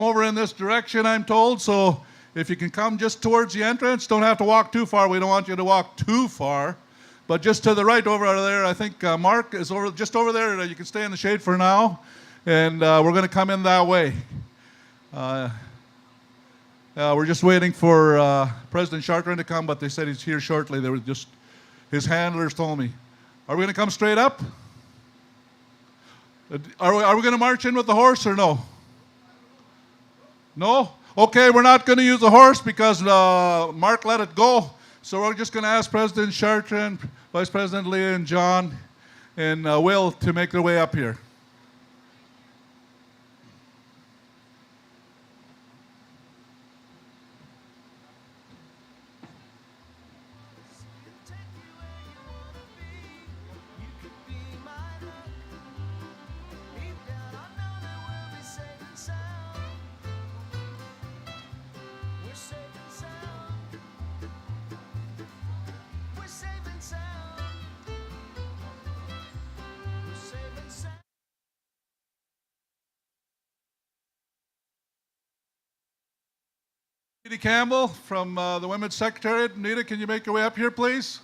over in this direction, I'm told, so if you can come just towards the entrance, don't have to walk too far. We don't want you to walk too far. But just to the right over there, I think Mark is just over there. You can stay in the shade for now. And we're going to come in that way. We're just waiting for President Chartrand to come, but they said he's here shortly. They were just, his handlers told me. Are we going to come straight up? Are we going to march in with the horse or no? No? Okay, we're not going to use the horse because Mark let it go. So we're just going to ask President Chartrand, Vice President Leah, and John, and Will to make their way up here. Nita Campbell from the Women's Secretariat. Nita, can you make your way up here, please?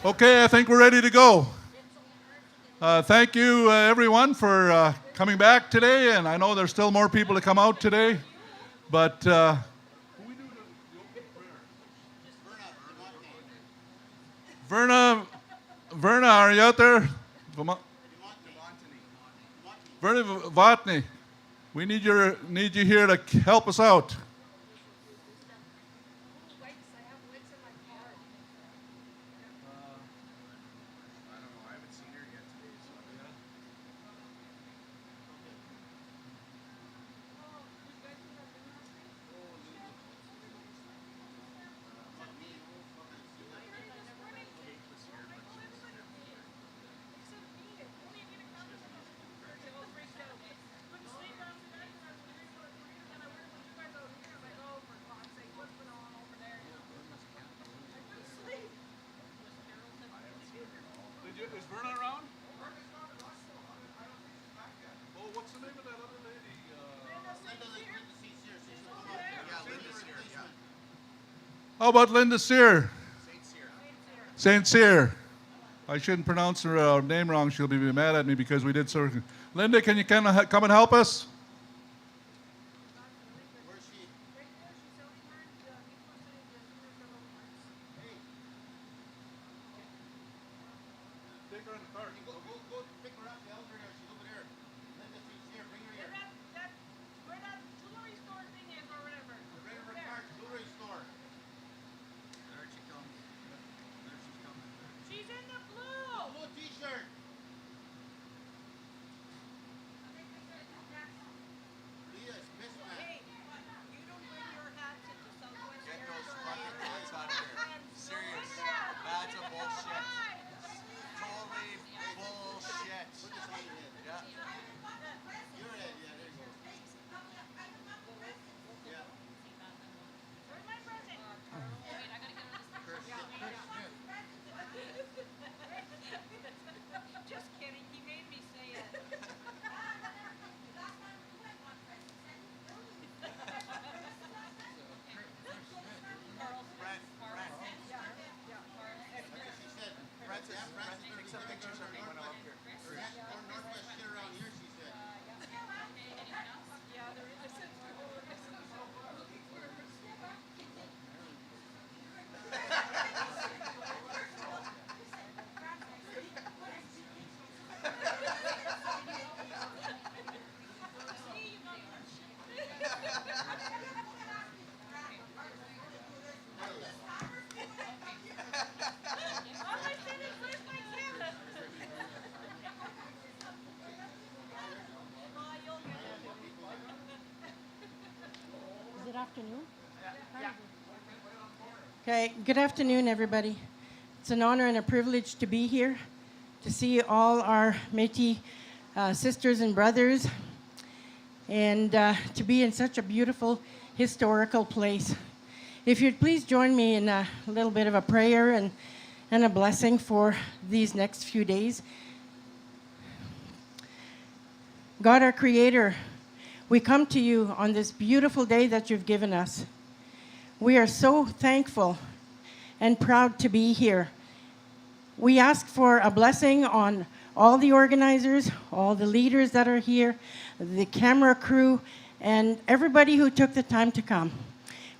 Okay, I think we're ready to go. Thank you, everyone, for coming back today. And I know there's still more people to come out today. But Verna, are you out there? Verna Vatney, we need you here to help us out. Is Verna around? Oh, what's the name of that other lady? How about Linda Sear? St. Cyr. I shouldn't pronounce her name wrong. She'll be mad at me because we did so. Linda, can you come and help us? Take her in the car. Go pick her up. The elevator. She's over there. afternoon. Okay, good afternoon, everybody. It's an honor and a privilege to be here, to see all our Métis sisters and brothers, and to be in such a beautiful historical place. If you'd please join me in a little bit of a prayer and a blessing for these next few days. God, our Creator, we come to you on this beautiful day that you've given us. We are so thankful and proud to be here. We ask for a blessing on all the organizers, all the leaders that are here, the camera crew, and everybody who took the time to come.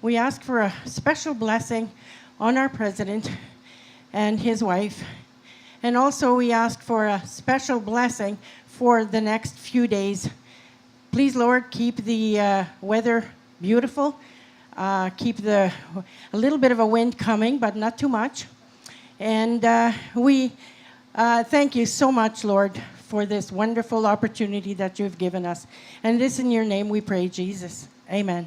We ask for a special blessing on our president and his wife. And also we ask for a special blessing for the next few days. Please, Lord, keep the weather beautiful. Keep a little bit of a wind coming, but not too much. And we thank you so much, Lord, for this wonderful opportunity that you've given us. And this in your name we pray, Jesus. Amen.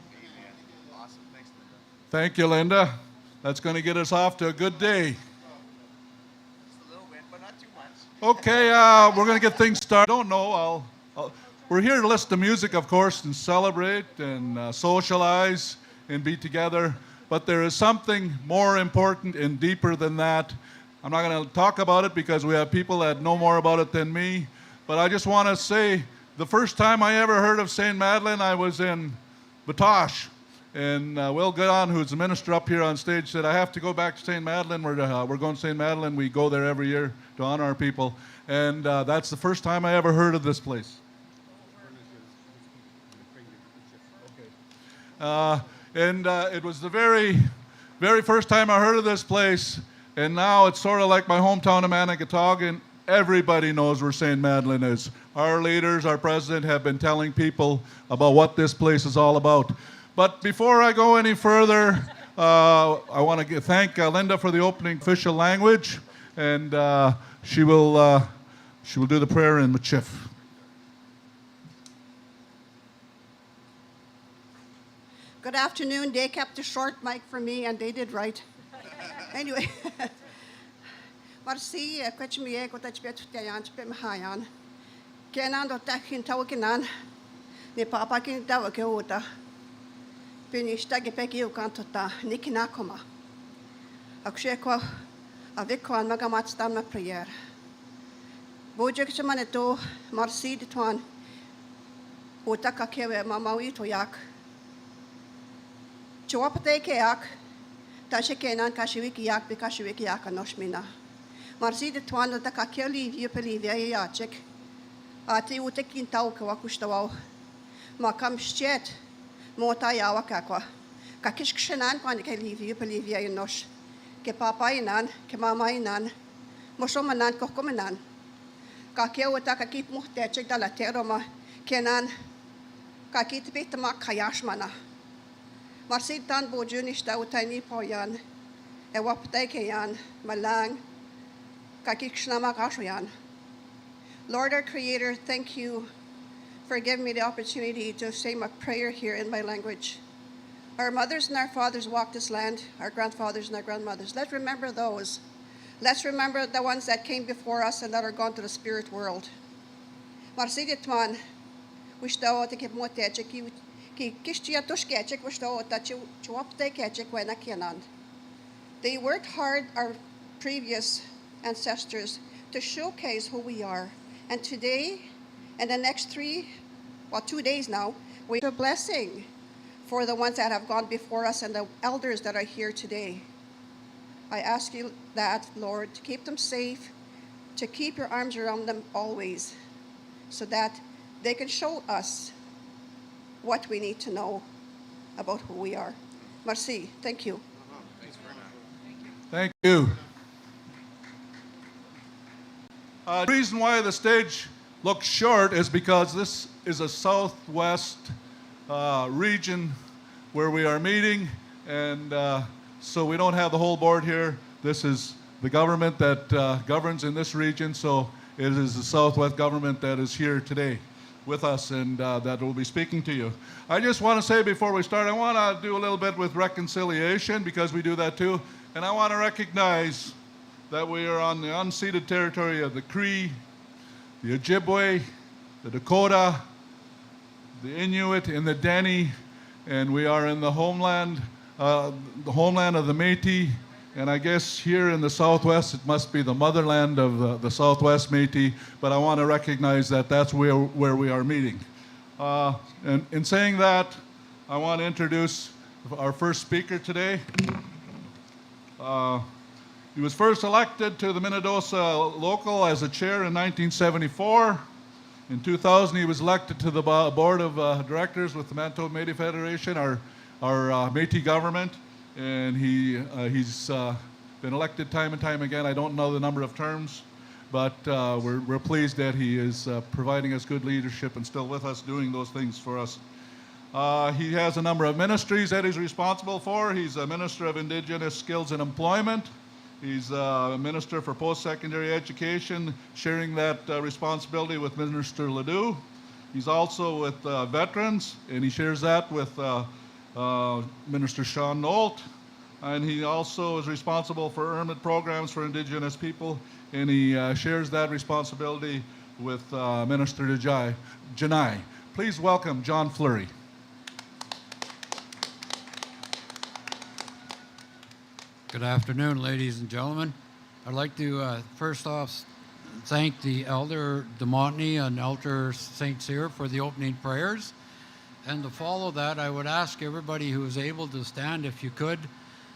Awesome. Thanks, Linda. Thank you, Linda. That's going to get us off to a good day. Just a little bit, but not too much. Okay, we're going to get things started. I don't know. We're here to listen to music, of course, and celebrate and socialize and be together. But there is something more important and deeper than that. I'm not going to talk about it because we have people that know more about it than me. But I just want to say the first time I ever heard of St. Madeleine, I was in Batoche. And Will Goodon, who's the minister up here on stage, said, I have to go back to St. Madeleine. We're going to St. Madeleine. We go there every year to honor our people. And that's the first time I ever heard of this place. And it was the very, very first time I heard of this place. And now it's sort of like my hometown of Manigatawgan. Everybody knows where St. Madeleine is. Our leaders, our president, have been telling people about what this place is all about. But before I go any further, I want to thank Linda for the opening official language, and she will do the prayer in Michif. Good afternoon. They kept a short mic for me, and they did right. Anyway, Marcy, kwetchmie ko tachpet tayan chpem hayan. Kenan do takin tawakinan. Ne papa kin tawake uta. Pinista ge peki ukantota nikinakoma. Aksheko aviko an magamat na prayer. Bojek chamaneto Marcy de twan. Uta kakewe mamawi to yak. Chowapate keak. Tashe kenan kashiwiki yak be kashiwiki yak anoshmina. Marcy de twan da kakeli yupelivia yachek. Ati utekin tauke wakushtawa. Makam shchet. Mota yawa kakwa. Kakish kshenan kwani ke livia yanosh. Ke papa inan, ke mama inan. Moshomanan kokomenan. Kakeo uta kakip muhtechek dalateroma. Kenan kakit bitama kayashmana. Marcy tan bojunishta utani poyan. Ewaptekeyan malang. Kakikshnamak ashoyan. Lord our Creator, thank you for giving me the opportunity to say my prayer here in my language. Our mothers and our fathers walked this land, our grandfathers and our grandmothers. Let's remember those. Let's remember the ones that came before us and that are gone to the spirit world. Marsiditman, wishto te ke moteche ki kishtia tushkechek wishto ta chuapte kechek wena kenan. They worked hard, our previous ancestors, to showcase who we are. And today, and the next 2 days now, we have a blessing for the ones that have gone before us and the elders that are here today. I ask you that, Lord, to keep them safe, to keep your arms around them always, so that they can show us what we need to know about who we are. Merci. Thank you. Thank you. The reason why the stage looks short is because this is a southwest region where we are meeting, and so we don't have the whole board here. This is the government that governs in this region, so it is the Southwest government that is here today. with us and that will be speaking to you. I just want to say before we start, I want to do a little bit with reconciliation because we do that too. And I want to recognize that we are on the unceded territory of the Cree, the Ojibwe, the Dakota, the Inuit, and the Dene, and we are in the homeland of the Métis, and I guess here in the Southwest it must be the motherland of the Southwest Métis, but I want to recognize that that's where we are meeting. And in saying that, I want to introduce our first speaker today. He was first elected to the Minnedosa local as a chair in 1974. In 2000, he was elected to the board of directors with the Manitoba Métis Federation, our Métis government, and he's been elected time and time again. I don't know the number of terms, but we're pleased that he is providing us good leadership and still with us doing those things for us. He has a number of ministries that he's responsible for. He's a Minister of Indigenous Skills and Employment. He's a Minister for Post-Secondary Education, sharing that responsibility with Minister Ledoux. He's also with Veterans, and he shares that with Minister Sean Nolt. And he also is responsible for ERMIT programs for Indigenous people, and he shares that responsibility with Minister Janai. Please welcome John Fleury. Good afternoon, ladies and gentlemen. I'd like to first off thank the Elder DeMontney and Elder St. Cyr for the opening prayers. And to follow that, I would ask everybody who is able to stand, if you could,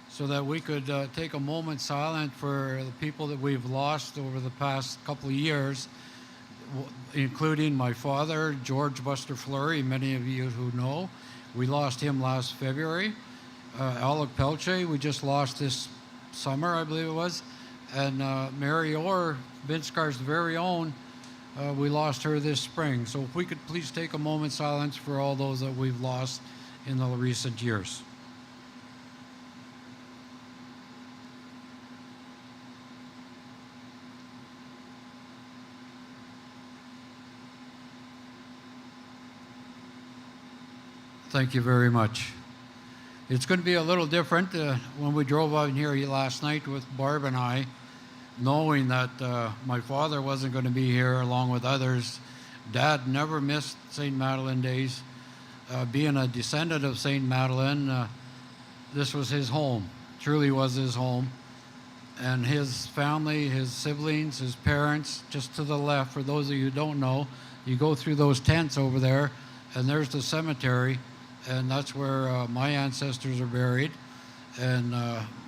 so that we could take a moment silent for the people that we've lost over the past couple of years, including my father, George Buster Fleury, many of you who know. We lost him last February. Alec Pelche, we just lost this summer, I believe it was. And Mary Orr, Vinscar's very own, we lost her this spring. So if we could please take a moment's silence for all those that we've lost in the recent years. Thank you very much. It's going to be a little different when we drove out here last night with Barb and I, knowing that my father wasn't going to be here along with others. Dad never missed St. Madeleine days. Being a descendant of St. Madeleine, this was his home, truly was his home. And his family, his siblings, his parents, just to the left, for those of you who don't know, you go through those tents over there, and there's the cemetery. And that's where my ancestors are buried. And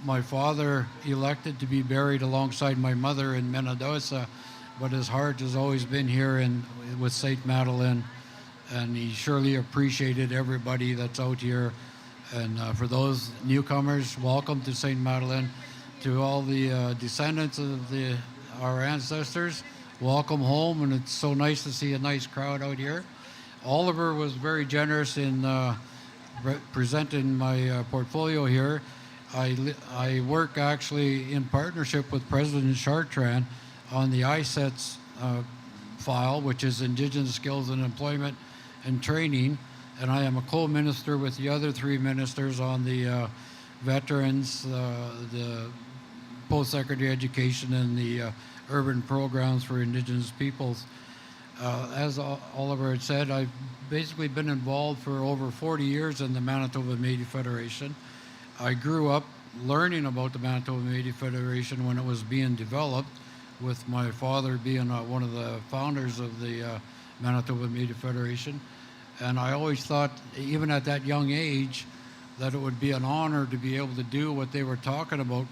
my father elected to be buried alongside my mother in Minnedosa, but his heart has always been here with St. Madeleine, and he surely appreciated everybody that's out here. And for those newcomers, welcome to St. Madeleine. To all the descendants of our ancestors, welcome home, and it's so nice to see a nice crowd out here. Oliver was very generous in presenting my portfolio here. I work actually in partnership with President Chartrand on the ISETS file, which is Indigenous Skills and Employment and Training, and I am a co-minister with the other three ministers on the veterans, the post-secondary education, and the urban programs for Indigenous peoples. As Oliver had said, I've basically been involved for over 40 years in the Manitoba Métis Federation. I grew up learning about the Manitoba Métis Federation when it was being developed, with my father being one of the founders of the Manitoba Métis Federation. And I always thought, even at that young age, that it would be an honor to be able to do what they were talking about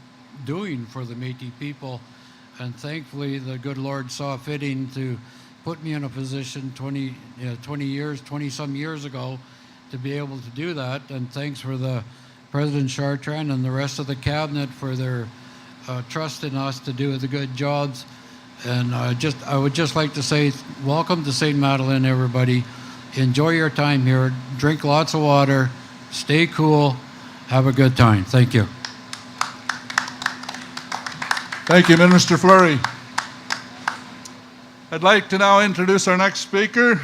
doing for the Métis people. And thankfully, the good Lord saw fitting to put me in a position 20-some years ago to be able to do that. And thanks for the President Chartrand and the rest of the cabinet for their trust in us to do the good jobs. And I would just like to say, welcome to St. Madeleine, everybody. Enjoy your time here. Drink lots of water. Stay cool. Have a good time. Thank you. Thank you, Minister Fleury. I'd like to now introduce our next speaker.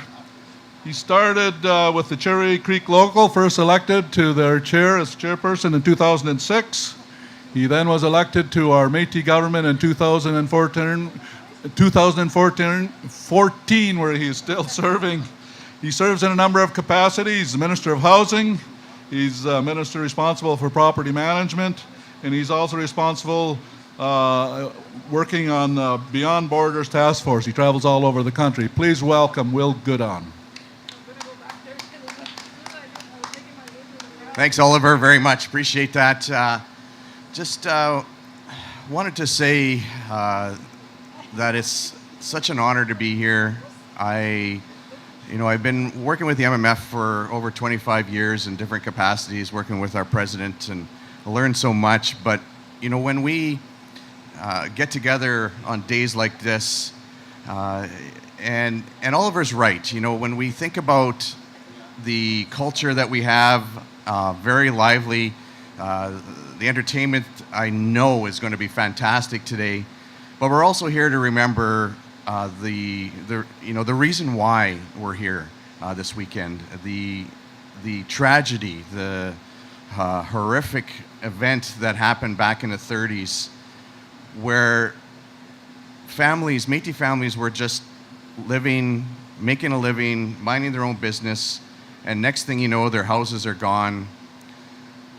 He started with the Cherry Creek Local, first elected to their chair as chairperson in 2006. He then was elected to our Métis government in 2014, where he is still serving. He serves in a number of capacities. He's the Minister of Housing, he's Minister responsible for property management, and he's also responsible working on the Beyond Borders Task Force. He travels all over the country. Please welcome Will Goodon. Thanks, Oliver, very much. Appreciate that. Just wanted to say that it's such an honor to be here. I've been working with the MMF for over 25 years in different capacities, working with our president, and I learned so much. But when we get together on days like this, and Oliver's right. When we think about the culture that we have, very lively. The entertainment, I know, is going to be fantastic today. But we're also here to remember the reason why we're here this weekend. The tragedy, the horrific event that happened back in the 30s, where families, Métis families, were just living, making a living, minding their own business, and next thing you know, their houses are gone.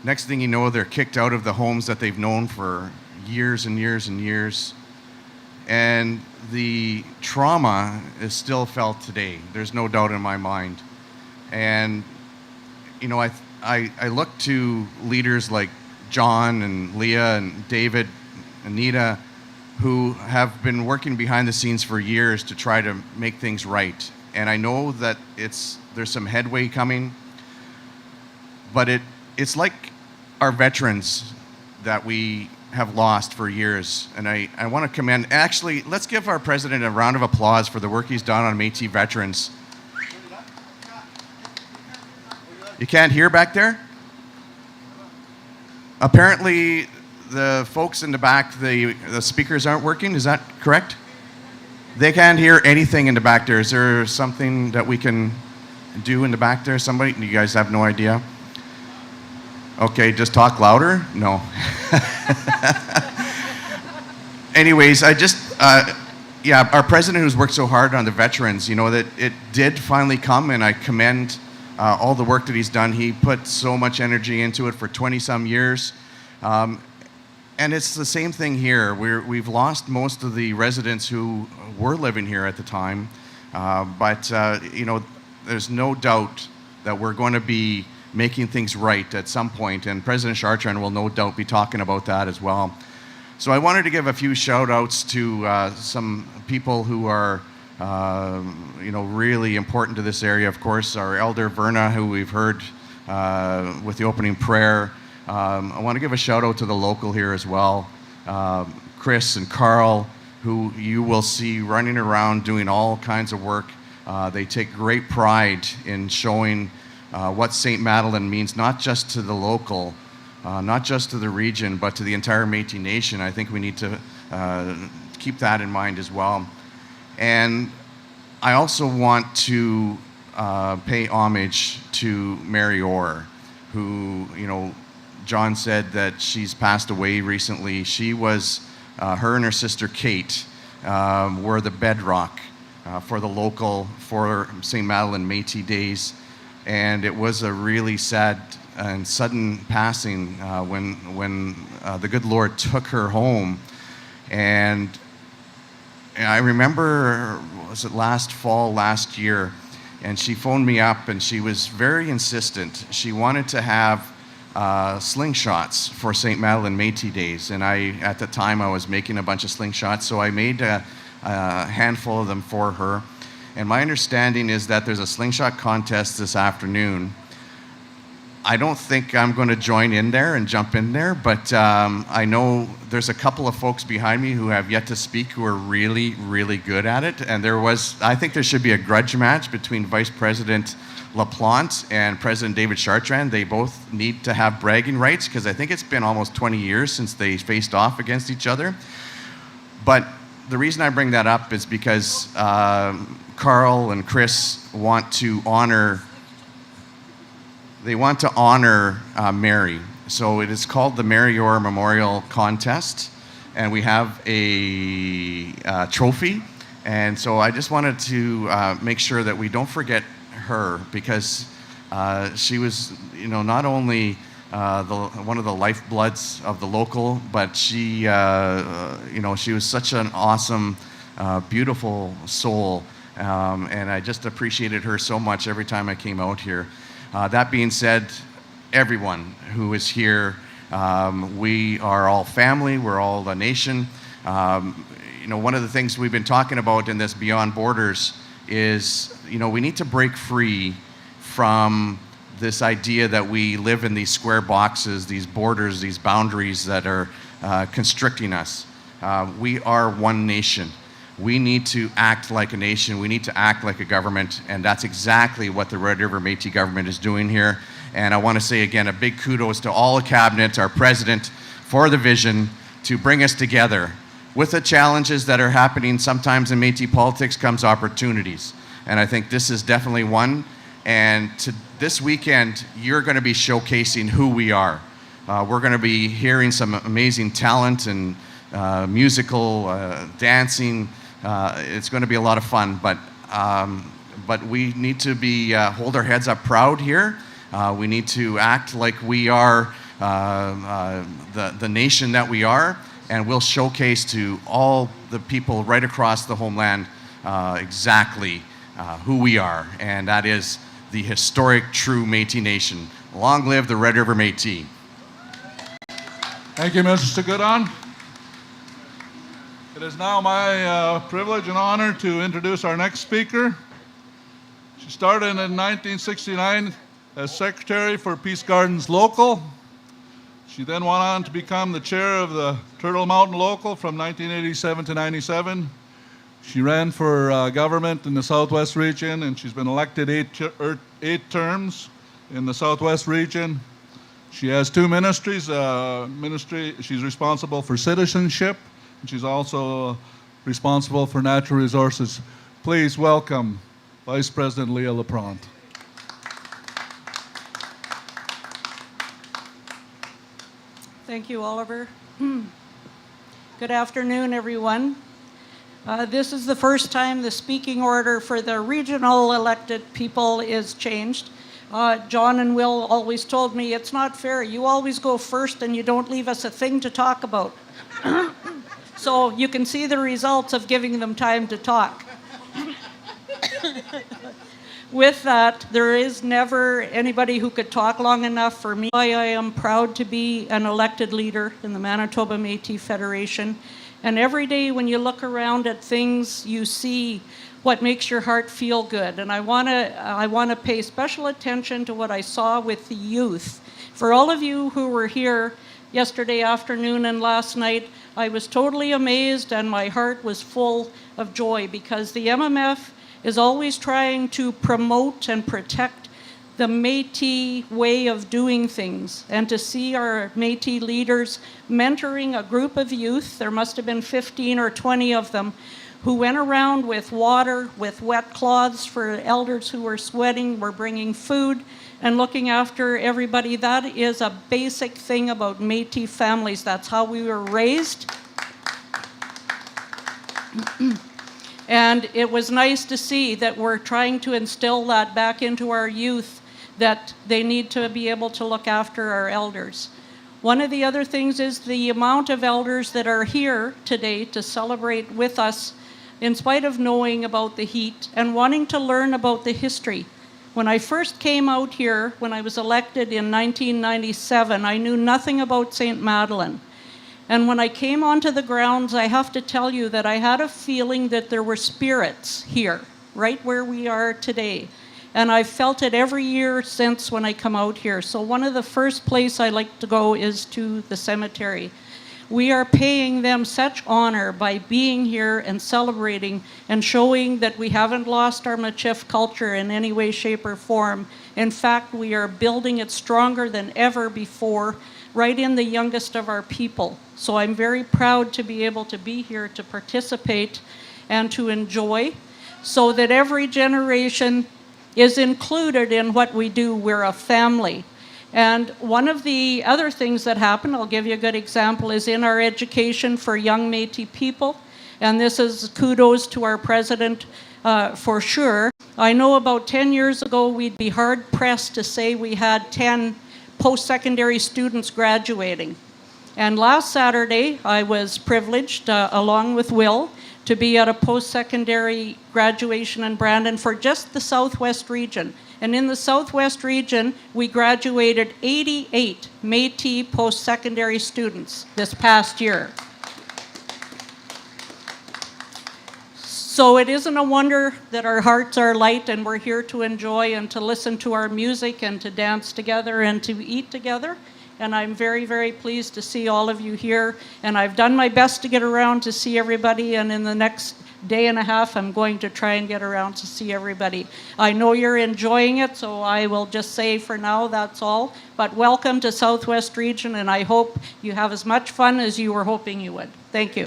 Next thing you know, they're kicked out of the homes that they've known for years and years and years. And the trauma is still felt today. There's no doubt in my mind. And, I look to leaders like John and Leah and David, Anita, who have been working behind the scenes for years to try to make things right. And I know that there's some headway coming, but it's like our veterans that we have lost for years. And I want to commend, actually, let's give our president a round of applause for the work he's done on Métis veterans. You can't hear back there? Apparently, the folks in the back, the speakers aren't working, is that correct? They can't hear anything in the back there. Is there something that we can do in the back there? Somebody? You guys have no idea? Okay, just talk louder? No. Anyways, our president who's worked so hard on the veterans, that it did finally come, and I commend all the work that he's done. He put so much energy into it for 20-some years. And it's the same thing here. We've lost most of the residents who were living here at the time. But there's no doubt that we're going to be making things right at some point, and President Chartrand will no doubt be talking about that as well. So I wanted to give a few shout-outs to some people who are really important to this area. Of course, our Elder Verna, who we've heard with the opening prayer. I want to give a shout-out to the local here as well, Chris and Carl, who you will see running around doing all kinds of work. They take great pride in showing what St. Madeleine means, not just to the local, not just to the region, but to the entire Métis Nation. I think we need to keep that in mind as well. And I also want to pay homage to Mary Orr, who, John said that she's passed away recently. She was, her and her sister Kate were the bedrock for the local, for St. Madeleine Métis Days. And it was a really sad and sudden passing when the good Lord took her home. And I remember, was it last fall, last year, and she phoned me up and she was very insistent. She wanted to have slingshots for St. Madeleine Métis Days. And at the time, I was making a bunch of slingshots, so I made a handful of them for her. And my understanding is that there's a slingshot contest this afternoon. I don't think I'm going to join in there and jump in there, but I know there's a couple of folks behind me who have yet to speak who are really, really good at it. And I think there should be a grudge match between Vice President LaPlante and President David Chartrand. They both need to have bragging rights because I think it's been almost 20 years since they faced off against each other. But the reason I bring that up is because Carl and Chris want to honor. They want to honor Mary. So it is called the Mary Orr Memorial Contest, and we have a trophy. And so I just wanted to make sure that we don't forget her, because she was, not only one of the lifebloods of the local, but she, she was such an awesome, beautiful soul, and I just appreciated her so much every time I came out here. That being said, everyone who is here, we are all family. We're all a nation. One of the things we've been talking about in this Beyond Borders is, we need to break free from this idea that we live in these square boxes, these borders, these boundaries that are constricting us. We are one nation. We need to act like a nation. We need to act like a government, and that's exactly what the Red River Métis government is doing here. And I want to say again a big kudos to all the cabinet, our president, for the vision to bring us together. With the challenges that are happening sometimes in Métis politics comes opportunities. And I think this is definitely one. And this weekend, you're going to be showcasing who we are. We're going to be hearing some amazing talent and musical, dancing. It's going to be a lot of fun. But we need to hold our heads up proud here. We need to act like we are the nation that we are. And we'll showcase to all the people right across the homeland exactly who we are. And that is the historic, true Métis Nation. Long live the Red River Métis. Thank you, Mr. Goodon. It is now my privilege and honor to introduce our next speaker. She started in 1969 as Secretary for Peace Gardens Local. She then went on to become the chair of the Turtle Mountain Local from 1987 to 97. She ran for government in the Southwest region, and she's been elected eight terms in the Southwest region. She has two ministries. She's responsible for citizenship, and she's also responsible for natural resources. Please welcome Vice President Leah LaPrante. Thank you, Oliver. Good afternoon, everyone. This is the first time the speaking order for the regional elected people is changed. John and Will always told me, it's not fair. You always go first and you don't leave us a thing to talk about. So you can see the results of giving them time to talk. With that, there is never anybody who could talk long enough for me. I am proud to be an elected leader in the Manitoba Métis Federation. And every day when you look around at things, you see what makes your heart feel good. And I want to pay special attention to what I saw with the youth. For all of you who were here yesterday afternoon and last night, I was totally amazed and my heart was full of joy, because the MMF is always trying to promote and protect the Métis way of doing things, and to see our Métis leaders mentoring a group of youth, there must have been 15 or 20 of them, who went around with water, with wet cloths for elders who were sweating, were bringing food and looking after everybody. That is a basic thing about Métis families. That's how we were raised. And it was nice to see that we're trying to instill that back into our youth, that they need to be able to look after our elders. One of the other things is the amount of elders that are here today to celebrate with us, in spite of knowing about the heat and wanting to learn about the history. When I first came out here, when I was elected in 1997, I knew nothing about St. Madeleine. And when I came onto the grounds, I have to tell you that I had a feeling that there were spirits here, right where we are today. And I've felt it every year since when I come out here. So one of the first places I like to go is to the cemetery. We are paying them such honor by being here and celebrating and showing that we haven't lost our Michif culture in any way, shape, or form. In fact, we are building it stronger than ever before, right in the youngest of our people. So I'm very proud to be able to be here to participate and to enjoy. so that every generation is included in what we do. We're a family. And one of the other things that happened, I'll give you a good example, is in our education for young Métis people. And this is kudos to our president for sure. I know about 10 years ago, we'd be hard pressed to say we had 10 post-secondary students graduating. And last Saturday, I was privileged, along with Will, to be at a post-secondary graduation in Brandon for just the Southwest region. And in the Southwest region, we graduated 88 Métis post-secondary students this past year. So it isn't a wonder that our hearts are light and we're here to enjoy and to listen to our music and to dance together and to eat together. And I'm very, very pleased to see all of you here. And I've done my best to get around to see everybody. And in the next day and a half, I'm going to try and get around to see everybody. I know you're enjoying it, so I will just say for now, that's all. But welcome to Southwest Region, and I hope you have as much fun as you were hoping you would. Thank you.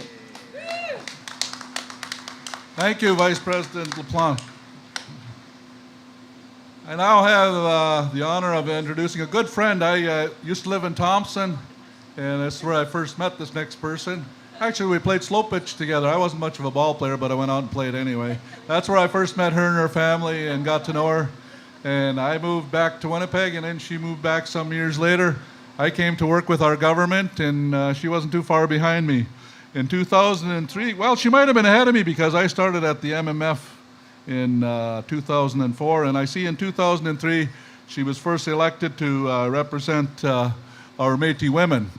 Thank you, Vice President LaPlante. I now have the honor of introducing a good friend. I used to live in Thompson, and that's where I first met this next person. Actually, we played slow pitch together. I wasn't much of a ball player, but I went out and played anyway. That's where I first met her and her family and got to know her. And I moved back to Winnipeg, and then she moved back some years later. I came to work with our government, and she wasn't too far behind me. In 2003, well, she might have been ahead of me because I started at the MMF in 2004, and I see in 2003 she was first elected to represent our Métis women.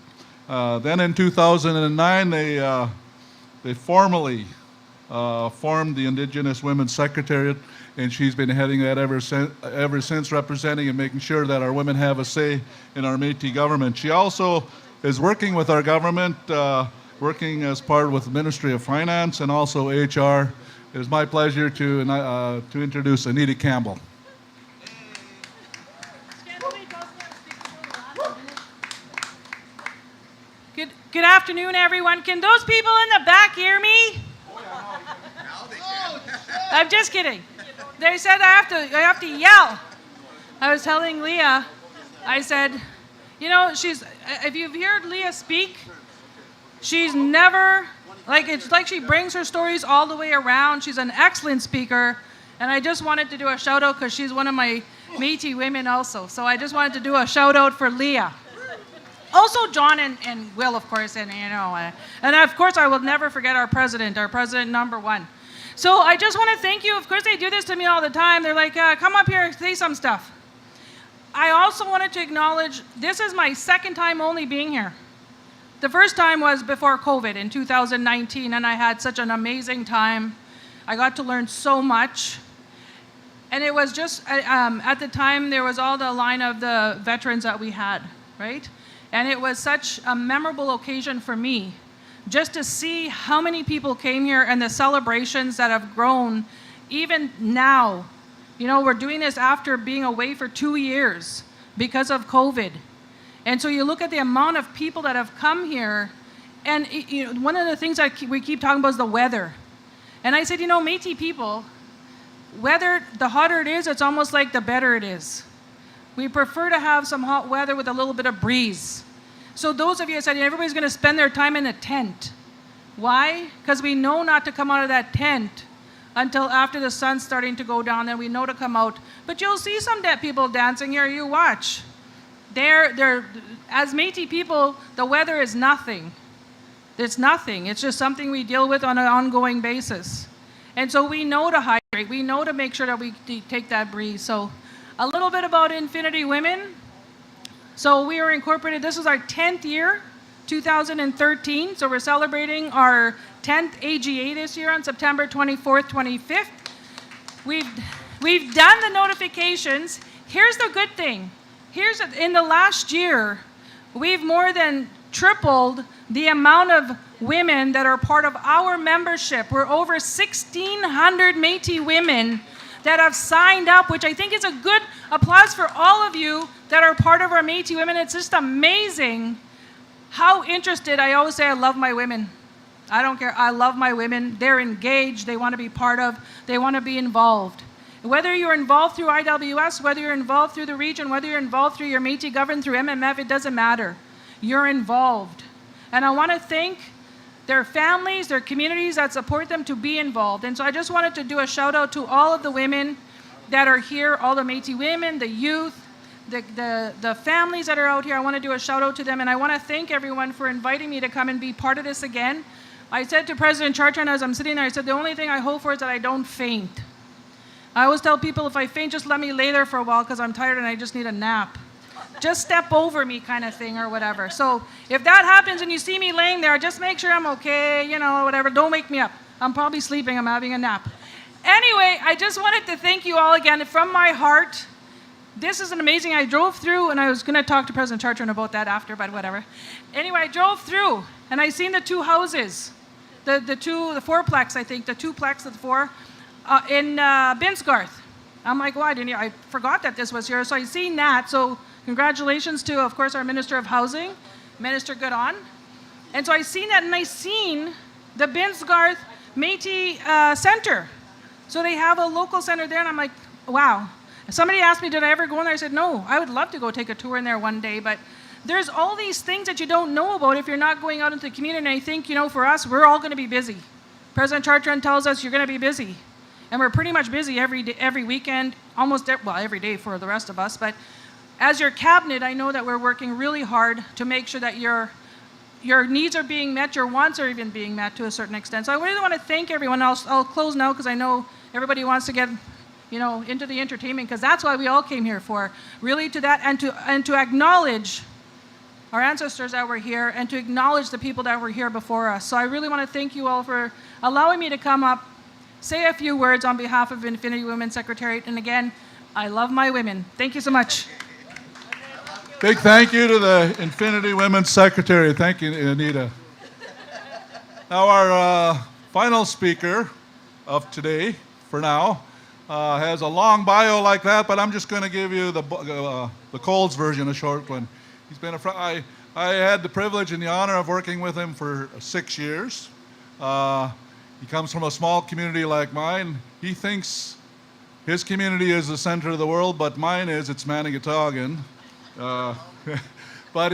Then in 2009 they formally formed the Indigenous Women's Secretariat, and she's been heading that ever since, representing and making sure that our women have a say in our Métis government. She also is working with our government, working as part with the Ministry of Finance and also HR. It is my pleasure to introduce Anita Campbell. Good afternoon, everyone. Can those people in the back hear me? I'm just kidding. They said I have to yell. I was telling Leah, I said, you know, if you've heard Leah speak, she's never, it's like she brings her stories all the way around. She's an excellent speaker. And I just wanted to do a shout out because she's one of my Métis women also. So I just wanted to do a shout out for Leah. Also John and Will, of course, and of course I will never forget our president number one. So I just want to thank you. Of course, they do this to me all the time. They're like, come up here, say some stuff. I also wanted to acknowledge, this is my second time only being here. The first time was before COVID in 2019, and I had such an amazing time. I got to learn so much. And it was just, at the time, there was all the line of the veterans that we had, right? And it was such a memorable occasion for me, just to see how many people came here and the celebrations that have grown even now. You know, we're doing this after being away for 2 years because of COVID. And so you look at the amount of people that have come here, and one of the things that we keep talking about is the weather. And I said, you know, Métis people, the hotter it is, it's almost like the better it is. We prefer to have some hot weather with a little bit of breeze. So those of you said everybody's going to spend their time in a tent. Why? Because we know not to come out of that tent until after the sun's starting to go down, then we know to come out. But you'll see some people dancing here, you watch. As Métis people, the weather is nothing. It's nothing. It's just something we deal with on an ongoing basis. And so we know to hydrate. We know to make sure that we take that breeze. So a little bit about Infinity Women. So we are incorporated, this is our 10th year, 2013. So we're celebrating our 10th AGA this year on September 24th, 25th. We've done the notifications. Here's the good thing. In the last year, we've more than tripled the amount of women that are part of our membership. We're over 1,600 Métis women that have signed up, which I think is a good applause for all of you that are part of our Métis women. It's just amazing how interested, I always say I love my women. I don't care. I love my women. They're engaged. They want to be part of. They want to be involved. Whether you're involved through IWS, whether you're involved through the region, whether you're involved through your Métis government, through MMF, it doesn't matter. You're involved. And I want to thank their families, their communities that support them to be involved. And so I just wanted to do a shout out to all of the women that are here, all the Métis women, the youth, the families that are out here. I want to do a shout out to them, and I want to thank everyone for inviting me to come and be part of this again. I said to President Chartrand as I'm sitting there, I said the only thing I hope for is that I don't faint. I always tell people if I faint, just let me lay there for a while because I'm tired and I just need a nap. Just step over me kind of thing or whatever. So if that happens and you see me laying there, just make sure I'm okay, you know, whatever. Don't wake me up. I'm probably sleeping. I'm having a nap. Anyway, I just wanted to thank you all again from my heart. This is an amazing. I drove through, and I was going to talk to President Chartrand about that after, but whatever. Anyway, I drove through, and I seen the two houses, the fourplex, I think, the twoplex, the four, in Binsgarth. I'm like, well, I forgot that this was here, so I seen that. So congratulations to, of course, our Minister of Housing, Minister Goodon. And so I seen that, and I seen the Binsgarth Métis Center. So they have a local center there, and I'm like, wow. Somebody asked me, did I ever go in there? I said, no, I would love to go take a tour in there one day, but there's all these things that you don't know about if you're not going out into the community. And I think, you know, for us, we're all going to be busy. President Chartrand tells us you're going to be busy. And we're pretty much busy every day, every weekend, every day for the rest of us. But as your cabinet, I know that we're working really hard to make sure that your needs are being met, your wants are even being met to a certain extent. So I really want to thank everyone. I'll close now because I know everybody wants to get, you know, into the entertainment, because that's why we all came here for, really, to that, and to acknowledge our ancestors that were here and to acknowledge the people that were here before us. So I really want to thank you all for allowing me to come up, say a few words on behalf of Infinity Women's Secretariat. And again, I love my women. Thank you so much. Big thank you to the Infinity Women's Secretary. Thank you, Anita. Now our final speaker of today, for now, has a long bio like that, but I'm just going to give you the Coles version, a short one. He's been I had the privilege and the honor of working with him for 6 years. He comes from a small community like mine. He thinks his community is the center of the world, but mine is, it's Manigataugan. But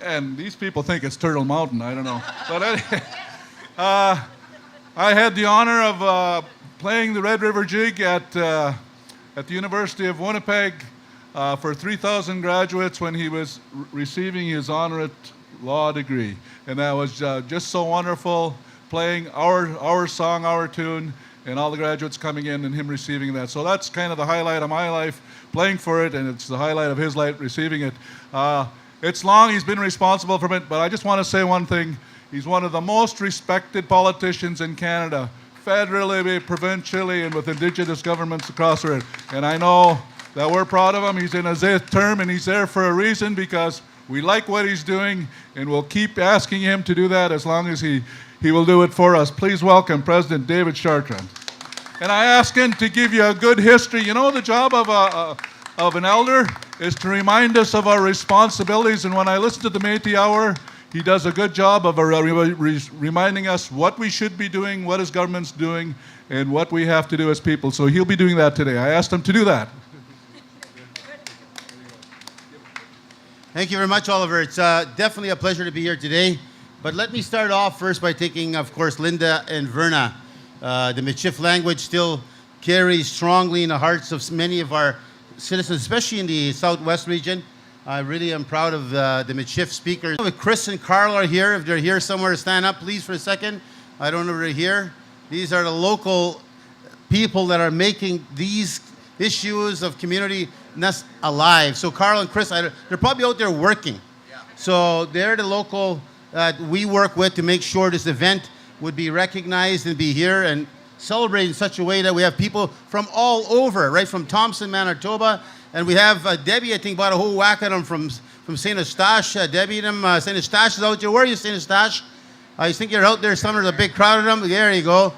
and these people think it's Turtle Mountain, I don't know. But anyway, I had the honor of playing the Red River Jig at the University of Winnipeg for 3,000 graduates when he was receiving his honorate law degree. And that was just so wonderful, playing our song, our tune, and all the graduates coming in and him receiving that. So that's kind of the highlight of my life, playing for it, and it's the highlight of his life receiving it. It's long, he's been responsible for it, but I just want to say one thing. He's one of the most respected politicians in Canada, federally, provincially, and with Indigenous governments across the world. And I know that we're proud of him. He's in his 8th term, and he's there for a reason, because we like what he's doing, and we'll keep asking him to do that as long as he will do it for us. Please welcome President David Chartrand. And I ask him to give you a good history. You know, the job of an elder is to remind us of our responsibilities, and when I listen to the Métis Hour, he does a good job of reminding us what we should be doing, what his government's doing, and what we have to do as people. So he'll be doing that today. I asked him to do that. Thank you very much, Oliver. It's definitely a pleasure to be here today. But let me start off first by thanking, of course, Linda and Verna. The Michif language still carries strongly in the hearts of many of our citizens, especially in the Southwest region. I really am proud of the Michif speakers. Chris and Carl are here. If they're here somewhere, stand up, please, for a second. I don't know if they're here. These are the local people that are making these issues of community-ness alive. So Carl and Chris, they're probably out there working. So they're the local that we work with to make sure this event would be recognized and be here and celebrated in such a way that we have people from all over, right from Thompson, Manitoba, and we have Debbie, I think, bought a whole whack of them from St. Eustache. Debbie, St. Eustache is out there. Where are you, St. Eustache? I think you're out there somewhere. There's a big crowd of them. There you go.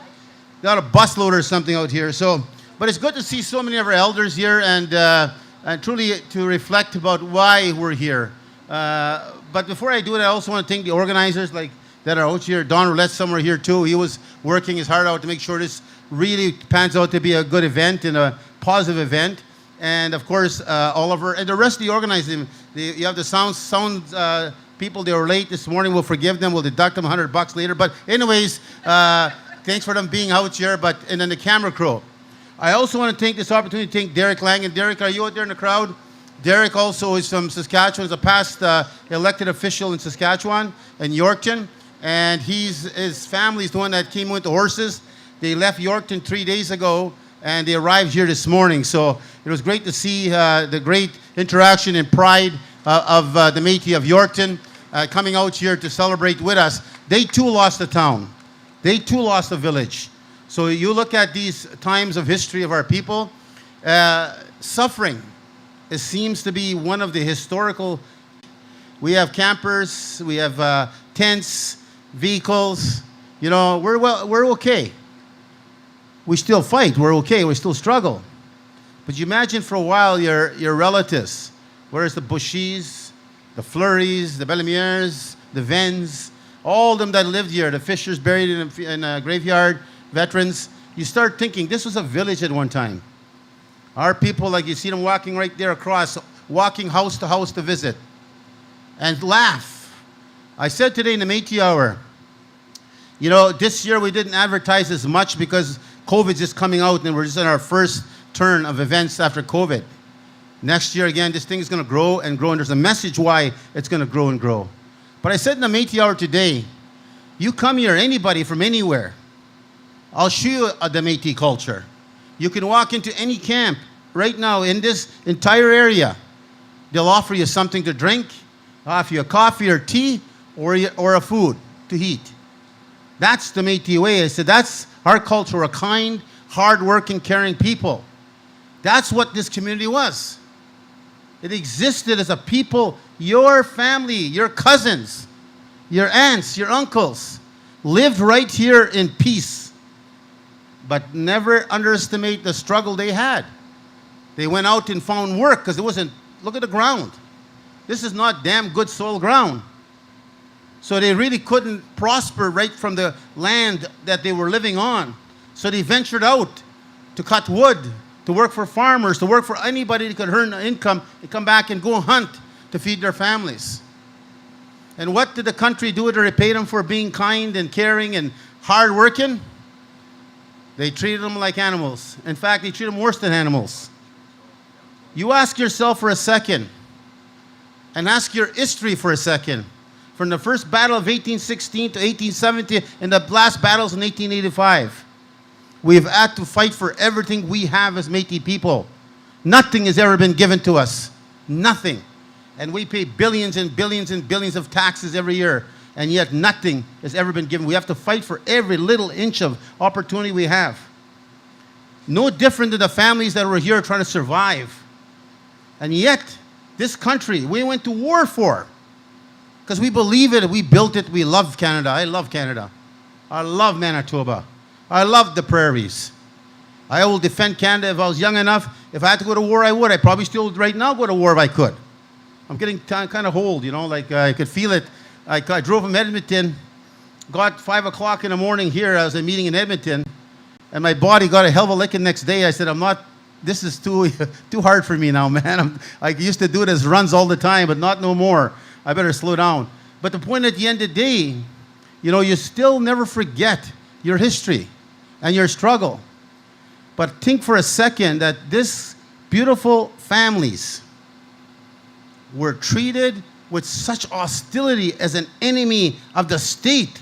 Got a busload or something out here. So, but it's good to see so many of our elders here and truly to reflect about why we're here. But before I do it, I also want to thank the organizers like that are out here. Don Roulette somewhere here too. He was working his heart out to make sure this really pans out to be a good event and a positive event. And of course, Oliver and the rest of the organizing. You have the sound people. They were late this morning. We'll forgive them. We'll deduct them $100 later. But anyways, thanks for them being out here. And then the camera crew. I also want to take this opportunity to thank Derek Lang. And Derek, are you out there in the crowd? Derek also is from Saskatchewan. He's a past elected official in Saskatchewan and Yorkton. And his family is the one that came with the horses. They left Yorkton 3 days ago, and they arrived here this morning. So it was great to see the great interaction and pride of the Métis of Yorkton coming out here to celebrate with us. They too lost a town. They too lost a village. So you look at these times of history of our people, suffering. It seems to be one of the historical. We have campers, we have tents, vehicles. You know, we're okay. We still fight. We're okay. We still struggle. But you imagine for a while your relatives. Where's the Bushies, the Fleuries, the Bellemieres, the Venns, all of them that lived here, the Fishers buried in a graveyard, veterans. You start thinking this was a village at one time. Our people, like you see them walking right there across, walking house to house to visit and laugh. I said today in the Métis Hour, you know, this year we didn't advertise as much because COVID's just coming out and we're just in our first turn of events after COVID. Next year, again, this thing is going to grow and grow, and there's a message why it's going to grow and grow. But I said in the Métis Hour today, you come here, anybody from anywhere, I'll show you the Métis culture. You can walk into any camp right now in this entire area. They'll offer you something to drink, offer you a coffee or tea, or a food to eat. That's the Métis way. I said, that's our culture. We're a kind, hard-working, caring people. That's what this community was. It existed as a people, your family, your cousins, your aunts, your uncles, lived right here in peace. But never underestimate the struggle they had. They went out and found work because it wasn't, look at the ground. This is not damn good soil ground. So they really couldn't prosper right from the land that they were living on. So they ventured out to cut wood, to work for farmers, to work for anybody that could earn an income and come back and go hunt to feed their families. And what did the country do to repay them for being kind and caring and hardworking? They treated them like animals. In fact, they treated them worse than animals. You ask yourself for a second, and ask your history for a second. From the first battle of 1816 to 1870, and the last battles in 1885. We've had to fight for everything we have as Métis people. Nothing has ever been given to us. Nothing. And we pay billions and billions and billions of taxes every year. And yet nothing has ever been given. We have to fight for every little inch of opportunity we have. No different than the families that were here trying to survive. And yet, this country, we went to war for. Because we believe it, we built it, we love Canada. I love Canada. I love Manitoba. I love the prairies. I will defend Canada if I was young enough. If I had to go to war, I would. I probably still right now go to war if I could. I'm getting kind of old, you know, like I could feel it. I drove from Edmonton, got 5 o'clock in the morning here. I was at a meeting in Edmonton, and my body got a hell of a licking next day. I said, this is too hard for me now, man. I used to do it as runs all the time, but not no more. I better slow down. But the point at the end of the day, you know, you still never forget your history and your struggle. But think for a second that this beautiful families were treated with such hostility as an enemy of the state.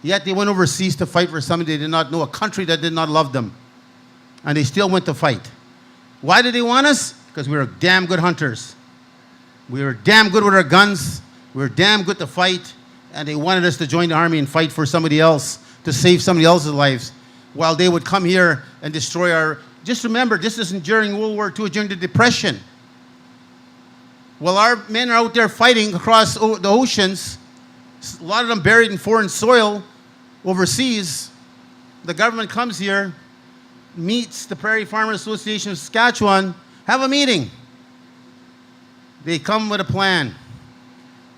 Yet they went overseas to fight for somebody they did not know, a country that did not love them. And they still went to fight. Why did they want us? Because we were damn good hunters. We were damn good with our guns. We were damn good to fight. And they wanted us to join the army and fight for somebody else, to save somebody else's lives, while they would come here and destroy our... Just remember, this isn't during World War II, during the Depression. While our men are out there fighting across the oceans, a lot of them buried in foreign soil overseas, the government comes here, meets the Prairie Farmers Association of Saskatchewan, have a meeting. They come with a plan.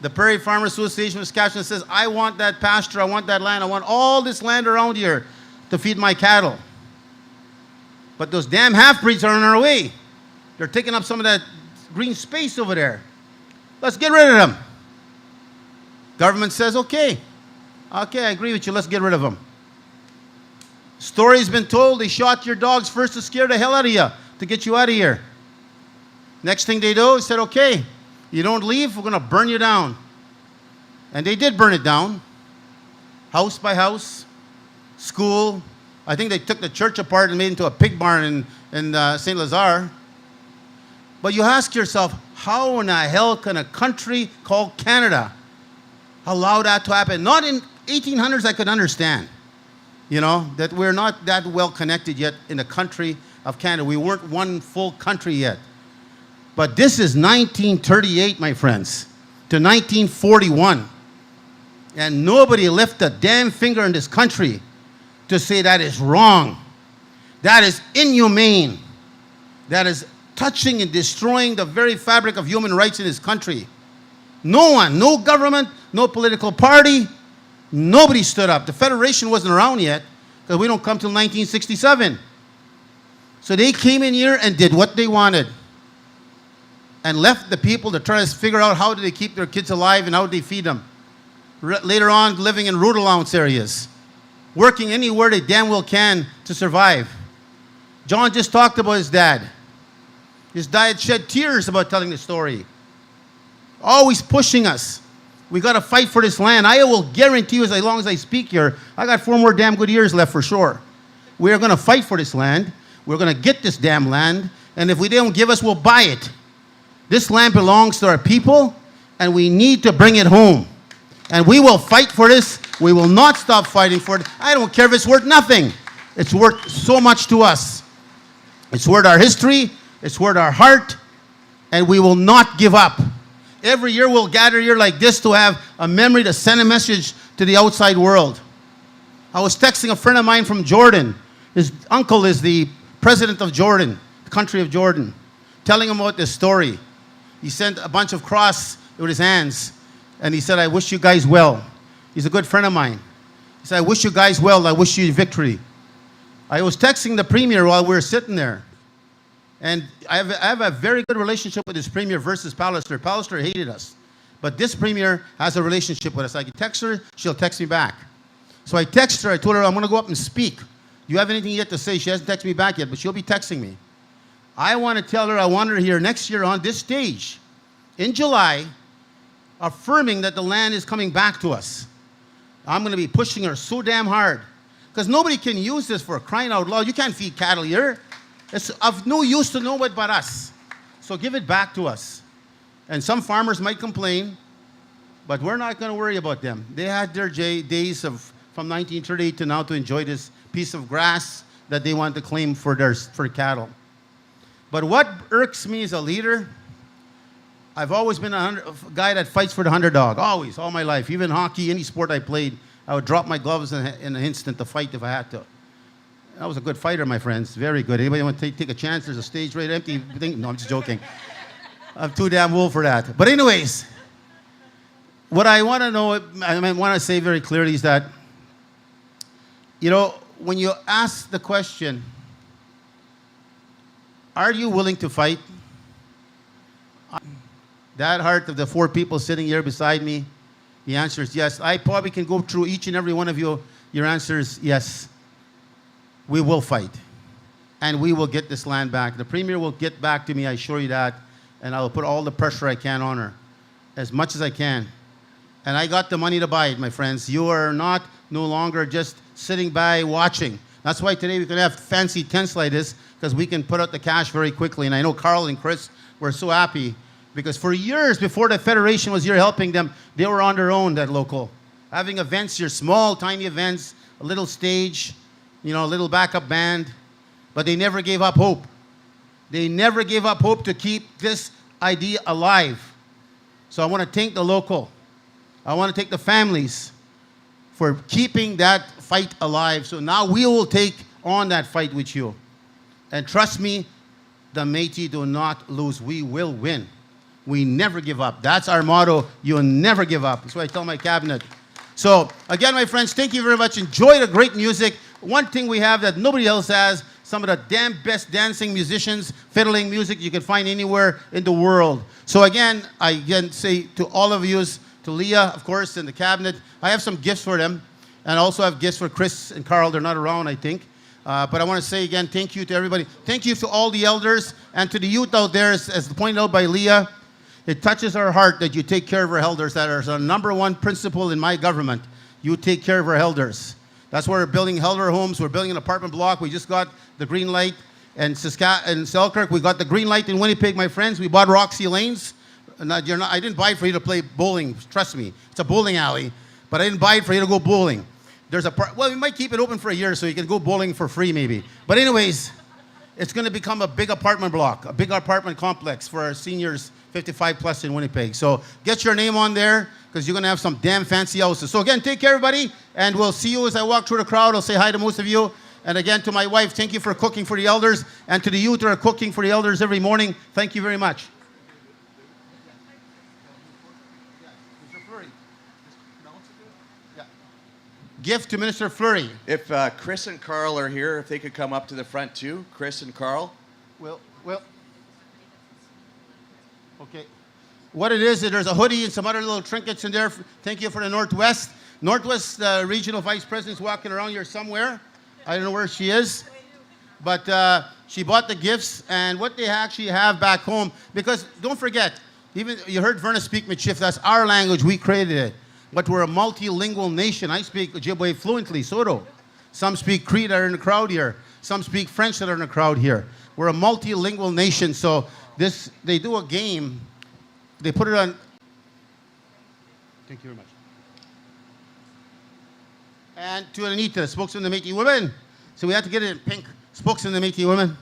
The Prairie Farmers Association of Saskatchewan says, I want that pasture, I want that land, I want all this land around here to feed my cattle. But those damn half-breeds are on our way. They're taking up some of that green space over there. Let's get rid of them. Government says, okay, I agree with you, let's get rid of them. Story's been told, they shot your dogs first to scare the hell out of you, to get you out of here. Next thing they do, they said, okay, you don't leave, we're going to burn you down. And they did burn it down, house by house, school. I think they took the church apart and made it into a pig barn in St. Lazare. But you ask yourself, how in the hell can a country called Canada allow that to happen? Not in 1800s, I could understand. You know, that we're not that well connected yet in the country of Canada. We weren't one full country yet. But this is 1938, my friends, to 1941. And nobody lifted a damn finger in this country to say that is wrong. That is inhumane. That is touching and destroying the very fabric of human rights in this country. No one, no government, no political party, nobody stood up. The Federation wasn't around yet because we don't come till 1967. So they came in here and did what they wanted and left the people to try to figure out how do they keep their kids alive and how do they feed them. Later on, living in rural allowance areas, working anywhere they damn well can to survive. John just talked about his dad. His dad shed tears about telling the story. Always pushing us. We got to fight for this land. I will guarantee you, as long as I speak here, I got 4 more damn good years left for sure. We are going to fight for this land. We're going to get this damn land. And if we don't give us, we'll buy it. This land belongs to our people, and we need to bring it home. And we will fight for this. We will not stop fighting for it. I don't care if it's worth nothing. It's worth so much to us. It's worth our history. It's worth our heart. And we will not give up. Every year we'll gather here like this to have a memory to send a message to the outside world. I was texting a friend of mine from Jordan. His uncle is the president of Jordan, the country of Jordan, telling him about this story. He sent a bunch of cross with his hands, and he said, I wish you guys well. He's a good friend of mine. He said, I wish you guys well. I wish you victory. I was texting the premier while we were sitting there. And I have a very good relationship with this premier versus Pallister. Pallister hated us. But this premier has a relationship with us. I can text her, she'll text me back. So I text her, I told her I'm going to go up and speak. You have anything yet to say? She hasn't texted me back yet, but she'll be texting me. I want to tell her I want her here next year on this stage in July, affirming that the land is coming back to us. I'm going to be pushing her so damn hard. Because nobody can use this for crying out loud. You can't feed cattle here. It's of no use to nobody but us. So give it back to us. And some farmers might complain, but we're not going to worry about them. They had their days from 1938 to now to enjoy this piece of grass that they want to claim for cattle. But what irks me as a leader, I've always been a guy that fights for the underdog, always, all my life. Even hockey, any sport I played, I would drop my gloves in an instant to fight if I had to. I was a good fighter, my friends, very good. Anybody want to take a chance? There's a stage right empty. No, I'm just joking. I'm too damn old for that. But anyways, what I want to know, I want to say very clearly is that, you know, when you ask the question, are you willing to fight? That heart of the 4 people sitting here beside me, the answer is yes. I probably can go through each and every one of you. Your answer is yes. We will fight. And we will get this land back. The Premier will get back to me, I assure you that. And I will put all the pressure I can on her, as much as I can. And I got the money to buy it, my friends. You are no longer just sitting by watching. That's why today we can have fancy tents like this, because we can put out the cash very quickly. And I know Carl and Chris were so happy, because for years before the Federation was here helping them, they were on their own, that local. Having events here, small, tiny events, a little stage, you know, a little backup band. But they never gave up hope. They never gave up hope to keep this idea alive. So I want to thank the local. I want to thank the families for keeping that fight alive. So now we will take on that fight with you. And trust me, the Métis do not lose. We will win. We never give up. That's our motto. You'll never give up. That's what I tell my cabinet. So, again, my friends, thank you very much. Enjoy the great music. One thing we have that nobody else has, some of the damn best dancing musicians, fiddling music you can find anywhere in the world. So again, I again say to all of you, to Leah, of course, and the cabinet, I have some gifts for them. And I also have gifts for Chris and Carl. They're not around, I think. But I want to say again, thank you to everybody. Thank you to all the elders and to the youth out there, as pointed out by Leah. It touches our heart that you take care of our elders. That is our number one principle in my government. You take care of our elders. That's why we're building elder homes. We're building an apartment block. We just got the green light in Selkirk. We got the green light in Winnipeg, my friends. We bought Roxy Lanes. I didn't buy it for you to play bowling. Trust me. It's a bowling alley. But I didn't buy it for you to go bowling. Well, we might keep it open for a year so you can go bowling for free maybe. But anyways, it's going to become a big apartment block, a big apartment complex for our seniors 55 plus in Winnipeg. So get your name on there because you're going to have some damn fancy houses. So again, take care, everybody, and we'll see you as I walk through the crowd. I'll say hi to most of you. And again, to my wife, thank you for cooking for the elders. And to the youth that are cooking for the elders every morning, thank you very much. Gift to Minister Fleury. If Chris and Carl are here, if they could come up to the front too. Chris and Carl. Well. Okay. What it is, there's a hoodie and some other little trinkets in there. Thank you for the Northwest. Northwest Regional Vice President's walking around here somewhere. I don't know where she is. But she bought the gifts and what they actually have back home. Because don't forget, even you heard Verna speak Michif. That's our language. We created it. But we're a multilingual nation. I speak Ojibwe fluently, Soto. Some speak Cree that are in the crowd here. Some speak French that are in the crowd here. We're a multilingual nation. So they do a game. They put it on. Thank you very much. And to Anita, spokesman of the Métis women. So we have to get it in pink. Spokesman of the Métis women.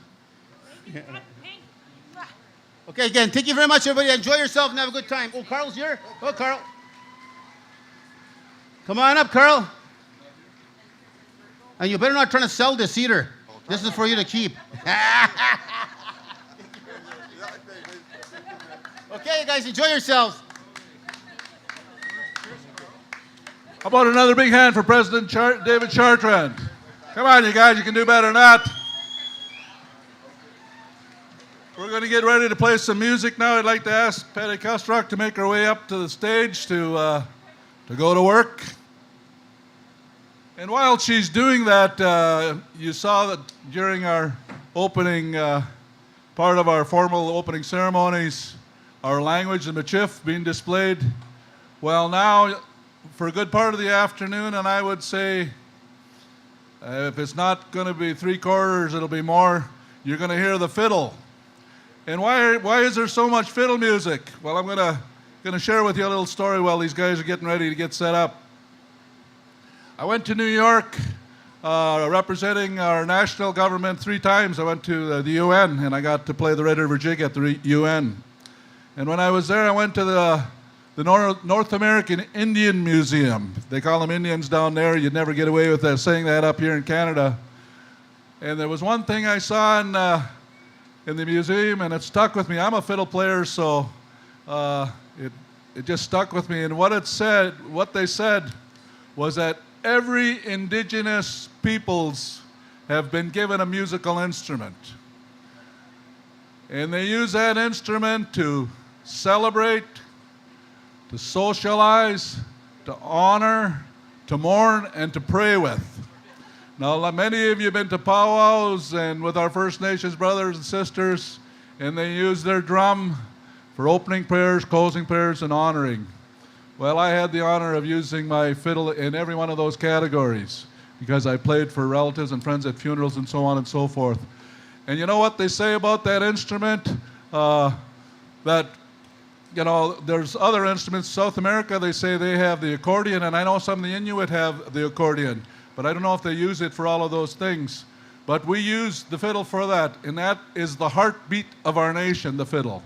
Okay, again, thank you very much, everybody. Enjoy yourself and have a good time. Oh, Carl's here. Oh, Carl. Come on up, Carl. And you better not try to sell this either. This is for you to keep. Okay, guys, enjoy yourselves. How about another big hand for President David Chartrand? Come on, you guys, you can do better than that. We're going to get ready to play some music now. I'd like to ask Patty Kustrock to make her way up to the stage to go to work. And while she's doing that, you saw that during our opening part of our formal opening ceremonies, our language, the Michif, being displayed. Well, now, for a good part of the afternoon, and I would say, if it's not going to be 3/4, it'll be more, you're going to hear the fiddle. And why is there so much fiddle music? Well, I'm going to share with you a little story while these guys are getting ready to get set up. I went to New York representing our national government 3 times. I went to the UN, and I got to play the Red River Jig at the UN. And when I was there, I went to the North American Indian Museum. They call them Indians down there. You'd never get away with saying that up here in Canada. And there was one thing I saw in the museum, and it stuck with me. I'm a fiddle player, so it just stuck with me. And what they said was that every indigenous peoples have been given a musical instrument. And they use that instrument to celebrate, to socialize, to honor, to mourn, and to pray with. Now, many of you have been to powwows and with our First Nations brothers and sisters, and they use their drum for opening prayers, closing prayers, and honoring. Well, I had the honor of using my fiddle in every one of those categories because I played for relatives and friends at funerals and so on and so forth. And you know what they say about that instrument? That, you know, there's other instruments. South America, they say they have the accordion, and I know some of the Inuit have the accordion, but I don't know if they use it for all of those things. But we use the fiddle for that, and that is the heartbeat of our nation, the fiddle.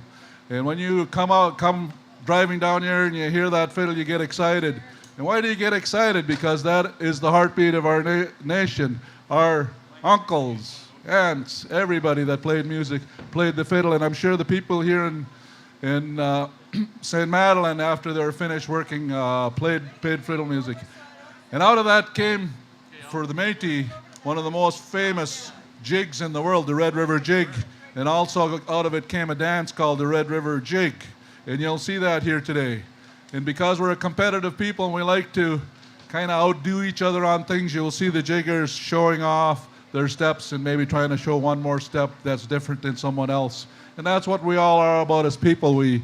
And when you come driving down here and you hear that fiddle, you get excited. And why do you get excited? Because that is the heartbeat of our nation. Our uncles, aunts, everybody that played music played the fiddle, and I'm sure the people here in St. Madeleine after they were finished working, played fiddle music. And out of that came, for the Métis, one of the most famous jigs in the world, the Red River Jig. And also out of it came a dance called the Red River Jig. And you'll see that here today. And because we're a competitive people and we like to kind of outdo each other on things, you'll see the jiggers showing off their steps and maybe trying to show one more step that's different than someone else. And that's what we all are about as people. We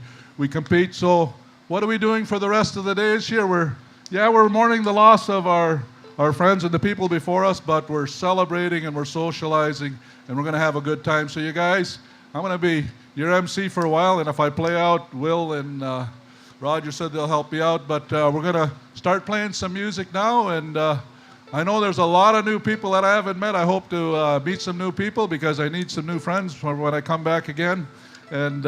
compete. So what are we doing for the rest of the days here? We're mourning the loss of our friends and the people before us, but we're celebrating and we're socializing and we're going to have a good time. So you guys, I'm going to be your MC for a while, and if I play out, Will and Roger said they'll help me out, but we're going to start playing some music now, and I know there's a lot of new people that I haven't met. I hope to meet some new people because I need some new friends for when I come back again. And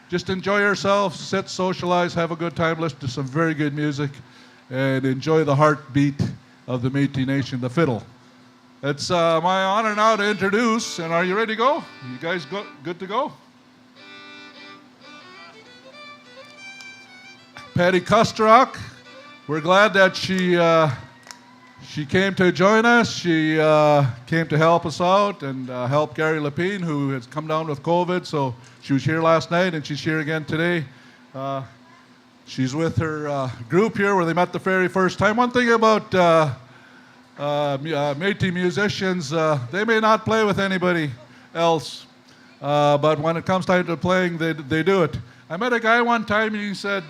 just enjoy yourselves, sit, socialize, have a good time, listen to some very good music, and enjoy the heartbeat of the Métis Nation, the fiddle. It's my honor now to introduce, and are you ready to go? You guys good to go? Patty Kusterok. We're glad that she came to join us. She came to help us out and help Gary Lepine, who has come down with COVID. So she was here last night and she's here again today. She's with her group here where they met the very first time. One thing about Métis musicians, they may not play with anybody else, but when it comes time to playing, they do it. I met a guy one time and he said,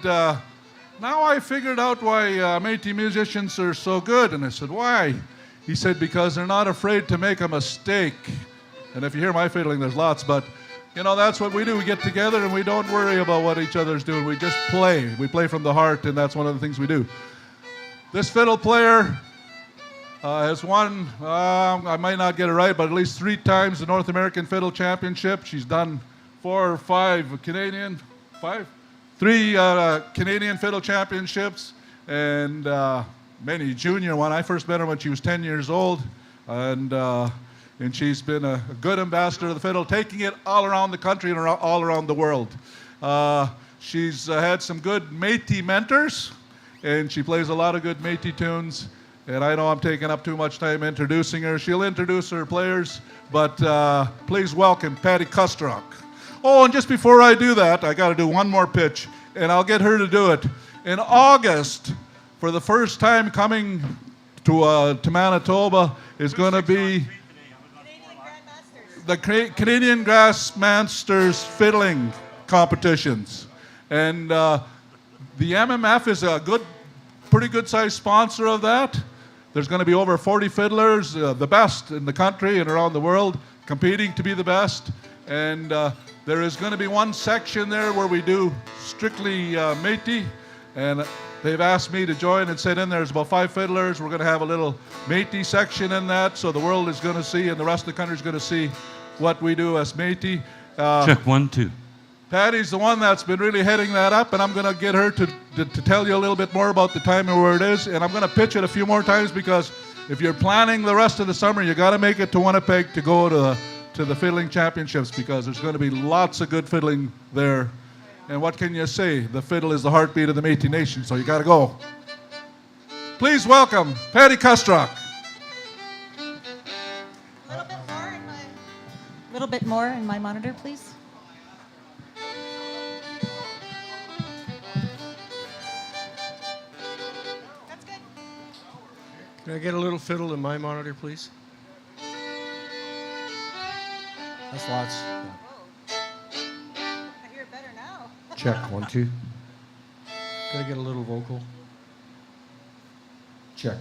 now I figured out why Métis musicians are so good. And I said, why? He said, because they're not afraid to make a mistake. And if you hear my fiddling, there's lots, but you know, that's what we do. We get together and we don't worry about what each other's doing. We just play. We play from the heart, and that's one of the things we do. This fiddle player has won, I might not get it right, but at least 3 times the North American Fiddle Championship. She's done 4 or 5 Canadian, 5? 3 Canadian Fiddle Championships, and many junior one. I first met her when she was 10 years old, and she's been a good ambassador of the fiddle, taking it all around the country and all around the world. She's had some good Métis mentors, and she plays a lot of good Métis tunes. And I know I'm taking up too much time introducing her. She'll introduce her players, but please welcome Patty Kusterok. Oh, and just before I do that, I got to do one more pitch, and I'll get her to do it. In August, for the first time coming to Manitoba, is going to be the Canadian Grandmasters fiddling competitions. And the MMF is a pretty good sized sponsor of that. There's going to be over 40 fiddlers, the best in the country and around the world, competing to be the best. And there is going to be one section there where we do strictly Métis, and they've asked me to join and sit in. There's about 5 fiddlers. We're going to have a little Métis section in that, so the world is going to see, and the rest of the country is going to see what we do as Métis. Check 1, 2. Patty's the one that's been really heading that up, and I'm going to get her to tell you a little bit more about the time and where it is. And I'm going to pitch it a few more times, because if you're planning the rest of the summer, you got to make it to Winnipeg to go to the fiddling championships, because there's going to be lots of good fiddling there. And what can you say? The fiddle is the heartbeat of the Métis Nation, so you got to go. Please welcome Patty Kusterok. A little bit more in my monitor, please. That's good. Can I get a little fiddle in my monitor, please? That's lots. I hear it better now. Check 1, 2. Can I get a little vocal? Check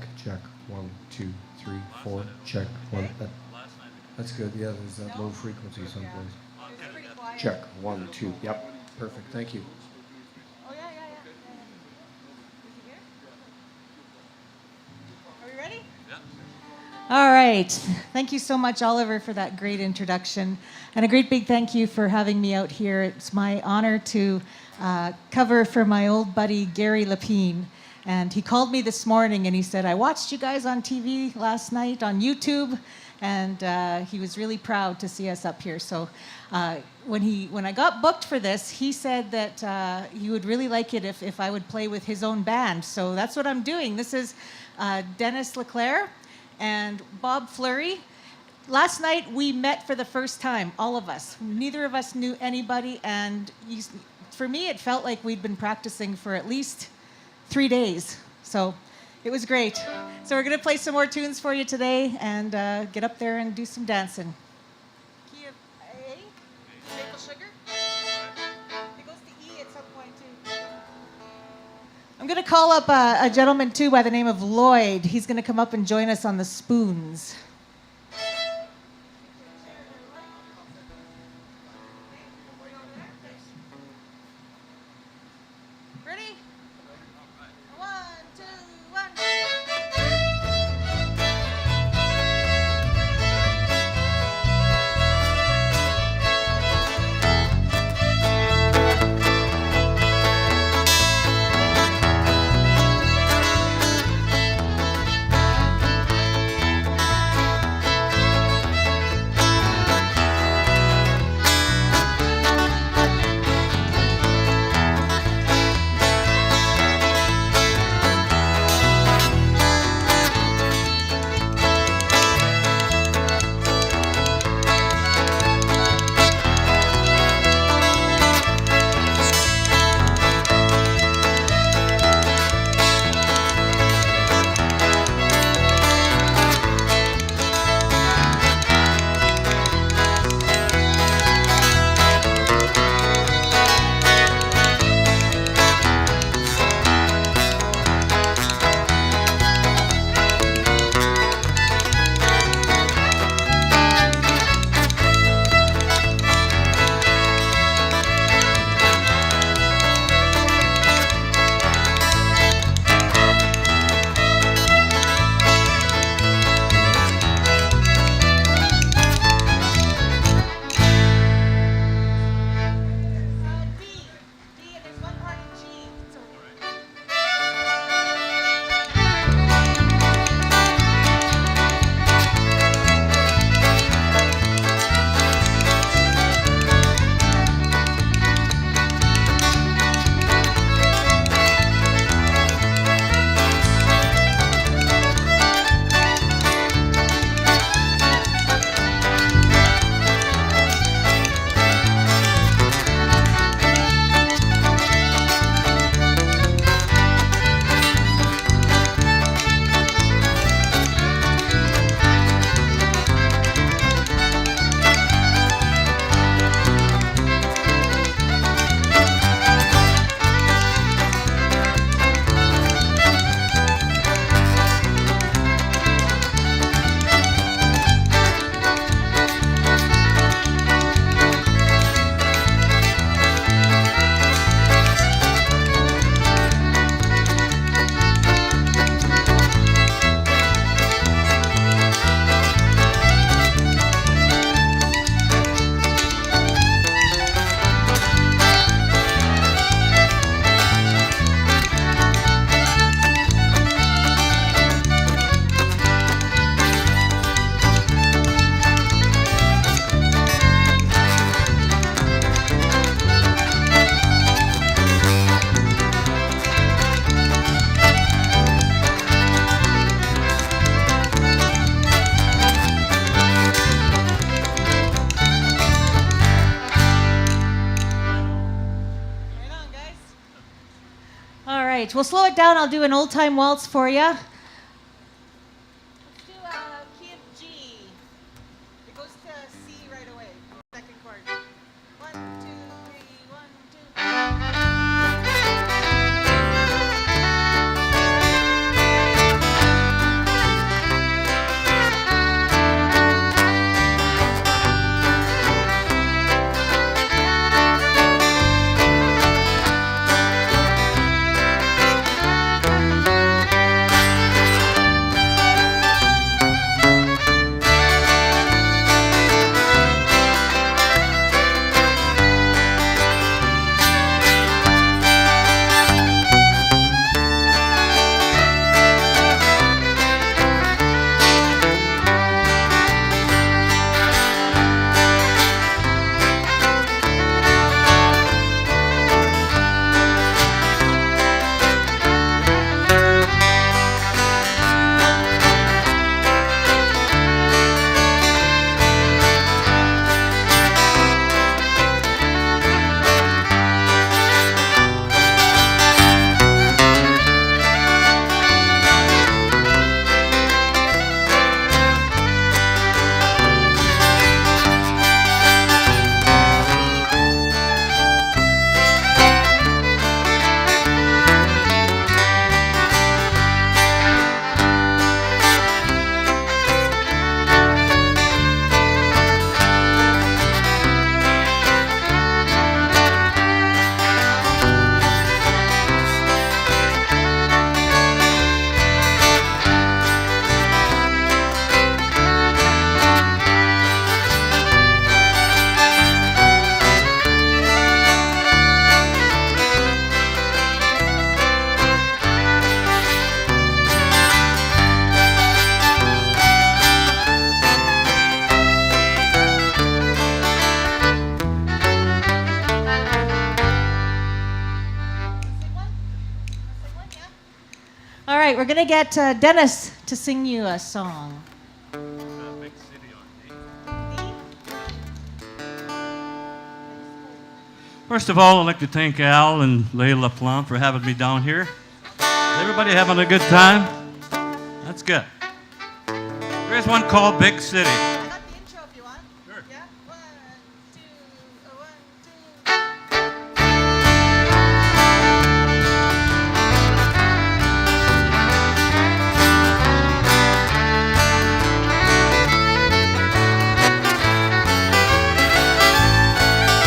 1, 2, 3, 4. Check 1. That's good. Yeah, there's that low frequency someplace. Check 1, 2. Yep. Perfect. Thank you. Oh, yeah. Are we ready? Yeah. All right. Thank you so much, Oliver, for that great introduction. And a great big thank you for having me out here. It's my honor to cover for my old buddy, Gary Lepine. And he called me this morning and he said, I watched you guys on TV last night on YouTube, and he was really proud to see us up here. So when I got booked for this, he said that he would really like it if I would play with his own band. So that's what I'm doing. This is Dennis Leclerc and Bob Fleury. Last night we met for the first time, all of us. Neither of us knew anybody, and for me it felt like we'd been practicing for at least 3 days. So it was great. So we're going to play some more tunes for you today and get up there and do some dancing. Key of A, maple sugar. It goes to E at some point too. I'm going to call up a gentleman too by the name of Lloyd. He's going to come up and join us on the spoons. Ready? 1, 2, 1. D, and there's one part in G. So all right, we'll slow it down. I'll do an old time waltz for you. Let's do key of G. It goes to C right away. Second chord. 1, 2, 3, 1, 2. right, we're going to get Dennis to sing you a song. First of all, I'd like to thank Al and Layla Plum for having me down here. Is everybody having a good time? That's good. There's one called Big City. I got the intro if you want. Sure. Yeah? 1, 2, 1, 2.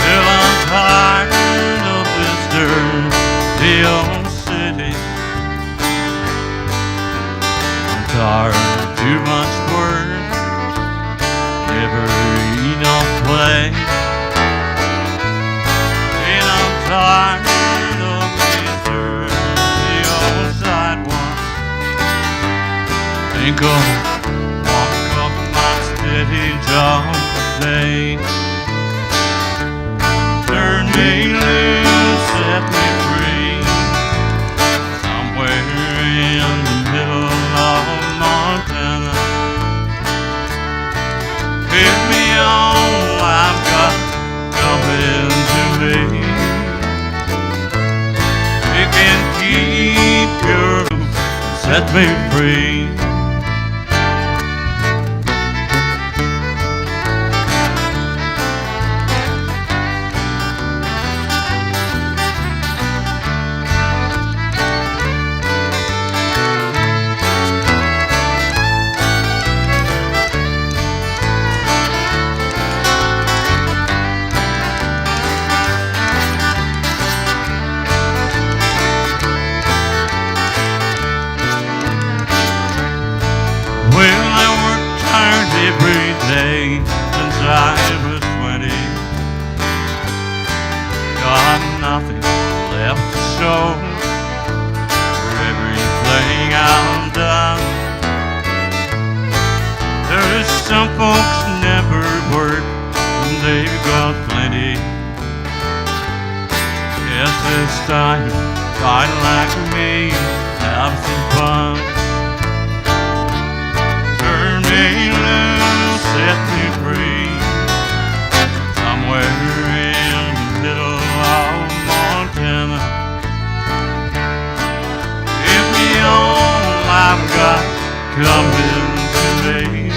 Well, I'm tired of this dirty old city. I'm tired of too much work, never enough play. And I'm tired of this dirty old sidewalk. Think I'll walk up my steady job today. Turn me loose, set me free, somewhere in the middle of Montana. Pick me all I've got coming to me. You can keep your loose, set me free. Well, I worked hard every day since I was 20. Got nothing left to show for everything I've done. There's some folks never work and they've got plenty. Guess this time, try like me, have some fun. Turn me loose, set me free, somewhere in the middle of Montana. Give me all I've got coming to me.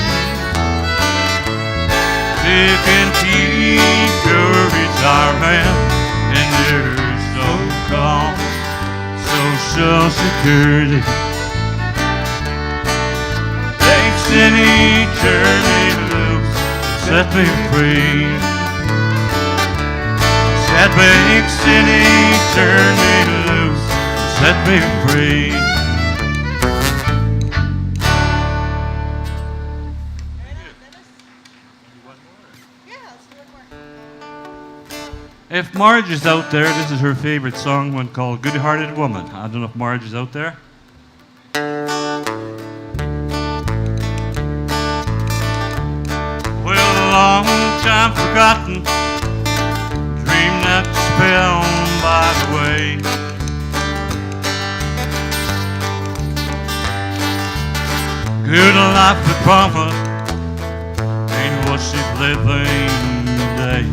You can keep your retirement and your so-called Social Security. City, turn me loose, set me free. Said big city, turn me loose, set me free. If Marge is out there, this is her favorite song, one called Good Hearted Woman. I don't know if Marge is out there. Long time forgotten, dream that spell by the way. Good life the promise ain't what she's living today.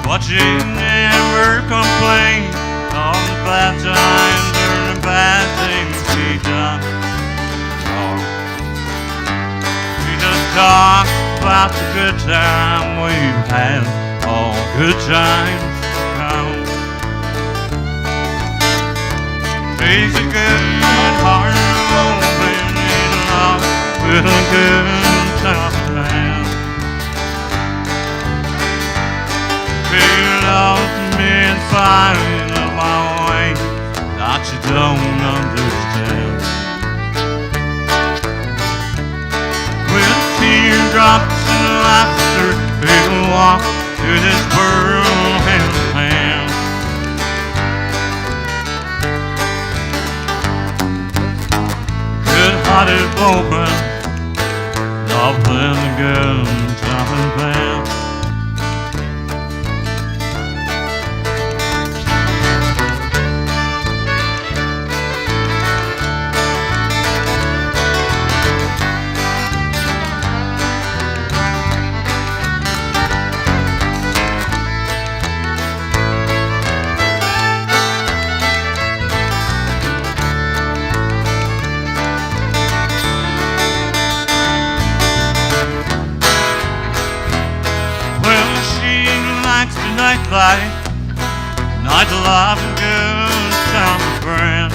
But she never complained of the bad times or the bad things she done. Talk about the good time we've had, all good times come. She's a good heart woman in love with a good tough man. She loves me in spite of my way that you don't understand. Teardrops and laughter, we'll walk through this world hand in hand. Good-hearted woman, loving a good jumping band. nightlife, nightlife and good time and friend.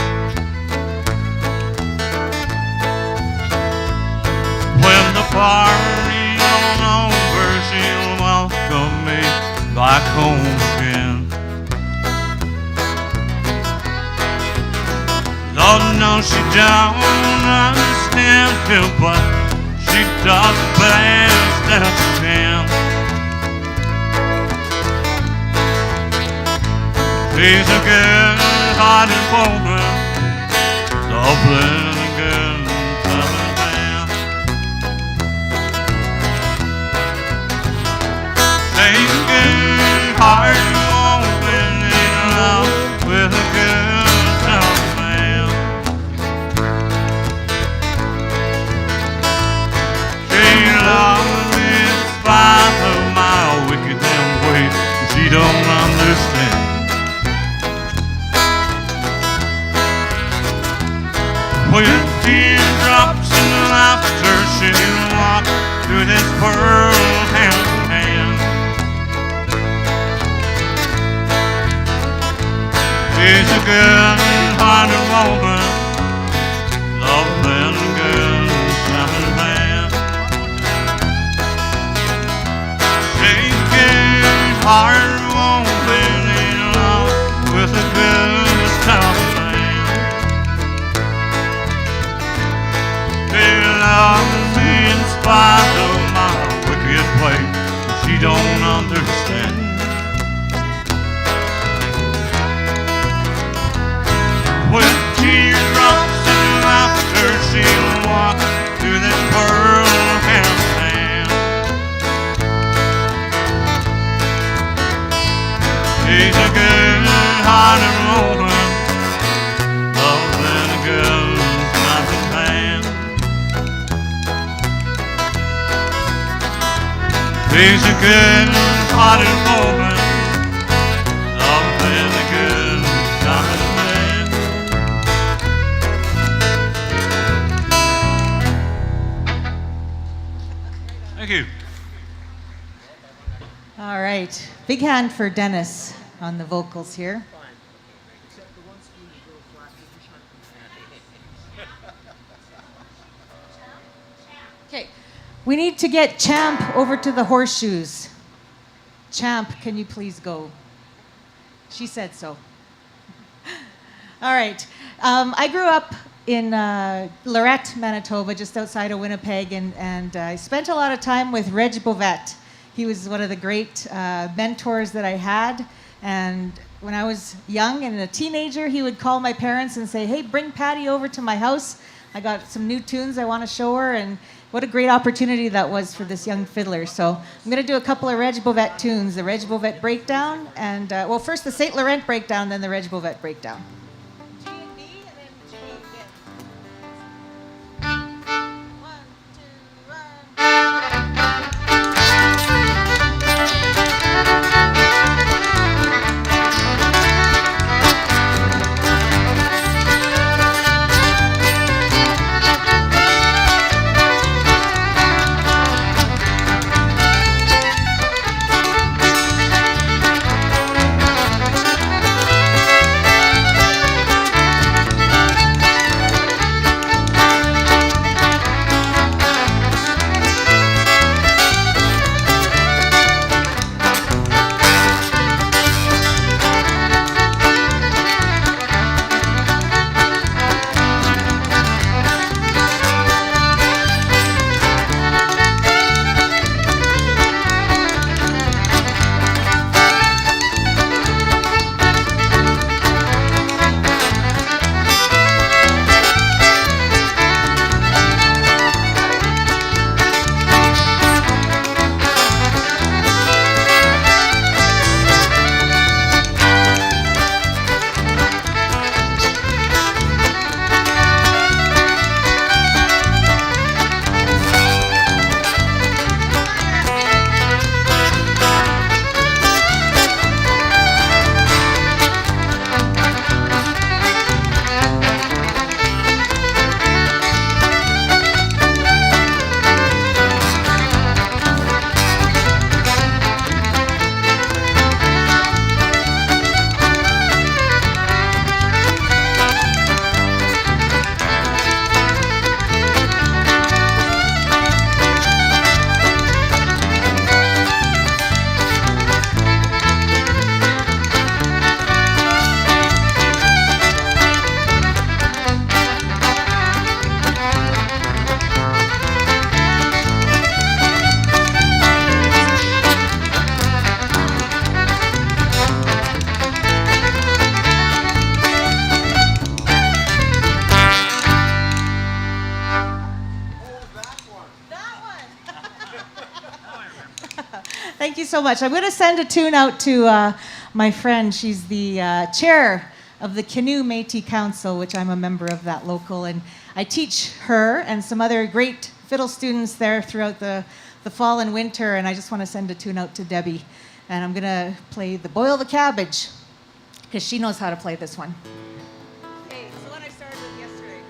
When the party's all over, she'll welcome me back home again. Lord knows she don't understand him, but she does the best that she can. She's a good-hearted woman, lovely and good southern man. She's a good-hearted woman in love with a good southern man. She loves me in spite of my wicked damn ways. She don't understand. With teardrops and laughter, she'll walk through this world hand in hand. She's a good-hearted woman, loving and good southern man. She's a good-hearted woman in love with a good southern man. She loves me in spite of my wicked way. She don't understand. With teardrops and laughter, she'll walk through this world hand in hand. She's a good-hearted woman, loving a good southern man. She's a good-hearted woman, loving a good southern man. Thank you. All right. Big hand for Dennis on the vocals here. Okay. We need to get Champ over to the horseshoes. Champ, can you please go? She said so. All right. I grew up in Lorette, Manitoba, just outside of Winnipeg, and I spent a lot of time with Reg Bovet. He was one of the great mentors that I had. And when I was young and a teenager, he would call my parents and say, hey, bring Patty over to my house. I got some new tunes I want to show her. And what a great opportunity that was for this young fiddler. So I'm going to do a couple of Reg Bovet tunes, the Reg Bovet breakdown, and, well, first the St. Laurent breakdown, then the Reg Bovet breakdown. G and B, and then G again. 1, 2, 1. so much. I'm going to send a tune out to my friend. She's the chair of the Canoe Métis Council, which I'm a member of that local. And I teach her and some other great fiddle students there throughout the fall and winter. And I just want to send a tune out to Debbie. And I'm going to play the Boil the Cabbage, because she knows how to play this one. Okay, it's the one I started with yesterday.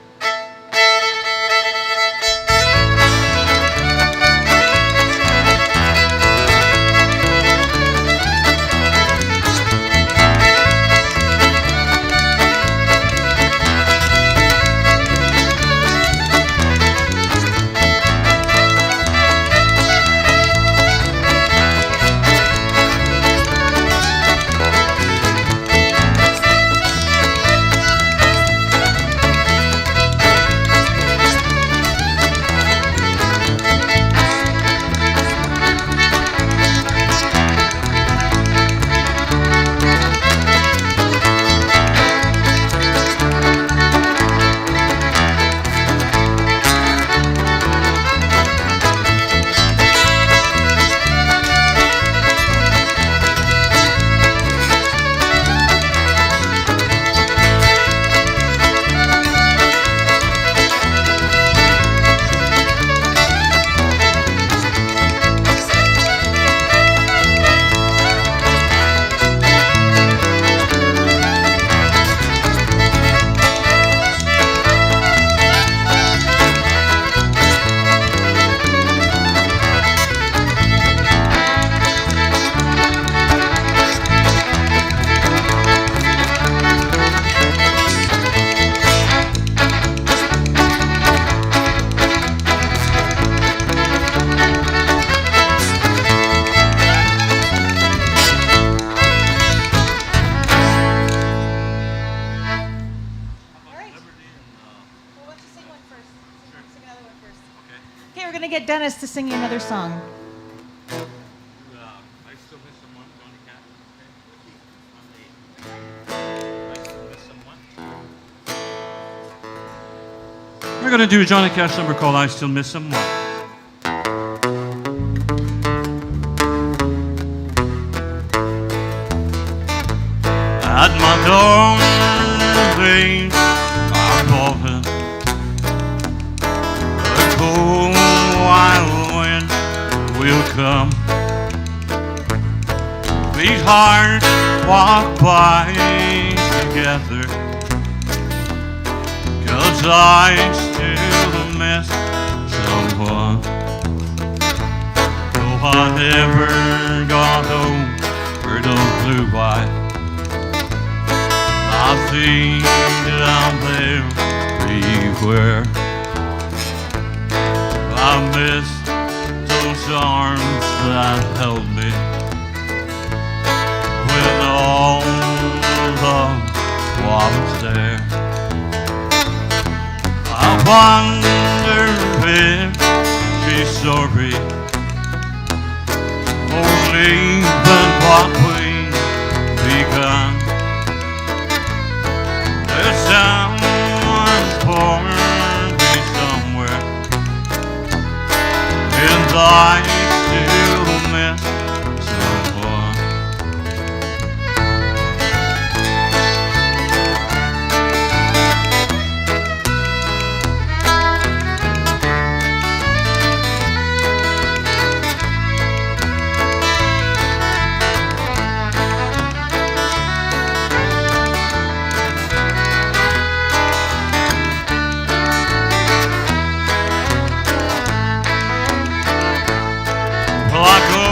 Okay, we're going to get Dennis to sing you another song. I still miss someone, Johnny Cash. I still miss someone. We're going to do a Johnny Cash number called I Still Miss Someone. At my door, veins are open. A cold wild wind will come. These hearts walk by together, 'cause I still miss someone. Though I never got over those blue eyes, I think down there everywhere. I miss those arms that held me when all love was there. I wonder if she's sorry for leaving what we begun. There's someone for me somewhere, and I still miss someone. Well, I go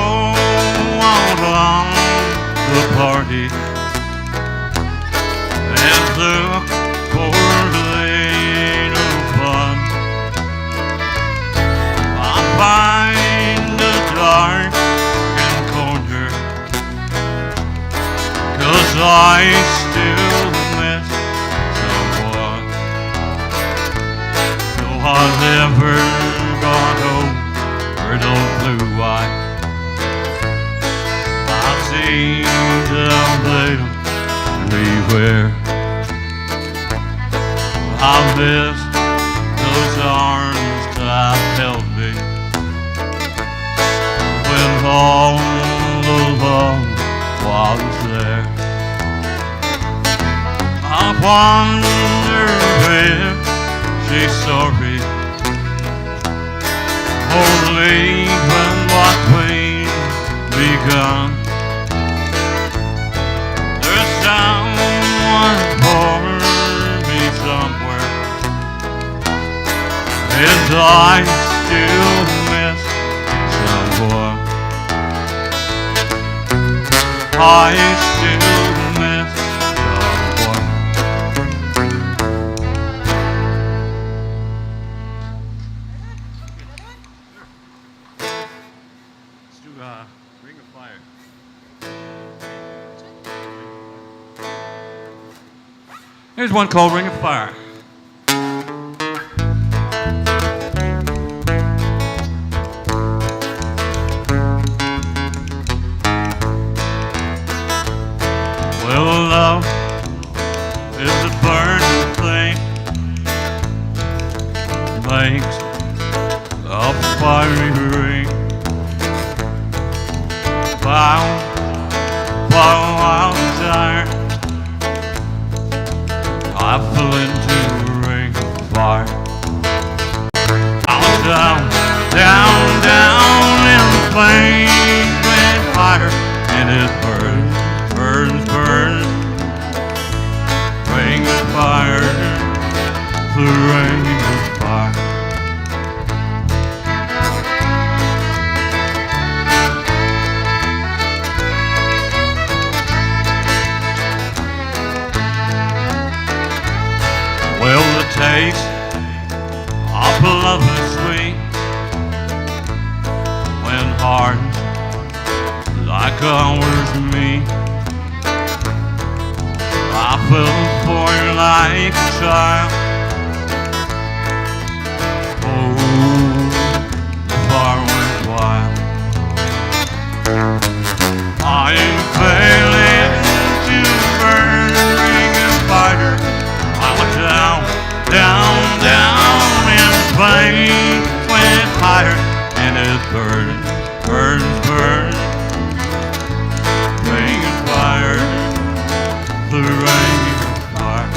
out on the party and look for the little fun. I find the dark and corner, 'cause I still miss someone. Though I never got over those blue eyes, I see them there everywhere. I miss those arms that held me when all the love was there. I wonder if she's sorry, only when what we've begun. There's someone for me somewhere, and I still miss someone. I still miss someone. Let's do Ring of Fire. Here's one called Ring of Fire. Well, love is a burning thing, makes a fiery ring. Bound by wild desire, I fell into a ring of fire. I'm down, down, down in the flame, went higher, and it burns, burns, burns. Ring of fire, the ring of fire. Well, the taste of love is sweet when hearts like ours meet. I fell for you like a child. Oh, the fire went wild. I fell into burning fire. I went down, down, down in flame, went higher, and it burns, burns, burns. Ring of fire, the ring of fire.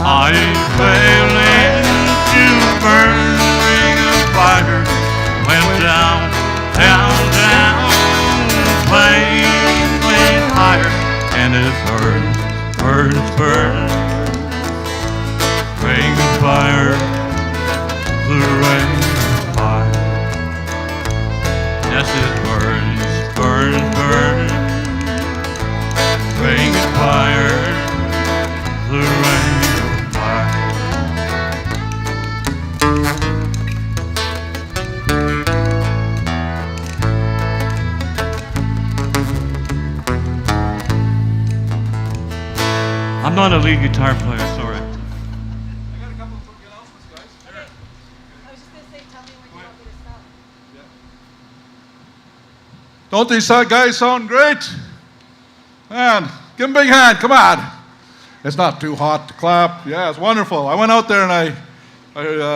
I fell into burning ring of fire, went down, down, down, flame went higher, and it burns, burns, burns. Ring of fire, the ring of fire. Yes, it burns, burns, burns. Ring of fire, the ring of fire. I'm not a lead guitar player, sorry. I got a couple of quick announcements, guys. I was just going to say, tell me when you want me to stop. Don't these guys sound great? Man, give them a big hand, come on. It's not too hot to clap. Yeah, it's wonderful. I went out there and I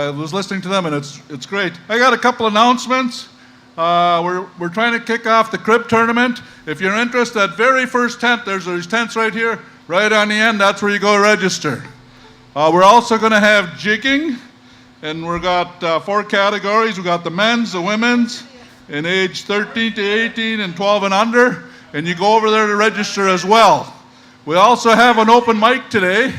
was listening to them, and it's great. I got a couple announcements. We're trying to kick off the crib tournament. If you're interested, that very first tent, there's tents right here, right on the end. That's where you go register. We're also going to have jigging, and we've got 4 categories. We've got the men's, the women's, in age 13 to 18 and 12 and under, and you go over there to register as well. We also have an open mic today,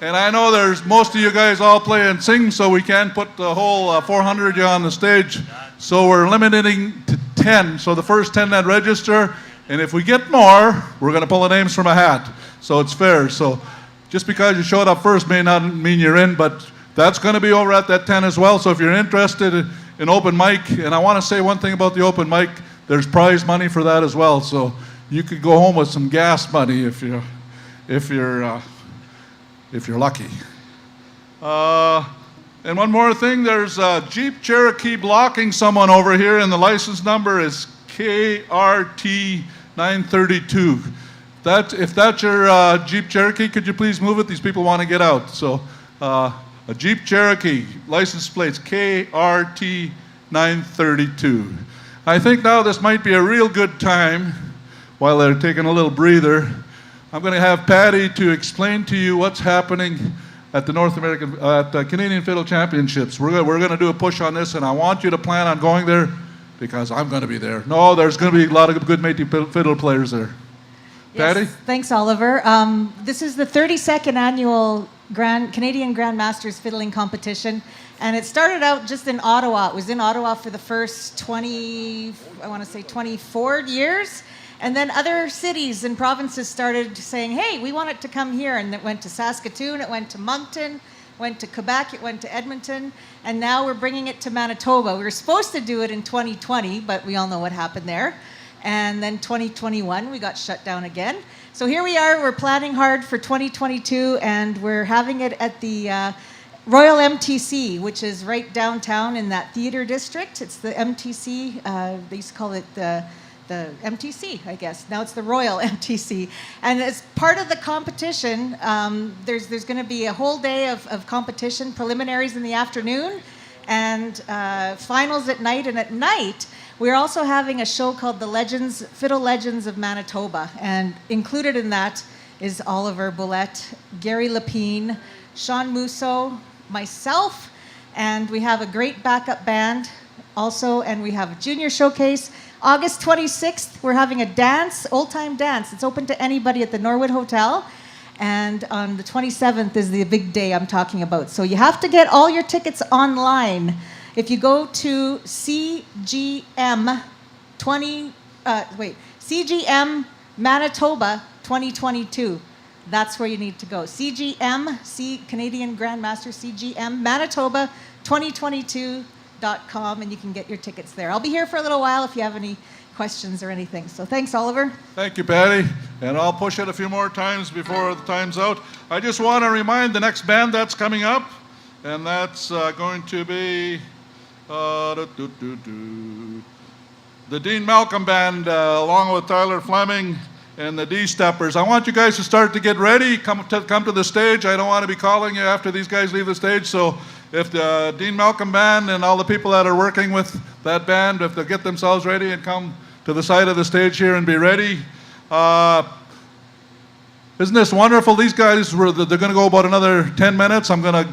and I know there's most of you guys all play and sing, so we can't put the whole 400 of you on the stage, so we're limiting to 10. So the first 10 that register, and if we get more, we're going to pull the names from a hat, so it's fair. So just because you showed up first may not mean you're in, but that's going to be over at that 10 as well. So if you're interested in open mic, and I want to say one thing about the open mic, there's prize money for that as well. So you could go home with some gas money if you're if you're lucky. And one more thing, there's a Jeep Cherokee blocking someone over here, and the license number is KRT 932. If that's your Jeep Cherokee, could you please move it? These people want to get out. So a Jeep Cherokee, license plates KRT 932. I think now this might be a real good time, while they're taking a little breather, I'm going to have Patty to explain to you what's happening at the Canadian Fiddle Championships. We're going to do a push on this, and I want you to plan on going there because I'm going to be there. No, there's going to be a lot of good Métis fiddle players there. Patty? Yes, thanks, Oliver. This is the 32nd annual Canadian Grandmasters Fiddling Competition, and it started out just in Ottawa. It was in Ottawa for the first 24 years, and then other cities and provinces started saying, hey, we want it to come here, and it went to Saskatoon, it went to Moncton, went to Quebec, it went to Edmonton, and now we're bringing it to Manitoba. We were supposed to do it in 2020, but we all know what happened there. And then 2021, we got shut down again. So here we are, we're planning hard for 2022, and we're having it at the Royal MTC, which is right downtown in that theater district. It's the MTC, they used to call it the MTC, I guess. Now it's the Royal MTC. And as part of the competition, there's going to be a whole day of competition, preliminaries in the afternoon, and finals at night. And at night, we're also having a show called the Fiddle Legends of Manitoba. And included in that is Oliver Boulette, Gary Lapine, Sean Musso, myself, and we have a great backup band also, and we have a junior showcase. August 26th, we're having a dance, old-time dance. It's open to anybody at the Norwood Hotel. And on the 27th is the big day I'm talking about. So you have to get all your tickets online. If you go to CGM Manitoba 2022, that's where you need to go. CGM, Canadian Grandmaster, CGM Manitoba 2022.com, and you can get your tickets there. I'll be here for a little while if you have any questions or anything. So thanks, Oliver. Thank you, Patty. And I'll push it a few more times before the time's out. I just want to remind the next band that's coming up, and that's going to be the Dean Malcolm Band, along with Tyler Fleming and the D-Steppers. I want you guys to start to get ready. Come to the stage. I don't want to be calling you after these guys leave the stage. So if the Dean Malcolm Band and all the people that are working with that band, if they'll get themselves ready and come to the side of the stage here and be ready. Isn't this wonderful? These guys, they're going to go about another 10 minutes. I'm going to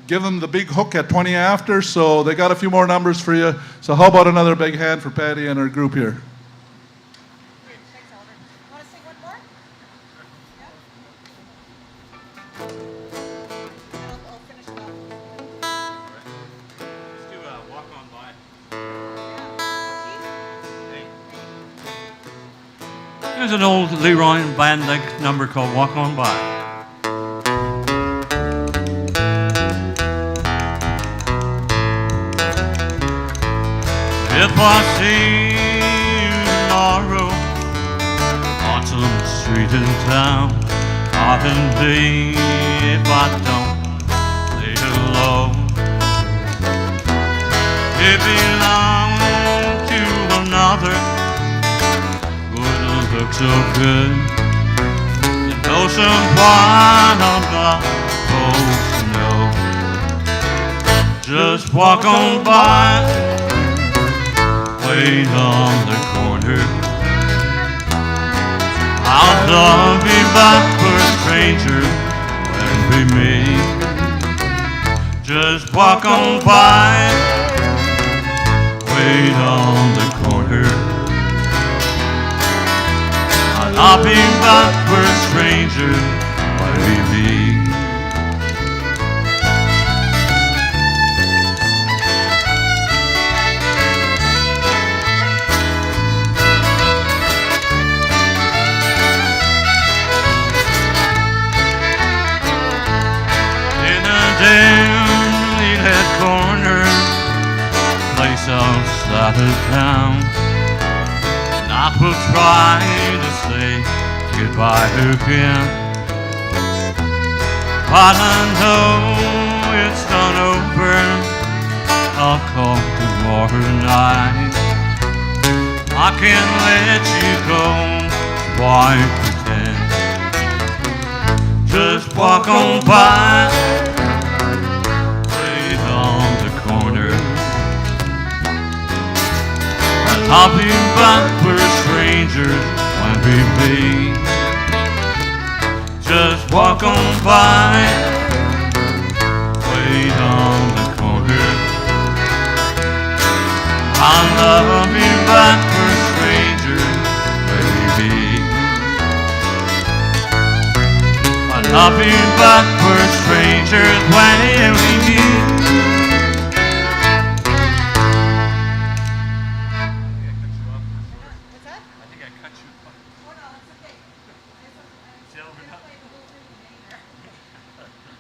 give them the big hook at 20 after, so they got a few more numbers for you. So how about another big hand for Patty and her group here? There's an old Leroy band number called Walk On By. If I see you tomorrow on some street in town, night and day, if I don't say hello, it belongs to another. Look so good. You know someone I'm not supposed to know. Just walk on by, wait on the corner. I'll love you back for a stranger when we meet. Just walk on by, wait on the corner. I'll be back for a stranger when we meet. In a dimly lit corner, place outside of town, I will try to say goodbye again. but I know it's not over. I'll call tomorrow night. I can't let you go. Why pretend? Just walk on by, right on the corner. And I'll be back where strangers when we meet. Just walk on by, wait on the corner. I'll be back where strangers when we meet. I'll be back where strangers when we meet.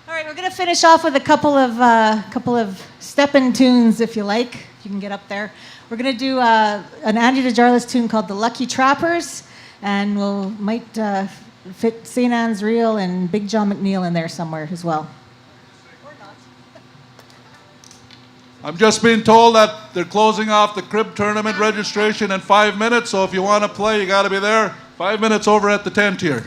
All right, we're going to finish off with a couple of step-in tunes, if you like. If you can get up there. We're going to do an Andy DeJarlis tune called "The Lucky Trappers," and might fit St. Anne's Reel and Big John McNeil in there somewhere as well. I'm just being told that they're closing off the crib tournament registration in 5 minutes, so if you want to play, you got to be there 5 minutes over at the tent here.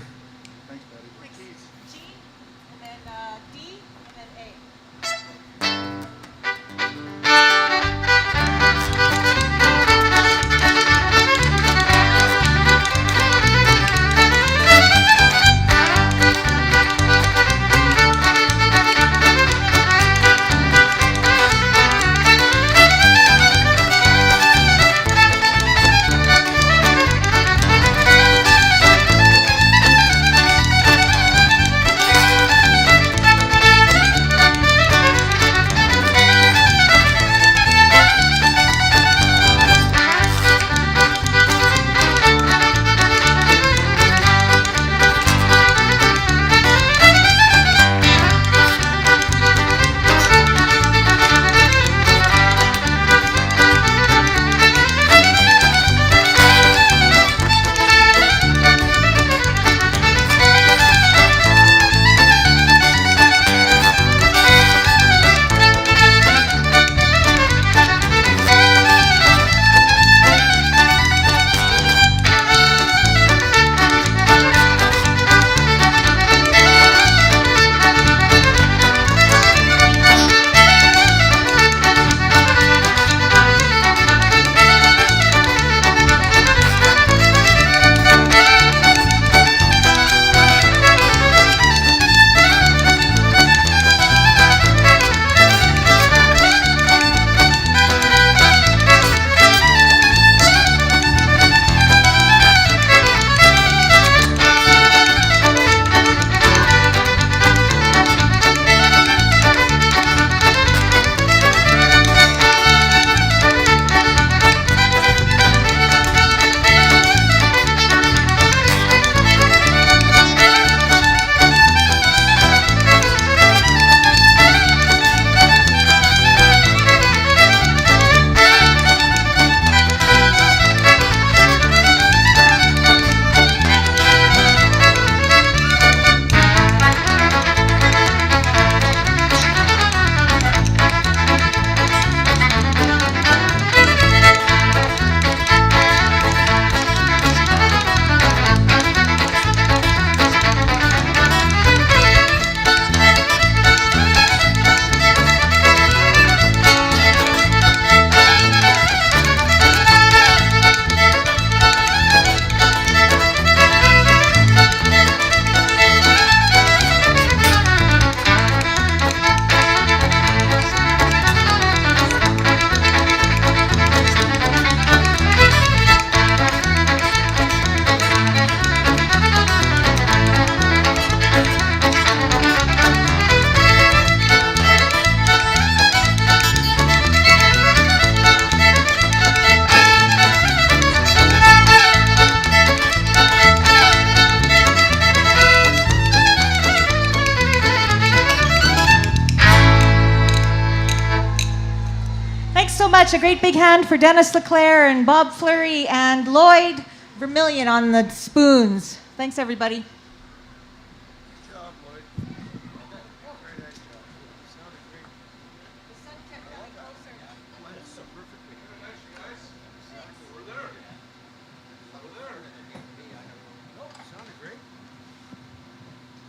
much. A great big hand for Dennis LeClaire and Bob Fleury and Lloyd Vermillion on the spoons. Thanks, everybody.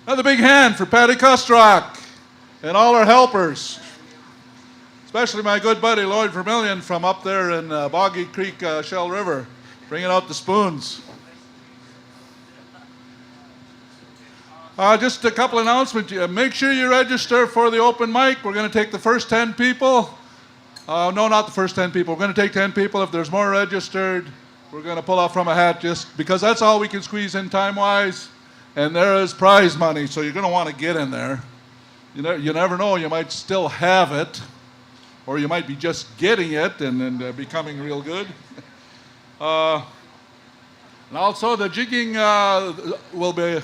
Another big hand for Patty Kostrock and all our helpers, especially my good buddy Lloyd Vermillion from up there in Boggy Creek, Shell River, bringing out the spoons. Just a couple announcements. Make sure you register for the open mic. We're going to take the first 10 people. No, not the first 10 people. We're going to take 10 people. If there's more registered, we're going to pull off from a hat just because that's all we can squeeze in time-wise. And there is prize money, so you're going to want to get in there. You never know. You might still have it, or you might be just getting it and becoming real good. And also the jigging will be...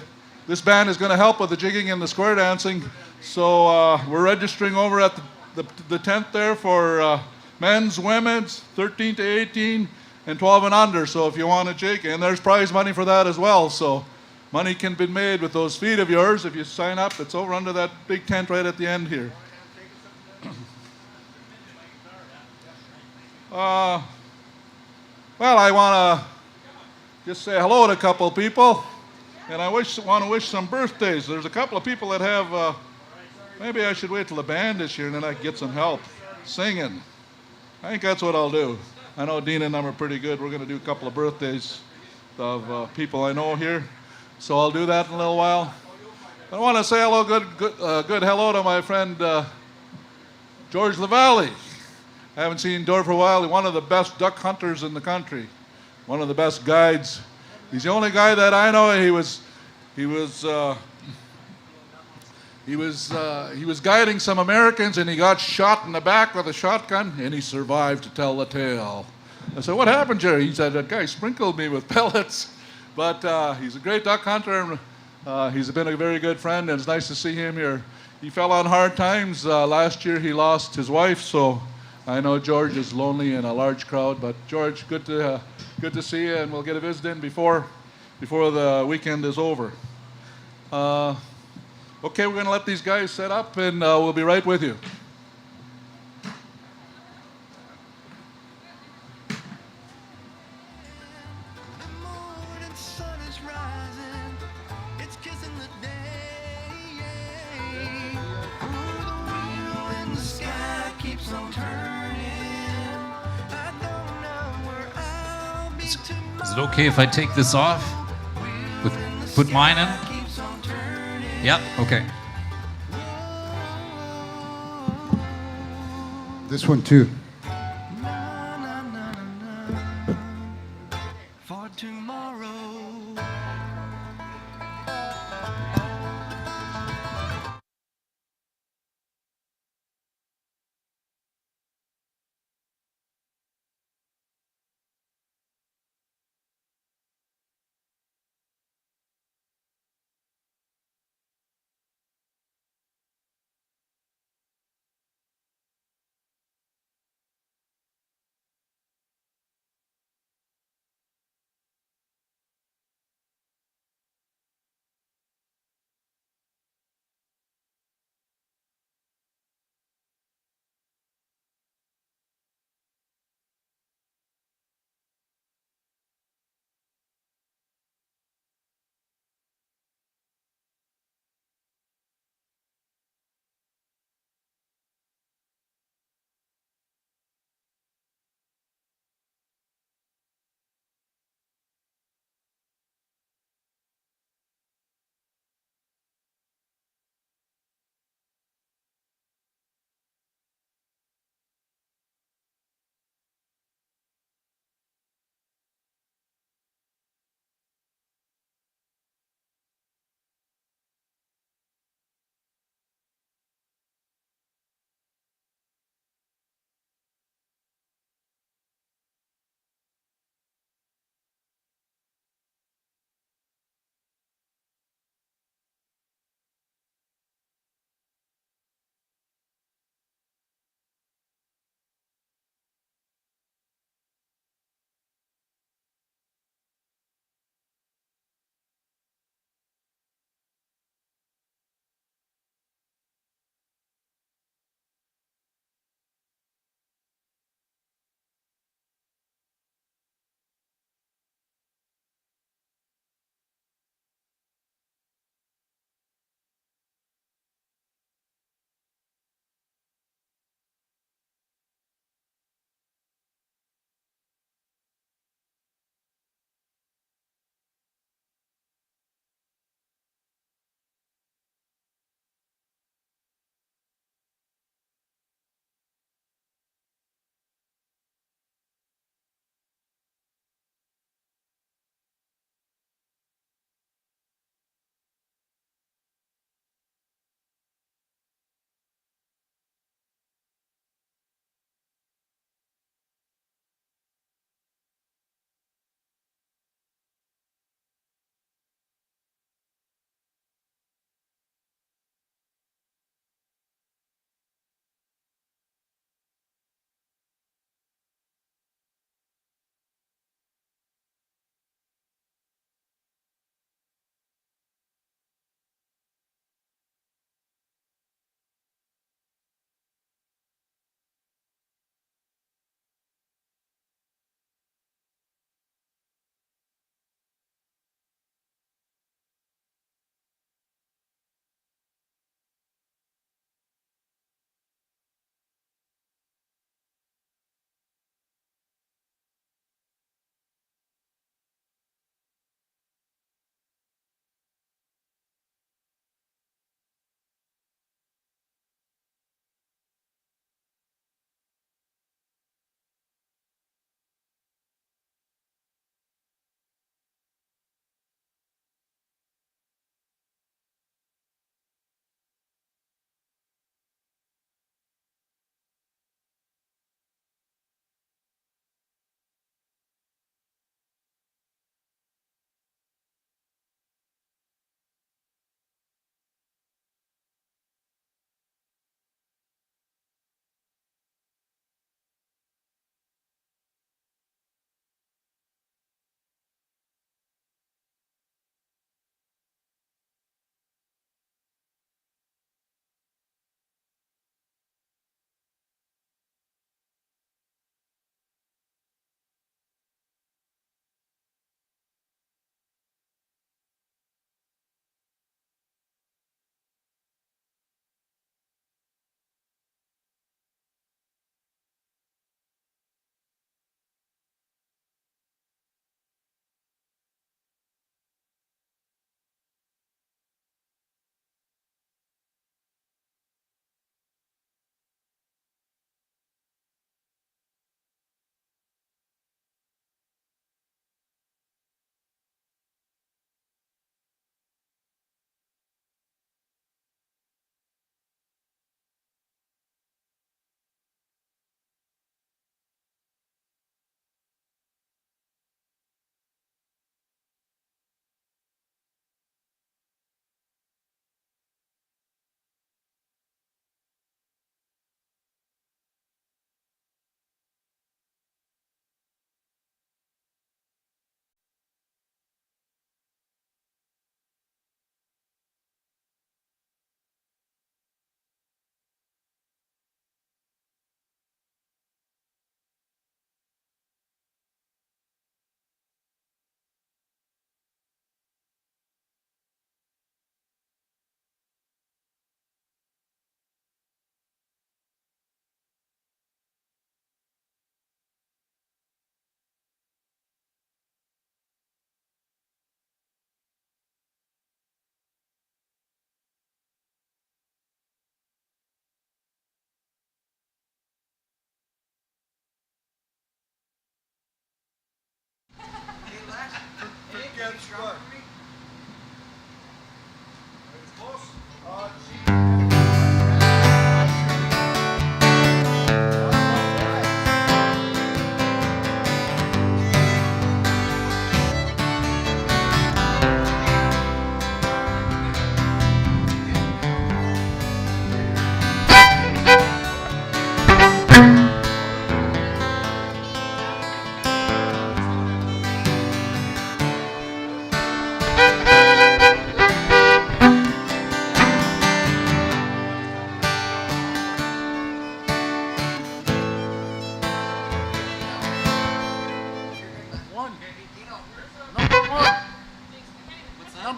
This band is going to help with the jigging and the square dancing. So we're registering over at the tent there for men's, women's, 13 to 18, and 12 and under. So if you want to jig, and there's prize money for that as well. So money can be made with those feet of yours. If you sign up, it's over under that big tent right at the end here. Well, I want to just say hello to a couple of people. And I want to wish some birthdays. There's a couple of people that have, maybe I should wait till the band is here and then I can get some help singing. I think that's what I'll do. I know Dean and them are pretty good. We're going to do a couple of birthdays of people I know here. So I'll do that in a little while. I want to say hello, good hello to my friend George Lavalley. I haven't seen George for a while. He's one of the best duck hunters in the country. One of the best guides. He's the only guy that I know. He was guiding some Americans, and he got shot in the back with a shotgun, and he survived to tell the tale. I said, "What happened, Jerry?" He said, "That guy sprinkled me with pellets." But he's a great duck hunter, and he's been a very good friend, and it's nice to see him here. He fell on hard times. Last year, he lost his wife, so I know George is lonely in a large crowd. But George, good to see you, and we'll get a visit in before the weekend is over. Okay, we're going to let these guys set up, and we'll be right with you. Is it okay if I take this off? Put mine in? Yep, okay. This one too.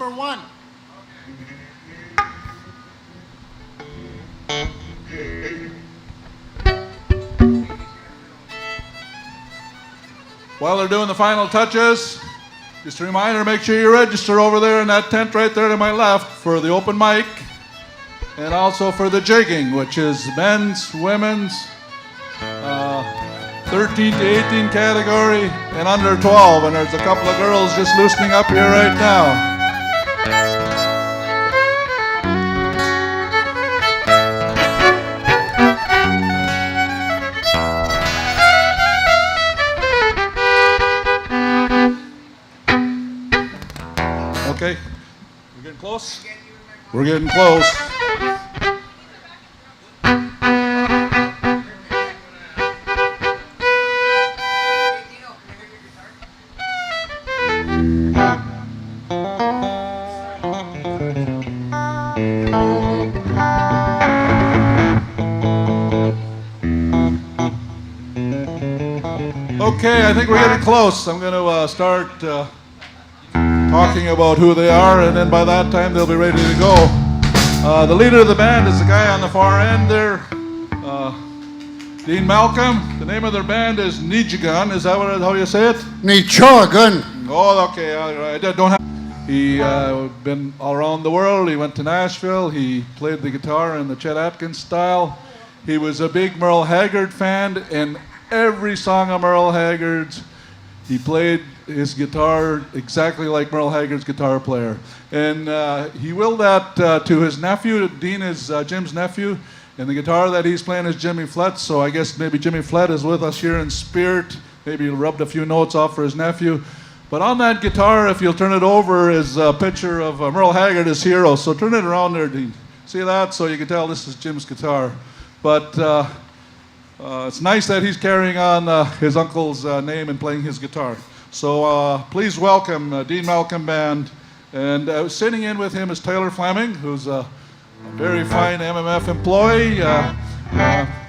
number 1. While they're doing the final touches, just a reminder, make sure you register over there in that tent right there to my left for the open mic and also for the jigging, which is men's, women's, 13 to 18 category and under 12. And there's a couple of girls just loosening up here right now. Okay, we're getting close? We're getting close. Okay, I think we're getting close. I'm going to start talking about who they are, and then by that time they'll be ready to go. The leader of the band is the guy on the far end there, Dean Malcolm. The name of their band is Nijigan. Is that how you say it? Nijigan. Oh, okay. I don't have. He been all around the world. He went to Nashville. He played the guitar in the Chet Atkins style. He was a big Merle Haggard fan, and every song of Merle Haggard's, he played his guitar exactly like Merle Haggard's guitar player. And he willed that to his nephew. Dean is Jim's nephew, and the guitar that he's playing is Jimmy Flett's, so I guess maybe Jimmy Flett is with us here in spirit. Maybe he rubbed a few notes off for his nephew. But on that guitar, if you'll turn it over, is a picture of Merle Haggard, his hero. So turn it around there, Dean. See that? So you can tell this is Jim's guitar. But it's nice that he's carrying on his uncle's name and playing his guitar. So please welcome Dean Malcolm Band. And sitting in with him is Taylor Fleming, who's a very fine MMF employee.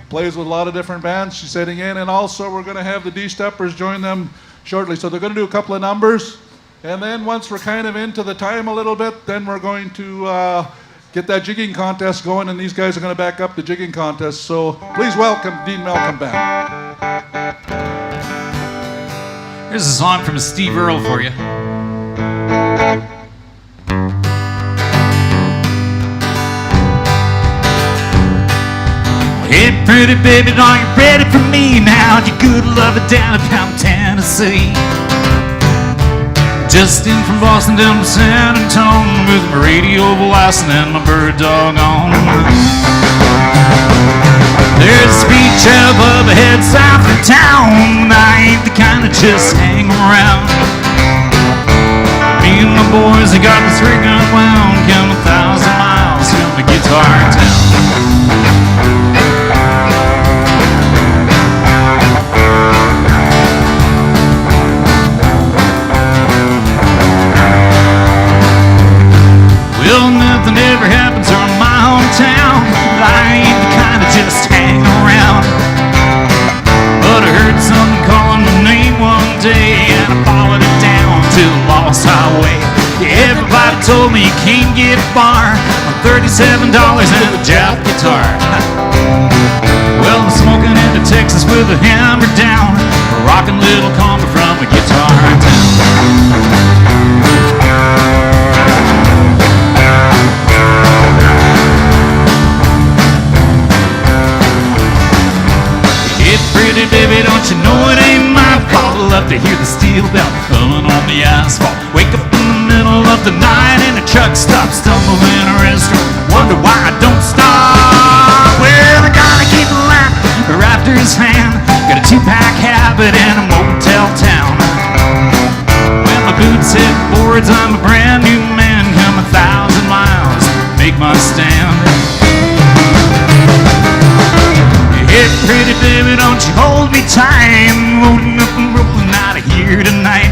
Plays with a lot of different bands. She's sitting in. And also we're going to have the D-Steppers join them shortly. So they're going to do a couple of numbers. And then once we're kind of into the time a little bit, then we're going to get that jigging contest going, and these guys are going to back up the jigging contest. So please welcome Dean Malcolm Band. Here's a song from Steve Earle for you. Hey, pretty baby, are you ready for me now? You good love it down in Tennessee. Just in from Boston down to San Antonio with my radio blasting and my bird dog on. There's a speed shop up ahead south of town. I ain't the kind that just hang around. Me and my boys, they got this rig unwound. Come 1,000 miles from the guitar town. Well, nothing ever happens from my hometown. I ain't the kind of just hang around. But I heard someone calling my name one day, and I followed it down to the Lost Highway. Yeah, everybody told me you can't get far on $37 and a Jap guitar. Well, I'm smoking into Texas with a hammer down, a rockin' little conga from a guitar town. Pretty baby, don't you know it ain't my fault? Love to hear the steel bell coming on the asphalt. Wake up in the middle of the night in a truck stop, stumble in a restaurant, wonder why I don't stop. Well, I gotta keep a lamp after his hand, got a 2-pack habit in a motel town. When my boots hit boards, I'm a brand new man. Come 1,000 miles, make my stand. Hey, pretty baby, don't you hold me tight. I'm loading up and rolling out of here tonight.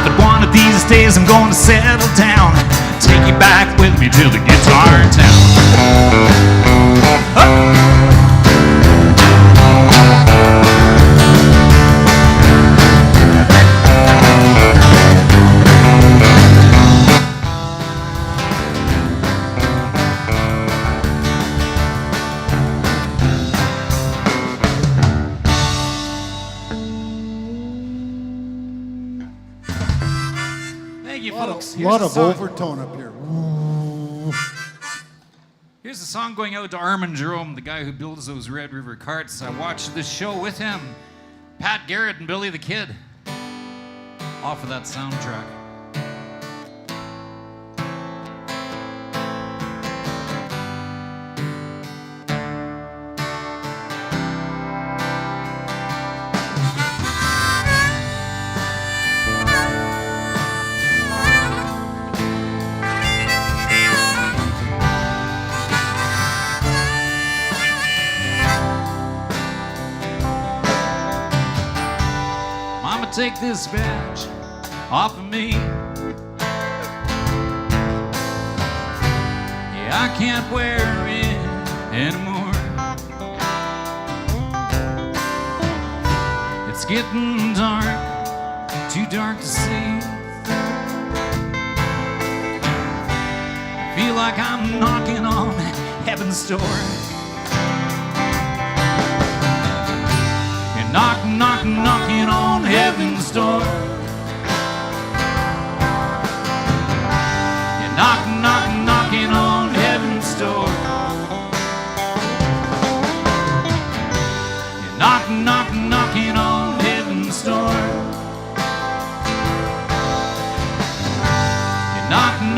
But one of these days I'm going to settle down, take you back with me to the guitar town. folks. A Here's lot a of song. overtone up here. Here's a song going out to Armin Jerome, the guy who builds those Red River carts. I watched this show with him. Pat Garrett and Billy the Kid. Off of that soundtrack. Mama, take this badge off of me. Yeah, I can't wear it anymore. It's getting dark, too dark to see. I feel like I'm knocking on heaven's door. You're knocking on heaven's door. You're knocking on heaven's door. You're knocking on heaven's door. You're knocking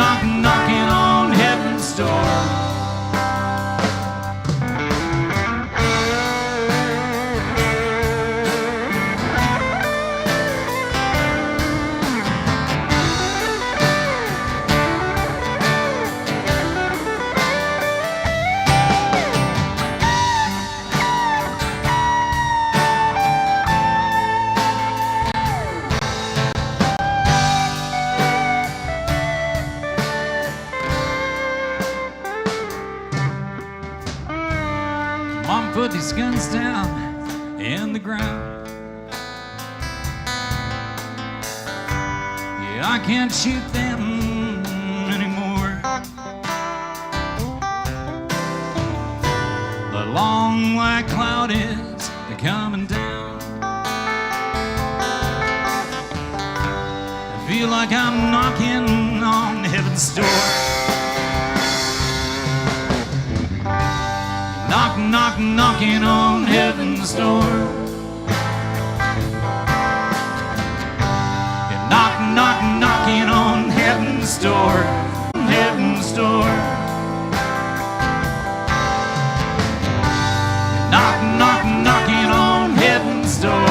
on heaven's door. Mom, put these guns down in the ground. Yeah, I can't shoot them anymore. The long white cloud is coming down. I feel like I'm knocking on heaven's door. Knocking on heaven's door. You're knocking on heaven's door. Heaven's door. You're knocking on heaven's door.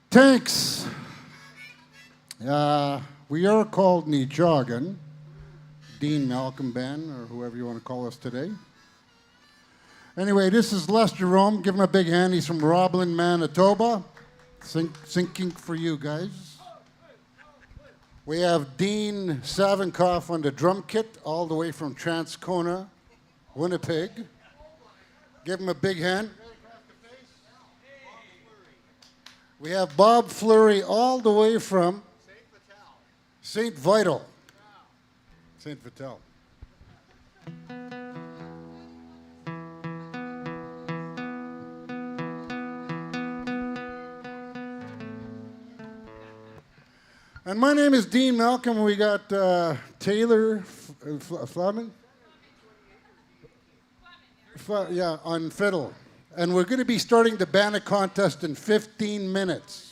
Tanks. We are called Nijagan, Dean Malcolm Ben, or whoever you want to call us today. Anyway, this is Lester Rome. Give him a big hand. He's from Roblin, Manitoba. Sinking for you guys. We have Dean Savinkoff on the drum kit, all the way from Transcona, Winnipeg. Give him a big hand. We have Bob Fleury all the way from St. Vital. St. Vital. And my name is Dean Malcolm, and we got Taylor Flaman? Yeah, on fiddle. And we're going to be starting the banner contest in 15 minutes.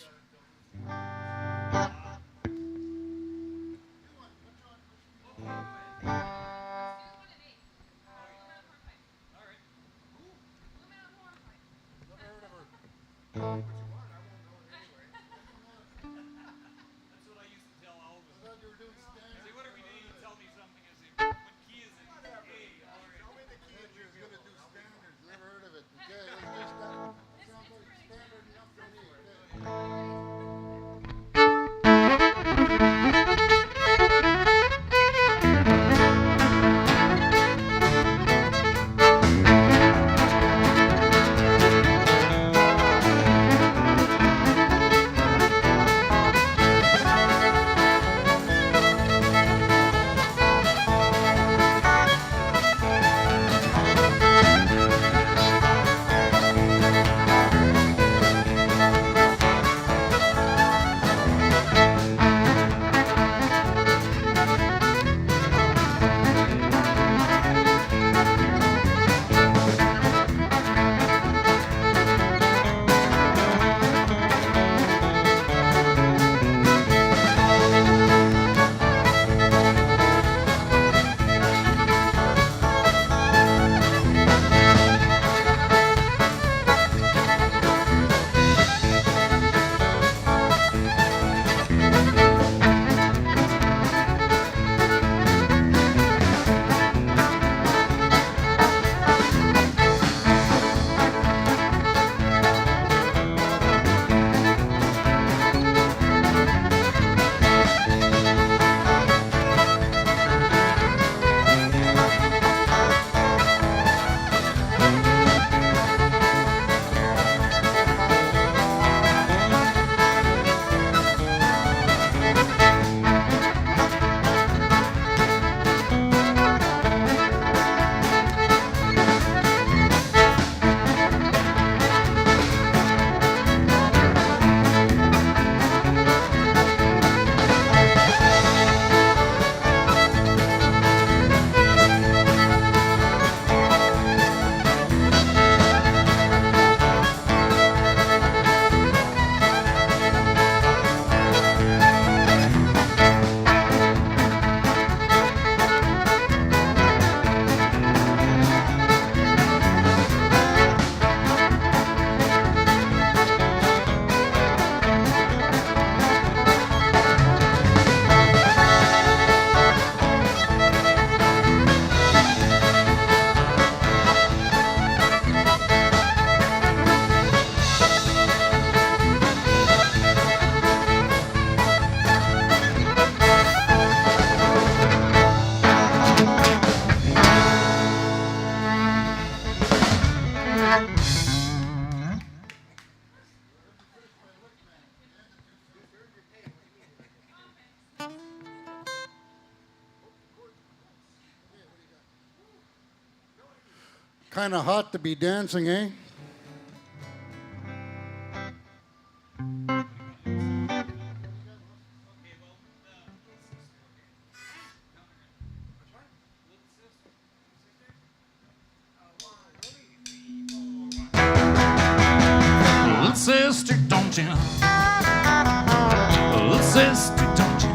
Kind of hot to be dancing, eh? Little sister, don't you? Little sister, don't you?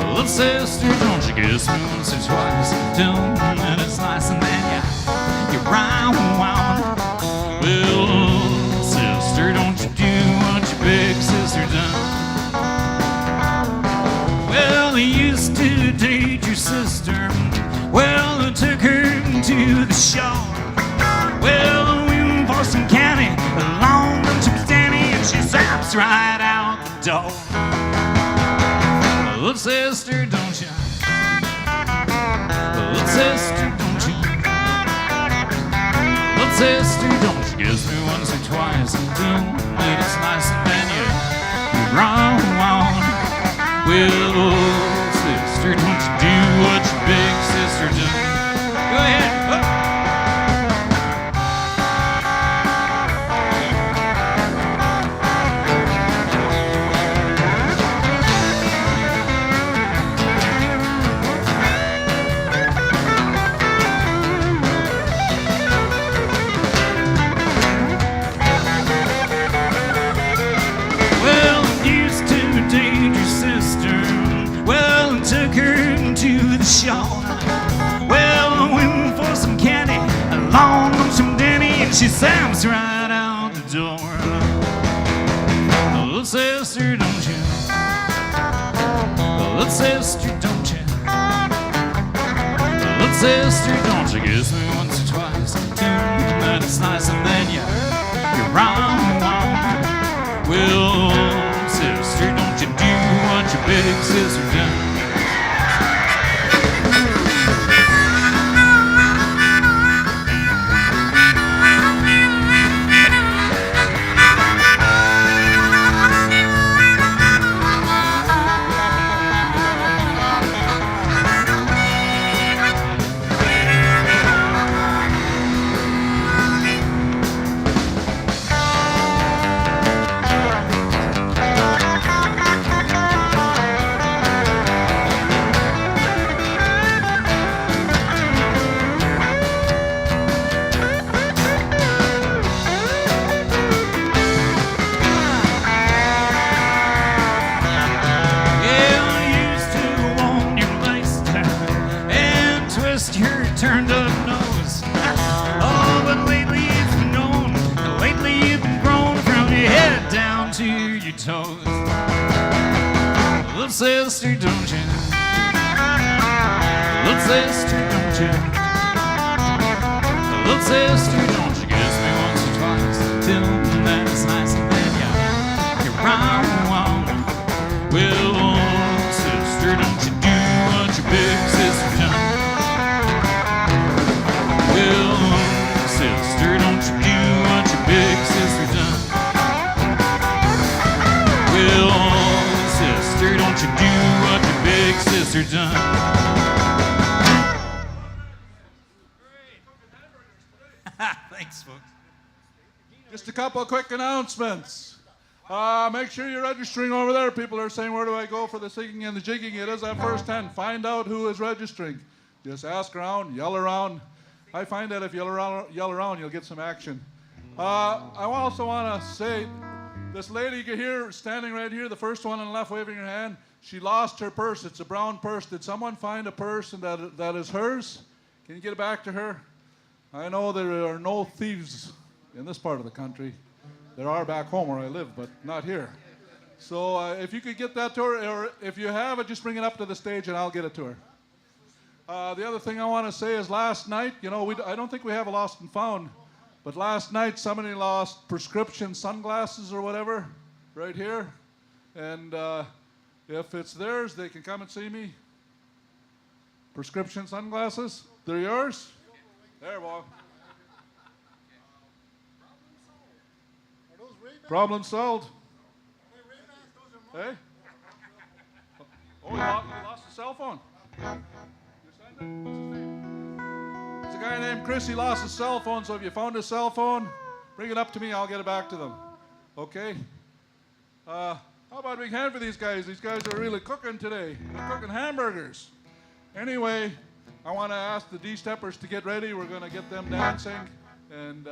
Little sister, don't you kiss me once or twice? Tell me that it's nice and then you're round. Well, little sister, don't you do right out the door. Little sister, don't you? Little sister, don't you? Little sister, don't you kiss me once or twice until it's nice and then you run on. Little sister, don't you do what your big sister does? Go ahead. Well, I used to date your sister. Well, I took her to the show. Well, I went for some candy, along with some Denny, and she slams right out the door. Little sister, don't you? Little sister, don't you? Little sister, don't you kiss me once or twice? That it's nice and then you're wrong. Well, sister, don't you do what your big sister done? Yeah, I used to want your waist and twist your turned up nose. Oh, but lately it's been known, lately you've been grown from your head down to your toes. Little sister, don't you? Little sister, don't you? Little sister, don't you kiss me once or twice till that's nice and then you're wrong. Well, sister, don't you do what your big sister done? Well, sister, don't you do what your big sister done? Well, sister, don't you do what your big sister done? Thanks, folks. Just a couple of quick announcements. Make sure you're registering over there. People are saying, where do I go for the singing and the jigging? It is at first 10. Find out who is registering. Just ask around, yell around. I find that if you yell around, you'll get some action. I also want to say, this lady here, standing right here, the first one on the left waving her hand, she lost her purse. It's a brown purse. Did someone find a purse that is hers? Can you get it back to her? I know there are no thieves in this part of the country. There are back home where I live, but not here. So if you could get that to her, or if you have it, just bring it up to the stage and I'll get it to her. The other thing I want to say is last night, I don't think we have a lost and found, but last night somebody lost prescription sunglasses or whatever right here. And if it's theirs, they can come and see me. Prescription sunglasses, they're yours? There, boy. Problem solved. Hey? Oh, you lost a cell phone. There's a guy named Chris, he lost his cell phone, so if you found his cell phone, bring it up to me, I'll get it back to them. Okay? How about a big hand for these guys? These guys are really cooking today. They're cooking hamburgers. Anyway, I want to ask the D-Steppers to get ready. We're going to get them dancing and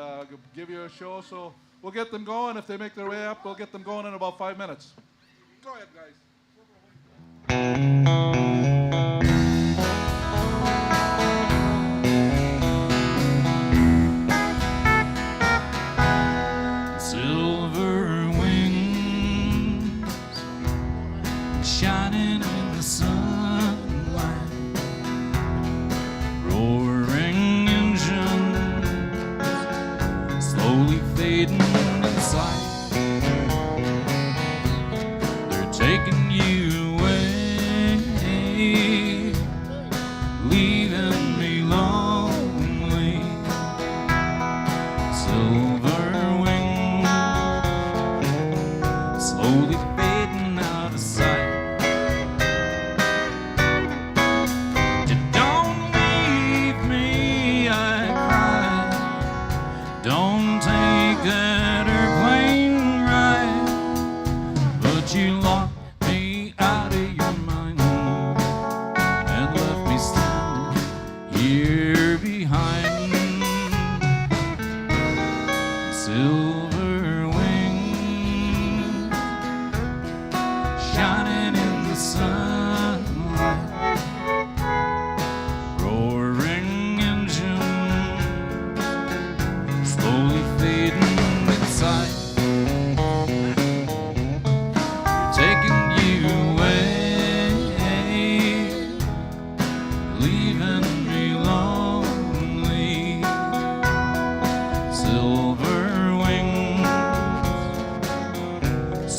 give you a show. So we'll get them going. If they make their way up, we'll get them going in about 5 minutes. Go ahead, guys. Silver wings shining in the sunlight, roaring engines slowly fading in sight.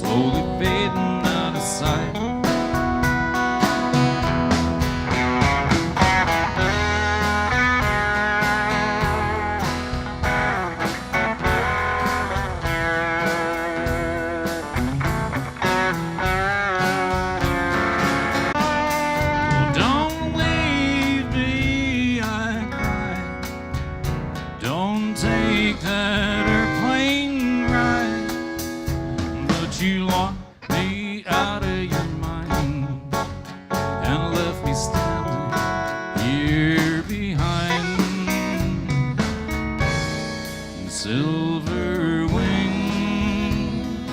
slowly fading out of sight. Well, don't leave me, I cried. Don't take that airplane ride. But you locked me out of your mind and left me standing here behind. Silver wings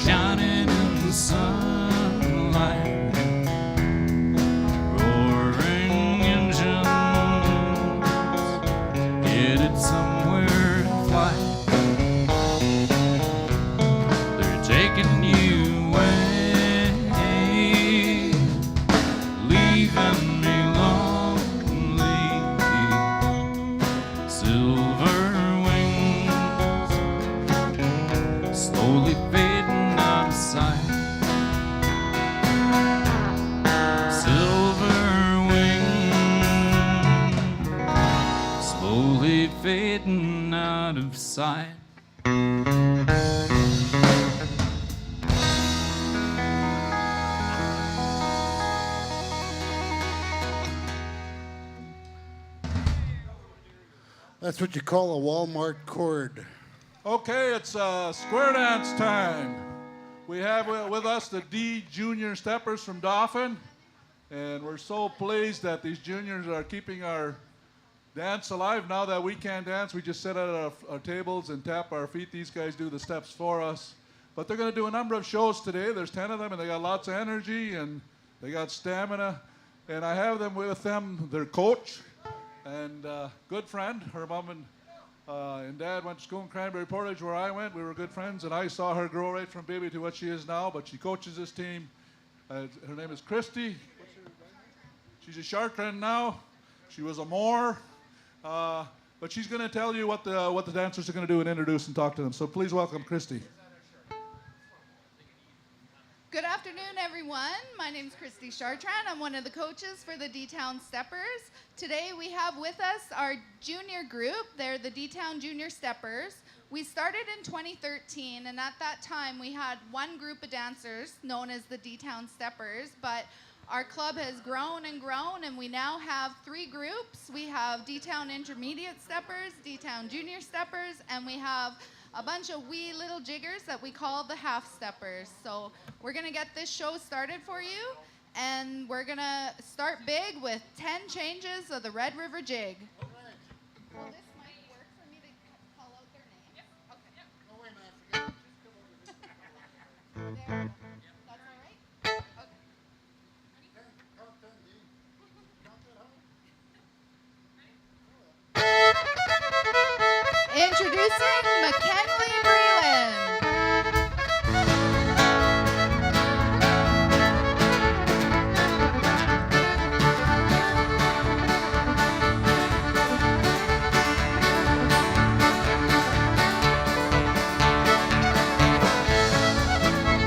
shining in the sunlight, roaring engines headed somewhere in flight. They're taking you away, leaving me lonely. Silver wings slowly fading out of sight. Silver wings slowly fading out of sight. That's what you call a Walmart chord. Okay, it's square dance time. We have with us the D Junior Steppers from Dauphin, and we're so pleased that these juniors are keeping our dance alive. Now that we can't dance, we just sit at our tables and tap our feet. These guys do the steps for us. But they're going to do a number of shows today. There's 10 of them, and they got lots of energy, and they got stamina. And I have them with them, their coach, and good friend. Her mom and dad went to school in Cranberry Portage where I went. We were good friends, and I saw her grow right from baby to what she is now. But she coaches this team. Her name is Christy. She's a Chartrand now. She was a Moore. But she's going to tell you what the dancers are going to do and introduce and talk to them. So please welcome Christy. Good afternoon, everyone. My name is Christy Chartrand. I'm one of the coaches for the D-Town Steppers. Today we have with us our junior group. They're the D-Town Junior Steppers. We started in 2013, and at that time we had one group of dancers known as the D-Town Steppers, but our club has grown and grown, and we now have 3 groups. We have D-Town Intermediate Steppers, D-Town Junior Steppers, and we have a bunch of wee little jiggers that we call the half steppers. So we're gonna get this show started for you, and we're gonna start big with 10 changes of the Red River Jig. Well, this might work for me to call out their names. Okay. Oh, wait a minute, There. That's all right? Okay. Introducing McKinley Breland.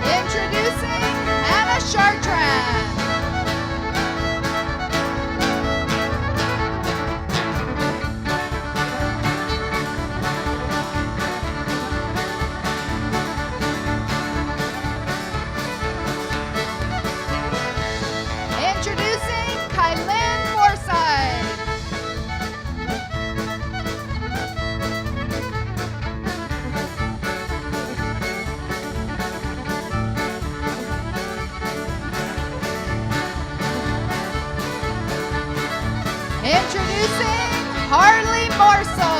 Introducing Anna Chartrand. Introducing Kylan Forsyth. Introducing Harley Morso.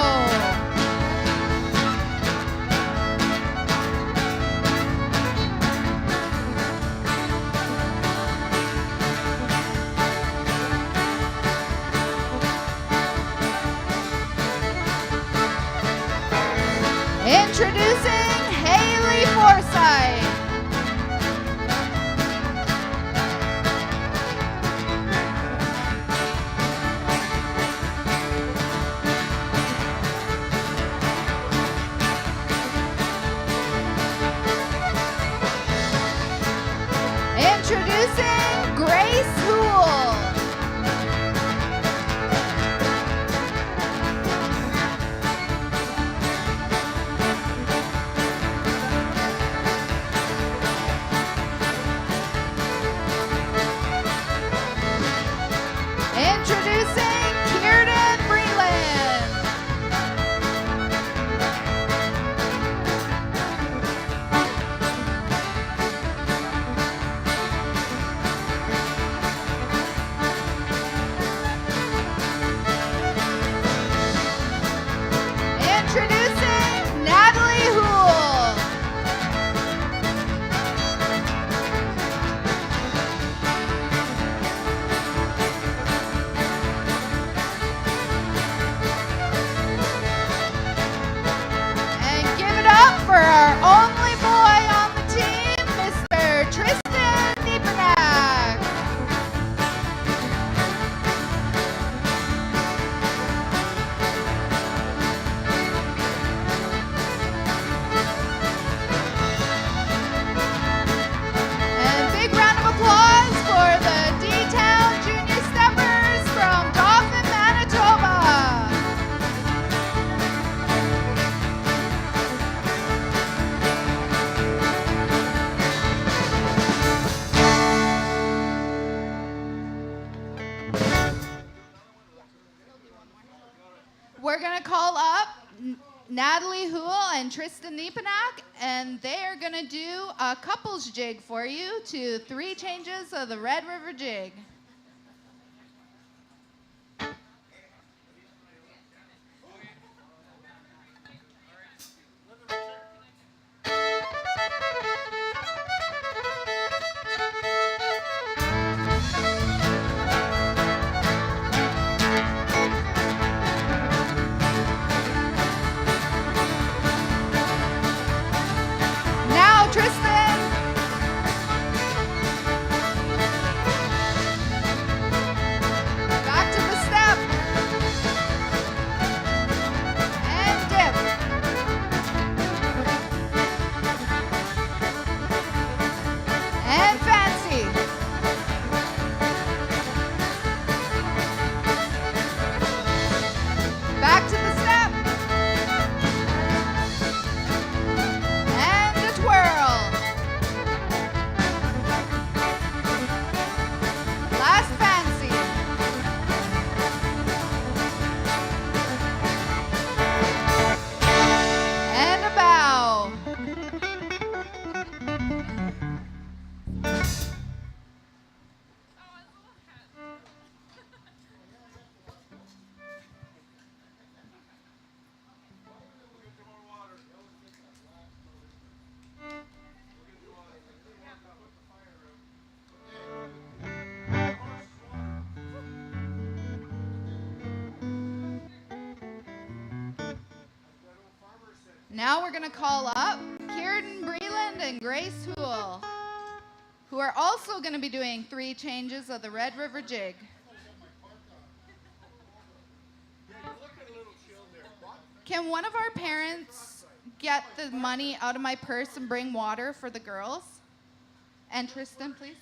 Introducing Haley Forsyth. Introducing Grace Hool. Introducing Kierden Breland. Introducing Natalie Hool. And give it up for our only boy on the team, Mr. Tristan Niepenak. And big round of applause for the D-Town Junior Steppers from Dauphin, Manitoba. We're going to call up Natalie Hool and Tristan Niepenak, and they are going to do a couples jig for you to 3 changes of the Red River Jig. Now, Tristan. Back to the step. And dip. And fancy. Back to the step. And a twirl. Last fancy. And a bow. Now we're going to call up Kierden Breland and Grace Hool, who are also going to be doing 3 changes of the Red River Jig. Can one of our parents get the money out of my purse and bring water for the girls? And Tristan, please.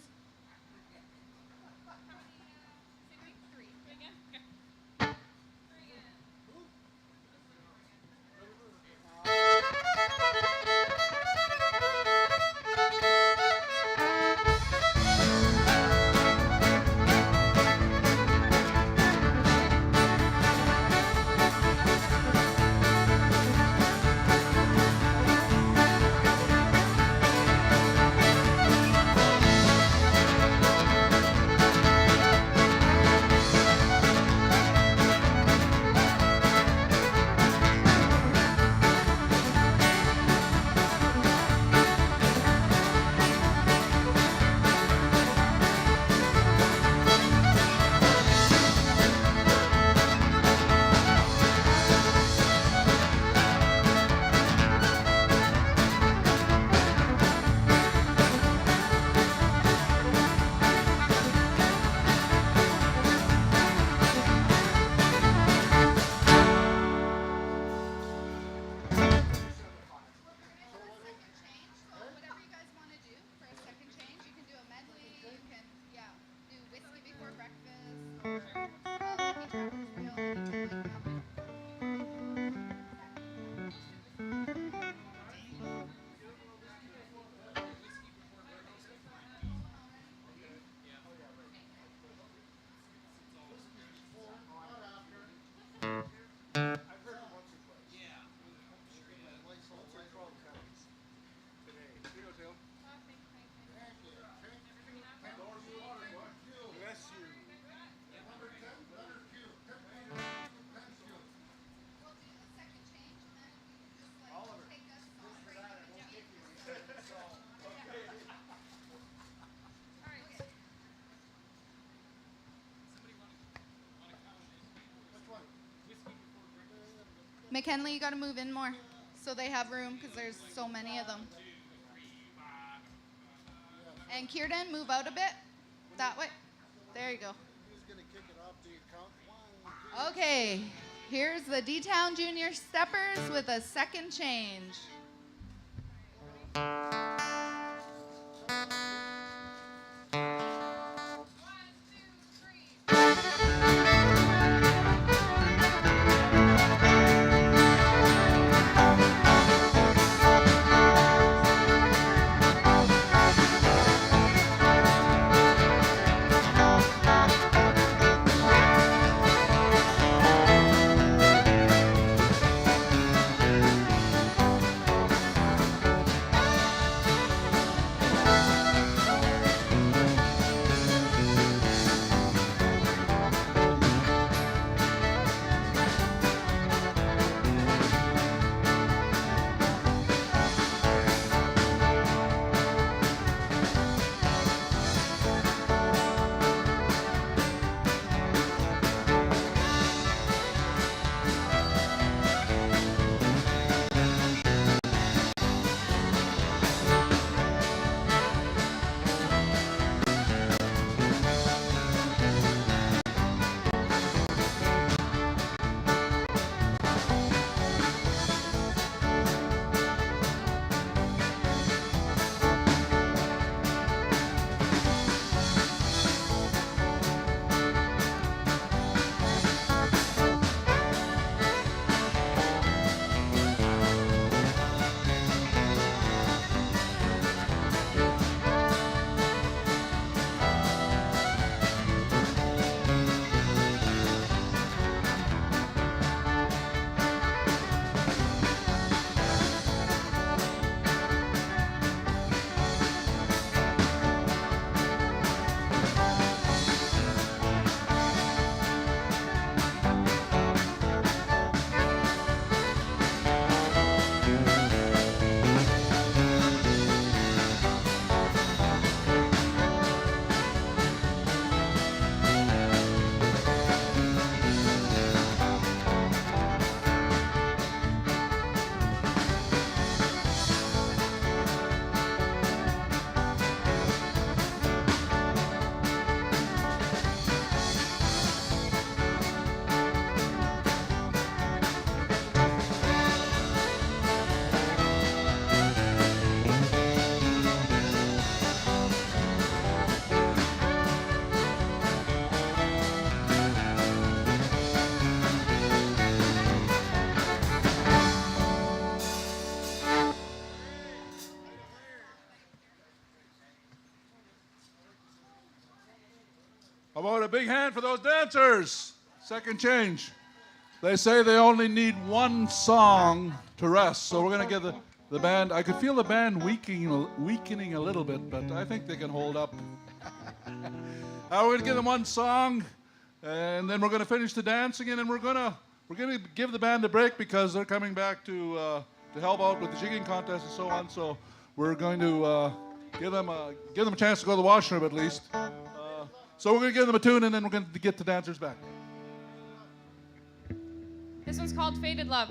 McKinley, you got to move in more so they have room because there's so many of them. And Kierden, move out a bit. That way. There you go. Okay, here's the D-Town Junior Steppers with a second change. How about a big hand for those dancers? Second change. They say they only need one song to rest, so we're going to give the band, I could feel the band weakening a little bit, but I think they can hold up. We're going to give them one song, and then we're going to finish the dancing, and then we're going to give the band a break because they're coming back to help out with the jigging contest and so on, so we're going to give them a chance to go to the washroom at least. So we're going to give them a tune, and then we're going to get the dancers back. This one's called Faded Love.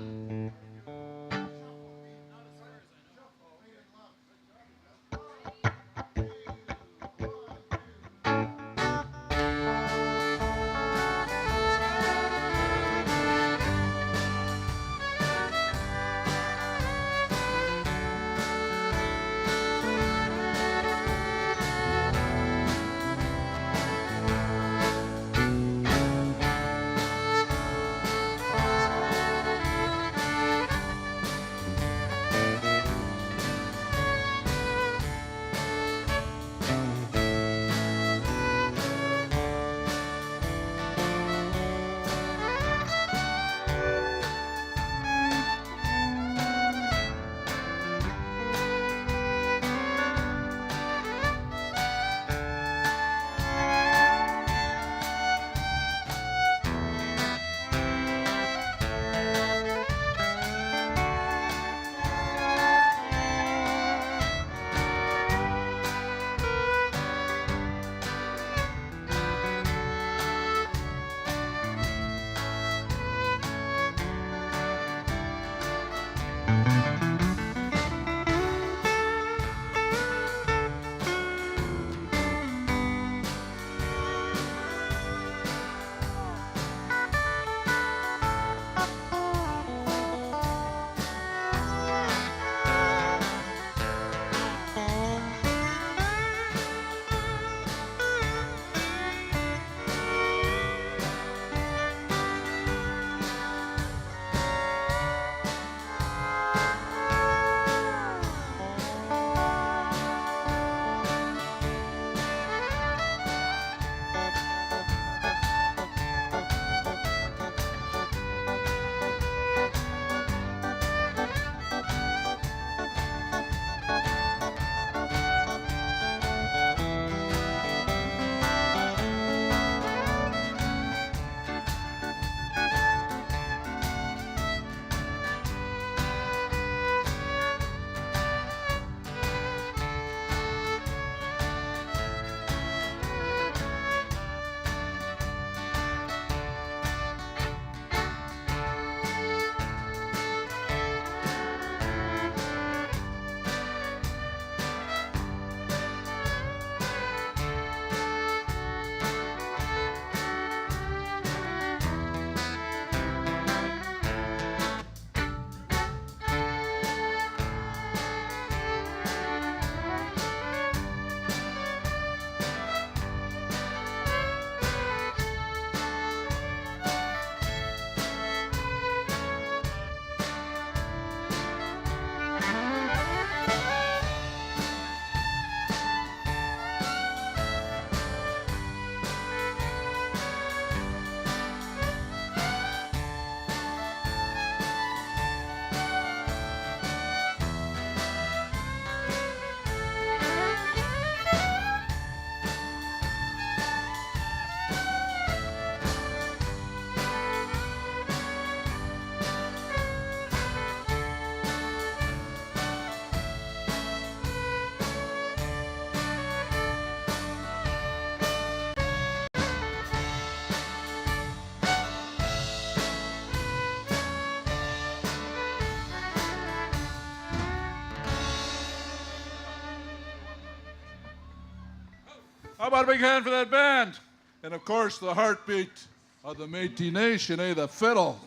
How about a big hand for that band? And of course, the heartbeat of the Métis Nation, the fiddle.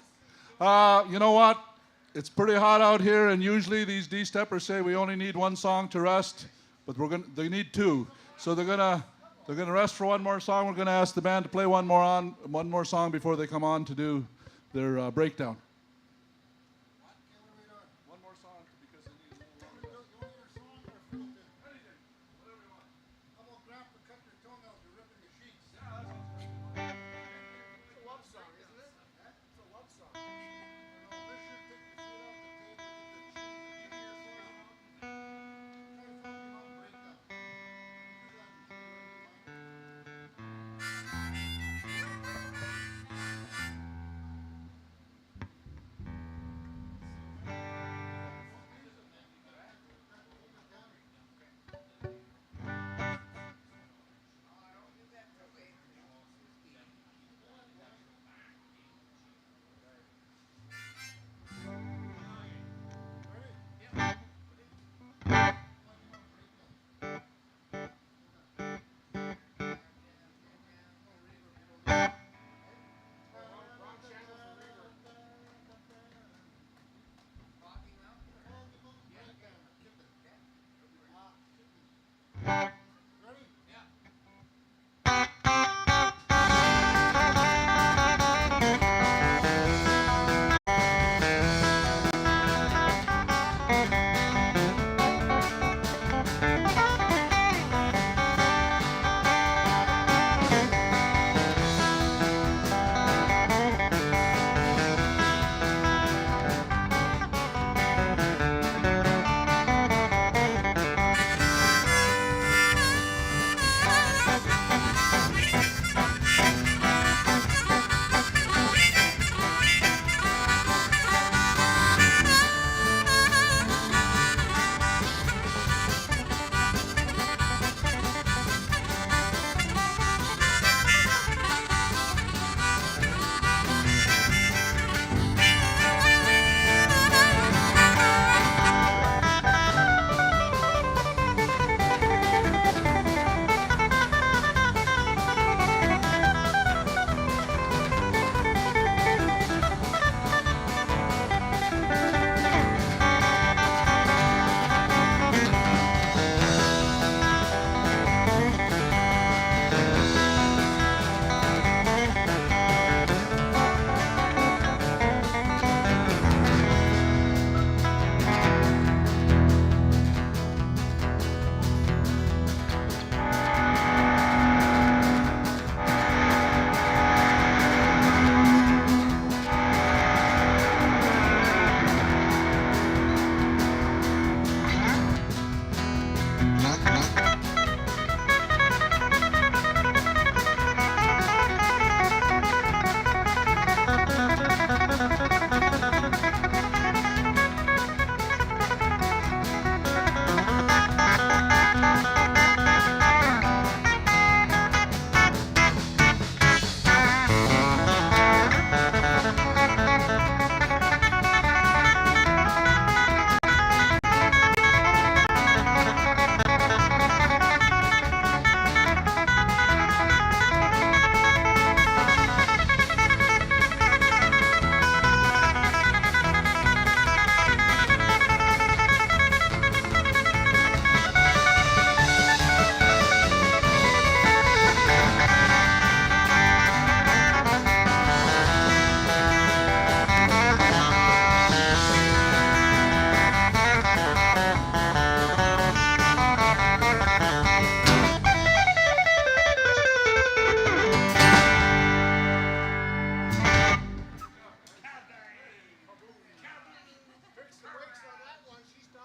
You know what? It's pretty hot out here, and usually these D-steppers say we only need one song to rest, but they need two. So they're gonna rest for one more song. We're gonna ask the band to play one more song before they come on to do their breakdown. One more song because they need a little longer.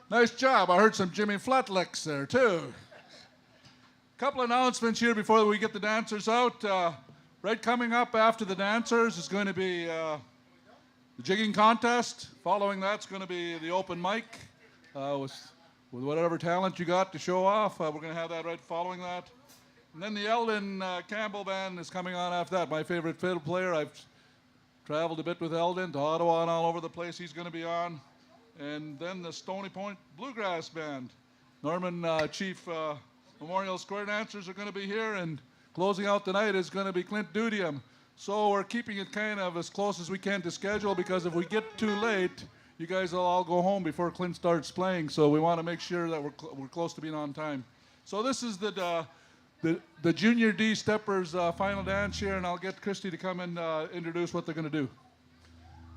Nice job. I heard some Jimmy Flat licks there, too. Couple announcements here before we get the dancers out. Right coming up after the dancers is going to be the jigging contest. Following that's going to be the open mic with whatever talent you got to show off. We're going to have that right following that. And then the Eldon Campbell Band is coming on after that. My favorite fiddle player. I've traveled a bit with Eldon to Ottawa and all over the place. He's going to be on. And then the Stony Point Bluegrass Band. Norman Chief Memorial Square dancers are going to be here, and closing out the night is going to be Clint Dudium. So we're keeping it kind of as close as we can to schedule, because if we get too late, you guys will all go home before Clint starts playing. So we want to make sure that we're close to being on time. So this is the Junior D Steppers final dance here, and I'll get Christy to come and introduce what they're going to do.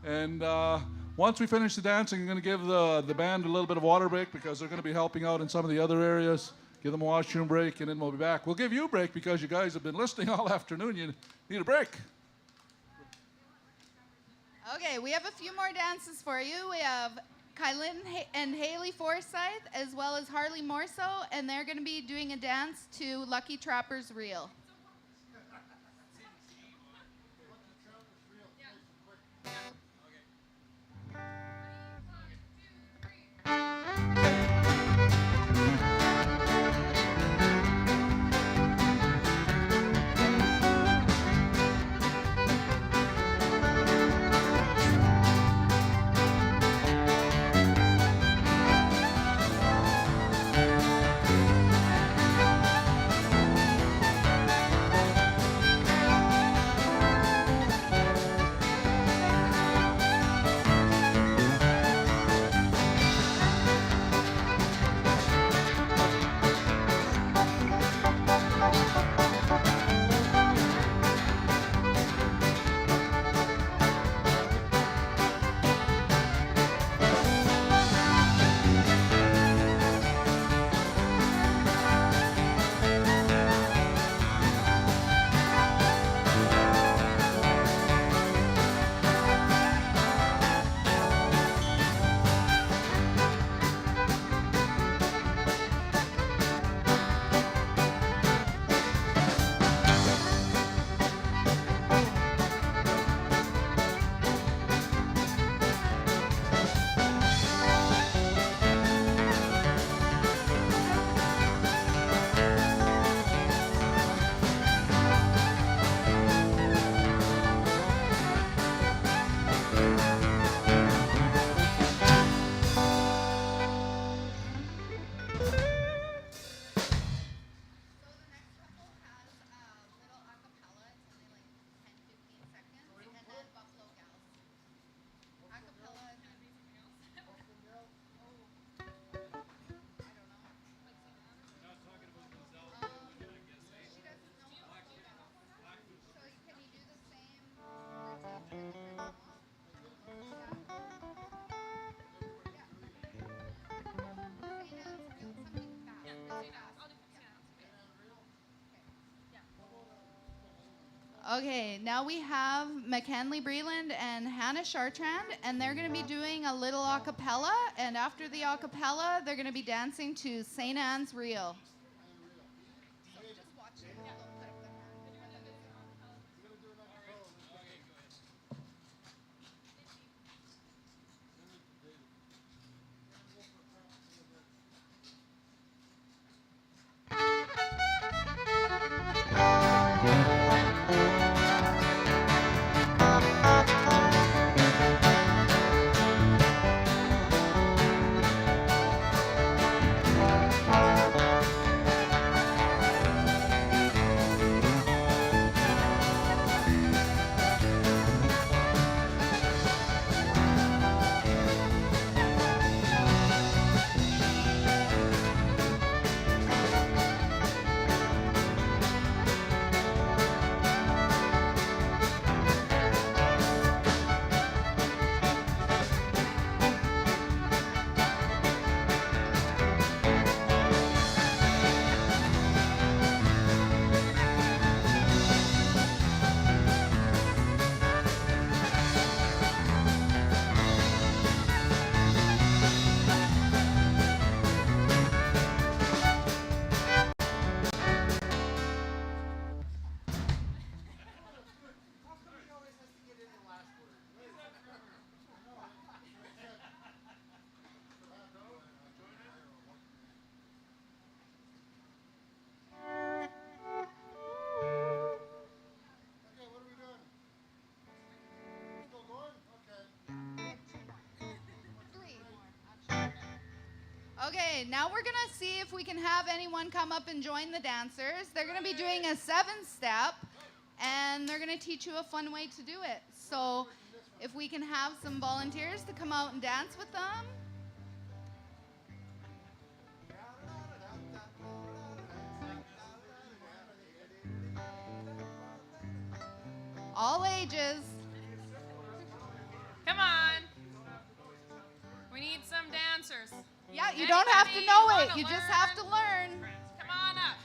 And once we finish the dancing, I'm going to give the band a little bit of water break, because they're going to be helping out in some of the other areas. Give them a washroom break, and then we'll be back. We'll give you a break because you guys have been listening all afternoon. You need a break. Okay, we have a few more dances for you. We have Kylan and Haley Forsyth, as well as Harley Morso, and they're going to be doing a dance to Lucky Trapper's Reel. Okay, now we have McKinley Breland and Hannah Chartrand, and they're going to be doing a little a cappella, and after the a cappella, they're going to be dancing to St. Anne's Reel. Okay, now we're gonna see if we can have anyone come up and join the dancers. They're gonna be doing a 7-step, and they're gonna teach you a fun way to do it. So if we can have some volunteers to come out and dance with them. All ages. Come on. We need some dancers. Yeah, you don't have to know it. Anybody You just wanna have to learn? learn. Come on up.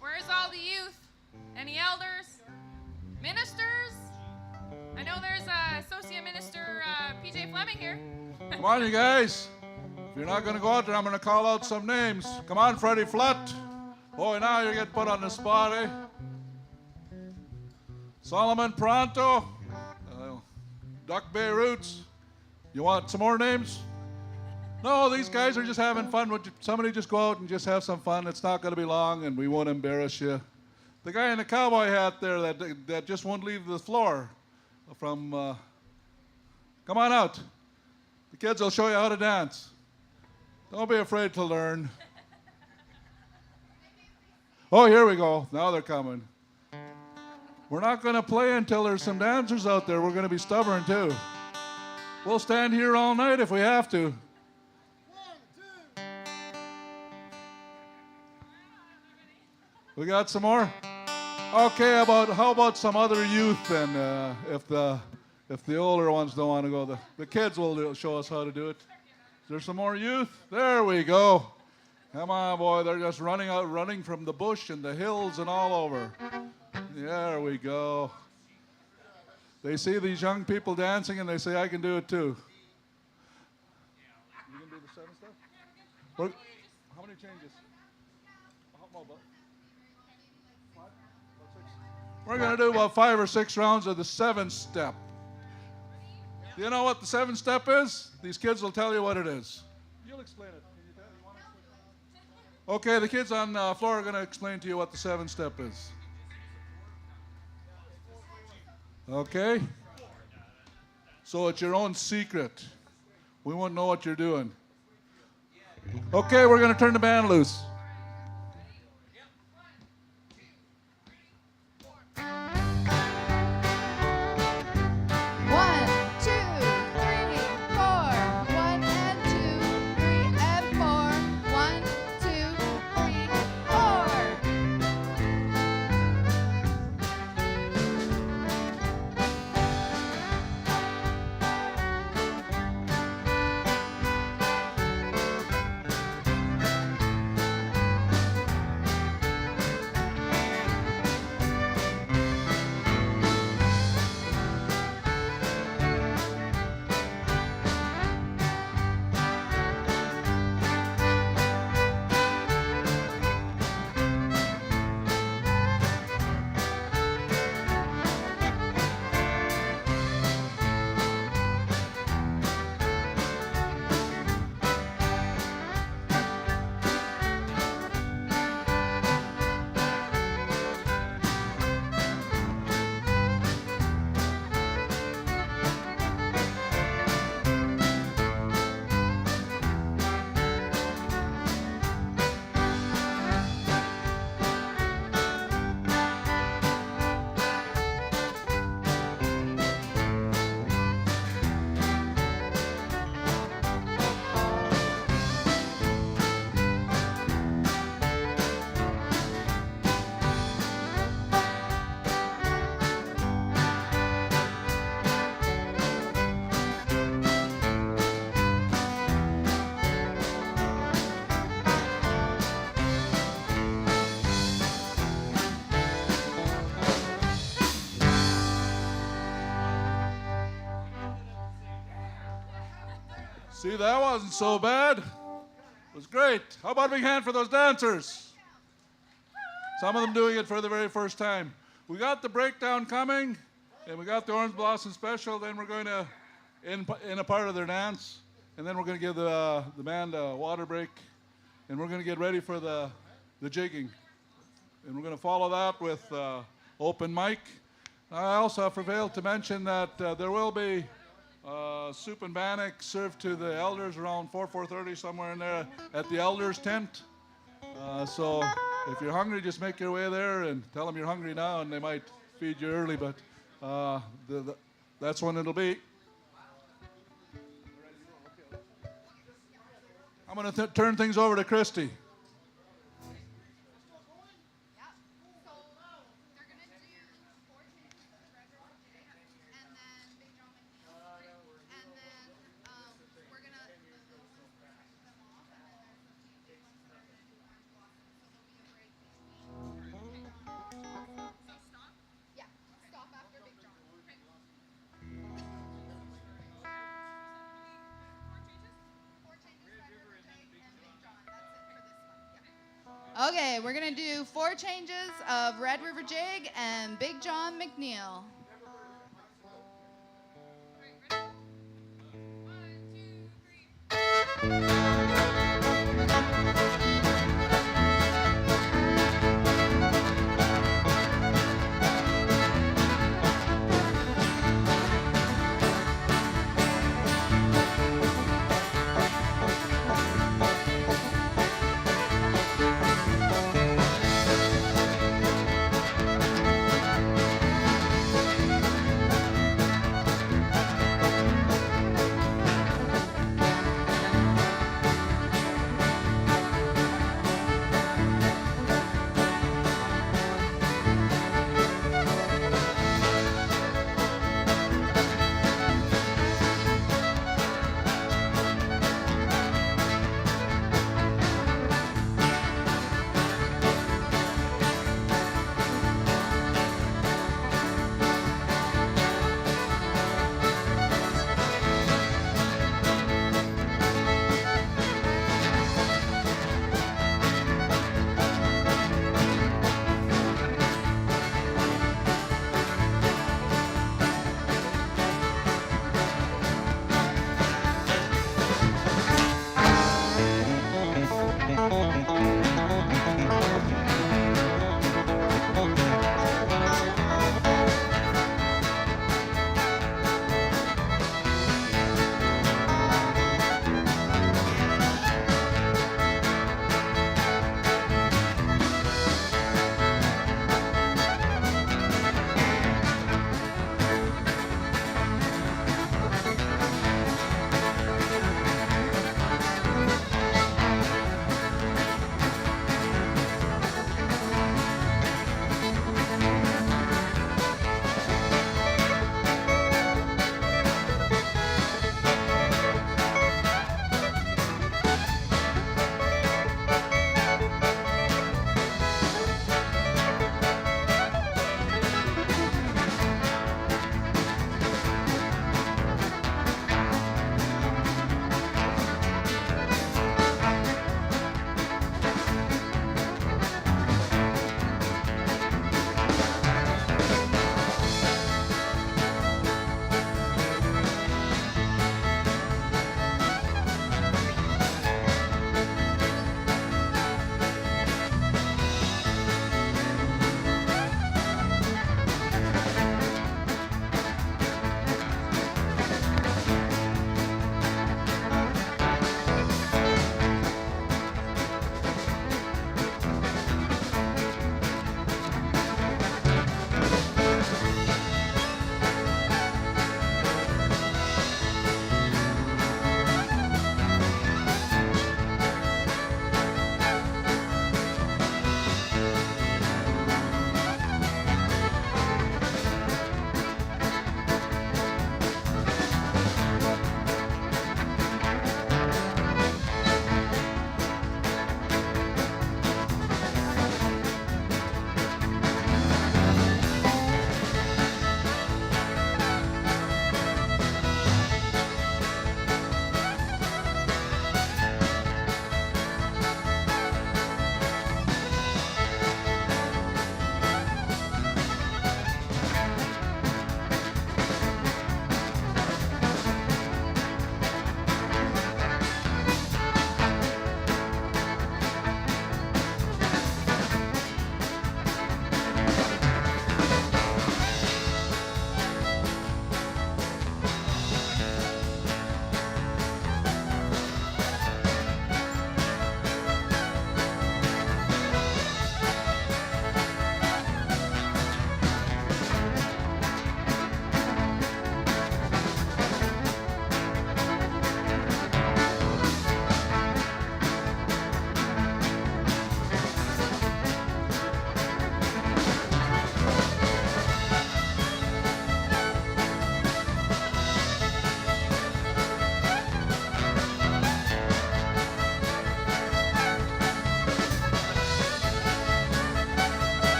Where's all the youth? Any elders? Ministers? I know there's Associate Minister PJ Fleming here. Come on, you guys. If you're not going to go out there, I'm going to call out some names. Come on, Freddie Flutt. Boy, now you get put on the spot, eh? Solomon Pronto. Duck Bay Roots. You want some more names? No, these guys are just having fun. Would somebody just go out and just have some fun? It's not going to be long, and we won't embarrass you. The guy in the cowboy hat there that just won't leave the floor from... come on out. The kids will show you how to dance. Don't be afraid to learn. Oh, here we go. Now they're coming. We're not going to play until there's some dancers out there. We're going to be stubborn, too. We'll stand here all night if we have to. We got some more? Okay, how about some other youth then, if the older ones don't want to go. The kids will show us how to do it. Is there some more youth? There we go. Come on, boy. They're just running from the bush and the hills and all over. There we go. They see these young people dancing and they say, I can do it too. You can do the 7 step? How many changes? We're going to do about 5 or 6 rounds of the 7 step. Do you know what the 7 step is? These kids will tell you what it is. You'll explain it. Can you tell? You want to explain it? Okay, the kids on the floor are going to explain to you what the 7 step is. Okay? So it's your own secret. We won't know what you're doing. Okay, we're going to turn the band loose. See, that wasn't so bad. It was great. How about a big hand for those dancers? Some of them doing it for the very first time. We got the breakdown coming, and we got the Orange Blossom Special. Then we're going to in a part of their dance, and then we're going to give the band a water break, and we're going to get ready for the jigging. And we're going to follow that with open mic. I also failed to mention that there will be soup and bannock served to the elders around 4:30 somewhere in there at the elders tent. So if you're hungry, just make your way there and tell them you're hungry now, and they might feed you early. But that's when it'll be. I'm going to turn things over to Christy. Okay, we're gonna do 4 changes of Red River Jig and Big John McNeil.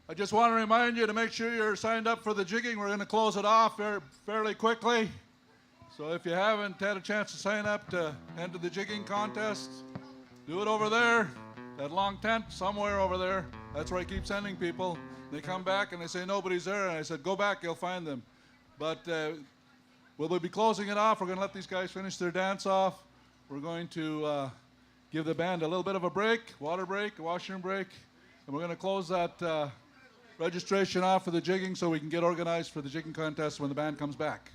I just want to remind you to make sure you're signed up for the jigging. We're going to close it off fairly quickly. So if you haven't had a chance to sign up to enter the jigging contest, do it over there. That long tent somewhere over there. That's where I keep sending people. They come back and they say nobody's there, and I said, go back, you'll find them. But we'll be closing it off. We're going to let these guys finish their dance off. We're going to give the band a little bit of a break, water break, a washroom break, and we're going to close that registration off for the jigging so we can get organized for the jigging contest when the band comes back.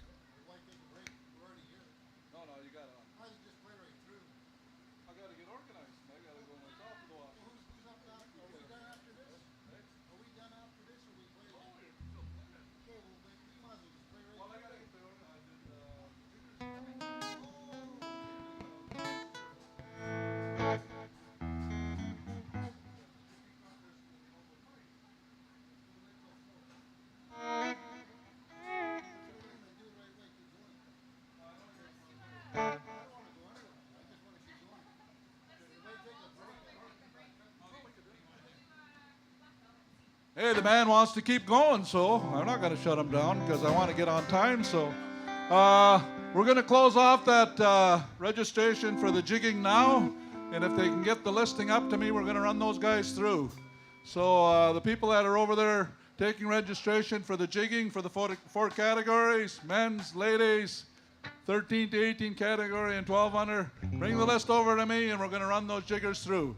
Hey, the band wants to keep going, so I'm not going to shut them down because I want to get on time. So we're going to close off that registration for the jigging now. And if they can get the listing up to me, we're going to run those guys through. So the people that are over there taking registration for the jigging for the four categories, men's, ladies, 13 to 18 category, and 12 under, bring the list over to me and we're going to run those jiggers through.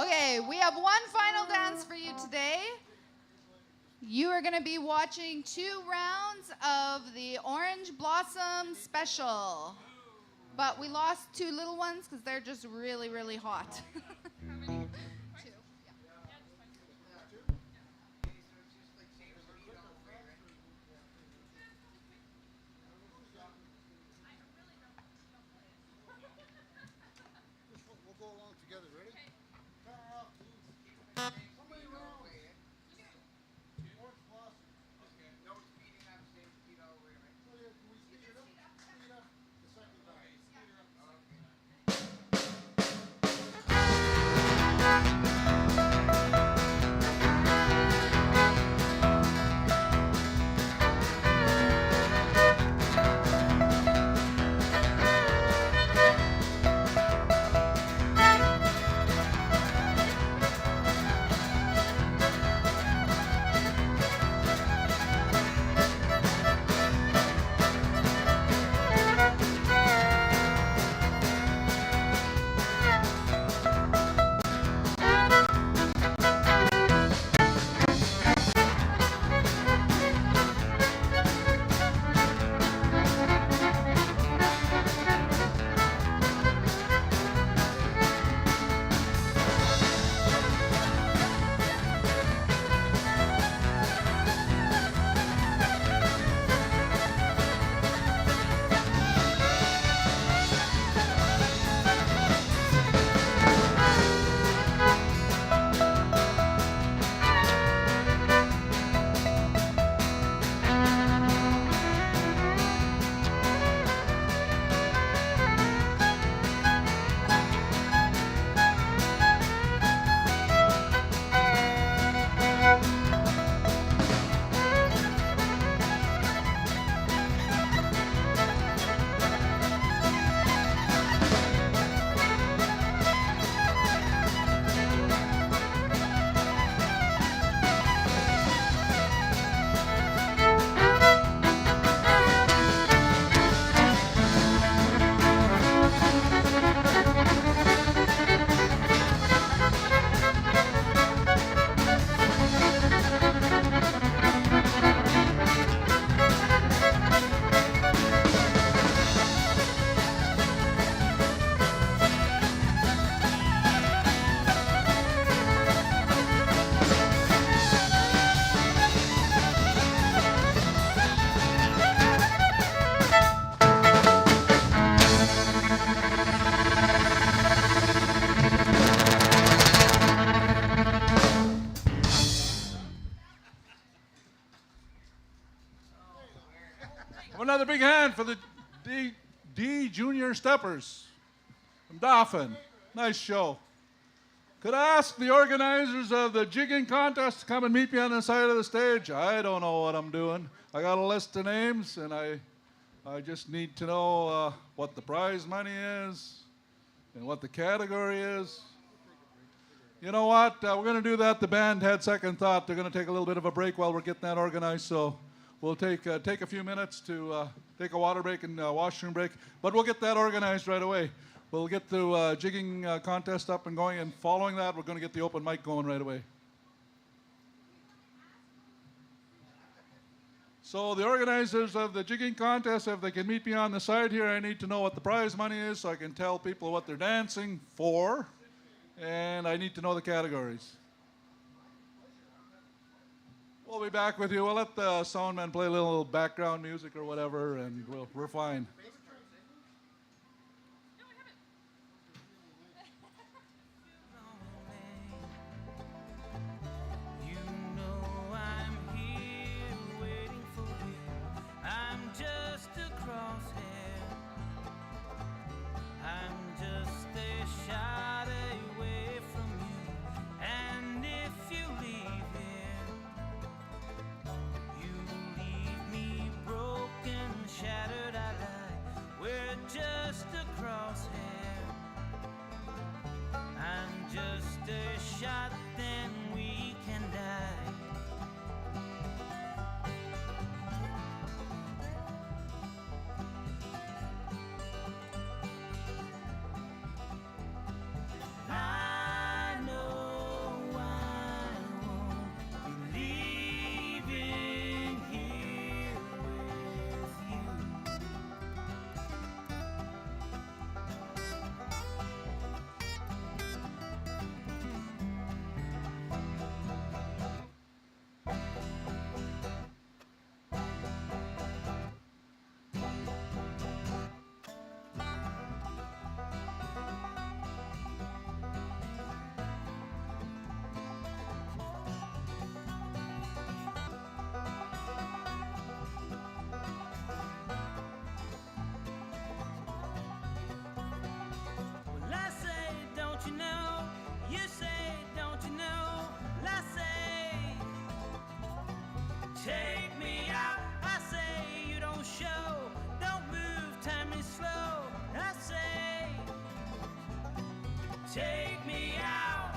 Okay, we have one final dance for you today. You are going to be watching 2 rounds of the Orange Blossom Special. But but we lost 2 little ones because they're just really, really hot. Two. Yeah. We'll go along together. Ready? Another big hand for the D Junior Steppers from Dauphin. Nice show. Could I ask the organizers of the jigging contest to come and meet me on the side of the stage? I don't know what I'm doing. I got a list of names, and I just need to know what the prize money is and what the category is. You know what? We're going to do that. The band had second thought. They're going to take a little bit of a break while we're getting that organized, so we'll take a few minutes to take a water break and washroom break, but we'll get that organized right away. We'll get the jigging contest up and going, and following that, we're going to get the open mic going right away. So the organizers of the jigging contest, if they can meet me on the side here, I need to know what the prize money is so I can tell people what they're dancing for, and I need to know the categories. We'll be back with you. We'll let the soundman play a little background music or whatever, and we're fine. Shattered, I lie. take me out.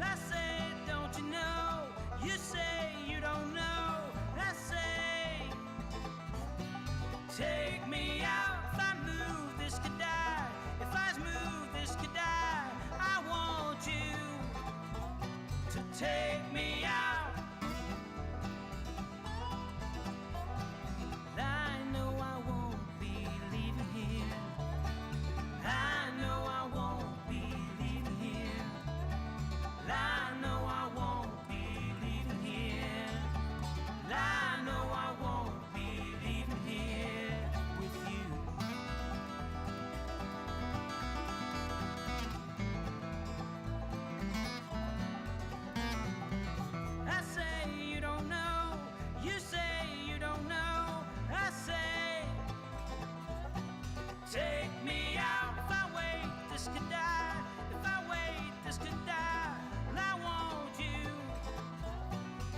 I say, don't you know? You say you don't know. I say, take me out. If I move, this could die. If I move, this could die. I want you to take me out. I know I won't be leaving here. I know I won't be leaving here. I know I won't be leaving here. I know I won't be leaving here with you. I say you don't know. You say you don't know. I say, take me out. If I wait, this could die. If I wait, this could die. And I want you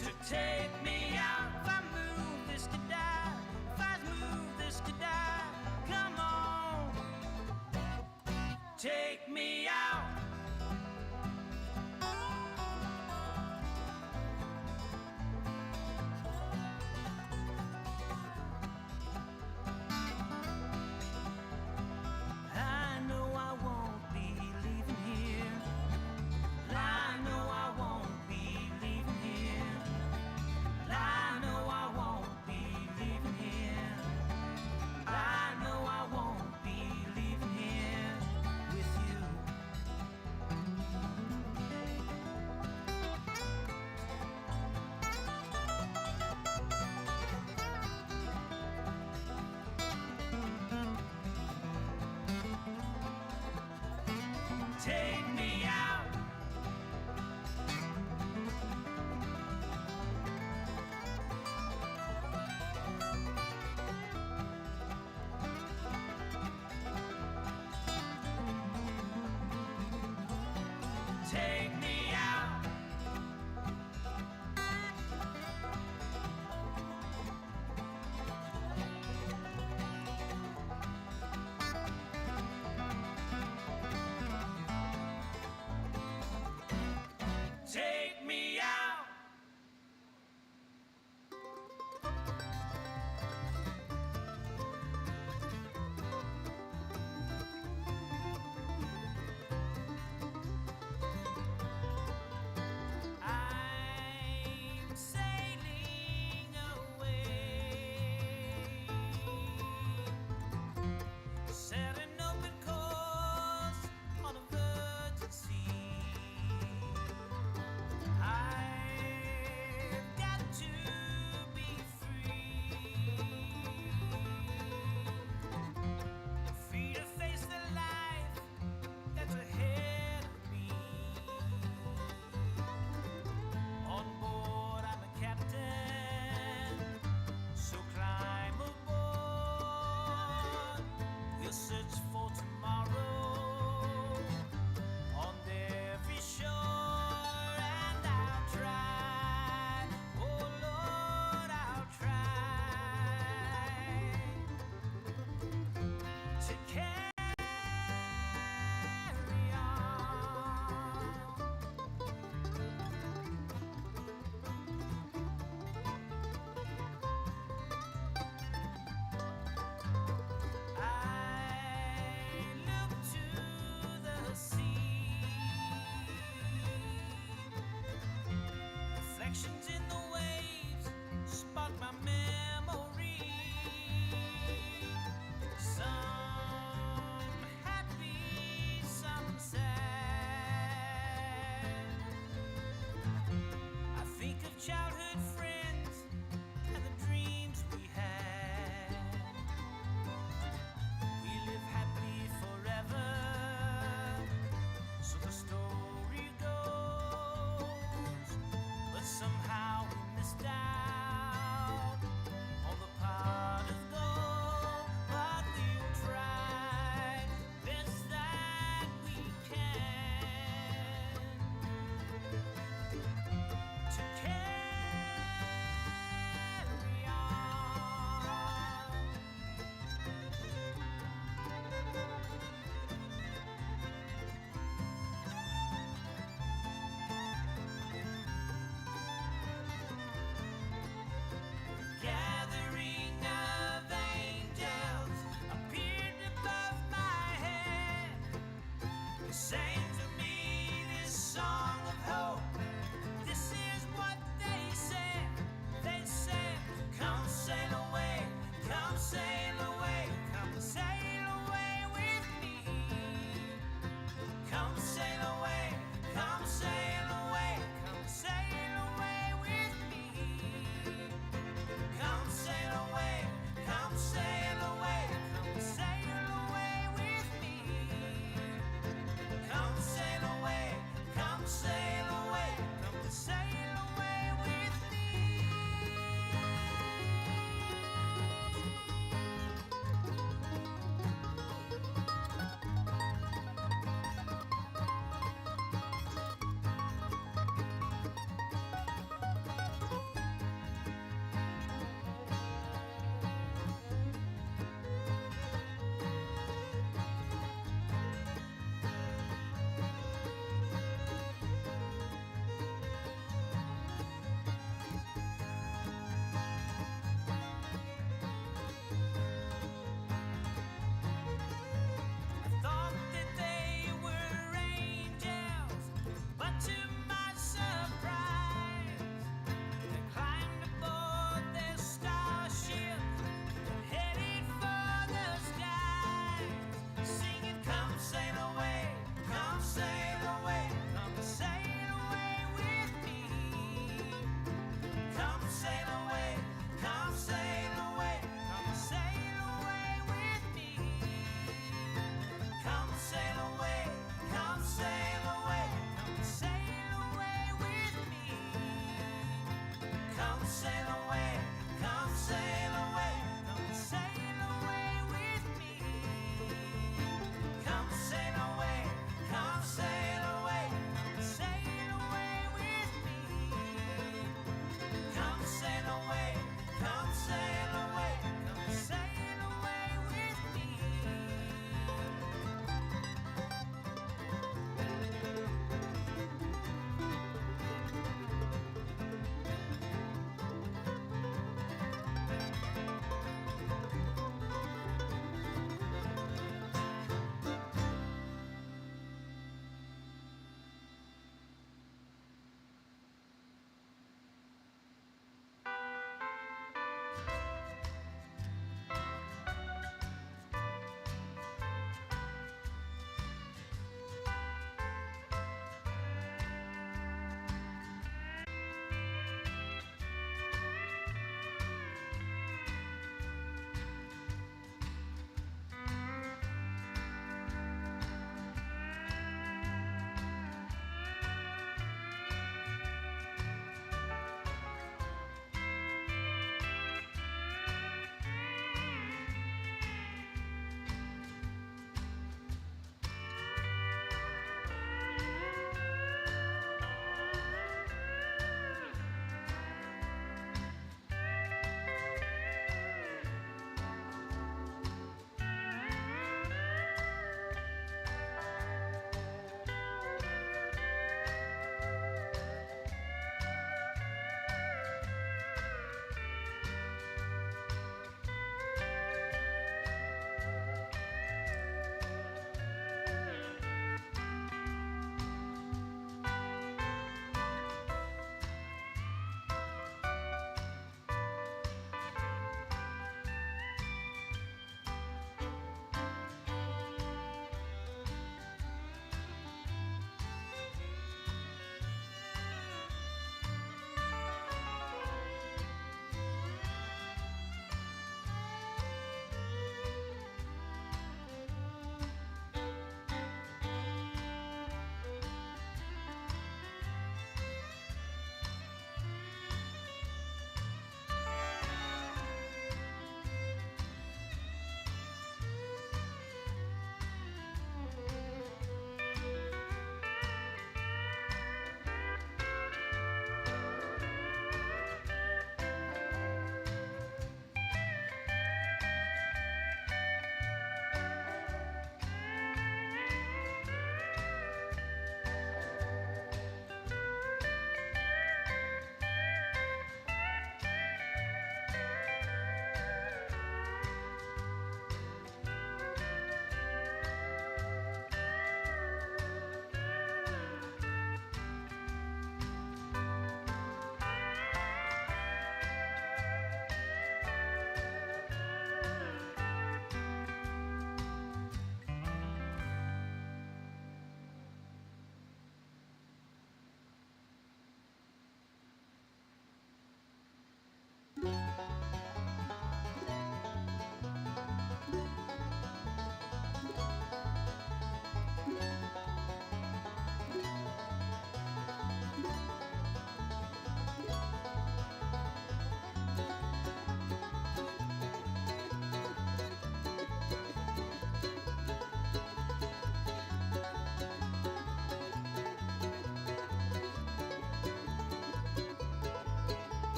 to take me out. If I move, this could die. If I move, this could die. Come on, take me out. I know I won't be leaving here. I know I won't be leaving here. I know I won't be leaving here. I know I won't be leaving here with you. Take me out. Take me out. Take me out. I'm sailing away, set an open course on a virgin sea. I've got to be free to face the life that's ahead of me. On board, I'm a captain, so climb aboard. We'll search for tomorrow on every shore, and I'll try, oh Lord, I'll try to carry on. I look to the sea, reflections in the waves spark my memory. Some happy, some sad. I think of childhood friends and the dreams we had. We live happily forever, so the story goes. But somehow we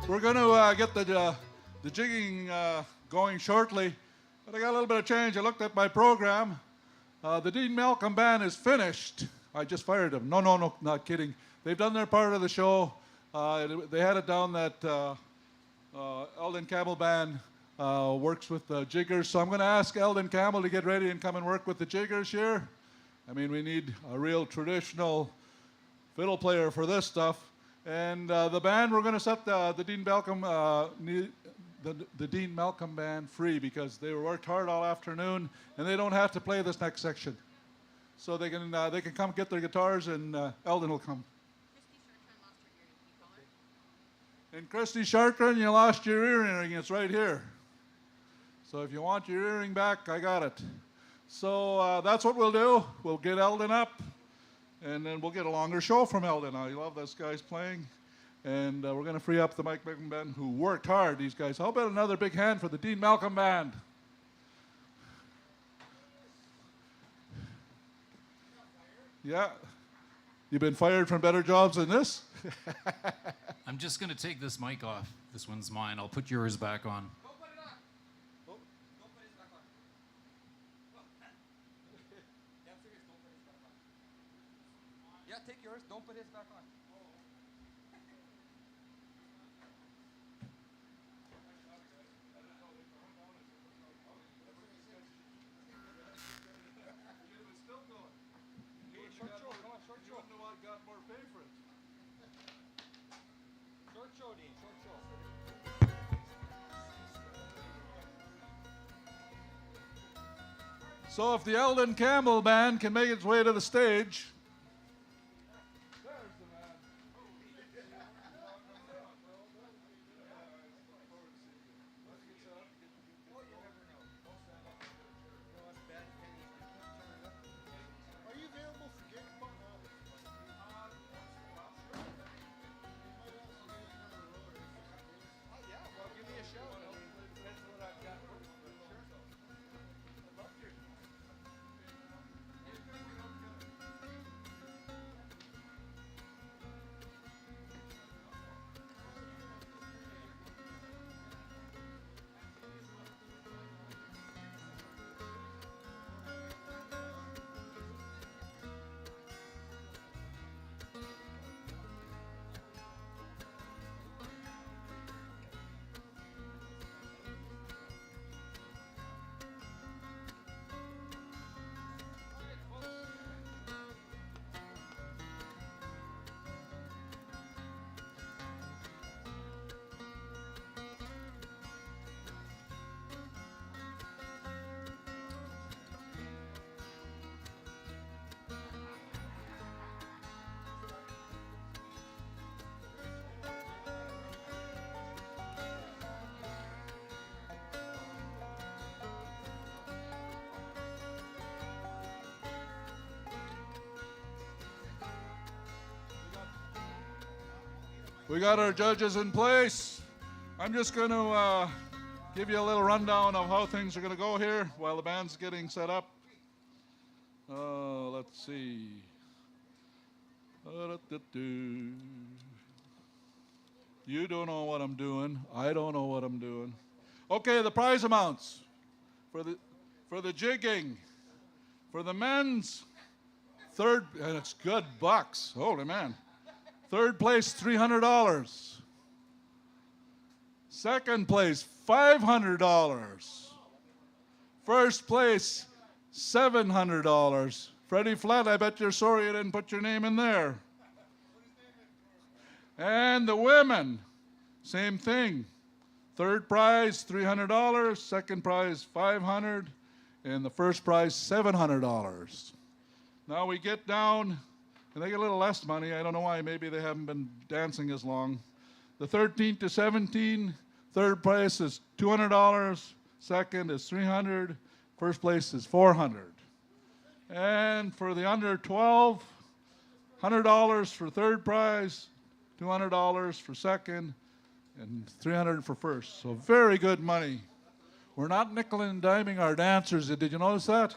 We're going to get the jigging going shortly, but I got a little bit of change. I looked at my program. The Dean Malcolm Band is finished. I just fired them. No, not kidding. They've done their part of the show. They had it down that Eldon Campbell Band works with the jiggers. So I'm going to ask Eldon Campbell to get ready and come and work with the jiggers here. I mean, we need a real traditional fiddle player for this stuff. And the band, we're going to set the Dean Malcolm the Dean Malcolm Band free because they worked hard all afternoon and they don't have to play this next section. So they can come get their guitars and Eldon will come. And Christy Chartrand, you lost your earring. It's right here. So if you want your earring back, I got it. So that's what we'll do. We'll get Eldon up, and then we'll get a longer show from Eldon. I love this guy's playing. And we're going to free up the Mike Malcolm Band, who worked hard, these guys. How about another big hand for the Dean Malcolm Band? Yeah. You've been fired from better jobs than this? I'm just going to take this mic off. This one's mine. I'll put yours back on. Yeah, take yours. Don't put his back on. Short show, come on, short show. You know what got more favorites? Short show, Dean, short show. So if the Eldon Campbell Band can make its way to the stage. Are you available for gigs, Bob? Oh, yeah, well, give me a shout. Depends on what I've got. I'd love to. We got our judges in place. I'm just going to give you a little rundown of how things are going to go here while the band's getting set up. Let's see. You don't know what I'm doing. I don't know what I'm doing. Okay, the prize amounts for the jigging. For the men's, third, and it's good bucks. Holy man. Third place, $300. Second place, $500. First place, $700. Freddie Flatt, I bet you're sorry you didn't put your name in there. And the women, same thing. Third prize, $300. Second prize, $500. And the first prize, $700. Now we get down, and they get a little less money. I don't know why. Maybe they haven't been dancing as long. The 13 to 17, third place is $200. Second is $300. First place is $400. And for the under 12, $100 for third prize, $200 for second, and $300 for first. So very good money. We're not nickel and diming our dancers. Did you notice that?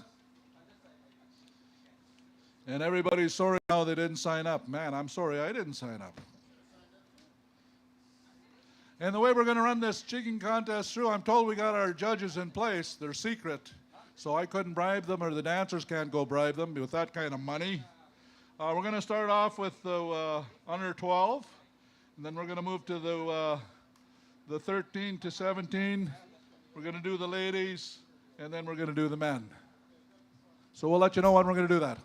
And everybody's sorry now they didn't sign up. Man, I'm sorry I didn't sign up. And the way we're going to run this jigging contest through, I'm told we got our judges in place. They're secret, so I couldn't bribe them, or the dancers can't go bribe them with that kind of money. We're going to start off with the under 12, and then we're going to move to the 13 to 17. We're going to do the ladies, and then we're going to do the men. So we'll let you know when we're going to do that.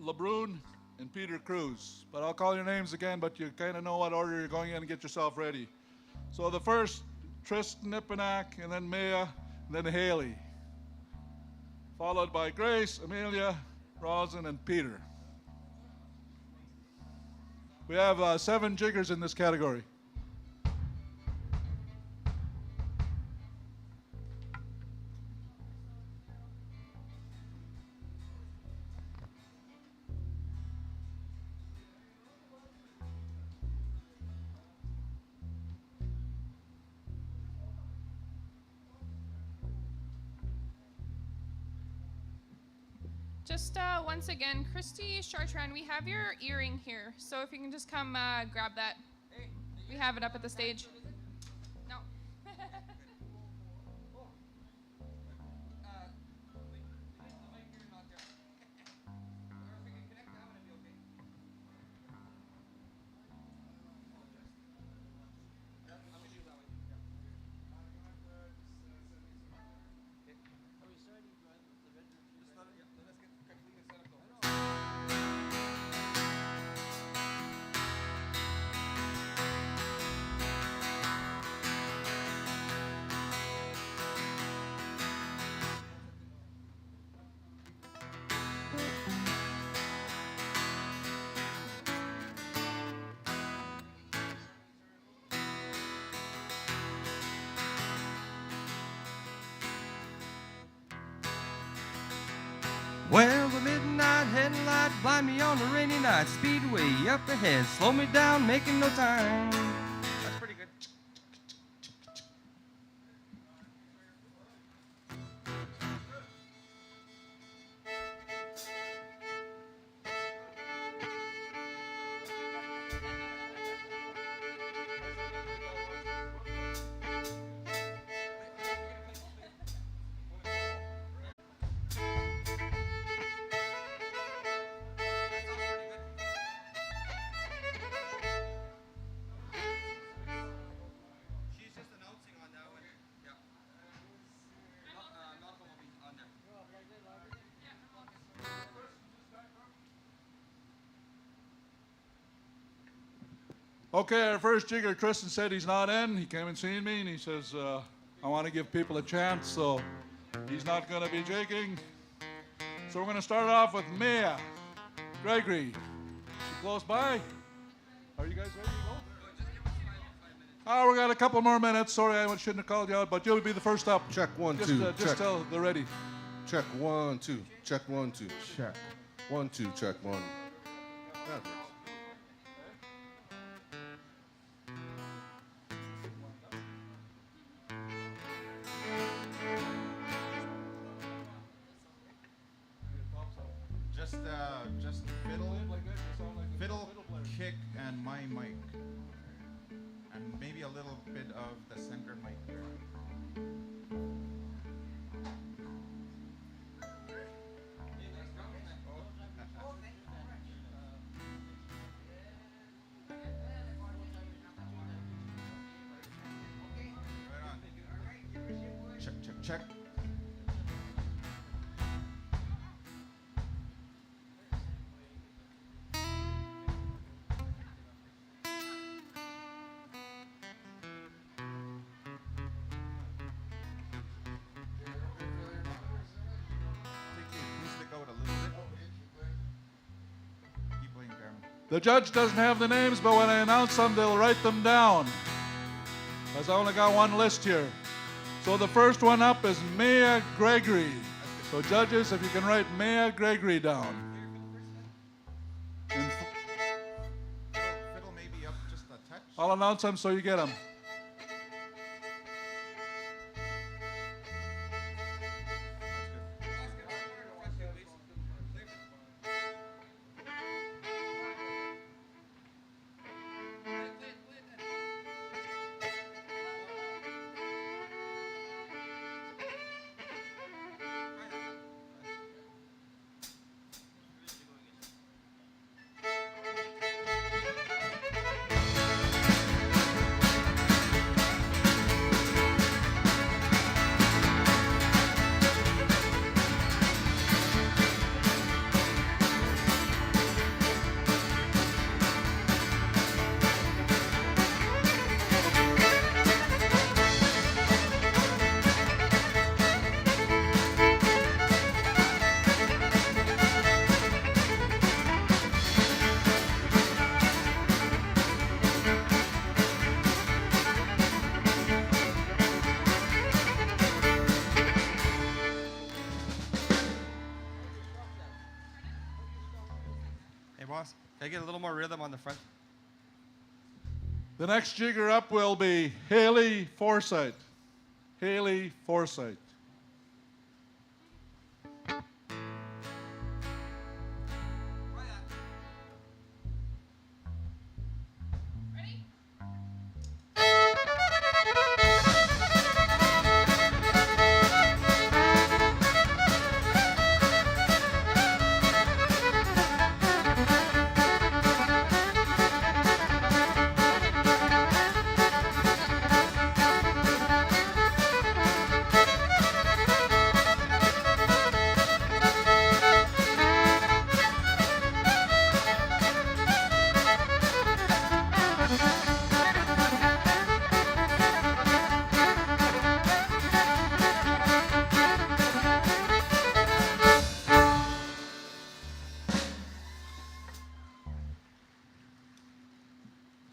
LeBrun and Peter Cruz. But I'll call your names again, but you kind of know what order you're going in and get yourself ready. So the first, Tristan Nipanak, and then Maya, and then Haley. Followed by Grace, Amelia, Rosin, and Peter. We have 7 jiggers in this category. Just once again, Christy Chartrand, we have your earring here. So if you can just come grab that. We have it up at the stage. No. Well, the midnight headlight blind me on a rainy night. Speedway up ahead, slow me down, making no time. That's pretty good. Okay, our first jigger, Tristan said he's not in. He came and seen me, and he says, I want to give people a chance, so he's not going to be jigging. So we're going to start off with Mia Gregory. She close by. Are you guys ready to go? Oh, we got a couple more minutes. Sorry, I shouldn't have called you out, but you'll be the first up. Check 1, Just, 2. just check. tell they're ready. Check 1, 2. Check 1, 2. Check. 1, 2. Check 1. That works. Just fiddle, kick, and my mic, and maybe a little bit of the center mic there. Check, check, check. The judge doesn't have the names, but when I announce them, they'll write them down. Because I only got one list here. So the first one up is Mia Gregory. So judges, if you can write Mia Gregory down. Fiddle maybe up just a touch. I'll announce them so you get them. Hey, boss, can I get a little more rhythm on the front? The next jigger up will be Haley Forsythe. Haley Forsythe.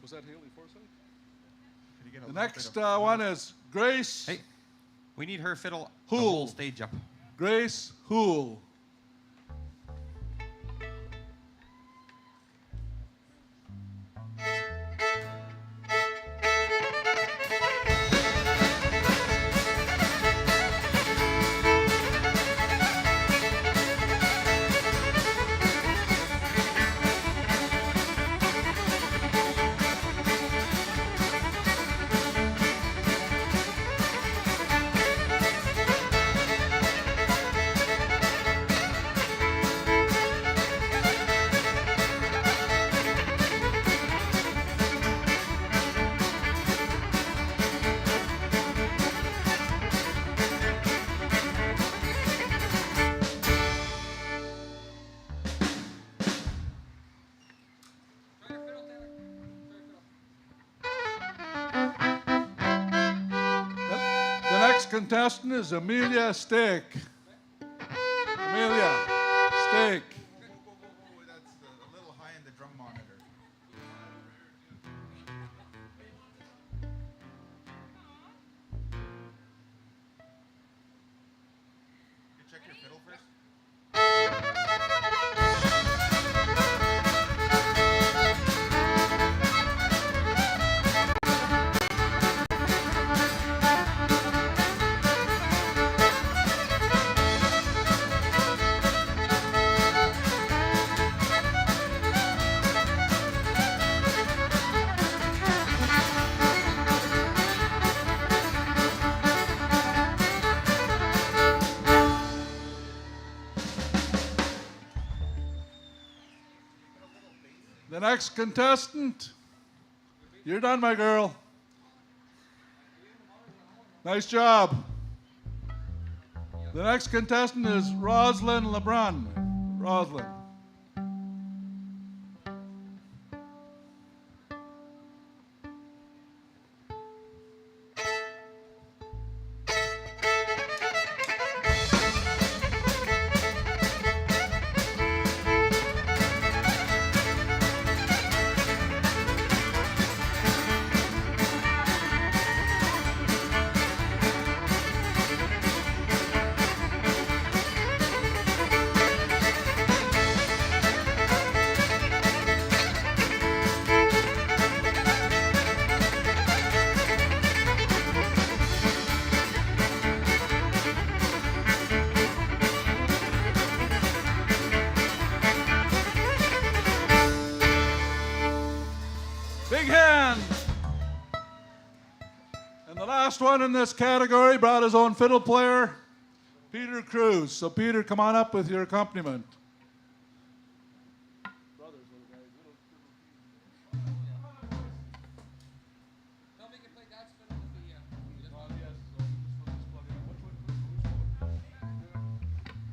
Was that Haley Forsythe? The next one is Grace. Hey, we need her fiddle Hool. the whole stage up. Grace Hool. next contestant is Amelia Steak. Amelia Steak. That's a little high in the drum monitor. You check your fiddle first? The next contestant, you're done, my girl. Nice job. The next contestant is Roslyn LeBrun. Roslyn. Big hand. And the last one in this category brought his own fiddle player, Peter Cruz. So Peter, come on up with your accompaniment.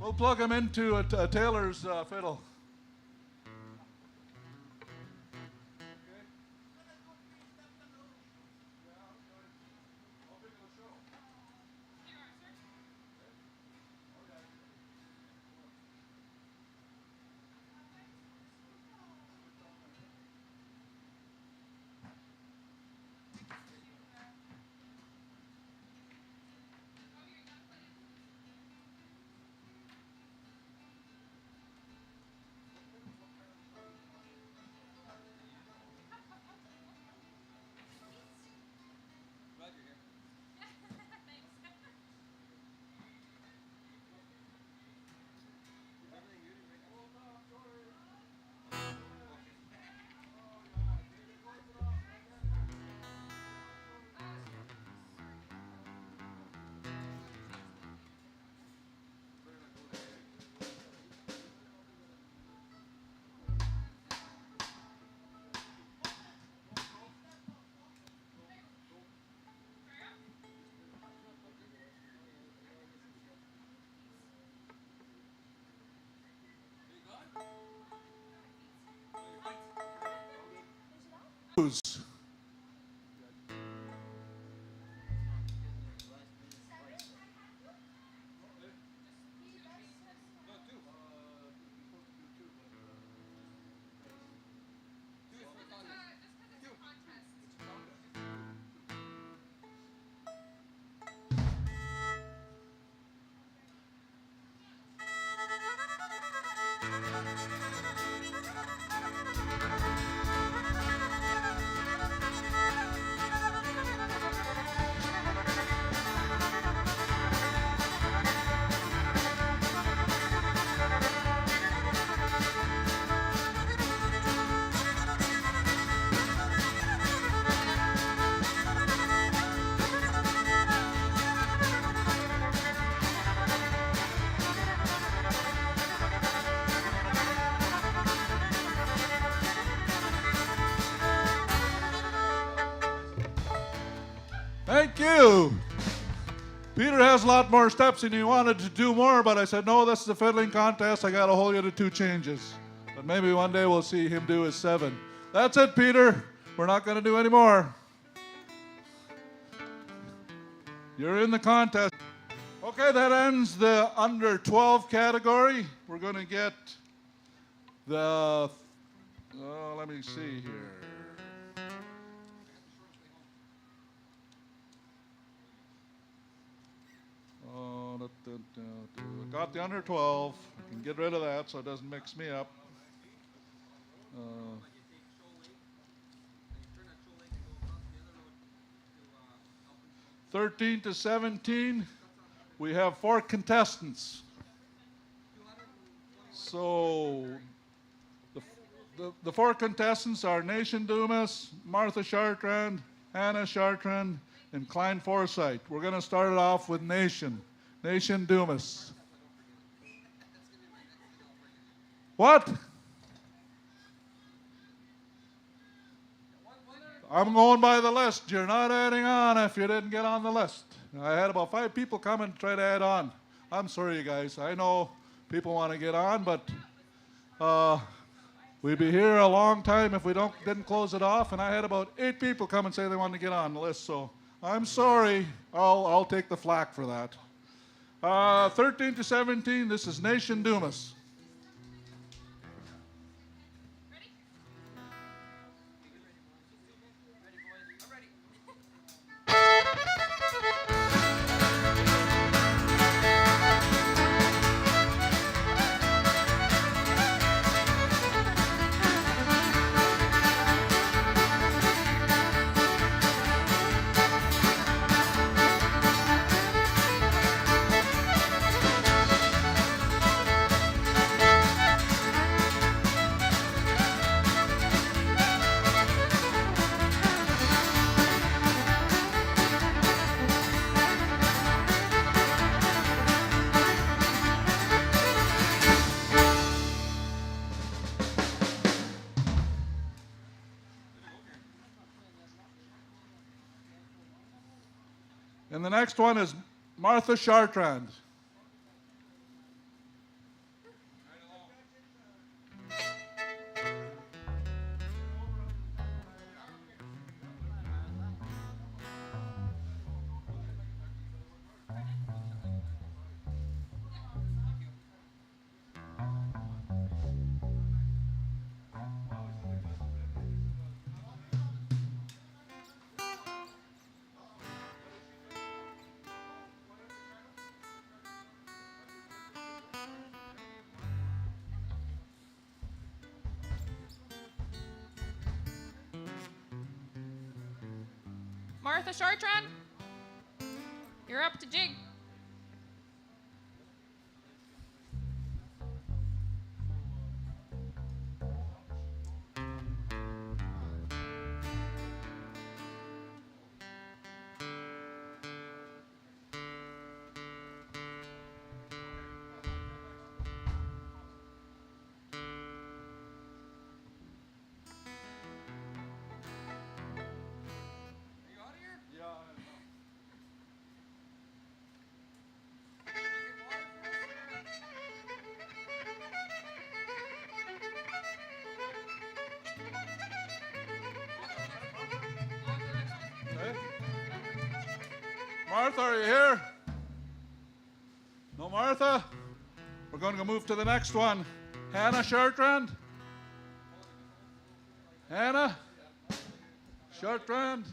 We'll plug him into a Taylor's fiddle. Cruz. Thank you. Peter has a lot more steps and he wanted to do more, but I said, no, this is a fiddling contest. I got to hold you to 2 changes. But maybe one day we'll see him do his 7. That's it, Peter. We're not going to do any more. You're in the contest. Okay, that ends the under 12 category. We're going to get the, let me see here. Got the under 12. I can get rid of that so it doesn't mix me up. 13 to 17, we have 4 contestants. So the 4 contestants are Nation Dumas, Martha Chartrand, Hannah Chartrand, and Klein Forsyth. We're going to start it off with Nation. Nation Dumas. What? I'm going by the list. You're not adding on if you didn't get on the list. I had about 5 people come and try to add on. I'm sorry, you guys. I know people want to get on, but we'd be here a long time if we didn't close it off. And I had about 8 people come and say they wanted to get on the list. So I'm sorry. I'll take the flack for that. 13 to 17, this is Nation Dumas. And the next one is Martha Chartrand. Martha Chartrand, you're up to jig. Martha, are you here? No, Martha? We're going to move to the next one. Hannah Chartrand? Hannah? Chartrand?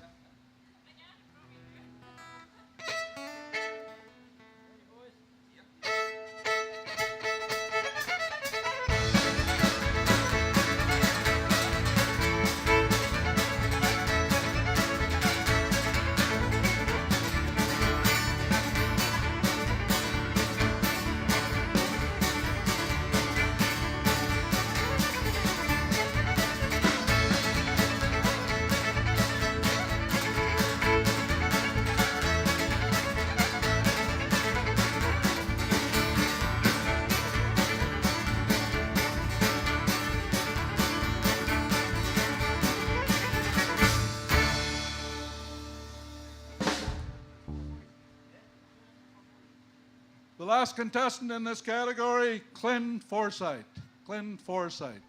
The last contestant in this category, Clint Forsyth. Clint Forsyth.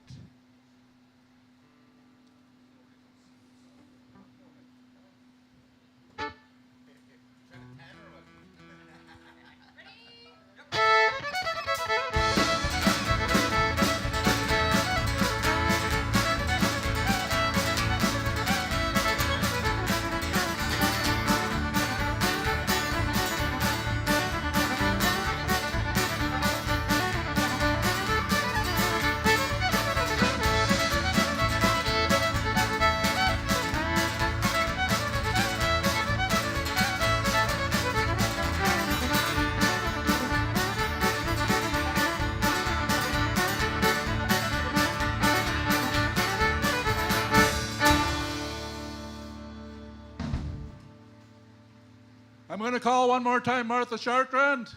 going to call one more time Martha Chartrand.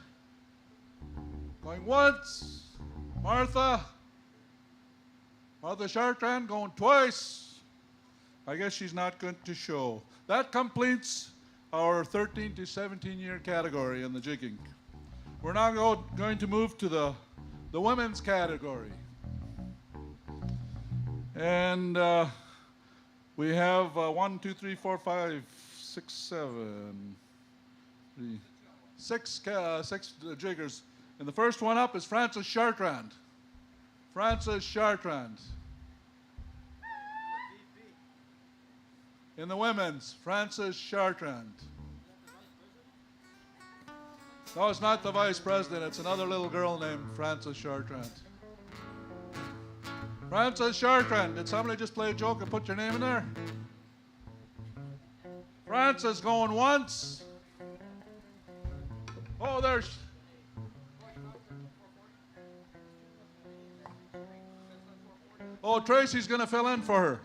Going once. Martha. Martha Chartrand going twice. I guess she's not going to show. That completes our 13 to 17 year category in the jigging. We're now going to move to the women's category. And we have 1, 2, 3, 4, 5, 6, 7, 6 jiggers. And the first one up is Frances Chartrand. Frances Chartrand. In the women's, Frances Chartrand. No, it's not the vice president. It's another little girl named Frances Chartrand. Frances Chartrand. Did somebody just play a joke and put your name in there? Frances going once. Oh, there's... Oh, Tracy's going to fill in for her.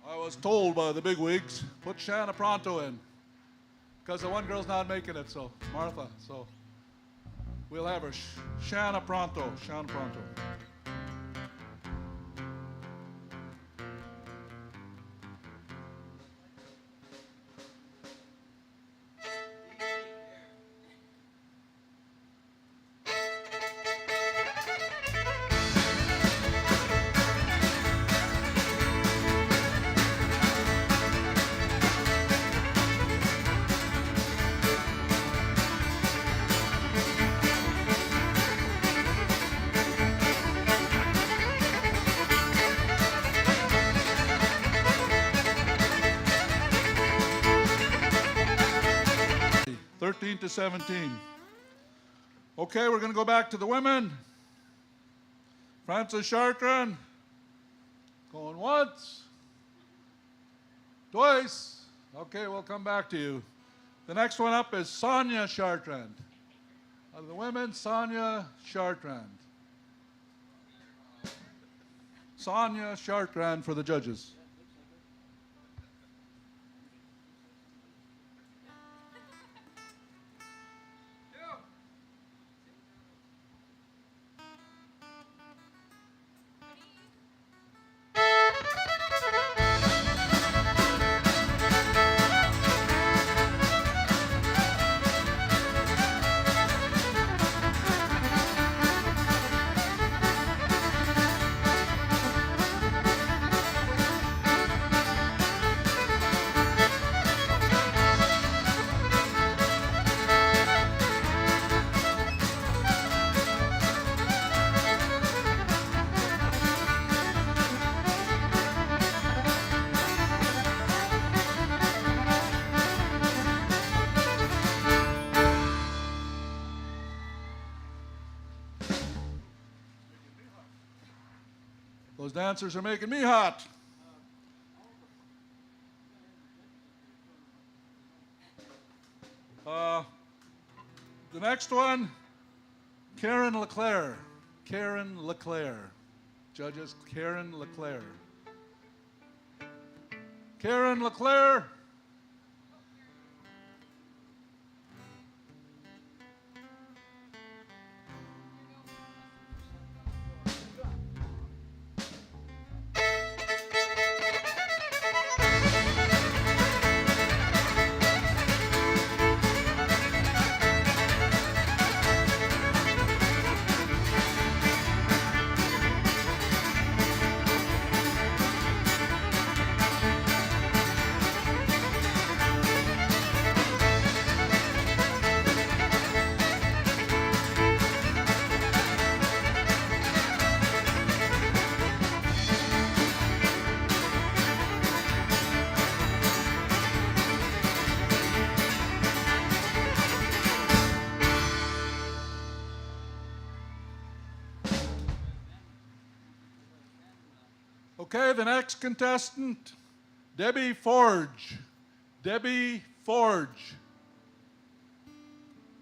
I was told by the bigwigs, put Shanna Pronto in. Because the one girl's not making it, so Martha, so we'll have her. Shanna Pronto, Shanna Pronto. To 17. Okay, we're going to go back to the women. Frances Chartrand. Going once. Twice. Okay, we'll come back to you. The next one up is Sonia Chartrand. Out of the women, Sonia Chartrand. Sonia Chartrand for the judges. Those dancers are making me hot. The next one, Karen LeClaire. Karen LeClaire. Judges, Karen LeClaire. Karen LeClaire. Okay, the next contestant, Debbie Forge. Debbie Forge.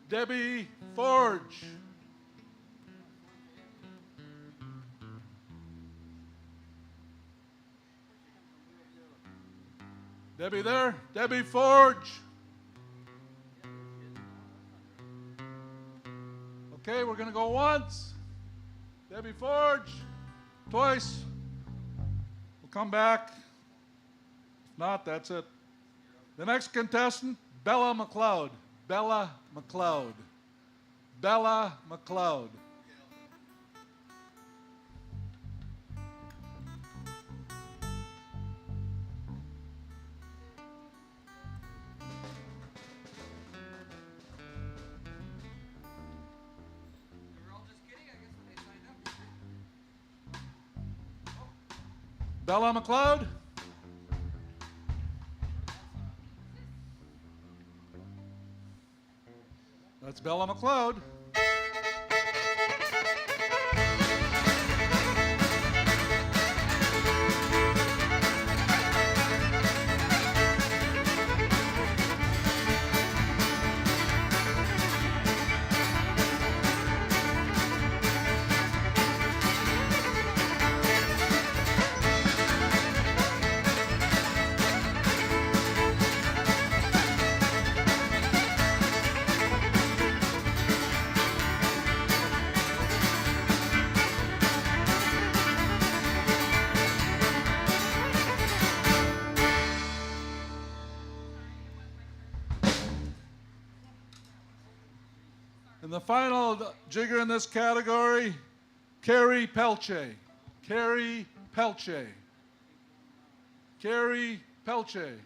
Debbie Forge. Debbie there? Debbie Forge. Okay, we're going to go once. Debbie Forge. Twice. We'll come back. If not, that's it. The next contestant, Bella McLeod. Bella McLeod. Bella McLeod. Bella McLeod. That's Bella McLeod. And the final jigger in this category, Carrie Pelche. Carrie Pelche. Carrie Pelche.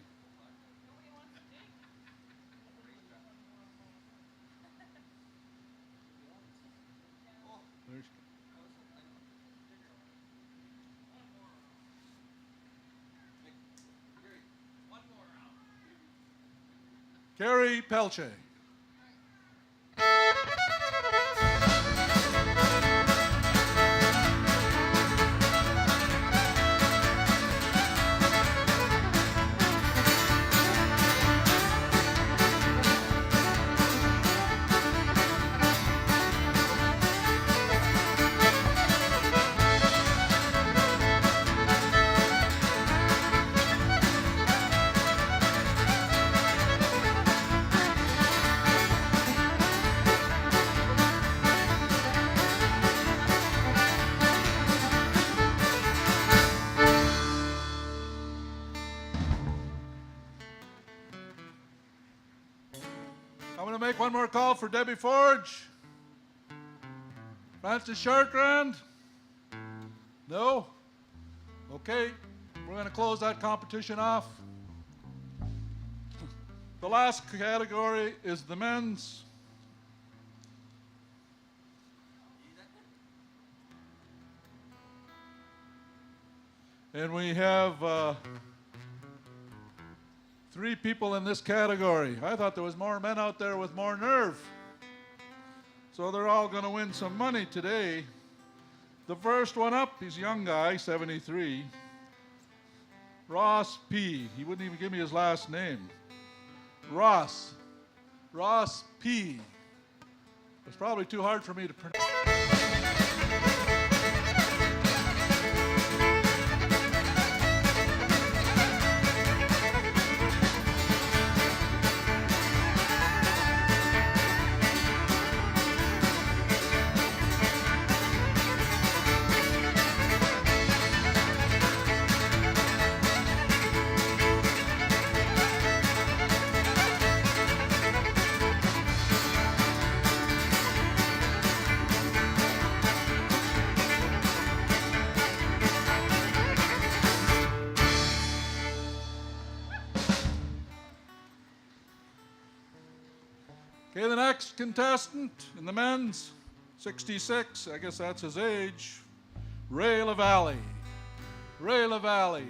Carrie Pelche. I'm going to make one more call for Debbie Forge. Francis Chartrand? No? Okay, we're going to close that competition off. The last category is the men's. And we have 3 people in this category. I thought there was more men out there with more nerve. So they're all going to win some money today. The first one up, he's a young guy, 73. Ross P. He wouldn't even give me his last name. Ross P. It's probably too hard for me to pronounce. Okay, the next contestant in the men's, 66, I guess that's his age, Ray LaValle. Ray LaValle.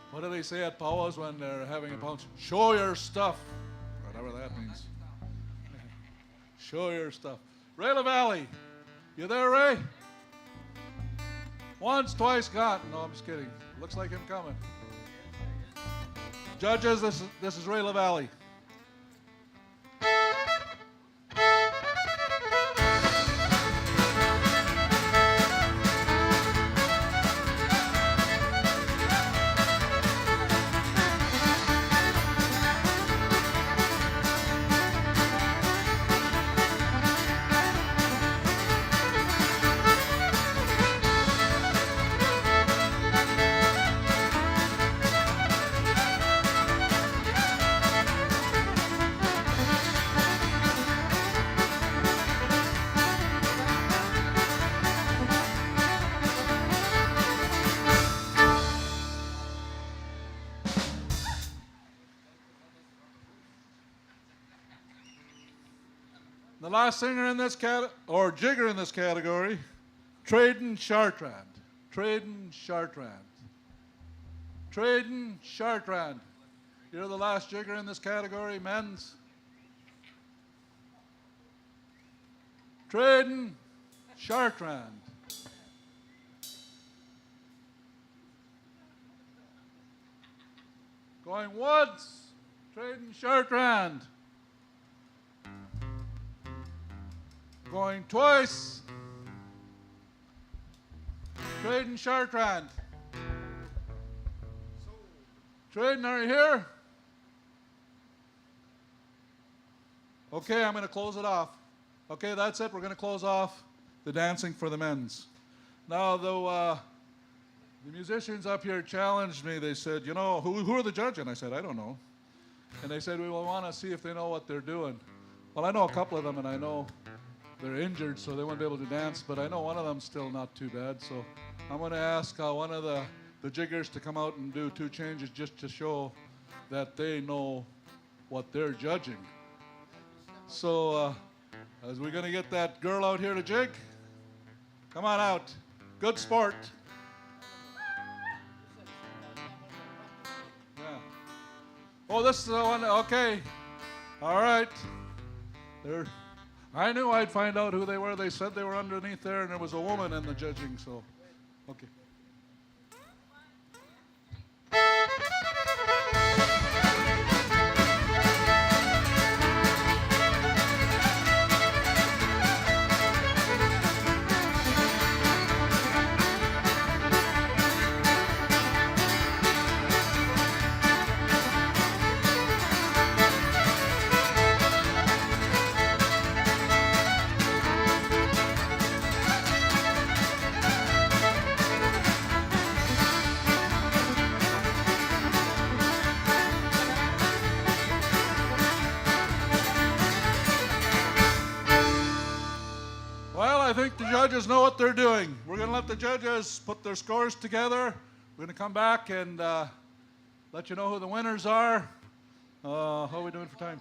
What do they say at powwows when they're having a pounce? Show your stuff, whatever that means. Show your stuff. Ray LaValle, you there, Ray? Once, twice, got. No, I'm just kidding. Looks like him coming. Judges, this is Ray LaValle. The last singer in this or jigger in this category, Traden Chartrand. Traden Chartrand. Traden Chartrand. You're the last jigger in this category, men's. Traden Chartrand. Going once, Traden Chartrand. Going twice, Traden Chartrand. Traden, are you here? Okay, I'm going to close it off. Okay, that's it. We're going to close off the dancing for the men's. Now, though, the musicians up here challenged me. They said, you know, who are the judges? And I said, I don't know. And they said, we will want to see if they know what they're doing. Well, I know a couple of them, and I know they're injured, so they won't be able to dance, but I know one of them's still not too bad. So I'm going to ask one of the jiggers to come out and do 2 changes just to show that they know what they're judging. So as we're going to get that girl out here to jig, come on out. Good sport. Yeah. Oh, this is the one. Okay. All right. I knew I'd find out who they were. They said they were underneath there, and there was a woman in the judging, so, okay. I think the judges know what they're doing. We're going to let the judges put their scores together. We're going to come back and let you know who the winners are. How are we doing for time?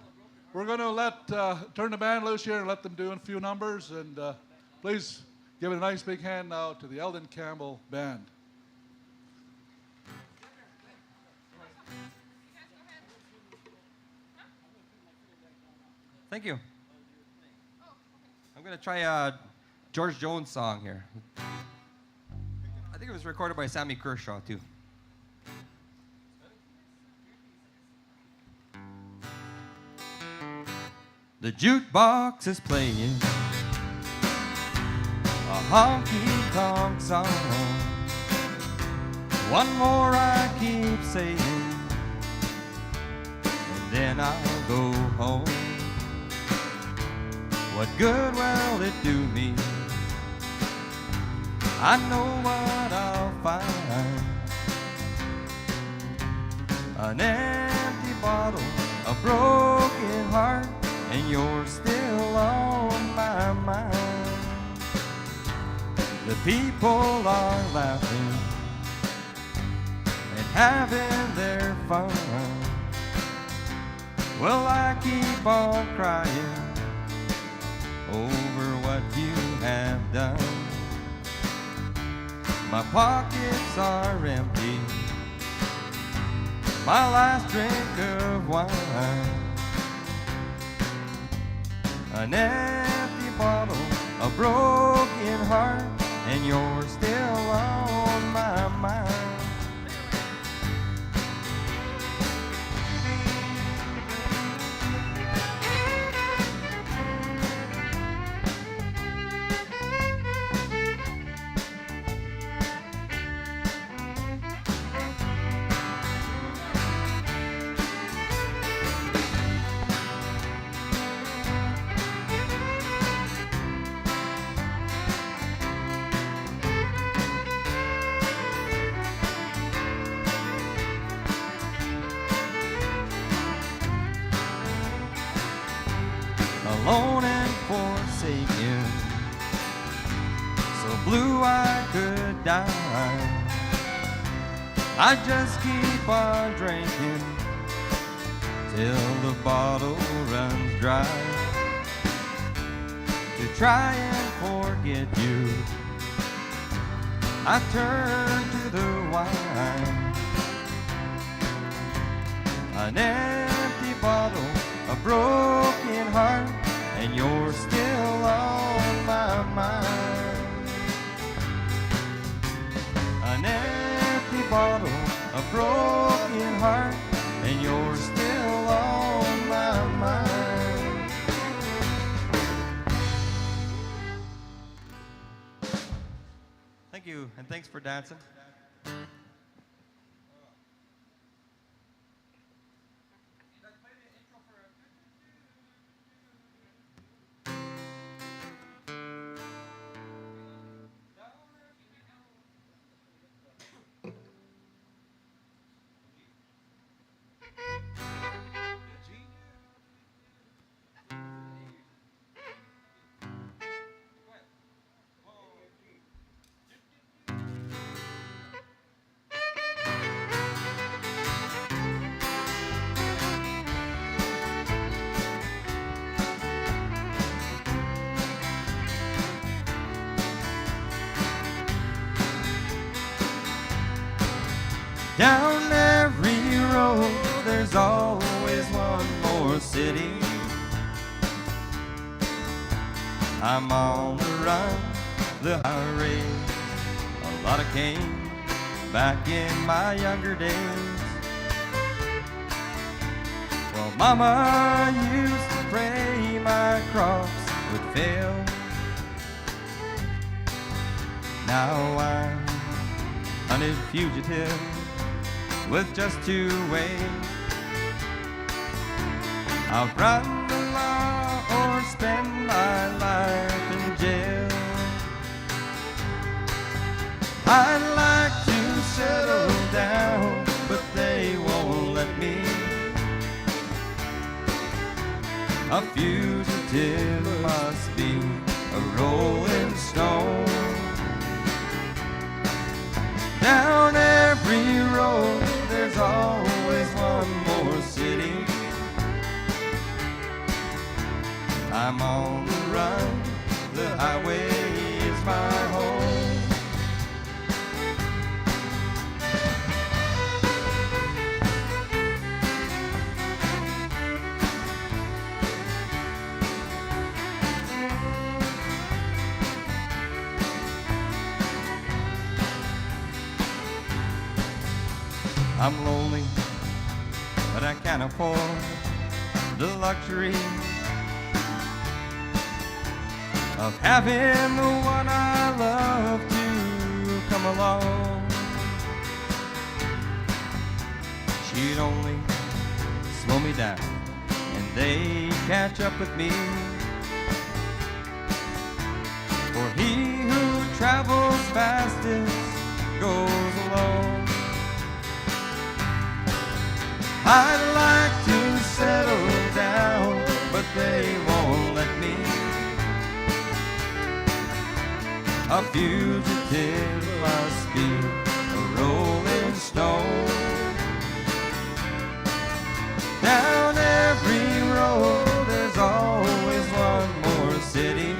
We're going to turn the band loose here and let them do a few numbers. And please give it a nice big hand now to the Eldon Campbell Band. Thank you. I'm going to try a George Jones song here. I think it was recorded by Sammy Kershaw, too. The jukebox is playing a honky-tonk song. One more I keep saying, and then I'll go home. What good will it do me? I know what I'll find. An empty bottle, a broken heart, and you're still on my mind. The people are laughing and having their fun. Well, I keep on crying over what you have done. My pockets are empty, my last drink of wine. An empty bottle, a broken heart, and and you're still on my mind. Alone and forsaken, so blue I could die. I just keep on drinking till the bottle runs dry. To try and forget you, I turn to the wine. An empty bottle, a broken heart, and you're still on my mind. An empty bottle, a broken heart, and you're still on my mind. Thank you, and thanks for dancing. Down every road, there's always one more city. I'm on the run, the highway. A lot of cane back in my younger days. Well, Mama used to pray my crops would fail. Now I'm a hunted fugitive with just 2 ways. I'll run the law or spend my life in jail. I'd like to settle down, but they won't let me. A fugitive must be a rolling stone. Down every road, there's always one more city. I'm on the run, the highway is my home. I'm lonely, but I can't afford the luxury of having the one I love to come along. She'd only slow me down and they catch up with me. For he who travels fastest goes alone. I'd like to settle down, but they won't let me. A fugitive must be a rolling stone. Down every road, there's always one more city.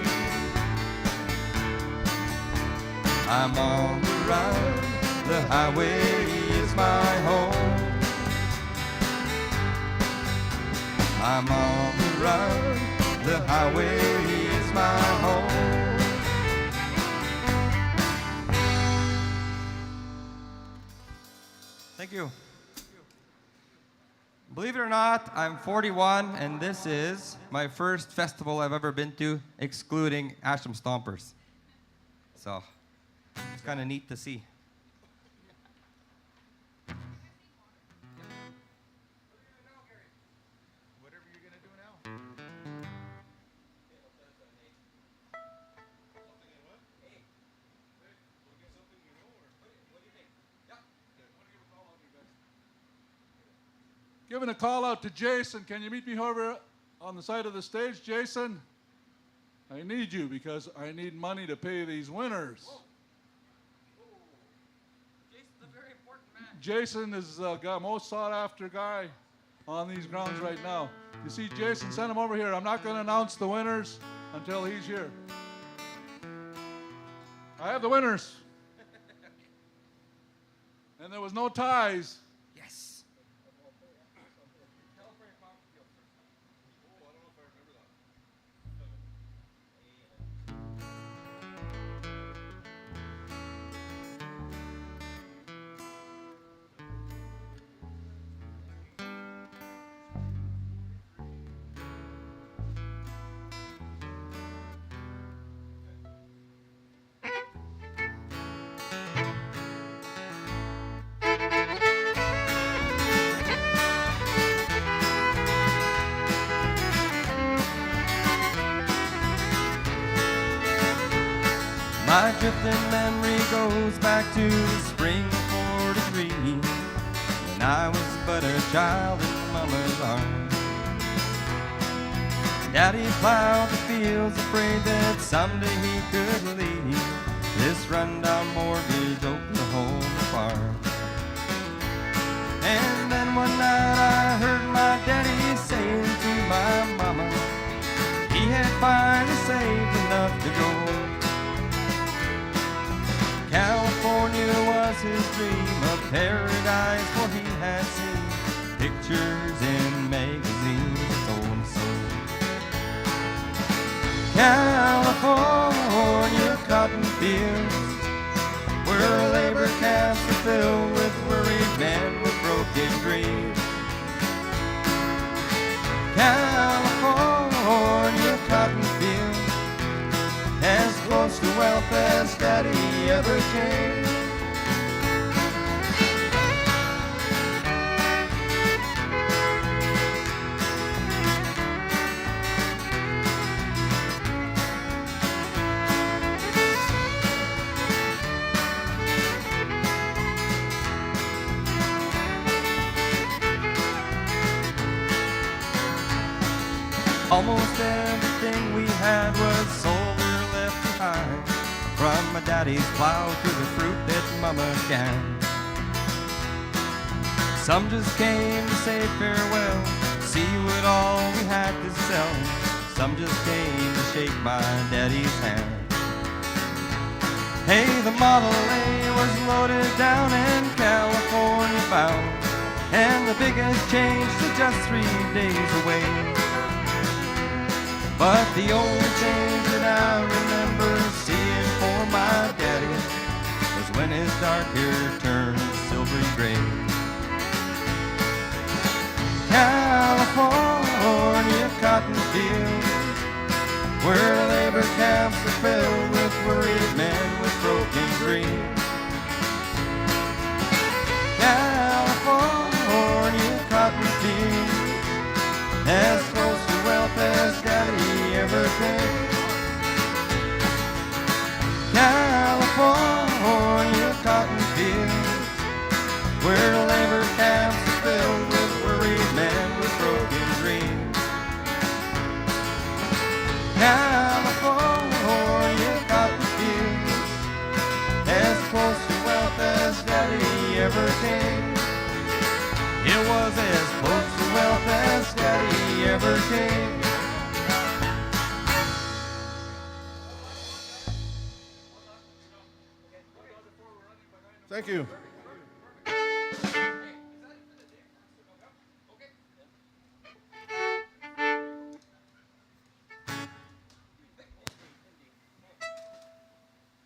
I'm on the run, the highway is my home. I'm on the run, the highway is my home. you. Believe it or not, I'm 41, and this is my first festival I've ever been to, excluding Ashram Stompers. So, it's kind of neat to see. Giving a call out to Jason. Can you meet me over on the side of the stage, Jason? I need you because I need money to pay these winners. Jason's a very important man. Jason is the most sought after guy on these grounds right now. You see Jason, send him over here. I'm not going to announce the winners until he's here. I have the winners. And there was no ties. Yes. My drifting memory goes back to the spring of '43, when I was but a child in Mama's arms. Daddy plowed the fields, afraid that someday he could leave this rundown mortgage Oklahoma farm. And then one night I heard my daddy saying to my mama, he had finally saved enough to go. California was his dream, a paradise for he had seen pictures in magazines told him so. California cotton fields, where labor camps are filled with worried men with broken dreams. California cotton fields, as close to wealth as Daddy ever came. Almost everything we had was sold or left behind, from my daddy's plow to the fruit that Mama canned. Some just came to say farewell, see what all we had to sell. Some just came to shake my daddy's hand. Hey, the Model A was loaded down and California bound, and the biggest change to just 3 days away. But the only change that I remember seeing for my daddy was when his dark hair turned silvery gray. California cotton fields, where labor camps are filled with worried men with broken dreams. California cotton fields, as close to wealth as Daddy ever came. California cotton fields, where labor camps are filled with worried men with broken dreams. California cotton fields, as close to wealth as Daddy ever came. It was as close to wealth as Daddy ever came. Thank you.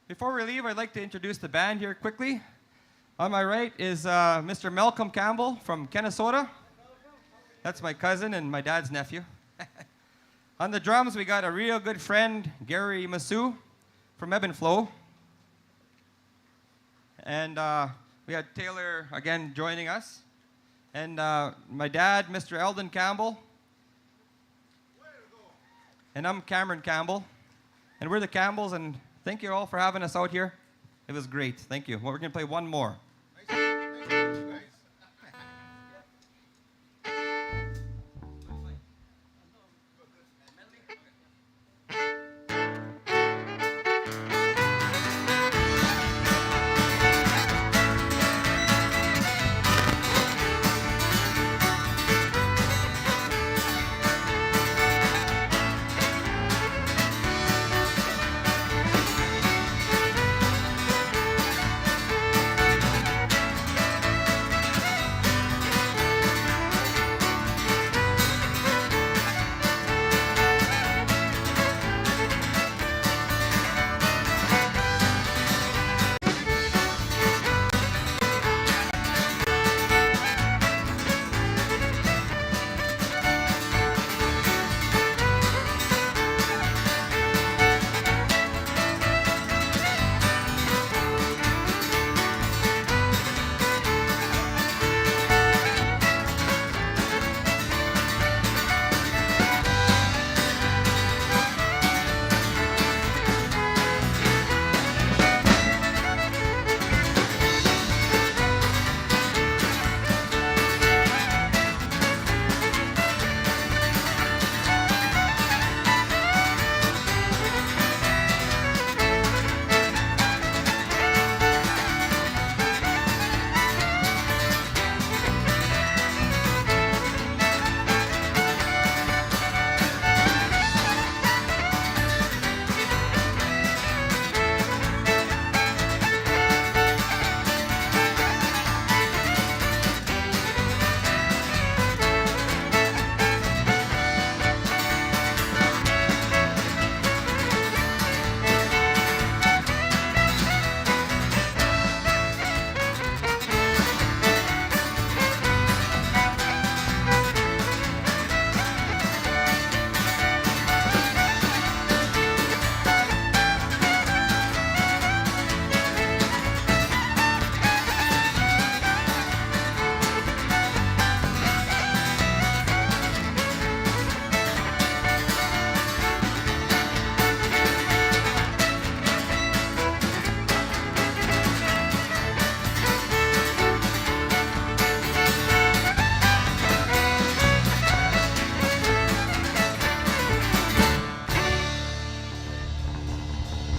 Before we leave, I'd like to introduce the band here quickly. On my right is Mr. Malcolm Campbell from Kennesaw. That's my cousin and my dad's nephew. On the drums, we got a real good friend, Gary Masu from Ebb and Flow. And we had Taylor again joining us. And my dad, Mr. Eldon Campbell. And I'm Cameron Campbell. And we're the Campbells, and thank you all for having us out here. It was great. Thank you. Well, we're going to play one more.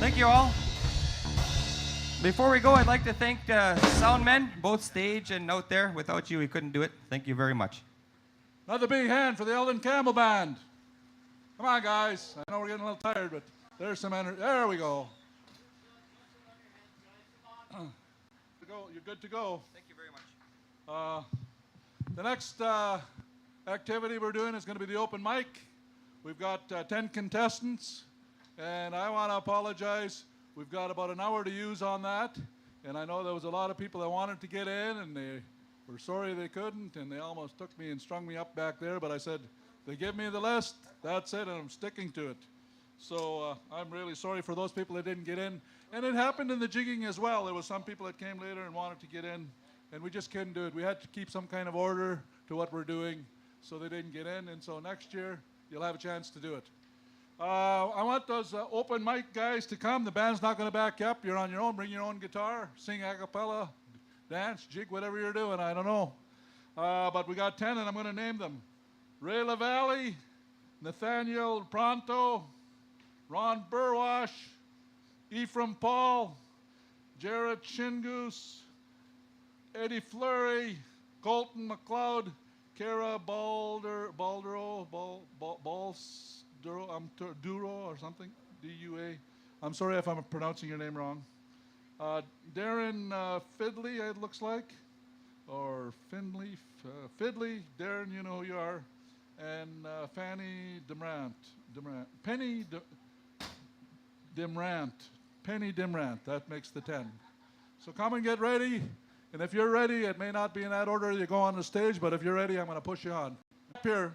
Thank you all. Before we go, I'd like to thank the sound men, both stage and out there. Without you, we couldn't do it. Thank you very much. Another big hand for the Eldon Campbell Band. Come on, guys. I know we're getting a little tired, but there's some energy. There we go. You're good to go. Thank you very much. The next activity we're doing is going to be the open mic. We've got 10 contestants, and I want to apologize. We've got about an hour to use on that, and I know there was a lot of people that wanted to get in, and they were sorry they couldn't, and they almost took me and strung me up back there, but I said, they give me the list, that's it, and I'm sticking to it. So I'm really sorry for those people that didn't get in. And it happened in the jigging as well. There was some people that came later and wanted to get in, and we just couldn't do it. We had to keep some kind of order to what we're doing, so they didn't get in, and so next year, you'll have a chance to do it. I want those open mic guys to come. The band's not going to back you up. You're on your own. Bring your own guitar. Sing a cappella, dance, jig, whatever you're doing. I don't know. But we got 10, and I'm going to name them. Ray LaValle, Nathaniel Pronto, Ron Burwash, Ephraim Paul, Jared Shingoose, Eddie Fleury, Colton McLeod, Kara Duro or something, D-U-A. I'm sorry if I'm pronouncing your name wrong. Darren Fidley, it looks like, or Findley, Fidley. Darren, you know who you are. And Penny Dimrant. That makes the 10. So come and get ready. And if you're ready, it may not be in that order you go on the stage, but if you're ready, I'm going to push you on. Up here.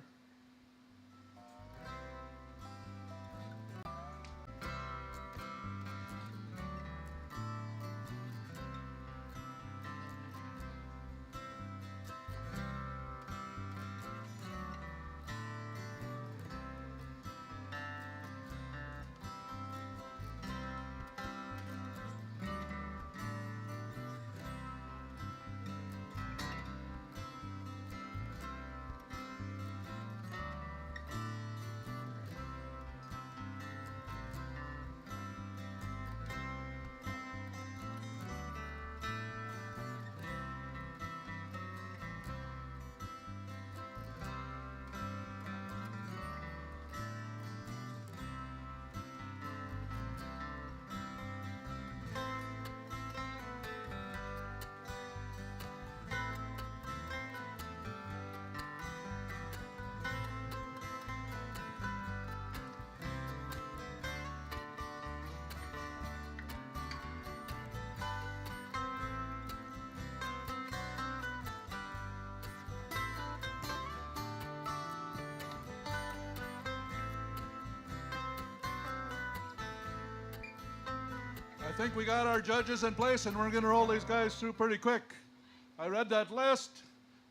I think we got our judges in place, and we're going to roll these guys through pretty quick. I read that list.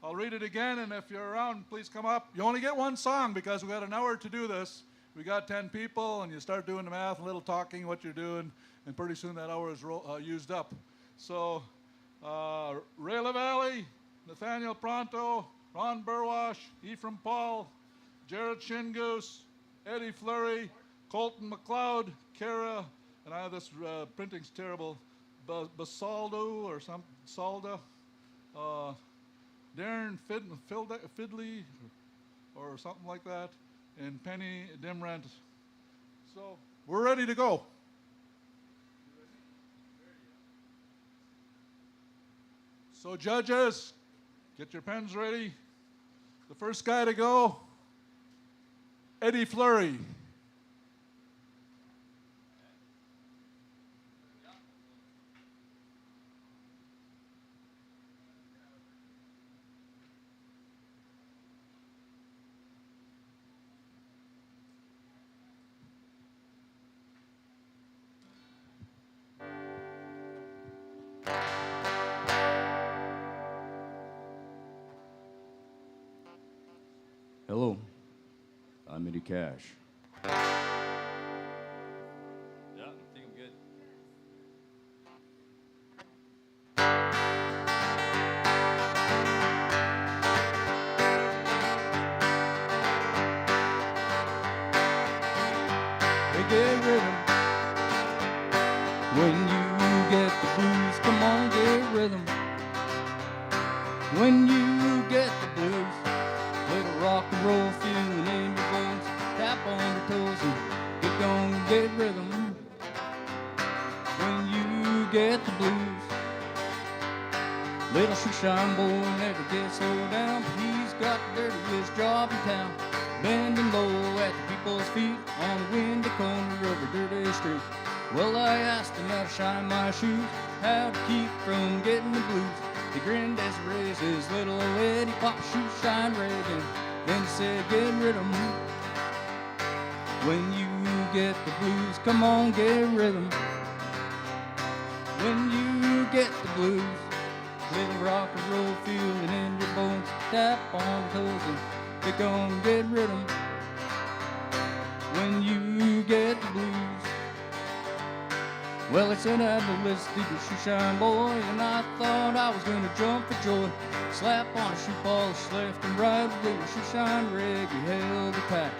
I'll read it again, and if you're around, please come up. You only get one song because we got an hour to do this. We got 10 people, and you start doing the math, a little talking, what you're doing, and pretty soon that hour is used up. So, Ray LaValle, Nathaniel Pronto, Ron Burwash, Ephraim Paul, Jared Shingoose, Eddie Fleury, Colton McLeod, Kara, and I have this printing's terrible, Basaldo or some Salda, Darren Fidley or something like that, and Penny Dimrant. So we're ready to go. So judges, get your pens ready. The first guy to go, Eddie Fleury. Hello, I'm Eddie Cash. Yeah, I think I'm good. Hey, get rhythm. When you get the blues, come on, get rhythm. When you get the blues, little rock and roll feeling in your bones. Tap on your toes and get going, get rhythm. When you get the blues, little shoeshine boy never gets slowed down. He's got the dirtiest job in town, bending low at the people's feet on the windy corner of a dirty street. Well, I asked him how to shine my shoes, how to keep from getting the blues. He grinned as he raised his little old head. He popped a shoe shine rag and then he said, get rhythm. When you get the blues, come on, get rhythm. When you get the blues, little rock and roll feeling in your bones. Tap on the toes and get on, get rhythm. When you get the blues. Well, they said I was this deep shoe shine boy, and I thought I was gonna jump for joy. Slap on a shoe polish left and right with a shoe shine rag, he held it tight.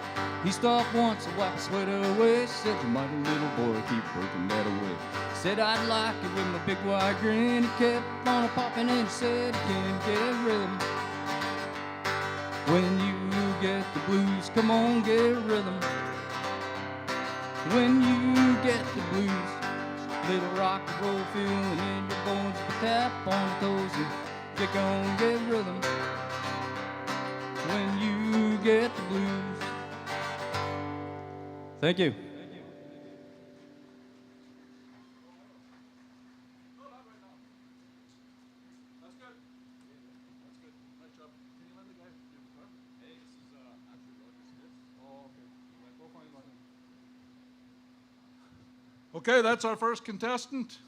He stopped once and wiped the sweat away. Said, you mighty little boy, keep working that away. Said I'd like it with my big wide grin. He kept on popping and said, you can get rhythm. When you get the blues, come on, get rhythm. When you get the blues, little rock and roll feeling in your bones. Tap on the toes and get on, get rhythm. When you get the blues. Thank you. Okay, that's our first contestant.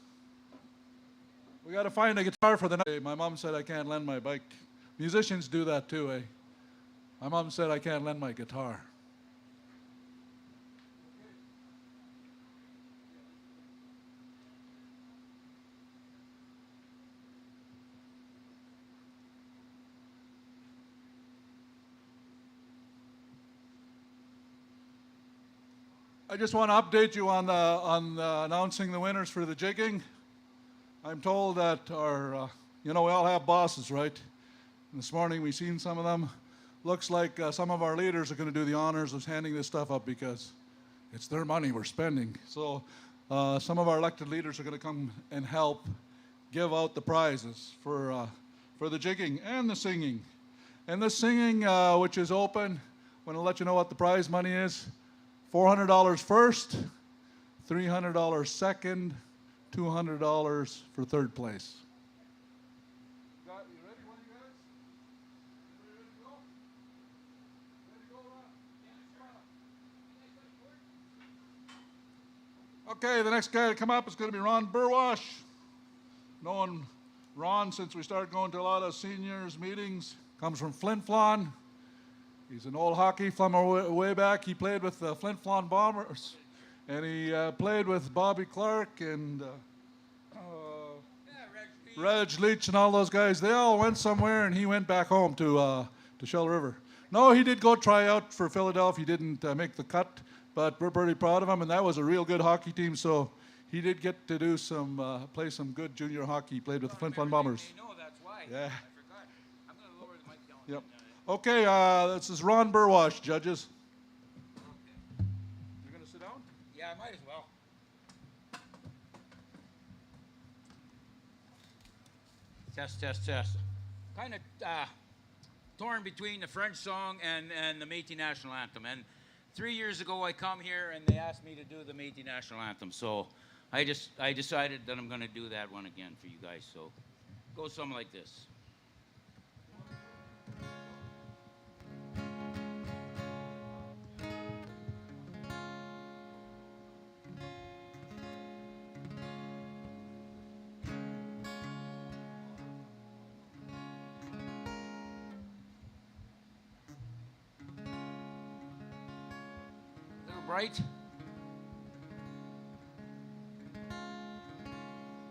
We got to find a guitar for the night. My mom said I can't lend my bike. Musicians do that too, eh? My mom said I can't lend my guitar. I just want to update you on announcing the winners for the jigging. I'm told that our, we all have bosses, right? And this morning we seen some of them. Looks like some of our leaders are going to do the honors of handing this stuff up because it's their money we're spending. So some of our elected leaders are going to come and help give out the prizes for the jigging and the singing. And the singing, which is open, I want to let you know what the prize money is. $400 first, $300 second, $200 for third place. Okay, the next guy to come up is going to be Ron Burwash. Known Ron since we started going to a lot of seniors meetings. Comes from Flin Flon. He's an old hockey from way back. He played with the Flin Flon Bombers, and he played with Bobby Clark and Reg Leach and all those guys. They all went somewhere, and he went back home to Shell River. No, he did go try out for Philadelphia. He didn't make the cut, but we're pretty proud of him, and that was a real good hockey team. So he did get to do play some good junior hockey. He played with the Flin Flon Bombers. No, that's why. Yeah. I forgot. I'm going to lower the mic down. Yep. Okay, this is Ron Burwash, judges. You're going to sit down? Yeah, I might as well. Test, test, test. Kind of torn between the French song and the Métis National Anthem. And 3 years ago, I come here and they asked me to do the Métis National Anthem. So I decided that I'm going to do that one again for you guys. So it goes something like this. Right?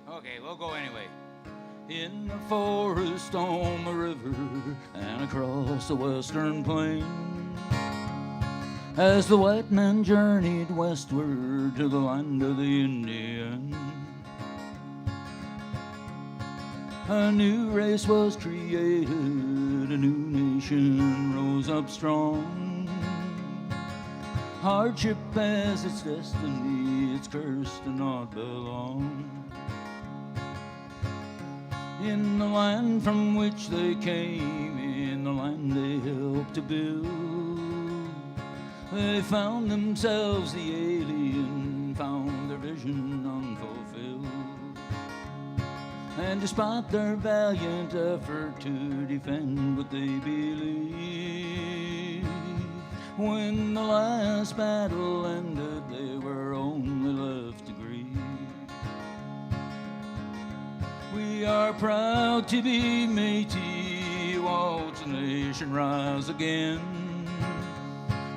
Okay, we'll go anyway. In the forest, on the river, and across the western plain, as the white man journeyed westward to the land of the Indian, a new race was created, a new nation rose up strong. Hardship as its destiny, it's cursed to not belong. In the land from which they came, in the land they helped to build, they found themselves the alien, found their vision unfulfilled. And despite their valiant effort to defend what they believed, when the last battle ended, they were only left to grieve. We are proud to be Métis, watch the nation rise again.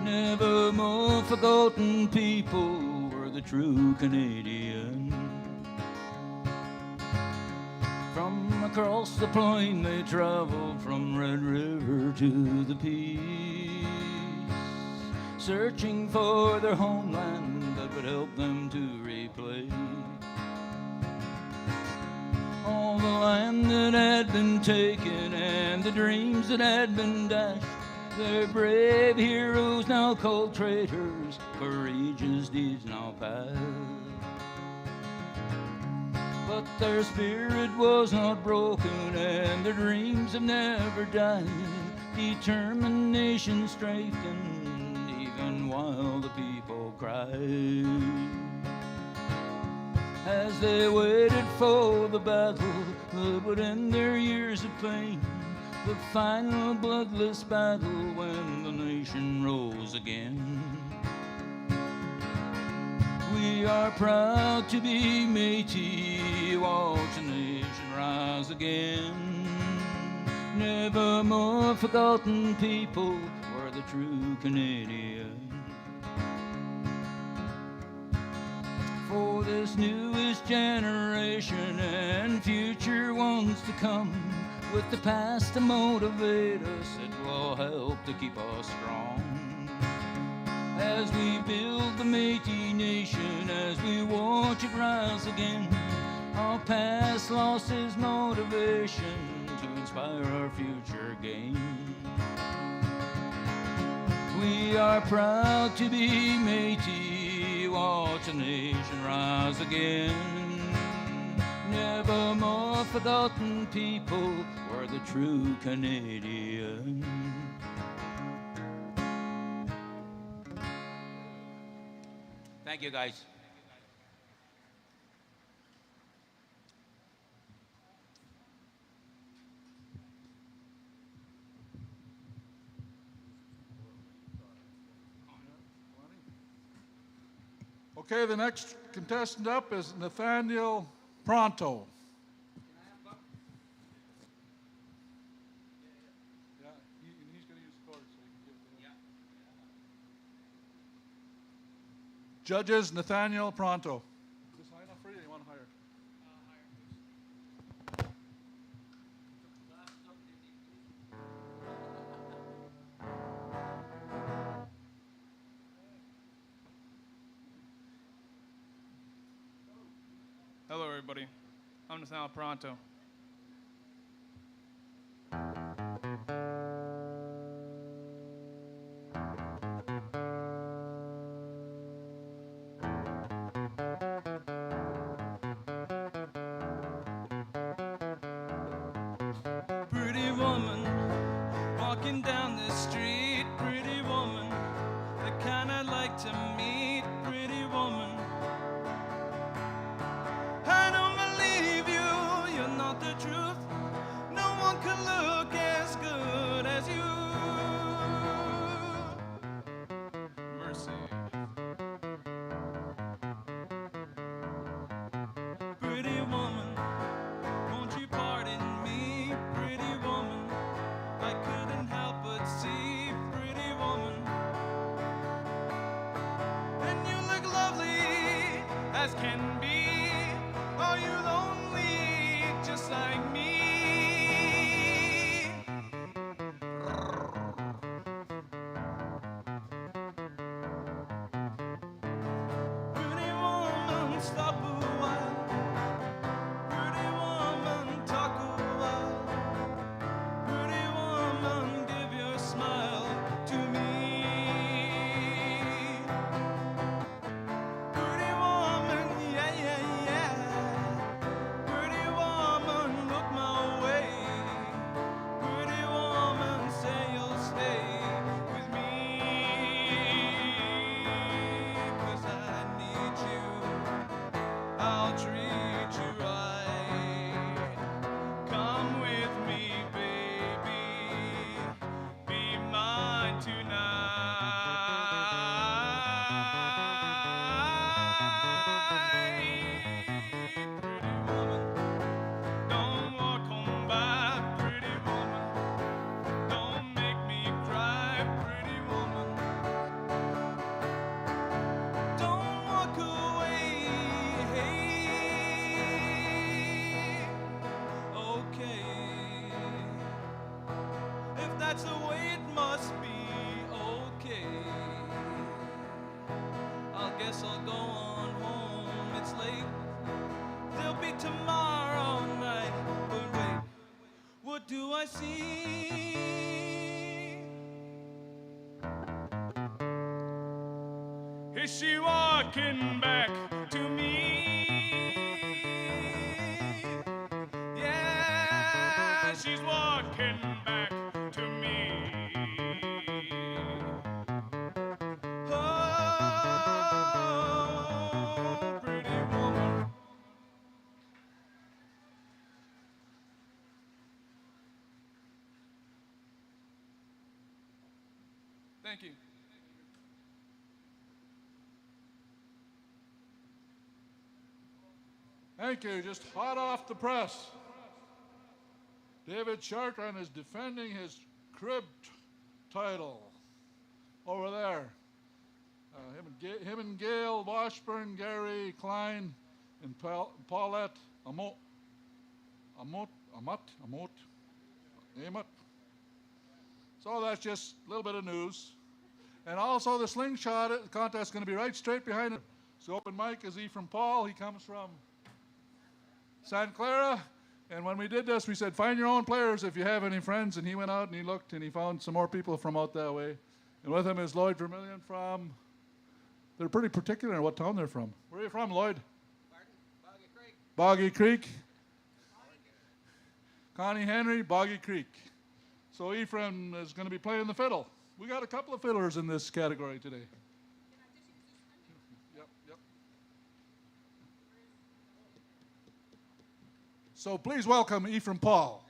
Never more forgotten people, we're the true Canadian. From across the plain they traveled, from Red River to the Peace, searching for their homeland that would help them to replace all the land that had been taken and the dreams that had been dashed. Their brave heroes now called traitors, courageous deeds now past. But their spirit was not broken and their dreams have never died. Determination strengthened even while the people cried. As they waited for the battle that would end their years of pain, the final bloodless battle when the nation rose again. We We are proud to be Métis, watch the nation rise again. Never more forgotten people, we're the true Canadian. For this newest generation and future ones to come, with the past to motivate us, it will help to keep us strong. As we build the Métis Nation, as we watch it rise again, our past lost its motivation to inspire our future gain. We are proud to be Métis, watch the nation rise again. Never more forgotten people, we're the true Canadian. Thank you, guys. Okay, the next contestant up is Nathaniel Pronto. Yeah, he's going to use the card so you can give it to him. Judges, Nathaniel Pronto. Is this high enough for you? You want higher? Hello, everybody. I'm Nathaniel Pronto. Pretty woman walking down the street, pretty woman, the kind I'd like to meet, pretty woman. I don't believe you, you're not the truth. No one could look as good as you. Mercy. Pretty woman, won't you pardon me, pretty woman? I couldn't help but see, pretty woman. And you look lovely as can be. Are you lonely just like me? Pretty woman, stop a while. Pretty woman, talk a while. Pretty woman, give your smile to me. Pretty woman, yeah, yeah, yeah. Pretty woman, look my way. Pretty woman, say you'll stay with me. 'Cause I need you, I'll treat you right. Come with me, baby, be mine tonight. Pretty woman, don't walk on by, pretty woman. Don't make me cry, pretty woman. Don't walk away, hey. Okay, if that's the way it must be, okay. I guess I'll go on home, it's late. There'll be tomorrow night, but wait, what do I see? Is she walking back to me? Yeah, she's walking back to me. Oh, pretty woman. Thank you. Thank you. Just hot off the press. David Chartrand is defending his crib title over there. Him and Gail Washburn, Gary Klein, and Paulette Amot. So that's just a little bit of news. And also the slingshot contest is going to be right straight behind it. So open mic is Ephraim Paul. He comes from Santa Clara. And when we did this, we said, find your own players if you have any friends. And he went out and he looked and he found some more people from out that way. And with him is Lloyd Vermillion from, they're pretty particular in what town they're from. Where are you from, Lloyd? Boggy Creek. Boggy Creek. Connie Henry, Boggy Creek. So Ephraim is going to be playing the fiddle. We got a couple of fiddlers in this category today. Yep. So please welcome Ephraim Paul.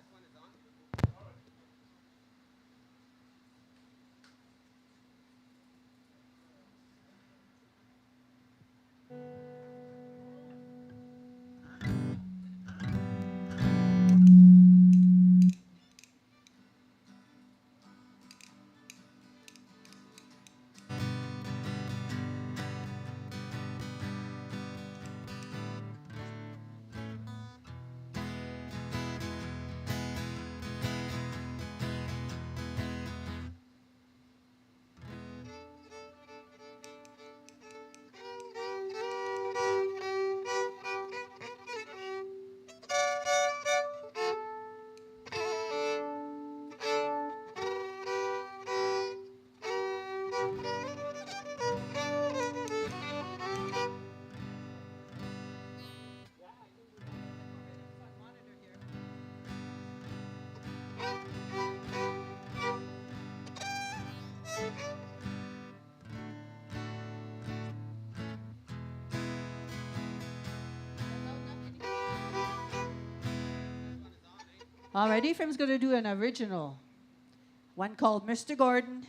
All right, Ephraim's going to do an original, one called Mr. Gordon.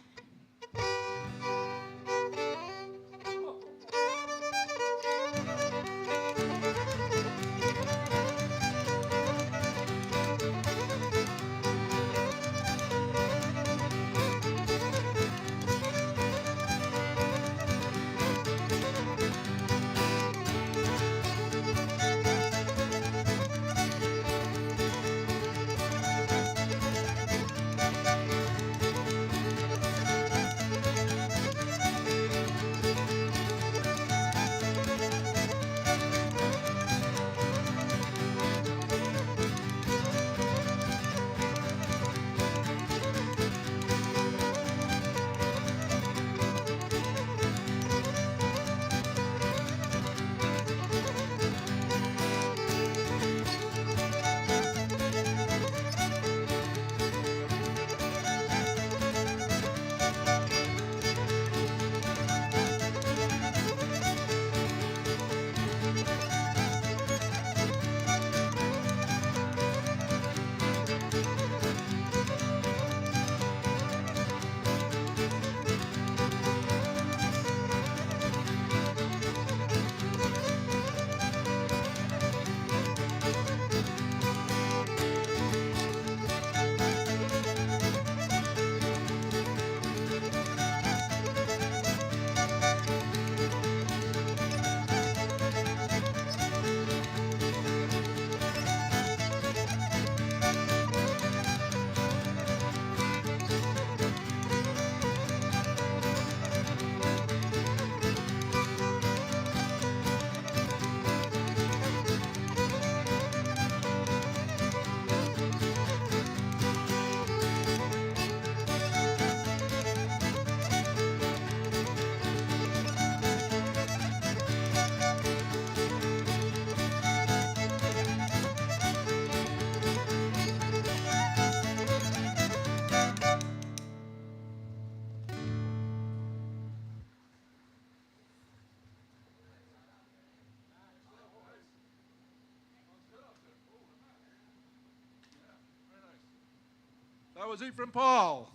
That was Ephraim Paul.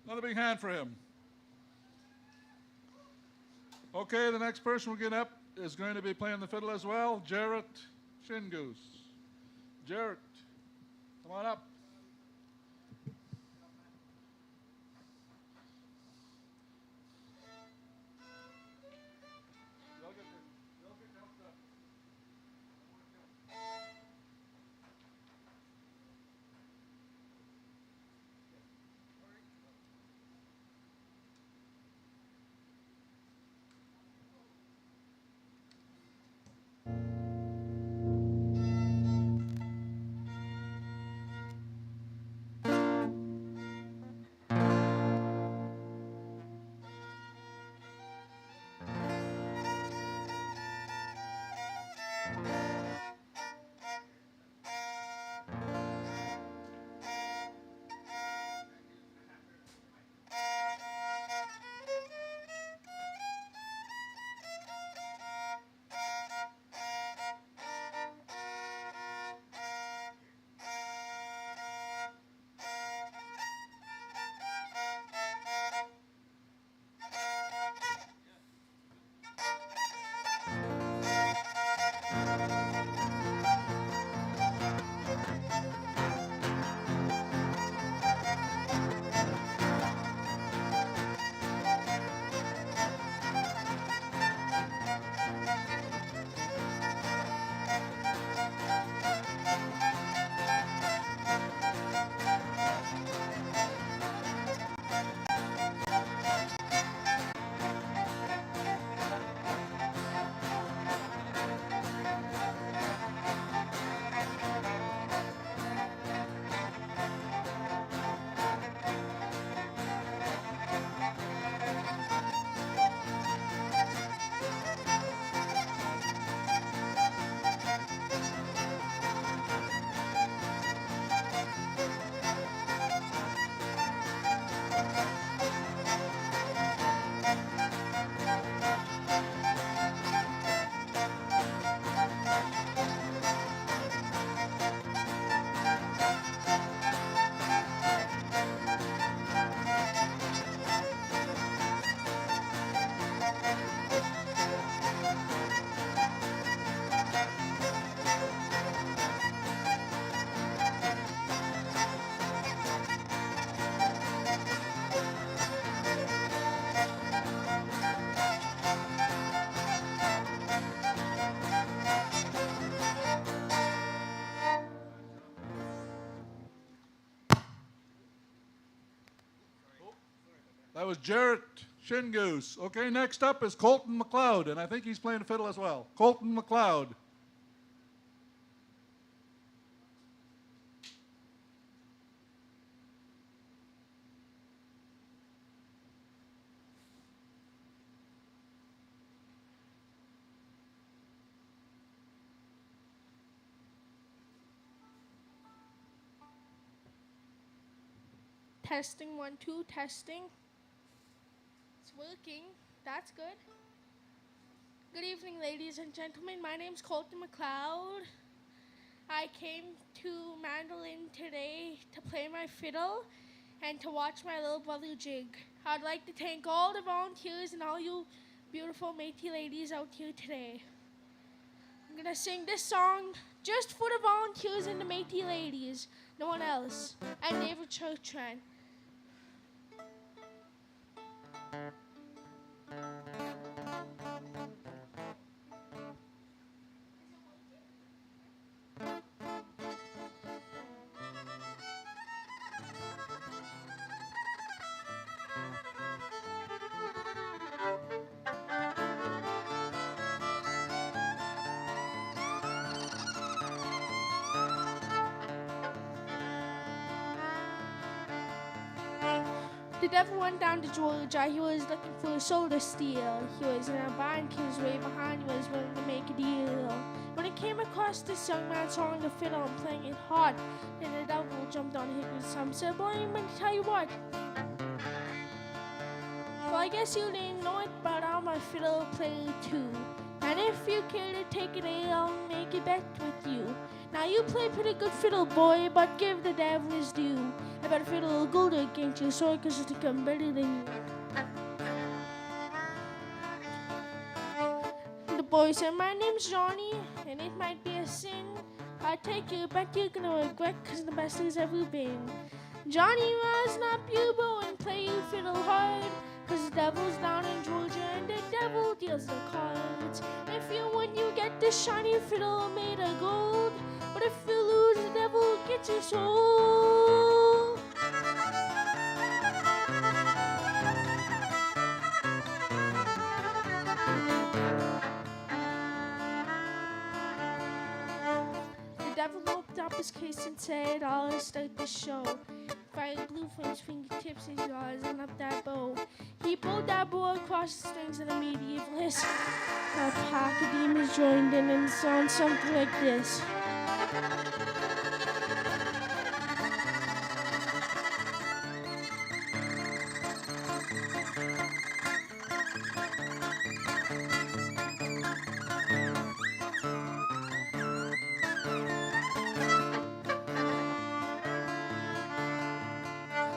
Another big hand for him. Okay, the next person we're getting up is going to be playing the fiddle as well, Jarrett Shin Goose. Jarrett, come on up. That was Jarrett Shingoose. Okay, next up is Colton McLeod, and I think he's playing the fiddle as well. Colton McLeod. Testing 1 2 testing. It's working. That's good. Good evening, ladies and gentlemen. My name's Colton McLeod. I came to Madeleine today to play my fiddle and to watch my little brother jig. I'd like to thank all the volunteers and all you beautiful Métis ladies out here today. I'm gonna sing this song just for the volunteers and the Métis ladies, no one else, and David Churchran. The devil went down to Georgia. He was looking for a soul to steal. He was in a bank. He was way behind. He was willing to make a deal. When he came across this young man sawing the fiddle and playing it hard, then the devil jumped on him with some said, "Boy, I'm going to tell you what. Well, I guess you didn't know it, but I'm a fiddle player too. And if you care to take it, I'll make a bet with you. Now you play pretty good fiddle, boy, but give the devil his due. I better fiddle good against your sword, 'cause I think I'm better than you." The boy said, my name's Johnny, and it might be a sin. I take you back, you're gonna regret, cause the best has ever been. Johnny, rise up, you bow and play you fiddle hard, cause the devil's down in Georgia and the devil deals the cards. If you win, you get this shiny fiddle made of gold, but if you lose, the devil gets your soul. The devil opened up his case and said, I'll start the show. Fire blue from his fingertips as he rising up that bow. He pulled that bow across the strings of the medieval hiss. A pack of demons joined in and sound something like this.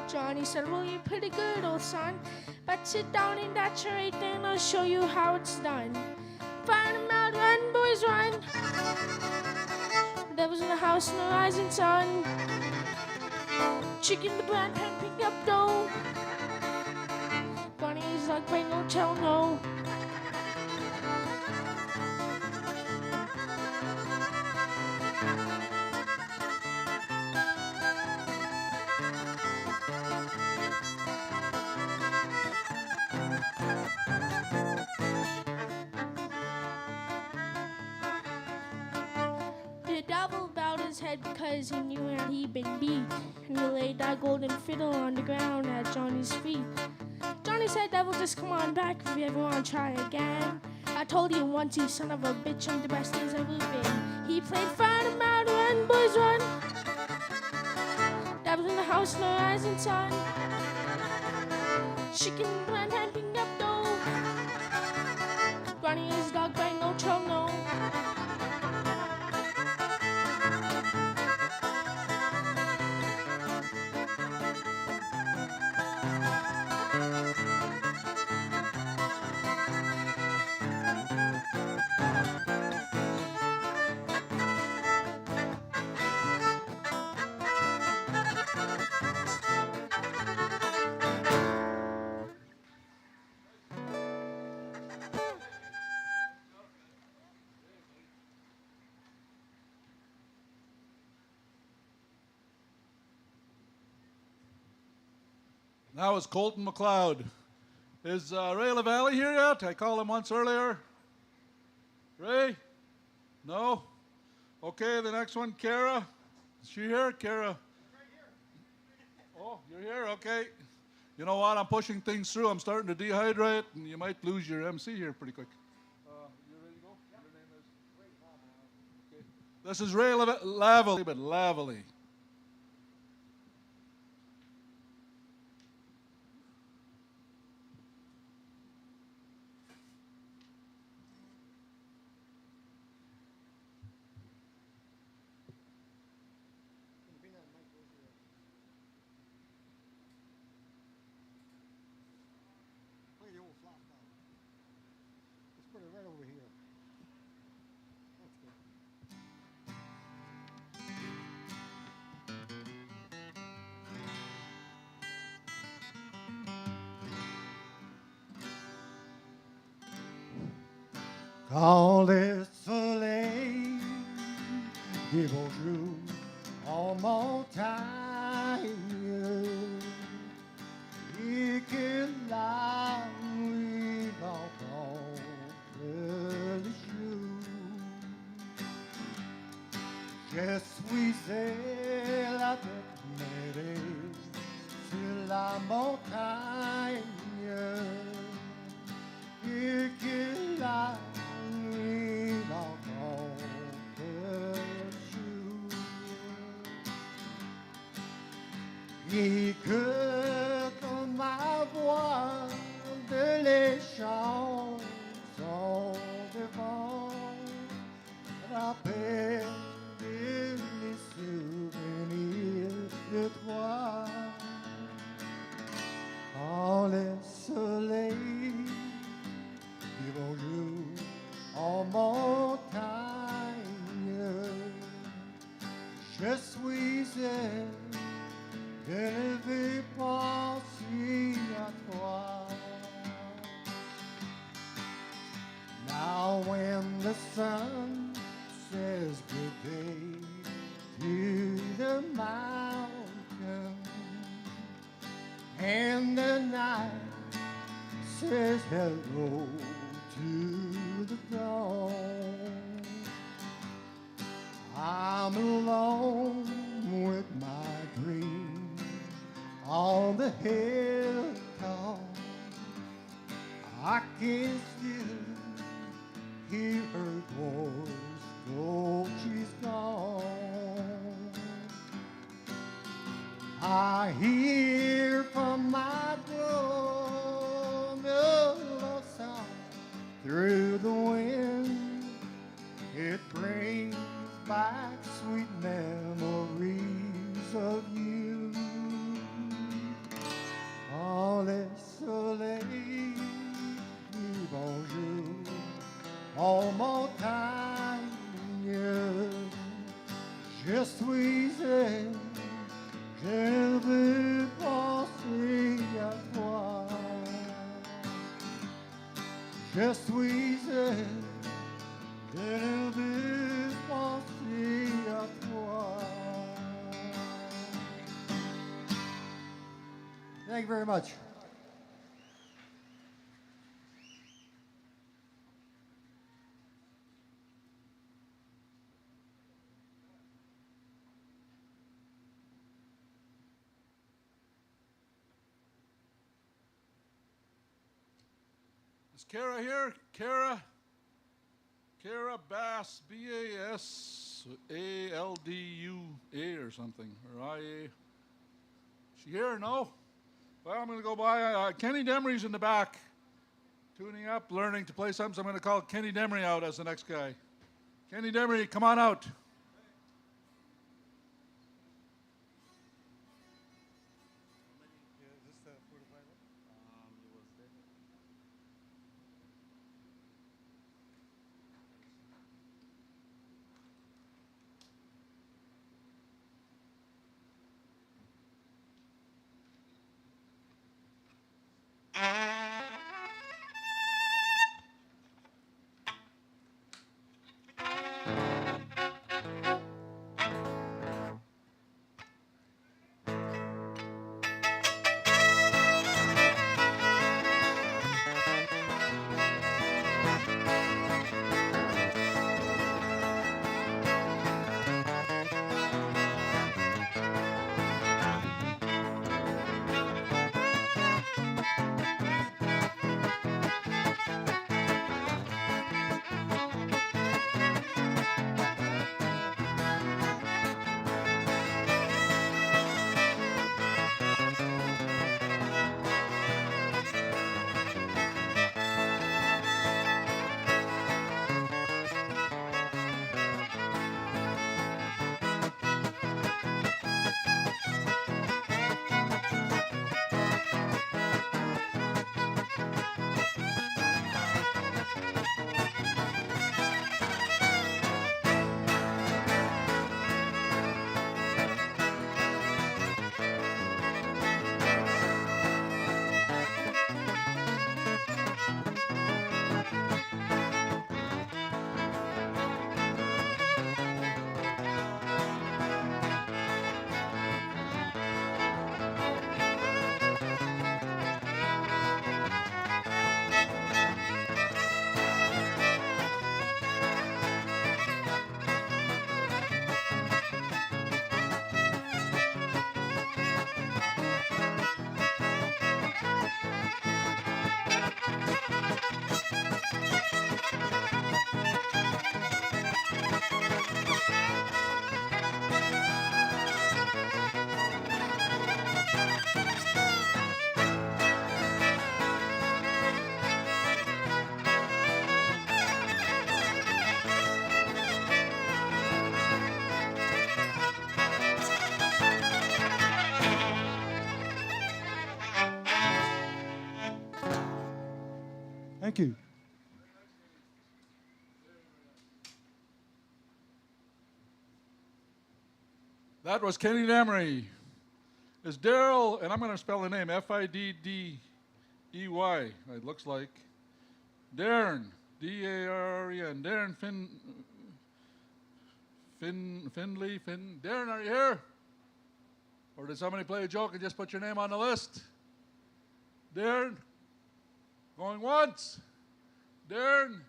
Johnny said, well, you're pretty good, old son, but sit down in that chair right there and I'll show you how it's done. Find them out, run, boys, run. The devil's in the house in the rising sun. Chicken the brand pan, pick up dough. Bunny is like, wait, no, tell no. The devil bowed his head because he knew how he'd been beat, and he laid that golden fiddle on the ground at Johnny's feet. Johnny said, devil, just come on back if you ever want to try again. I told you once, you son of a bitch, I'm the best there's ever been. He played find 'em out, run, boys, run. Devil's in the house in the rising sun. Chicken plant and picking up dough. Granny is dog by no trouble, no. Now it's Colton McLeod. Is Ray LaValle here yet? I called him once earlier. Ray? No? Okay, the next one, Kara. Is she here? Kara? Oh, you're here? Okay. You know what? I'm pushing things through. I'm starting to dehydrate, and you might lose your MC here pretty quick. You ready to go? Your name is? Okay. This is Ray LaValle, but Lavally. Let's put it right over here. That's good. Quand le soleil dit bonjour en montagne et que la nuit rencontre le jour, je suis la tête mêlée sur la montagne et que la nuit rencontre le jour et que dans ma voix de les chansons devant rappelle les souvenirs de toi. Quand le soleil dit bonjour en montagne. Je suis je ne vais penser à toi. Now when the sun says good day to the mountain, and the night says hello to the dawn, I'm alone with my dream on the hilltop. I can still hear her voice, though she's gone. I hear from my door the love song through the wind. It brings back sweet memories of you. Oh, le soleil, bonjour, en montagne, je suis je veux penser à toi. Je suis je veux penser à toi. Thank you very much. Is Kara here? Kara Bass, B-A-S-A-L-D-U-A or something, or I-A. She here? No? Well, I'm going to go by. Kenny Demery's in the back, tuning up, learning to play something. So I'm going to call Kenny Demery out as the next guy. Kenny Demery, come on out. Thank you. That was Kenny Damery. Is Daryl, and I'm going to spell the name, Fiddey, it looks like. Darren, D-A-R-R-E-N, Darren Findley. Darren, are you here? Or did somebody play a joke and just put your name on the list? Darren? Going once? Darren?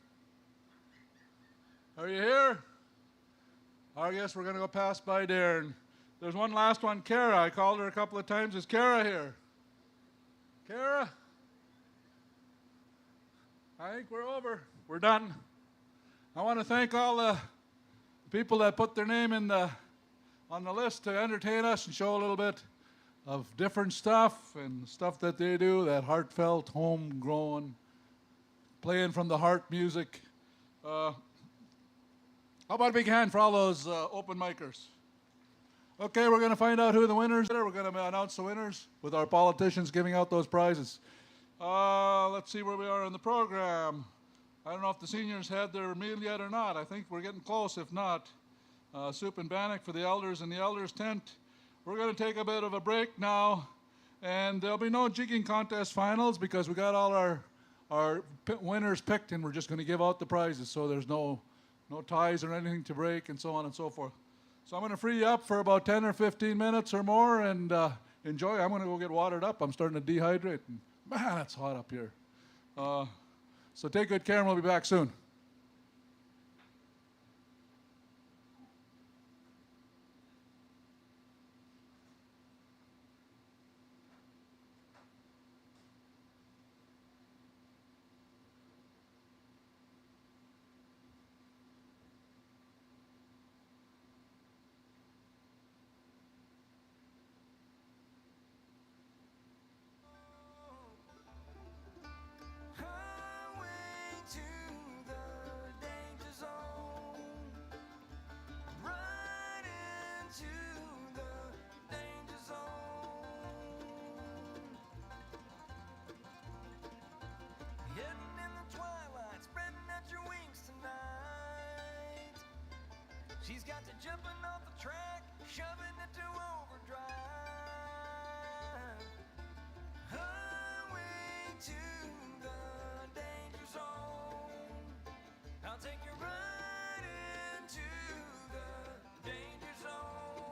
Are you here? I guess we're going to go pass by Darren. There's one last one, Kara. I called her a couple of times. Is Kara here? Kara? I think we're over. We're done. I want to thank all the people that put their name on the list to entertain us and show a little bit of different stuff and stuff that they do, that heartfelt, homegrown, playing from the heart music. How about a big hand for all those open micers? Okay, we're going to find out who the winners are. We're going to announce the winners with our politicians giving out those prizes. Let's see where we are in the program. I don't know if the seniors had their meal yet or not. I think we're getting close. If not, soup and bannock for the elders in the elders tent. We're going to take a bit of a break now, and there'll be no jigging contest finals because we got all our winners picked, and we're just going to give out the prizes. So there's no ties or anything to break, and so on and so forth. So I'm going to free you up for about 10 or 15 minutes or more, and enjoy. I'm going to go get watered up. I'm starting to dehydrate. And, man, it's hot up here. So take good care, and we'll be back soon. She's got you jumping off the track, shoving it to overdrive. Highway to the danger zone. I'll take you right into the danger zone.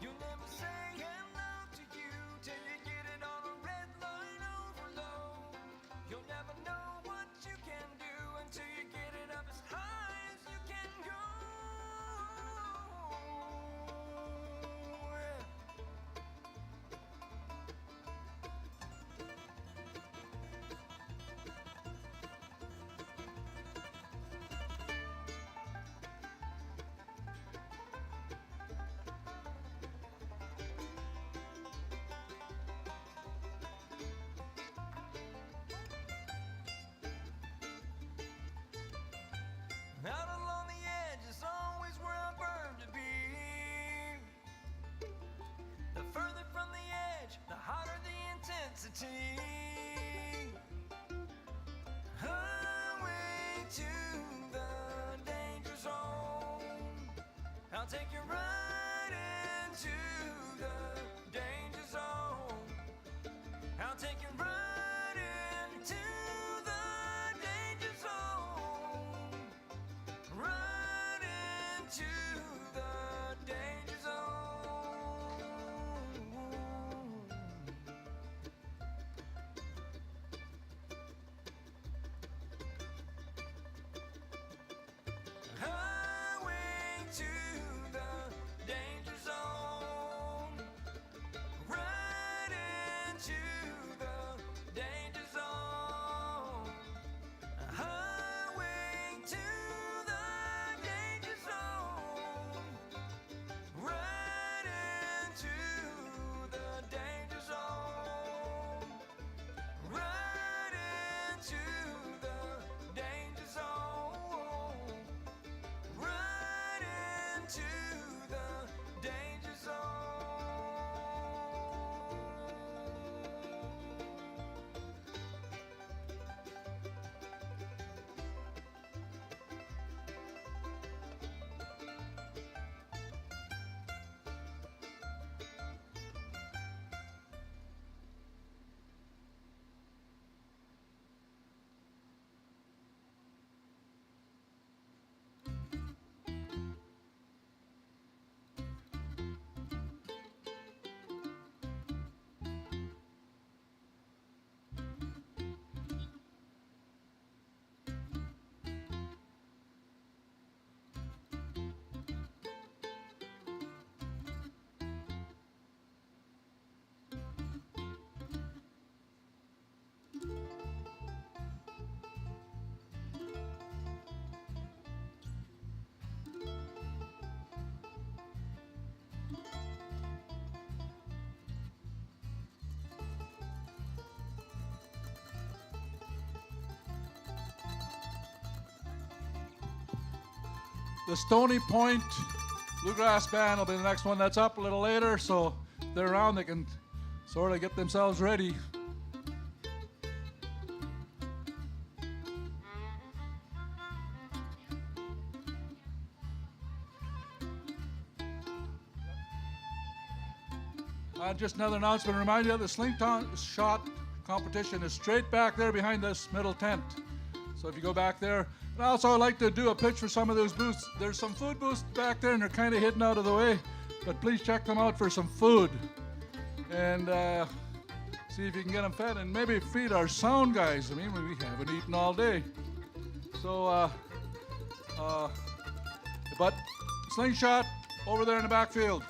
You'll never say hello to you till you get it on a red line overload. You'll never know what you can do until you get it up as high as you can go. Out along the edge is always where I burn to be. The further from the edge, the hotter the intensity. Highway to the danger zone. I'll take you right into the danger zone. I'll take you right into the danger zone. Right into the danger zone. Highway to the danger zone. the Stony Point Bluegrass Band will be the next one that's up a little later, so if they're around, they can sort of get themselves ready. Just another announcement. Remind you, the slingshot competition is straight back there behind this middle tent. So if you go back there, and also I'd like to do a pitch for some of those booths. There's some food booths back there, and they're kind of hidden out of the way, but please check them out for some food, and see if you can get them fed, and maybe feed our sound guys. I mean, we haven't eaten all day. So, but slingshot over there in the backfield.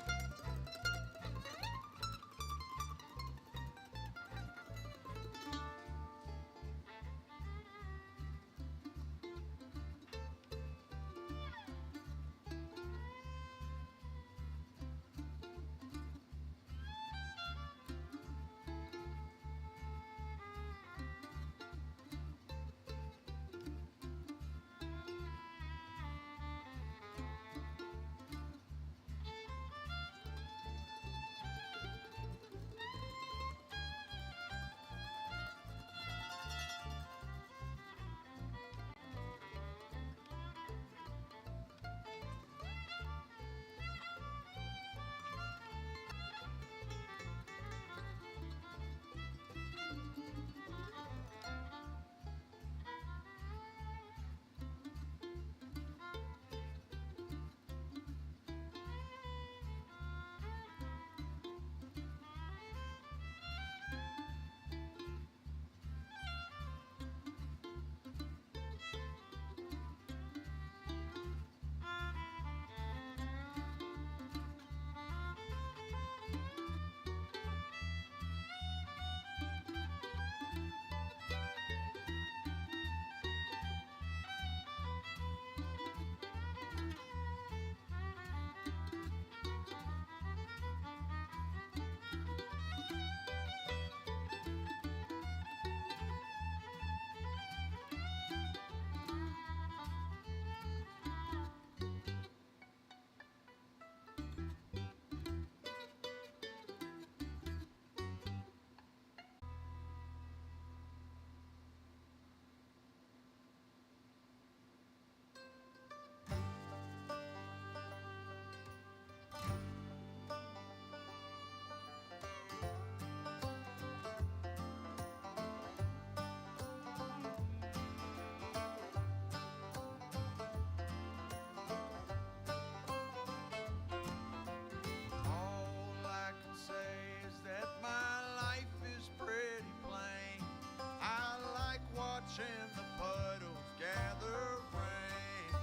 watching the puddles gather rain.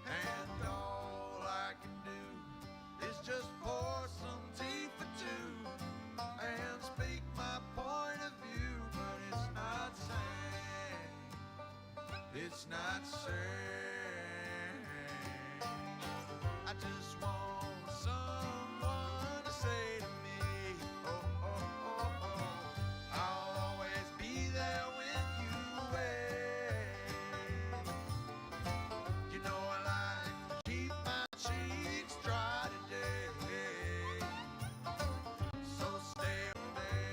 And all I can do is just pour some tea for two and speak my point of view, but it's not sane. It's not sane. I just want someone to say to me, oh, oh, oh, oh, I'll always be there when you wait. You know I like to keep my cheeks dry today, so stay away.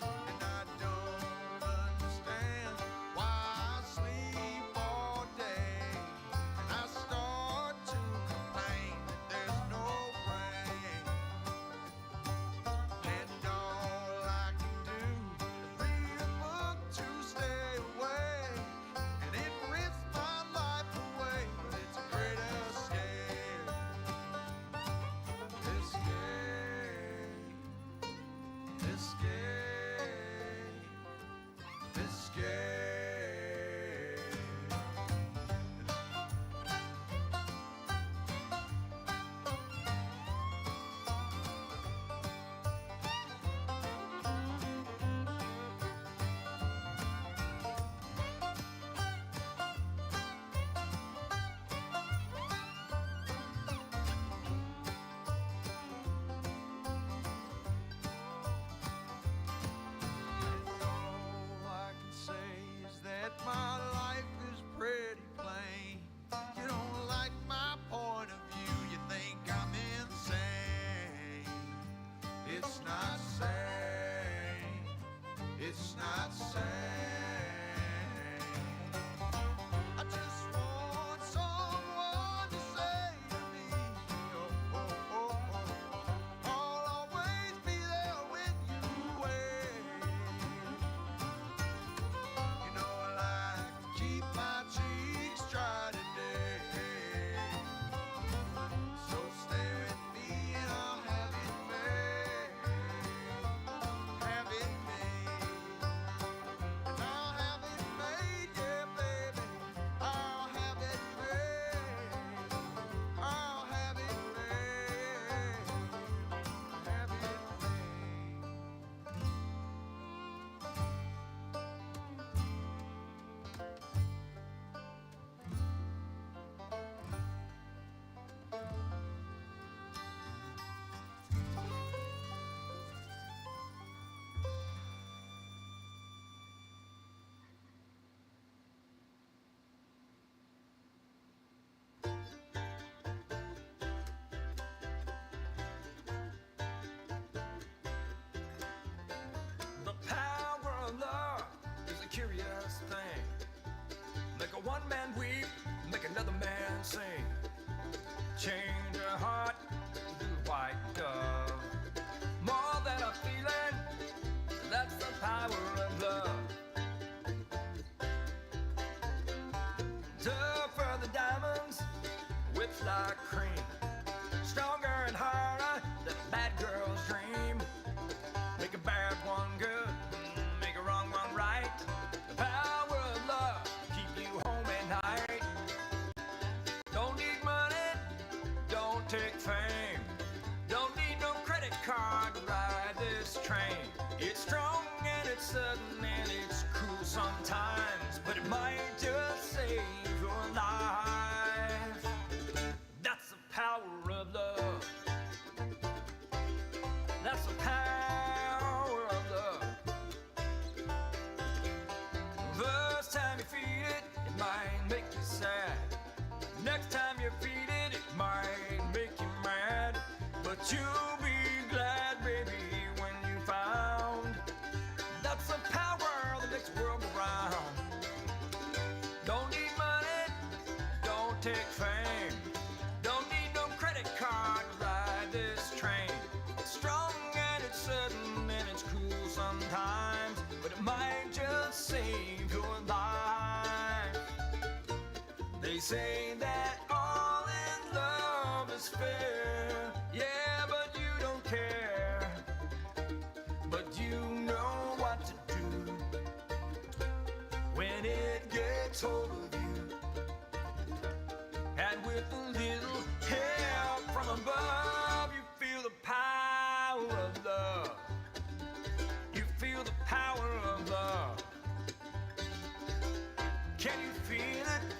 And I don't understand why I sleep it's not sane. I just want someone to say to me, oh, oh, oh, oh, I'll always be there when you wait. You know I like to keep my cheeks dry today. So stay with me and I'll have it made. Have it made. And I'll have it made, yeah, baby. I'll have it made. I'll have it made. Have it made. The power of love is a curious thing. Make a one man weep, make another man sing. Change a heart, do a white dove. More than a feeling, that's the power of love. Tougher than diamonds, whips like cream. Stronger and harder than a bad girl's dream. Make a bad one good, make a wrong one right. The power of love, keep you home at night. Don't need money, don't take fame. Don't need no credit card to ride this train. It's strong and it's sudden and it's cruel sometimes, but it might just save your life. That's the power of love. That's the power of love. First time you feed it, it might make you sad. Next time you feed it, it might make you mad. But you'll be glad, baby, when you found that's the power that makes the world go round. Don't need money, don't take fame. Don't need no credit card to ride this train. It's strong and it's sudden and it's cruel sometimes, but it might just save your life. They say that all in love is fair, yeah, but you don't care. But you know what to do when it gets hold of you. And with a little help from above, you feel the power of love. You feel the power of love. Can you feel it?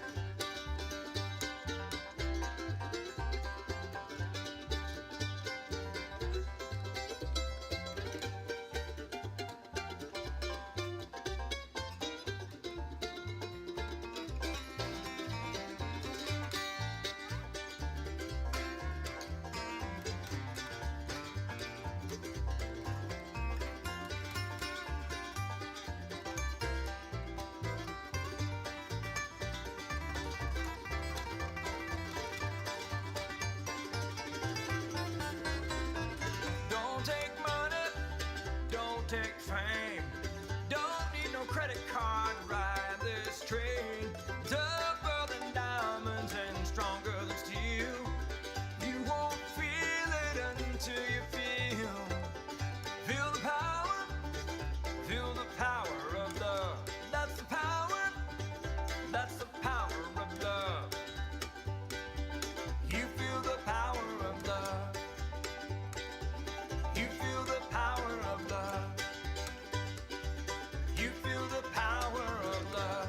Don't take money, don't take fame. Don't need no credit card to ride this train. Tougher than diamonds and stronger than steel. You won't feel it until you feel the power, feel the power of love. That's the power, that's the power of love. You feel the power of love. You feel the power of love. You feel the power of love.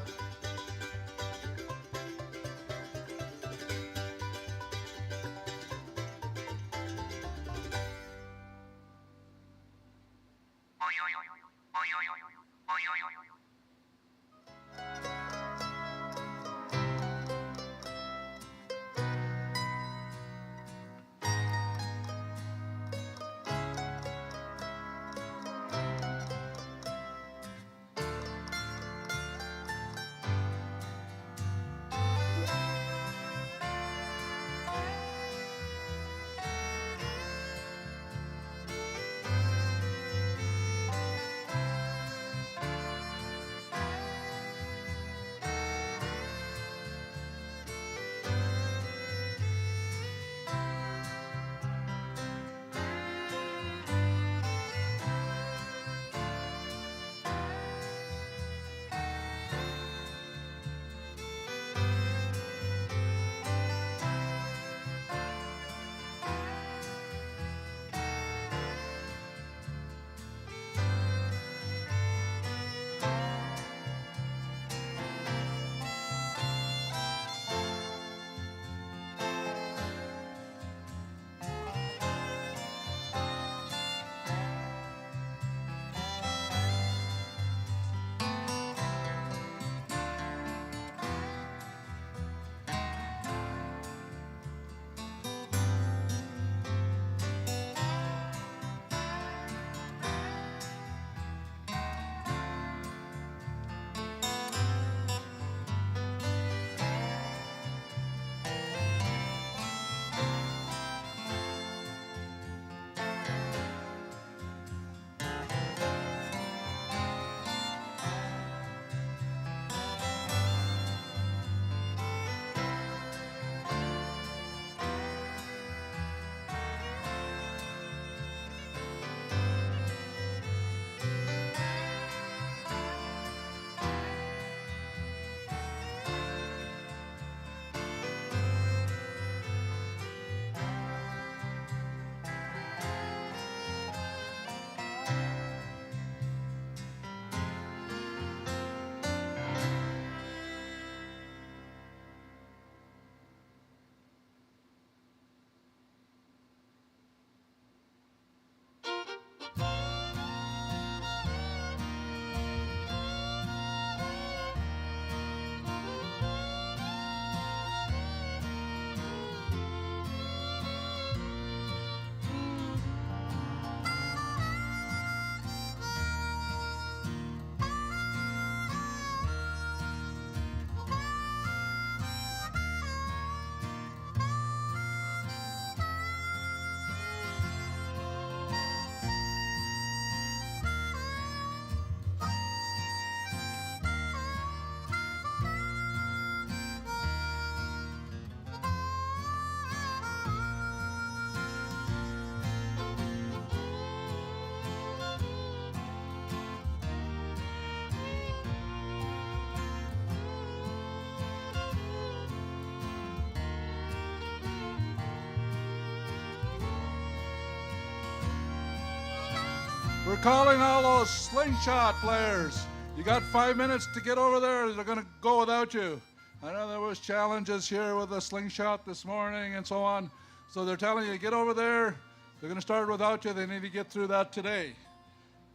We're calling all those slingshot players. You got 5 minutes to get over there. They're going to go without you. I know there was challenges here with the slingshot this morning and so on. So they're telling you, get over there. They're going to start without you. They need to get through that today.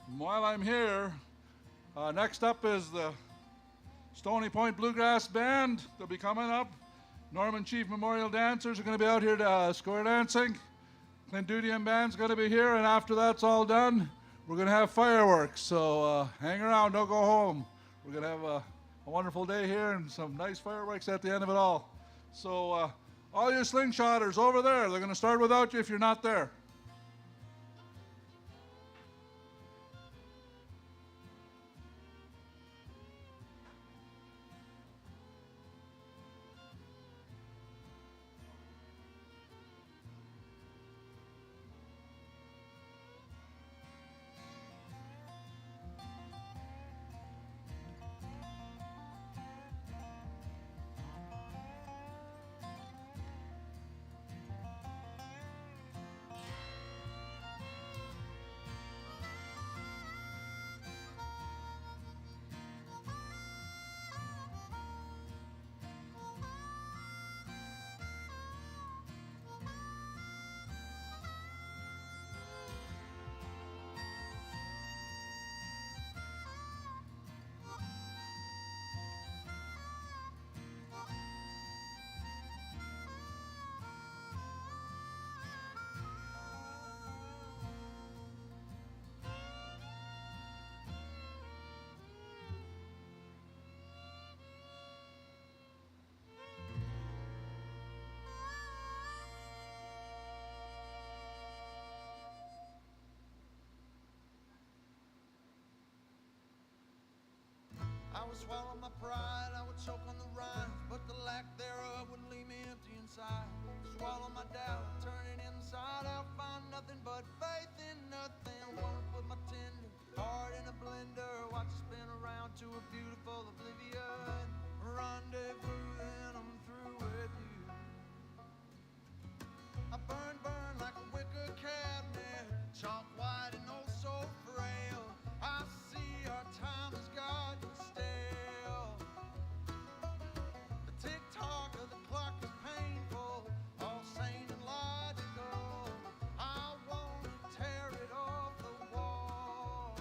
And while I'm here, next up is the Stony Point Bluegrass Band. They'll be coming up. Norman Chief Memorial Dancers are going to be out here to square dancing. Clint Dudian Band's going to be here, and after that's all done, we're going to have fireworks. So hang around, don't go home. We're going to have a wonderful day here and some nice fireworks at the end of it all. So all you slingshotters over there, they're going to start without you if you're not there. I would swallow my pride, I would choke on the rhymes, but the lack thereof would leave me empty inside. Swallow my doubt, turn it inside out, find nothing but faith in nothing. Wanna put my tender heart in a blender, watch it spin around to a beautiful oblivion. Rendezvous, then I'm through with you. I burn like a wicker cabinet, chalk white and oh so frail. I see our time has gotten stale. The tick-tock of the clock is painful, all sane and logical. I want to tear it off the wall.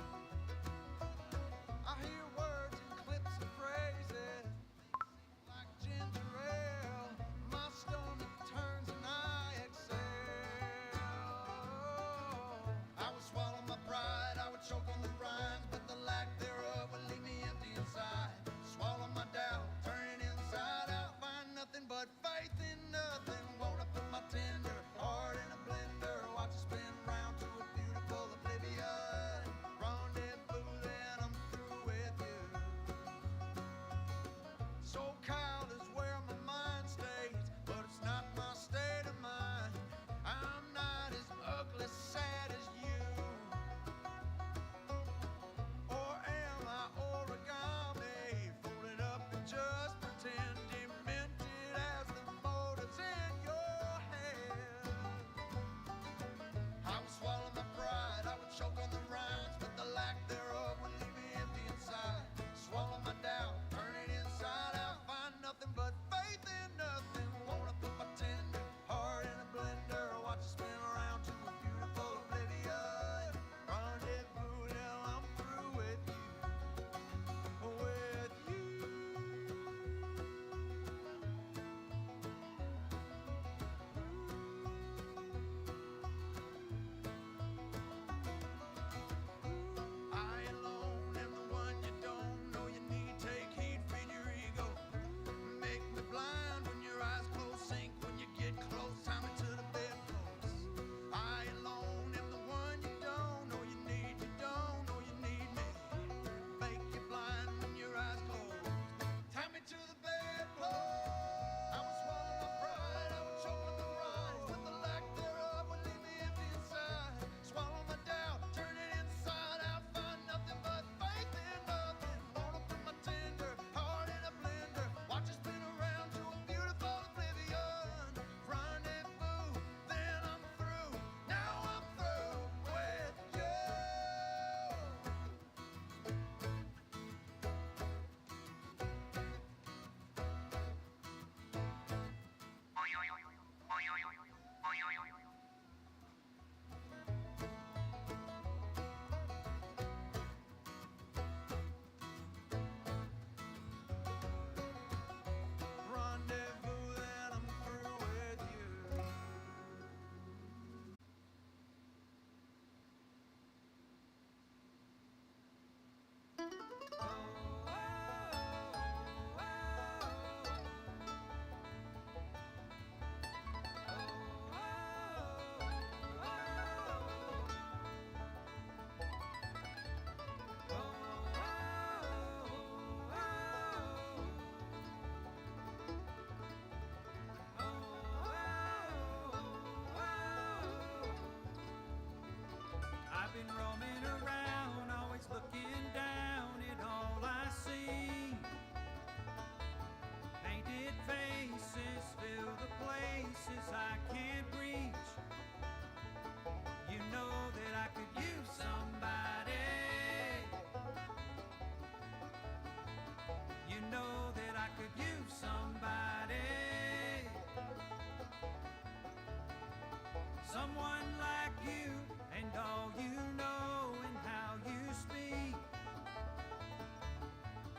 Someone like you and all you know and how you speak.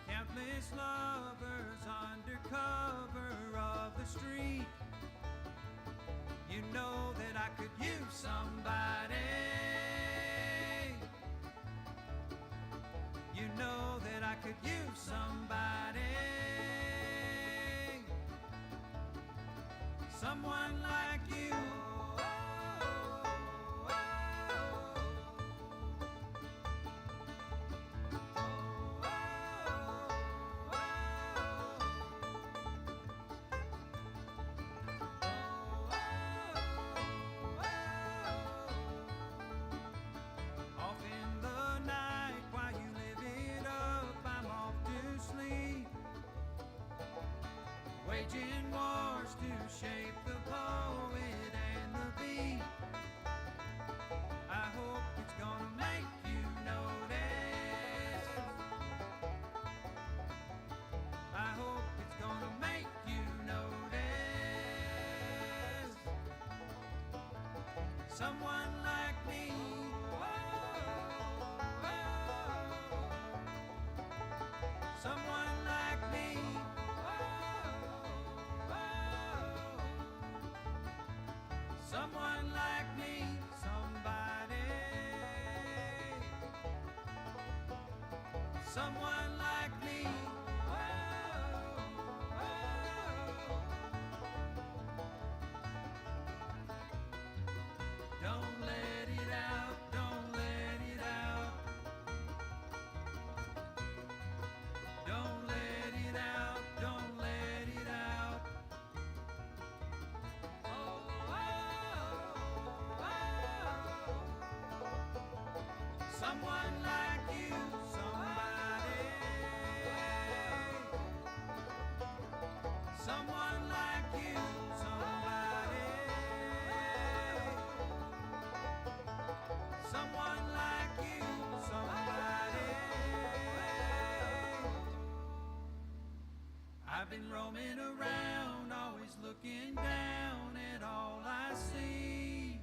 Countless lovers under cover of the street. You know that I could use somebody. You know that I could use somebody. Someone like you. Off in the night while you live it up, I'm off to sleep. Waging wars to shape the poet and the beat. I hope it's gonna make you notice. I hope it's gonna make you notice. Someone like me. Someone like me. Someone like me. Somebody. Someone like me. Don't let it out. Don't let it out. Don't let it out, don't let it out. Oh, oh, oh. Someone like you, somebody. Someone like you, somebody. Someone like you, somebody. I've been roaming around, always looking down at all I see.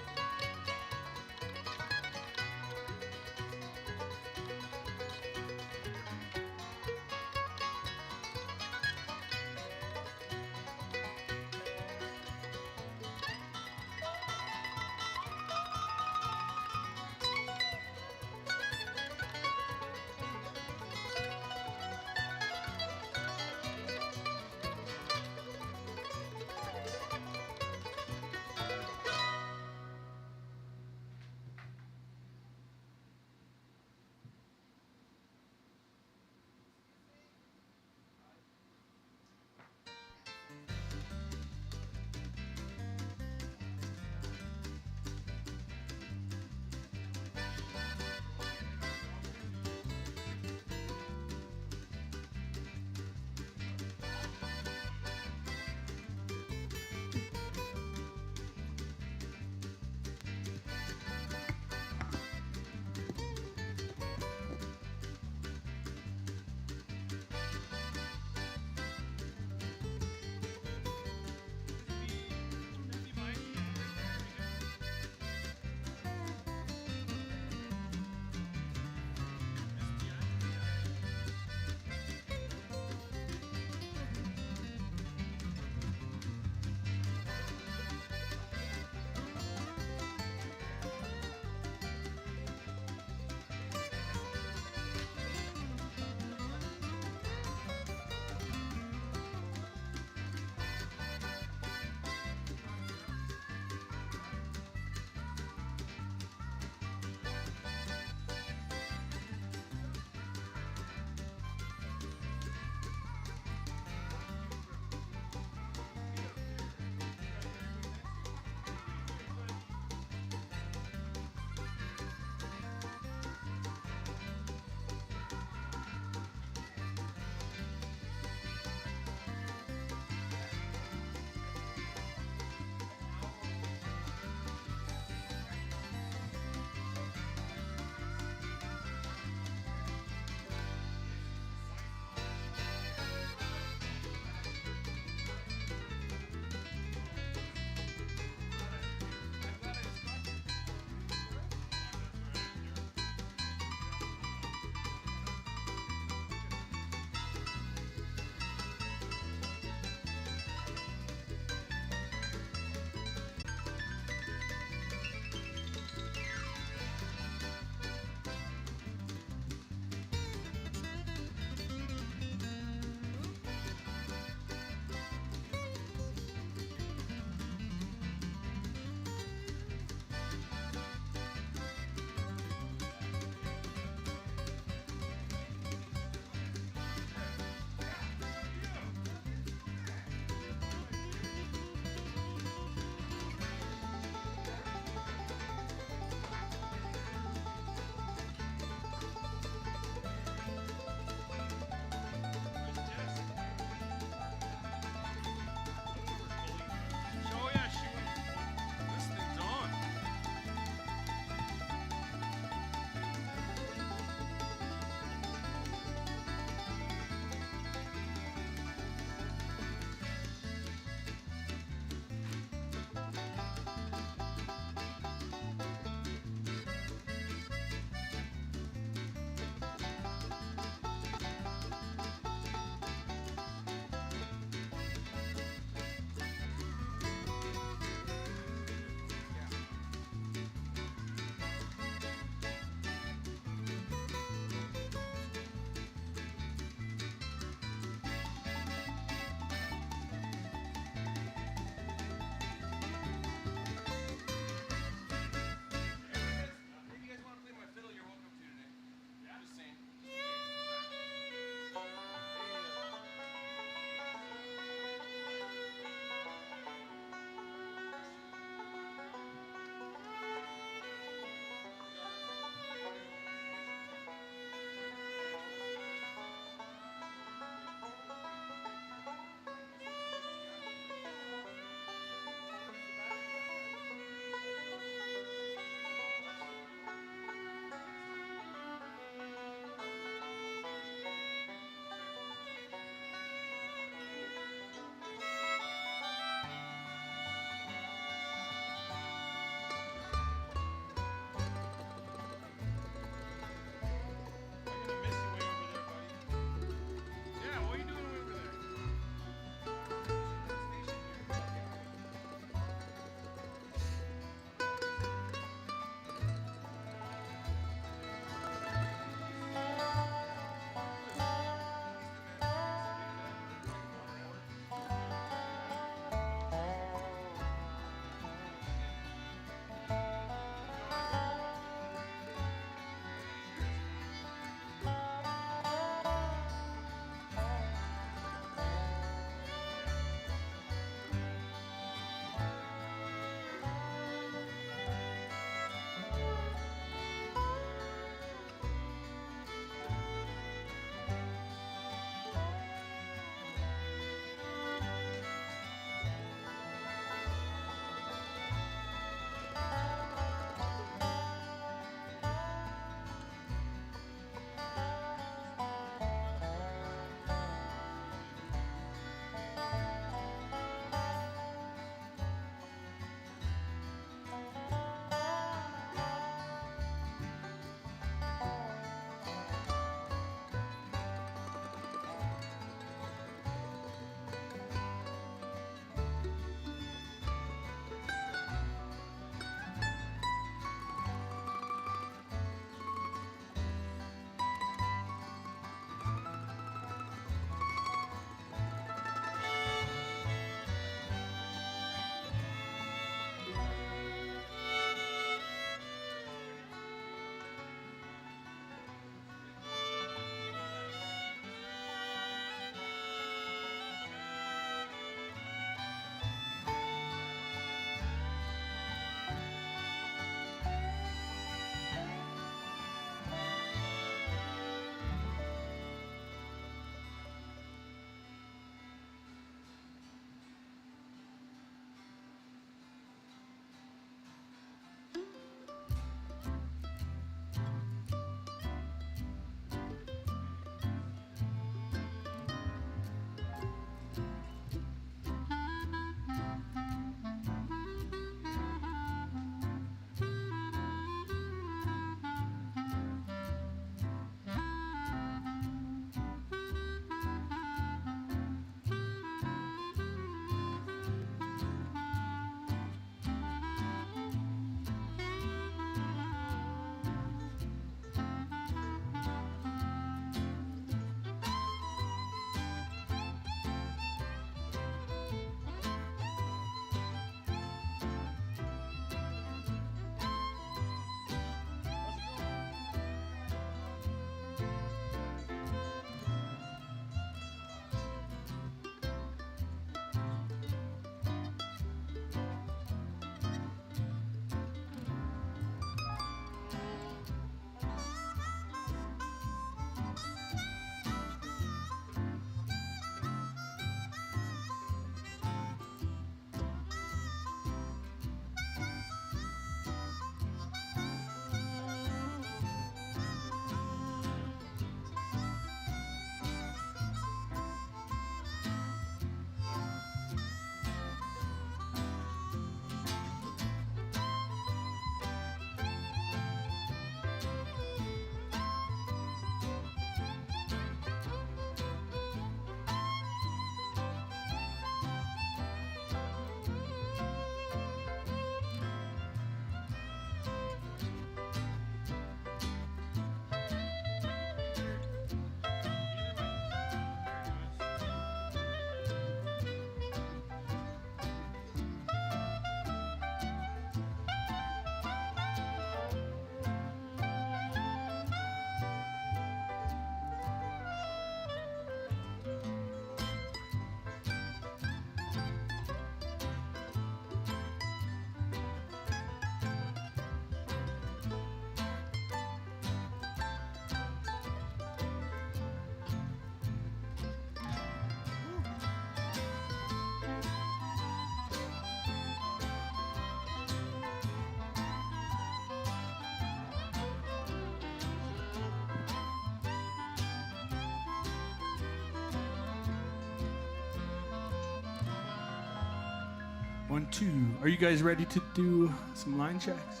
1, 2. Are you guys ready to do some line checks?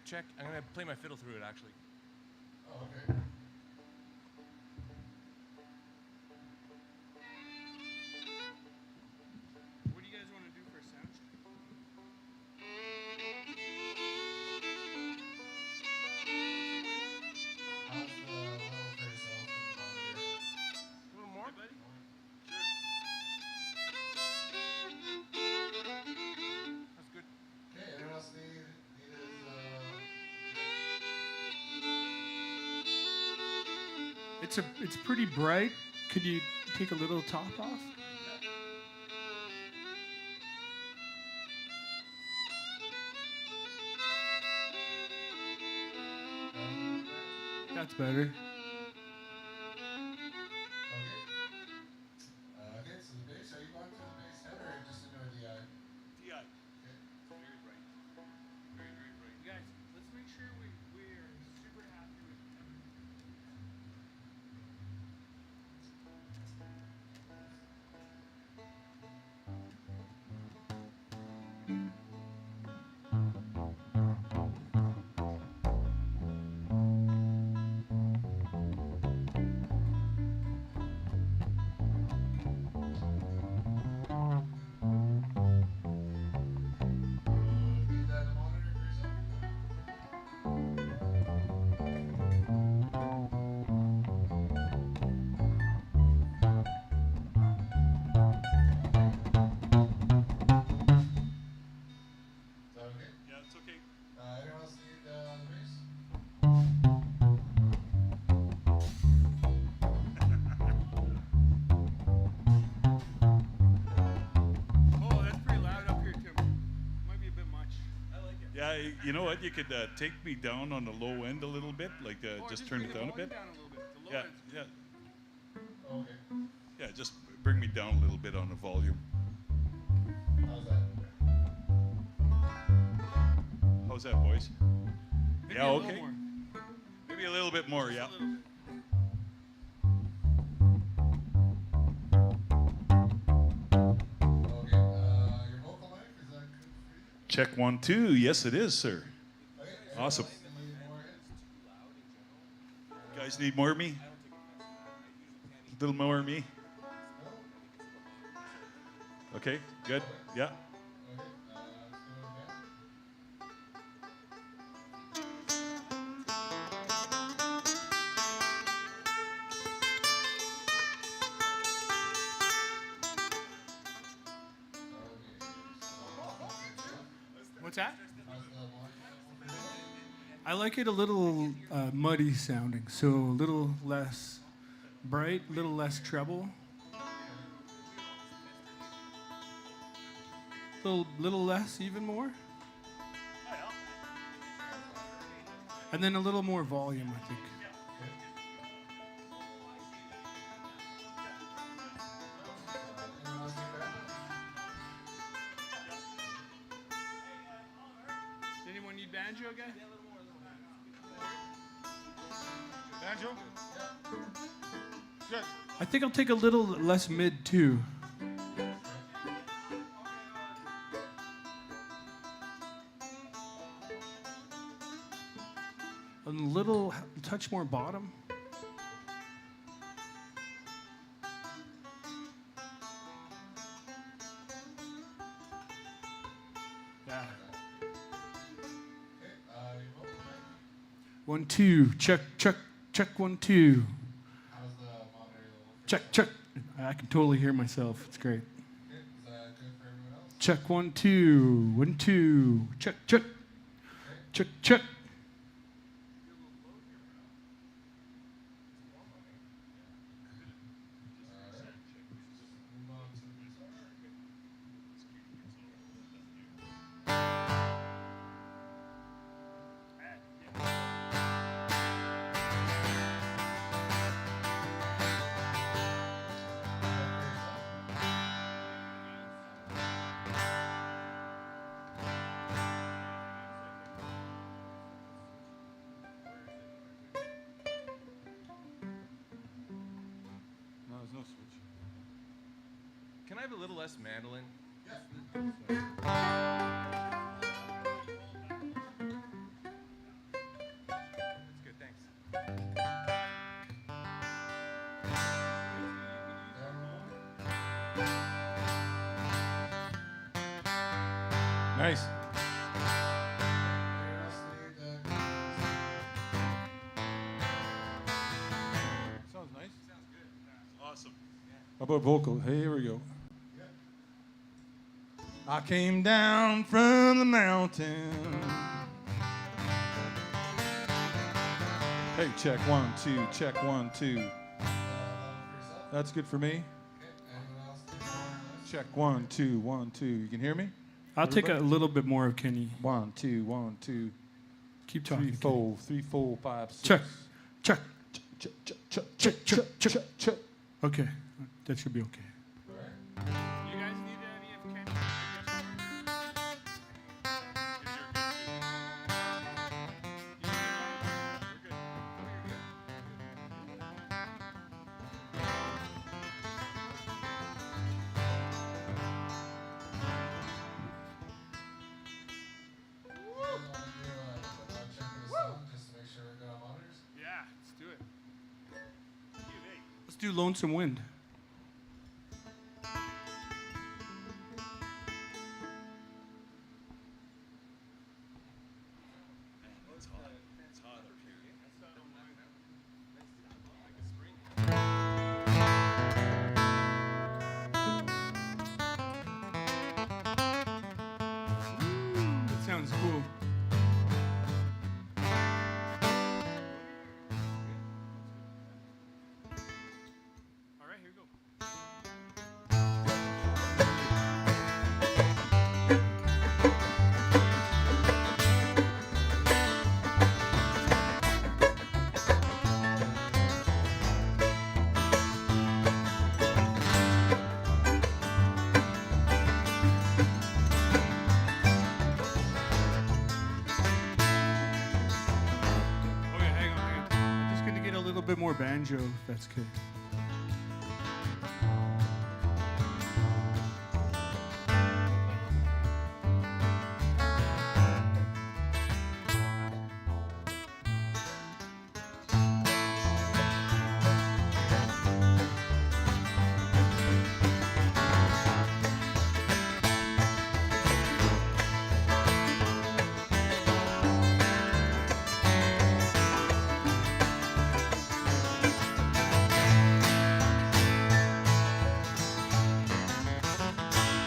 Check. I'm gonna play my fiddle through it actually. Oh, okay. What do you guys want to do for a sound check? How's the level for yourself and the monitor? A little more, buddy. That's good. Okay, anyone else need his It's pretty bright. Could you take a little top off? That's better. Okay, so the bass, are you going to the bass head or just into a DI? DI. Okay. Very bright. Very bright. You guys, let's make sure we are super happy with Need that in the monitor for yourself? Is that okay? Yeah, it's okay. Anyone else need the bass? Oh, that's pretty loud up here, Tim. Might be a bit much. I like it. Yeah, you know what? You could take me down on the low end a little bit, like just turn it down a bit. Down a little bit. The low Yeah, end's yeah, Okay. yeah. Just bring me down a little bit on the volume. How's that? How's that, boys? Maybe Yeah, a little okay. more. Maybe a little bit more. Yeah. A little bit. Okay, your vocal mic, is that good for you? Check 1, 2. Yes, it is, sir. Okay, Awesome. need more hits? Guys need more of me? A little more of me? Okay, good. Yeah. Okay, let's do it again. What's that? How's the volume? I like it a little muddy sounding, so a little less bright, a little less treble. Little less, even more. And then a little more volume, I think. Anyone else need that? Anyone need banjo again? Banjo? I think I'll take a little less mid too. A little touch more bottom. Yeah. 1, 2, check, check, check, 1, 2. How's the monitor level? Check, check. I can totally hear myself. It's great. Okay, is that good for everyone else? Check, 1, 2, 1, 2. Check, check. Check, check. No, there's no switch. Can I have a little less mandolin? That's good, thanks. Nice. Sounds nice. Sounds good. Awesome. How about vocal? Hey, here we go. I came down from the mountain. Hey, check 1, 2, check 1, 2. That's good for me. Check 1, 2, 1, 2. You can hear me? I'll take a little bit more of Kenny. 1, 2, 1, 2. Keep talking. 3, 4, 3, 4, 5, 6. Check, check, check, check, check, check, check, check, check, check. Okay, that should be okay. You guys need any of Kenny's Yeah, let's do it. Let's do Lonesome Wind. It's hot. It's hot up here. That sounds cool. All right, here we go. Okay, hang on. I'm just gonna get a little bit more banjo, if that's okay.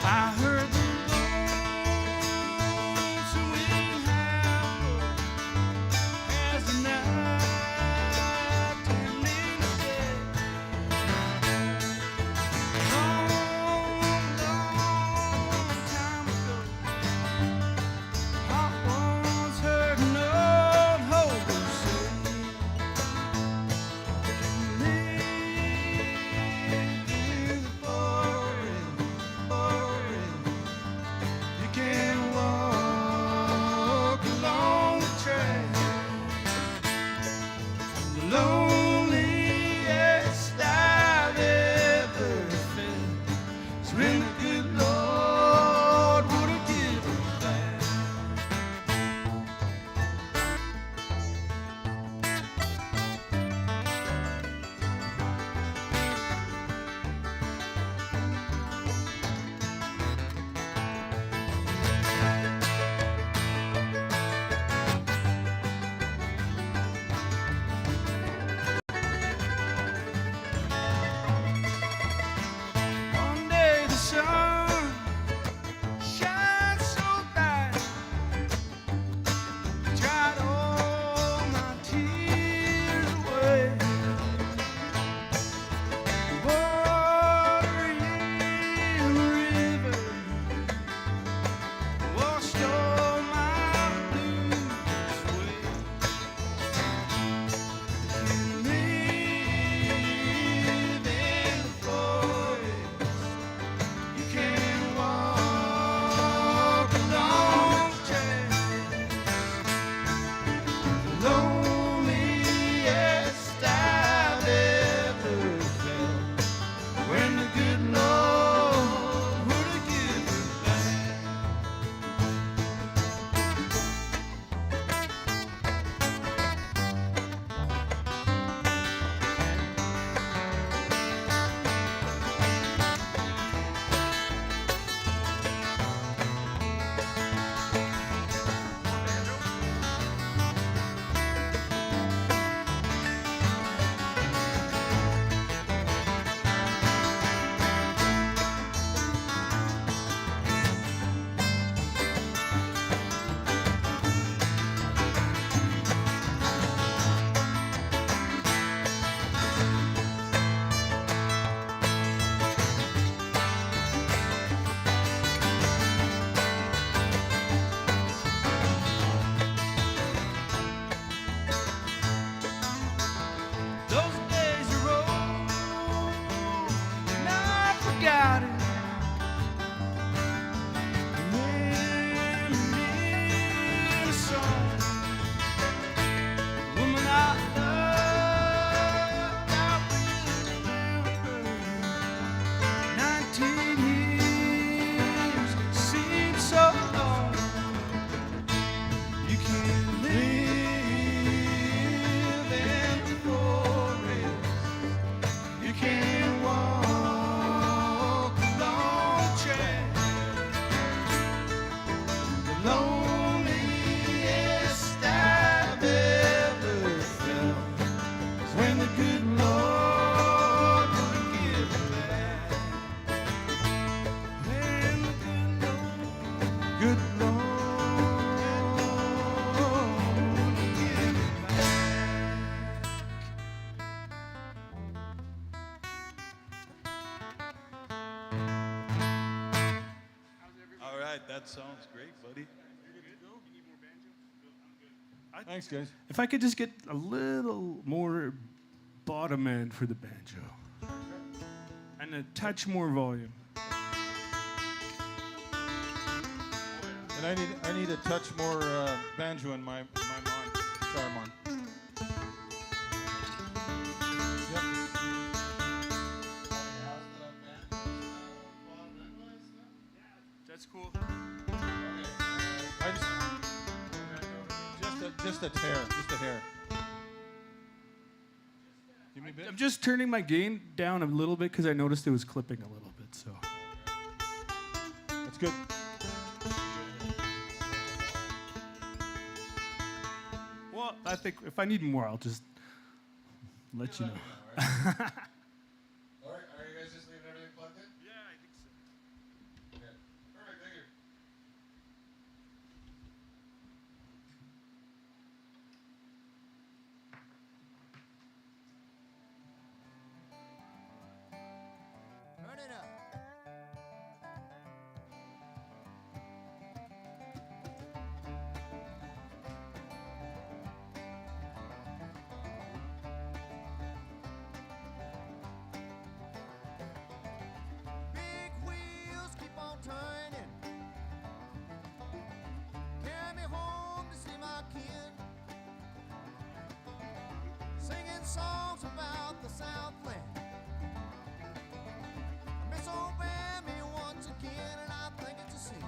I heard the lonesome wind howl as the night turned into day. Long, long time ago, I once heard an old hobo say, "Live in the forest." You can walk along the trail, the loneliest side. That sounds great, buddy. Thanks, guys. If I could just get a little more bottom end for the banjo. And a touch more volume. And I need a touch more banjo in my Saruman. That's cool. Just a hair, just a hair. Give me a bit. I'm just turning my gain down a little bit because I noticed it was clipping a little bit. So That's good. well, I think if I need more, I'll just let you know. All right, are you guys just leaving everything plugged in? Yeah, I think so. Okay. Perfect, thank you. Turn it up. Big wheels keep on turning. Carry me home to see my kid. Singing songs about the Southland. Miss Obama once again, and I think it's a sin.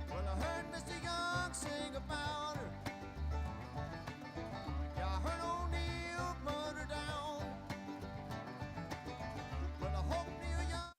Well, I heard Mr. Young sing about her. Yeah, I heard O'Neill put her down. Well, I hope Neil Young.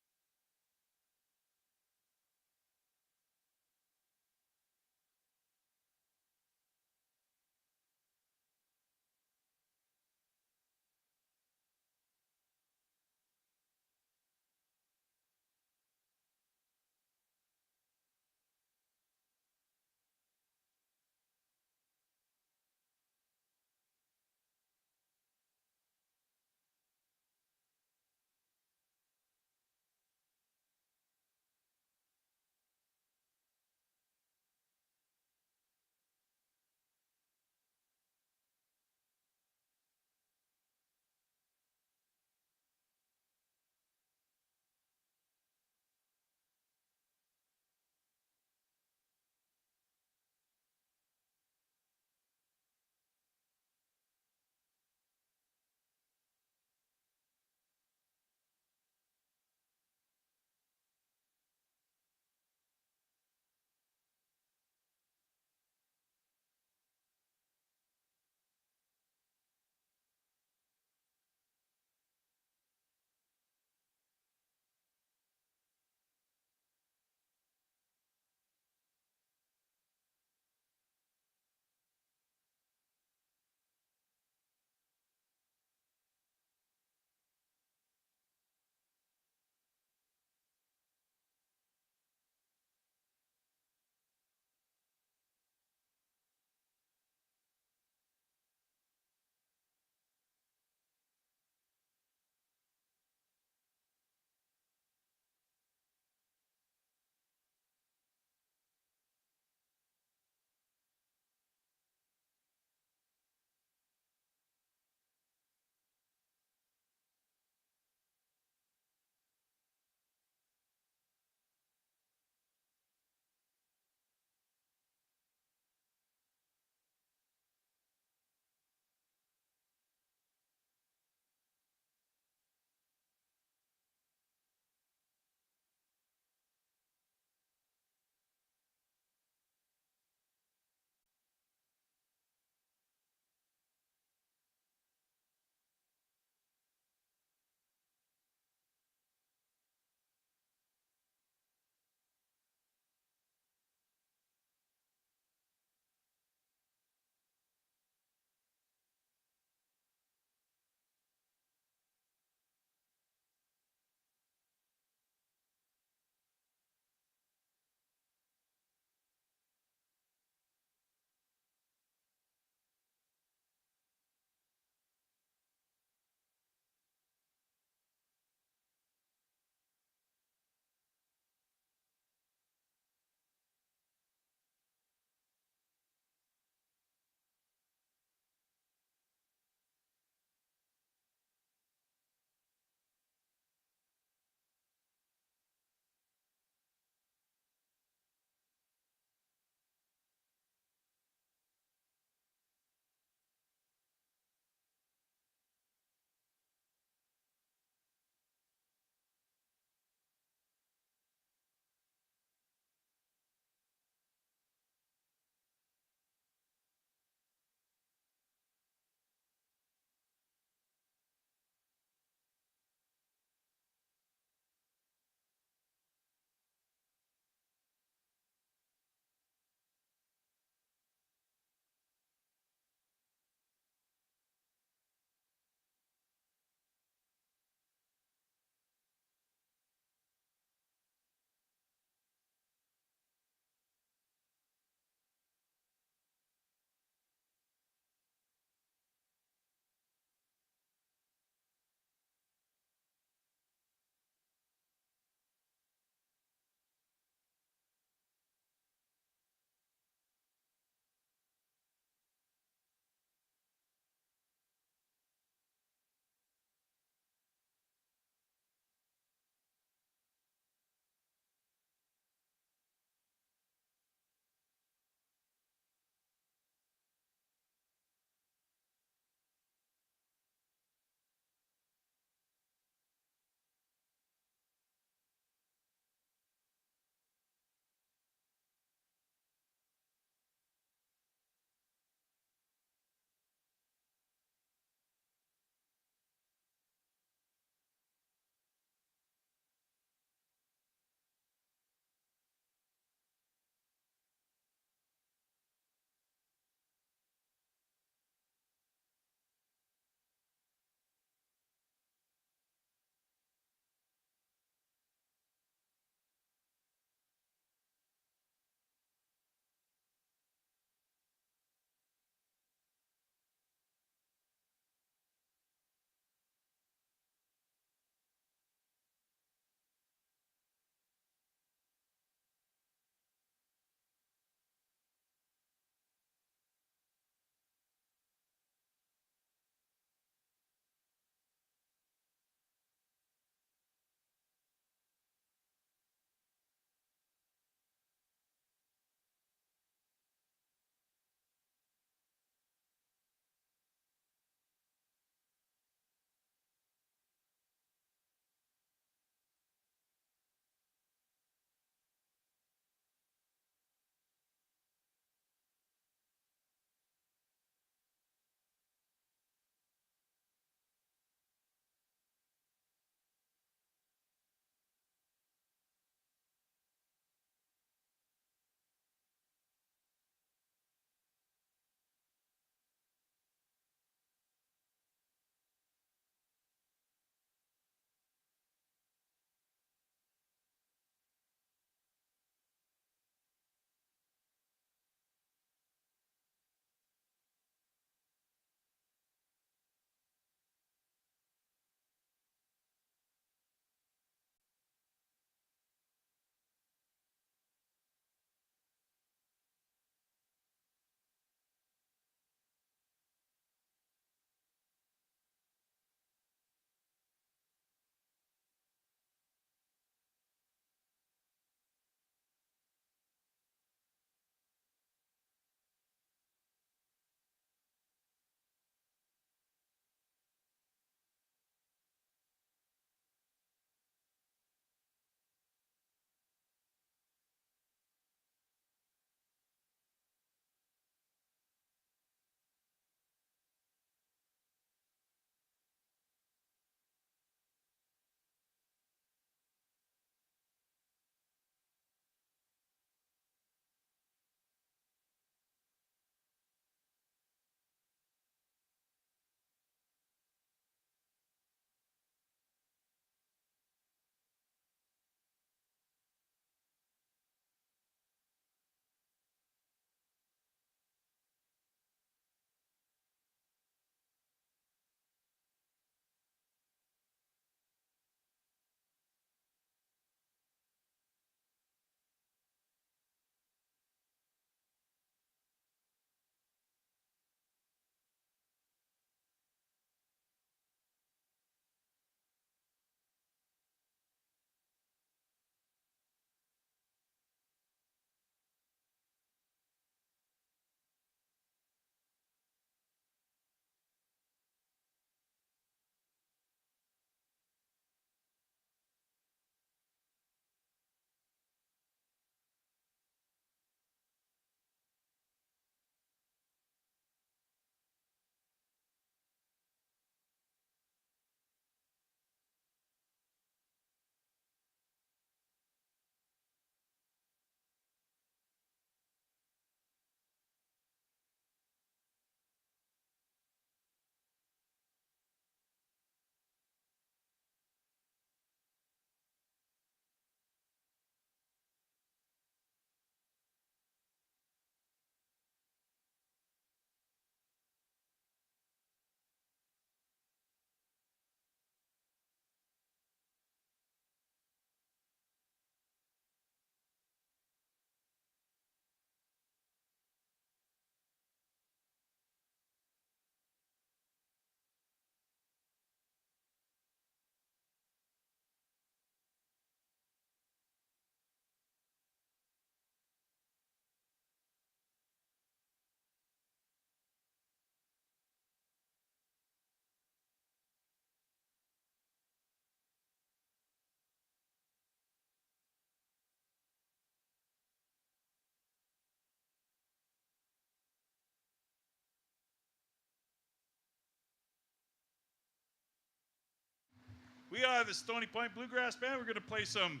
We are the Stony Point Bluegrass Band. We're going to play some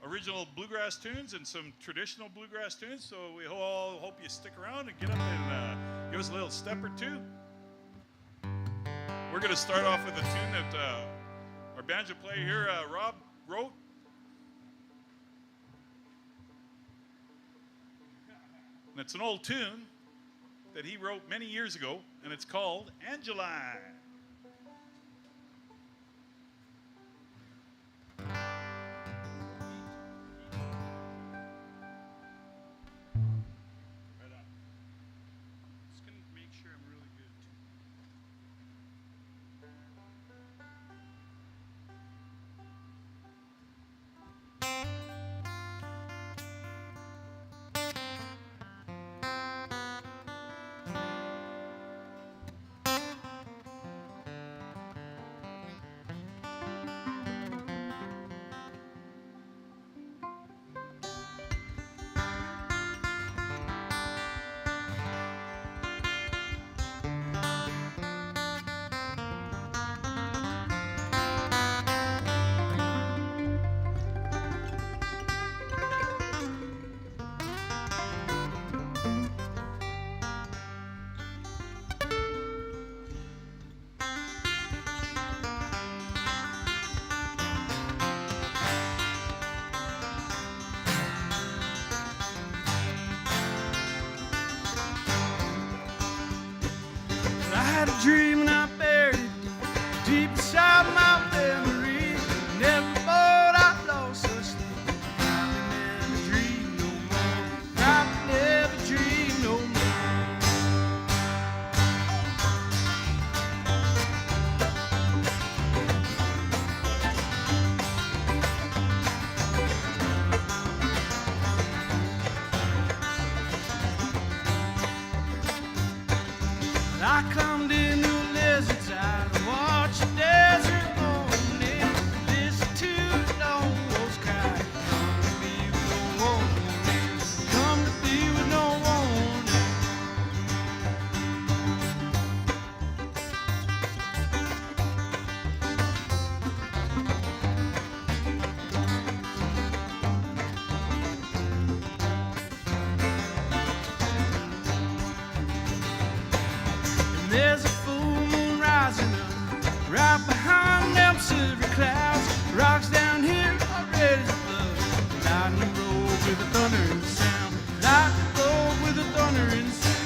original bluegrass tunes and some traditional bluegrass tunes. So we all hope you stick around and get up and give us a little step or two. We're going to start off with a tune that our banjo player here, Rob, wrote. And it's an old tune that he wrote many years ago, and it's called Angeline. I had a dream and I buried it deep inside my memory. Never thought I'd lost such thing. Probably never dream no more. Probably never dream no more. I climbed into a lizard's eye and watched the desert morning. Listen to the lone wolves cry. Come to be with no warning. Come to be with no warning. And there's a full moon rising up right behind them silver clouds. Rocks down here are ready to flood. Lightning roll with a thundering sound. Lightning roll with a thundering sound.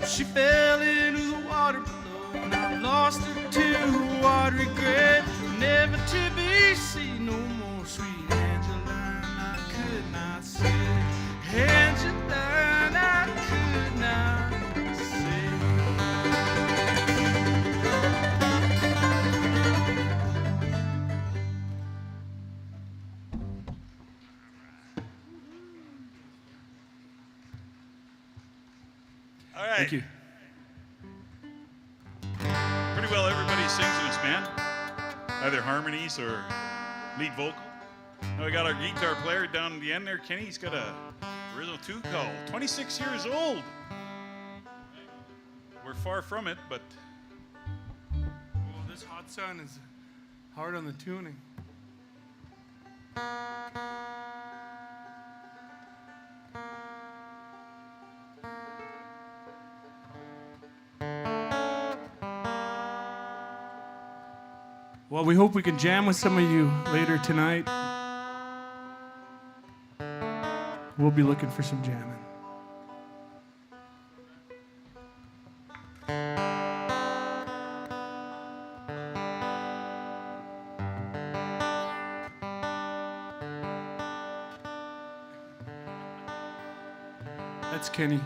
She fell into the water below, and I lost her to what regret, never to be seen no more. Sweet Angeline, I could not say. Angeline, I could not say. All right. Thank you. Pretty well everybody sings in this band, either harmonies or lead vocal. Now we got our guitar player down at the end there, Kenny. He's got a original tune called 26 Years Old. We're far from it, but Well, this hot sun is hard on the tuning. Well, we hope we can jam with some of you later tonight. We'll be looking for some jamming. That's Kenny.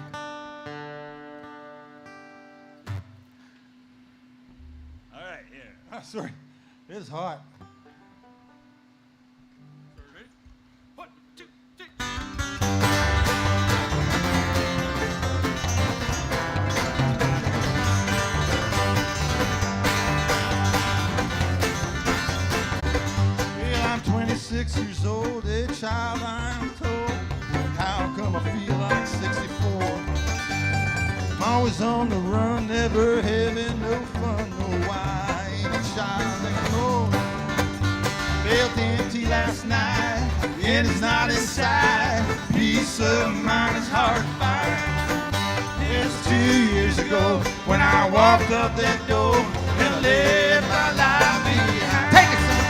all right, yeah. Ah, sorry, it is hot. Well, I'm 26 years old, a child I'm told. How come I feel like 64? I'm always on the run, never having no fun. No, I ain't a child anymore. Felt empty last night, and it's not inside. Peace of mind is hard to find. It's 2 years ago when I walked up that door and left my life behind. Take it, son.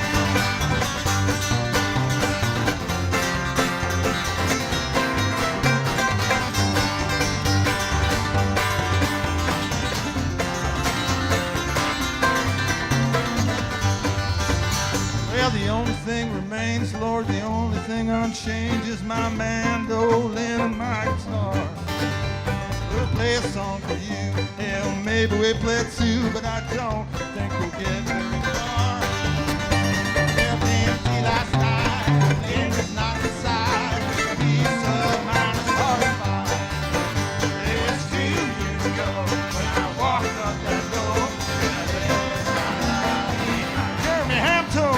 Well, the only thing remains, Lord, the only thing unchanged is my mandolin and my guitar. We'll play a song for you, hell, maybe we play two, but I don't think we'll get very far. Felt empty last night, and it's not inside. Peace of mind is hard to find. It's 2 years ago when I walked up that door, and I left my life behind. Jeremy Hampton.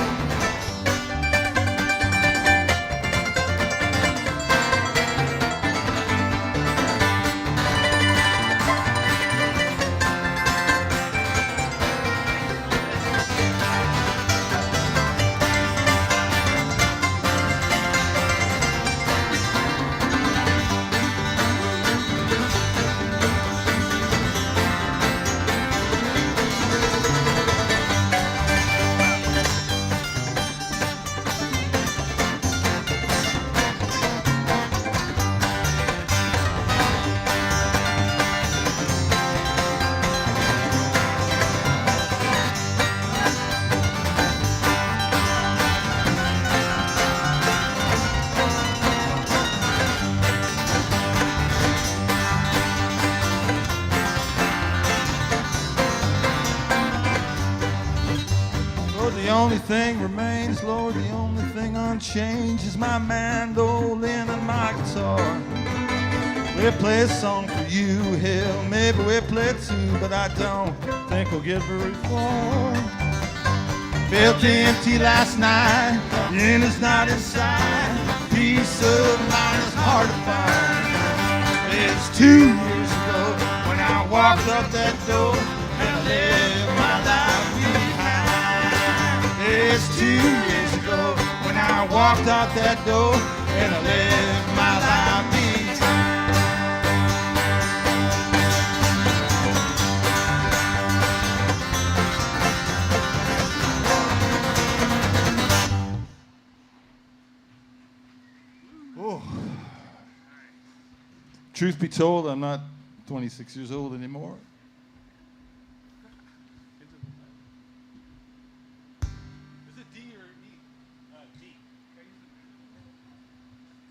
Lord, the only thing remains, Lord, the only thing unchanged is my mandolin and my guitar. We'll play a song for you, hell, maybe we'll play two, but I don't think we'll get very far. Felt empty last night, and it's not inside. Peace of mind is hard to find. It's 2 years ago when I walked up that door and left my life behind. It's 2 years ago when I walked out that door and I left my life behind. Oh. Truth be told, I'm not 26 years old anymore. Is it D or E? D.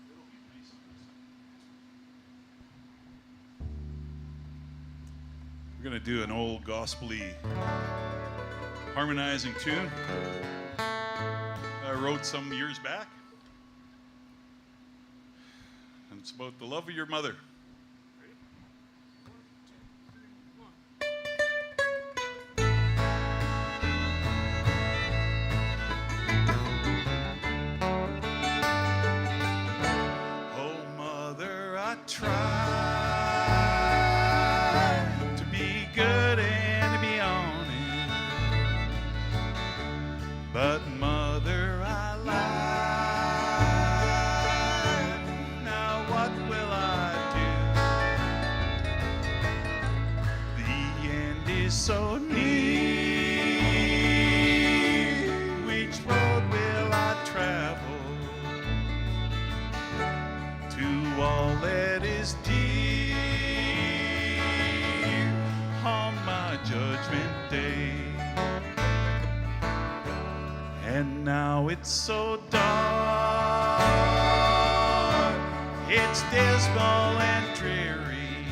It'll be nice. We're going to do an old gospel-y harmonizing tune I wrote some years back. And it's about the love of your mother. Oh, mother, I tried to be good and to be honest, but mother, I lied. Now what will I do? The end is so near. Which road will I travel to all that is dear on my judgment day? And now it's so dark, it's dismal and dreary,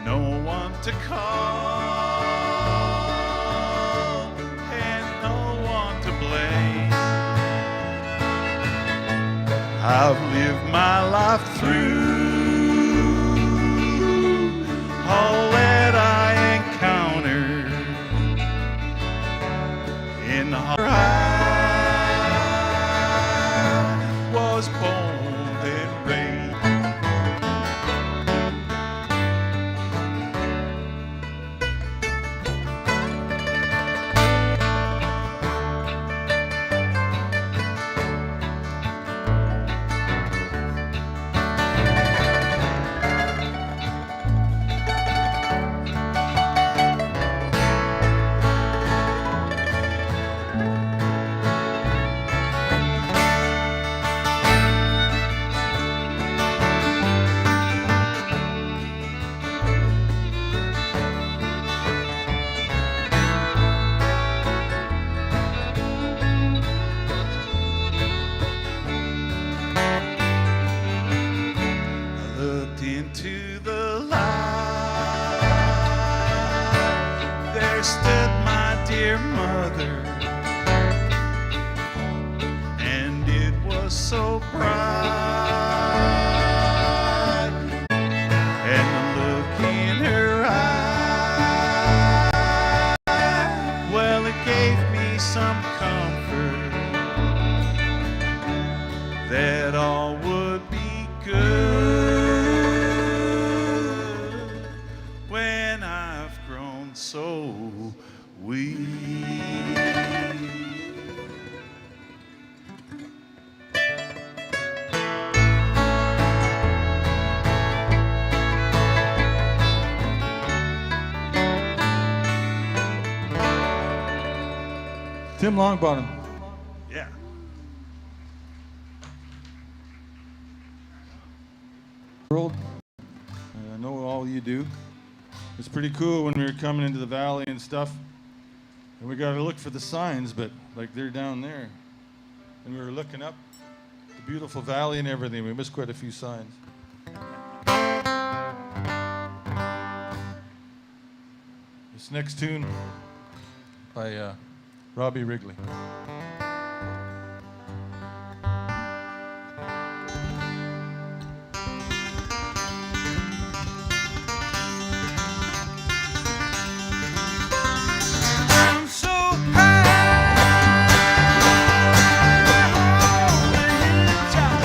no one to call and no one to blame. I've lived my life through all that I encountered in the heart. I was born and raised. Into the light, there stood my dear mother, and it was so bright, and the look in her eye, well, it gave me some comfort that all would be good when I've grown so weak. Tim Longbottom. Yeah. World. I know all you do. It's pretty cool when we were coming into the valley and stuff, and we got to look for the signs, but like they're down there, and we were looking up the beautiful valley and everything. We missed quite a few signs. This next tune by Robbie Wrigley. I'm so high in the top.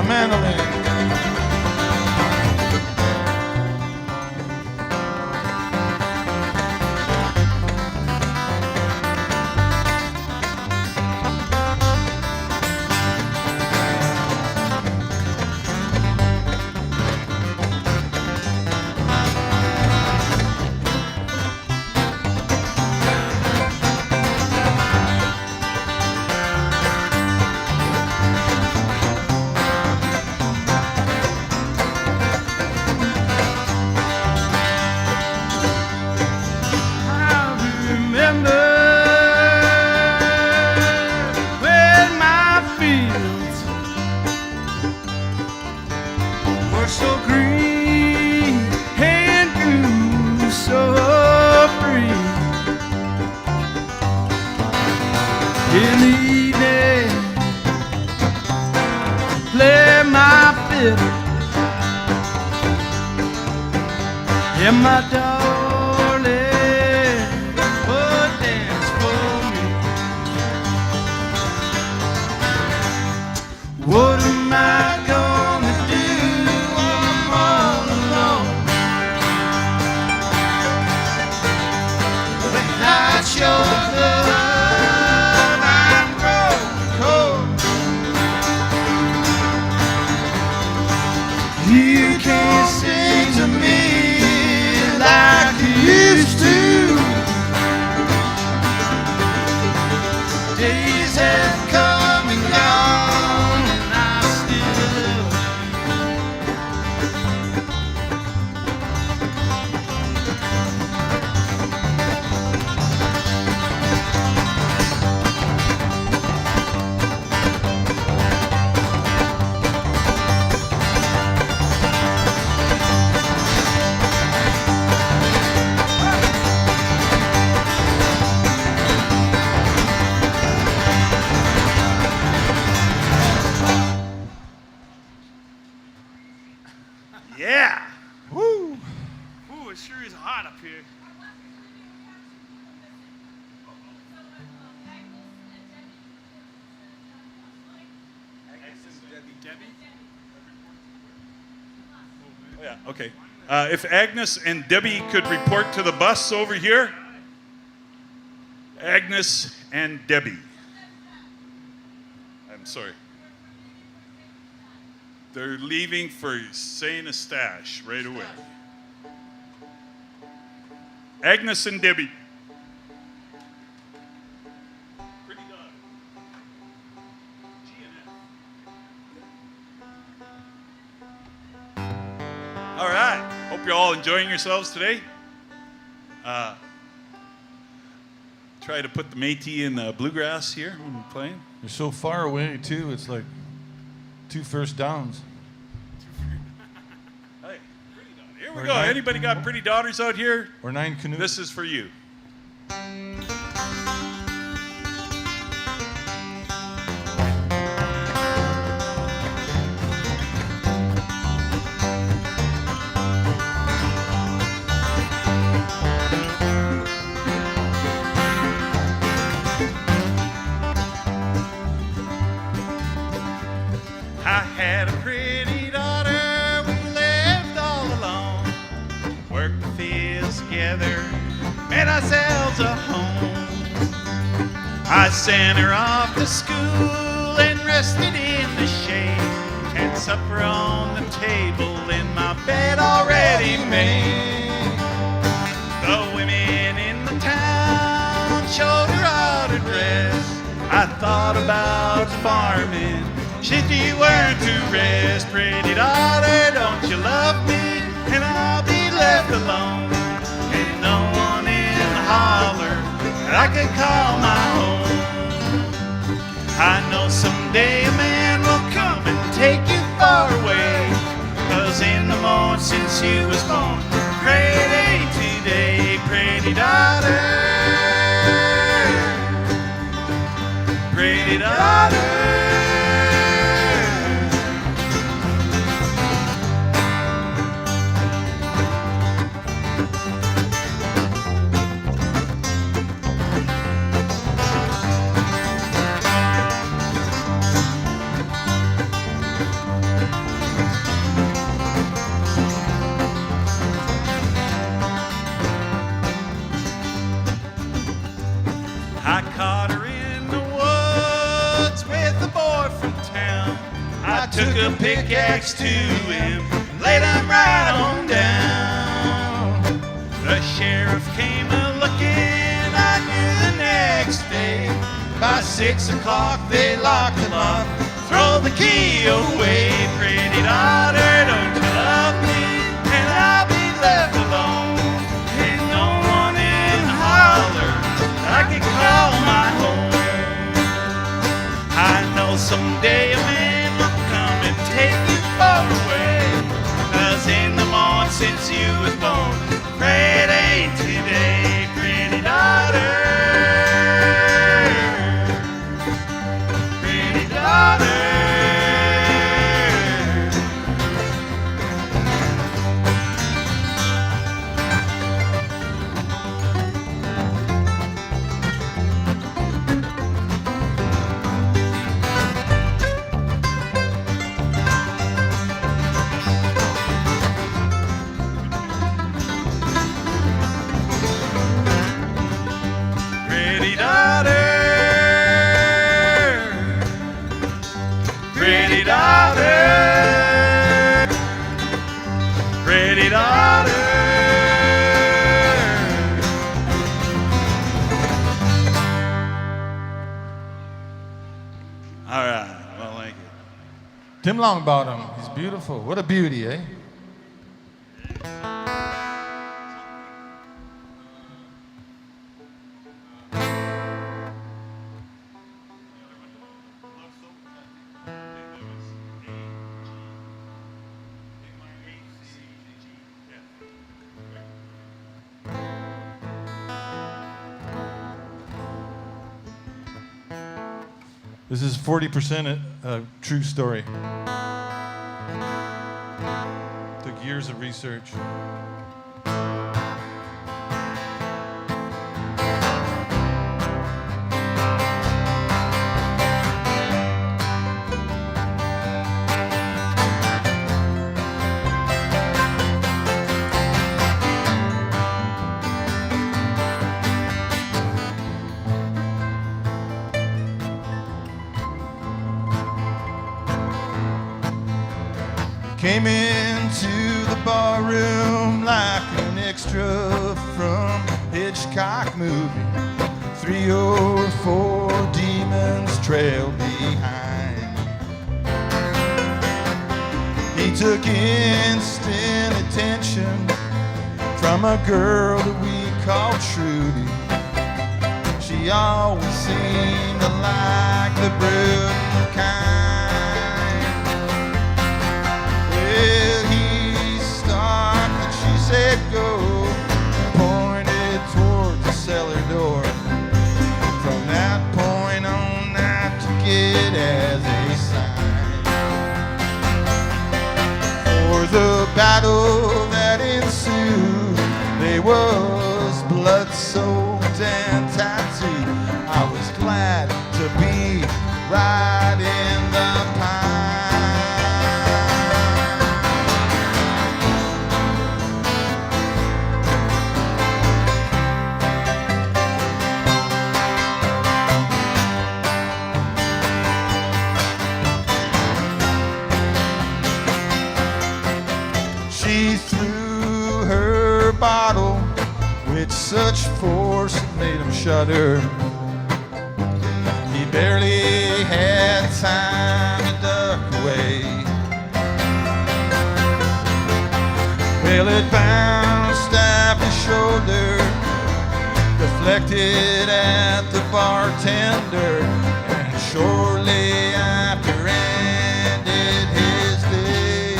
the Madeleine. So green and grew so free. In the evening, play my fiddle, and my darling would dance for me. What am I gonna do? Without your love, I'm growing cold. You can't sing to me like you used to. Days have come and gone, and I still love Yeah. Woo. Ooh, it sure is hot up here. Oh, yeah, okay. If Agnes and Debbie could report to the bus over here. Agnes and Debbie. I'm sorry. They're leaving for St. Eustache right away. Agnes and Debbie. Pretty dog. All right. Hope you're all enjoying yourselves today. Try to put the Métis in bluegrass here when we're playing. They're so far away, too. It's like 2 first downs. Hey, pretty dog. Here we go. Anybody got pretty daughters out here? Or 9 canoes. This is for you. I had a pretty daughter, we lived all alone. Worked the fields together, made ourselves a home. I sent her off to school and rested in the shade. Had supper on the table in my bed already made. The women in the town showed her how to dress. I thought about farming. Shit, you weren't to rest. Pretty daughter, don't you love me? And I'll be left alone. Ain't no one in the holler that I could call my home. I know someday a man will come and take you far away. 'Cause in the morning since you was born, great day today, pretty daughter. Pretty daughter. a pickaxe to him and laid him right on down. The sheriff came a-looking, I knew the next day. By 6 o'clock they locked him up, throw the key away. Pretty daughter, don't you love me, and I'll be left alone. Ain't no one in the holler I can call my home. I know someday a man will come and take you far away, 'cause in the morning since you was born, pray it ain't today. Pretty daughter, pretty daughter. Pretty daughter, pretty daughter, pretty daughter. All right, well, thank you. Tim Longbottom, he's beautiful. What a beauty, eh? This is 40% a true story. Took years of research. Came into the bar room like an extra from Hitchcock movie. 3 or 4 demons trailed behind. He took instant attention from a girl that we called Trudy. She always seemed to like the brooding kind. Well, he stopped and she said go, and pointed towards the cellar door. From that point on, I took it as a sign. For the battle that ensued, there was blood soaked and tattooed. I was glad to be right in the pine. She threw her bottle with such force it made him shudder. He barely had time to duck away. Well, it bounced off his shoulder, deflected at the bartender, and shortly after ended his day.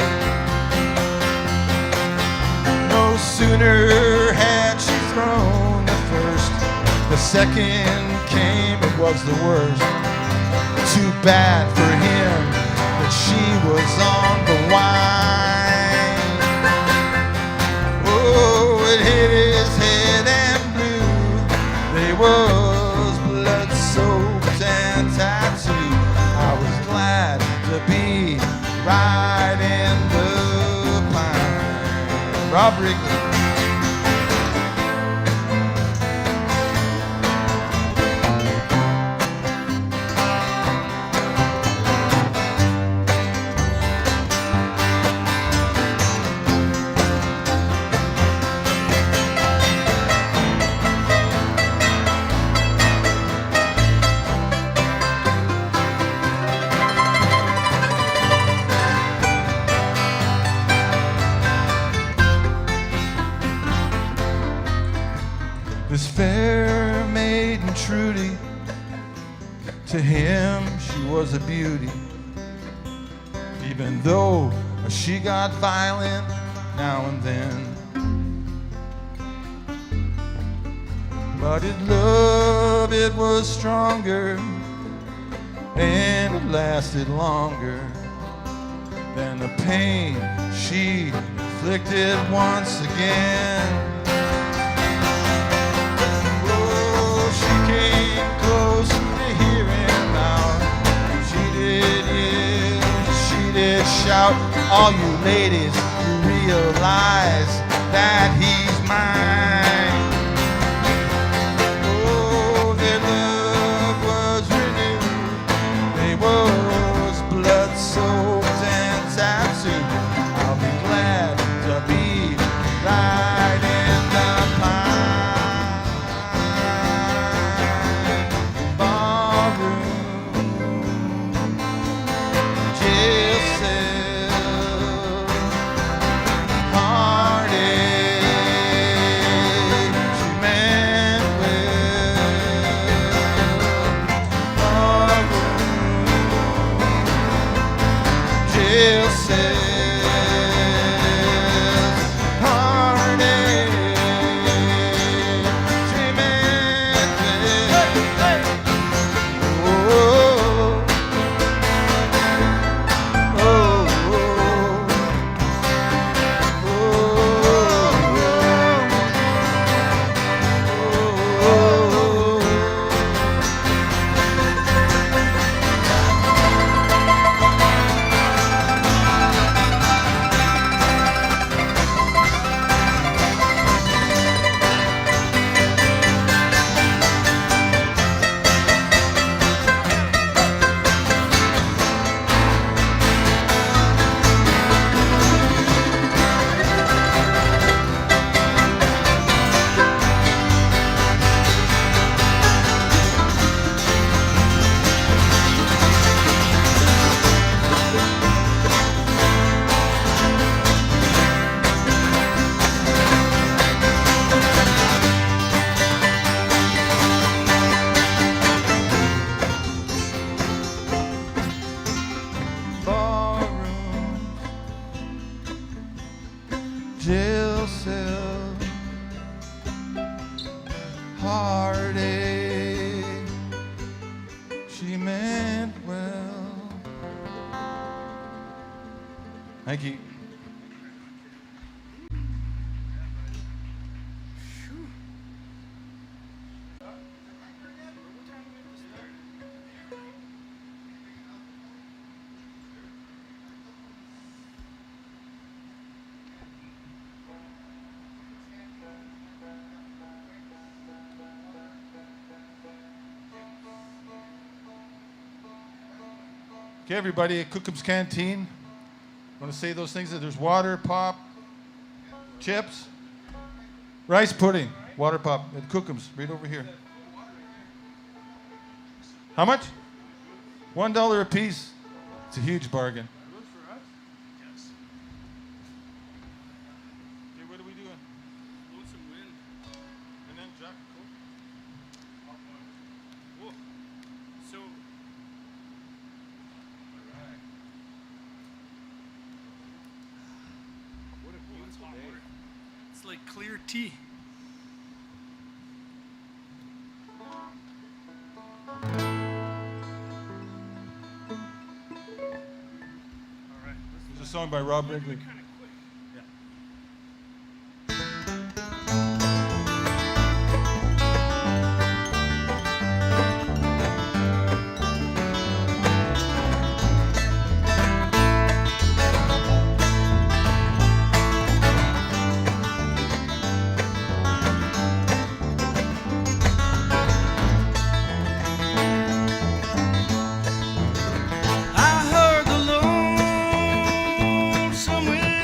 No sooner had she thrown the first, the second came, it was the worst. Too bad for him that she was on the wine. Oh, it hit his head and blew. There was blood soaked and tattooed. I was glad to be right in the pine. Rob Wrigley. This fair maiden Trudy, to him she was a beauty. Even though she got violent now and then. But his love, it was stronger, and it lasted longer than the pain she inflicted once again. Oh, she came close to hear him out. She did yell, she did shout. All you ladies, you realize that he's mine. Oh, their love was renewed. They was blood-soaked and tattooed. I'll be glad to be right in the pine ballroom, jail cell, heartache. She meant well. Ballroom, jail cell. Jail cell, heartache. She meant well. Thank you. Okay, everybody at Cookham's Canteen, want to say those things? That there's water, pop, chips, rice pudding, water pop at Cookham's, right over here. How much? $1 a piece. It's a huge bargain. Okay, what are we doing? Blow some wind. And then Jack Coke. Whoa. So. What a beautiful day. It's like clear tea. There's a song by Rob Wrigley. I heard the lonesome wind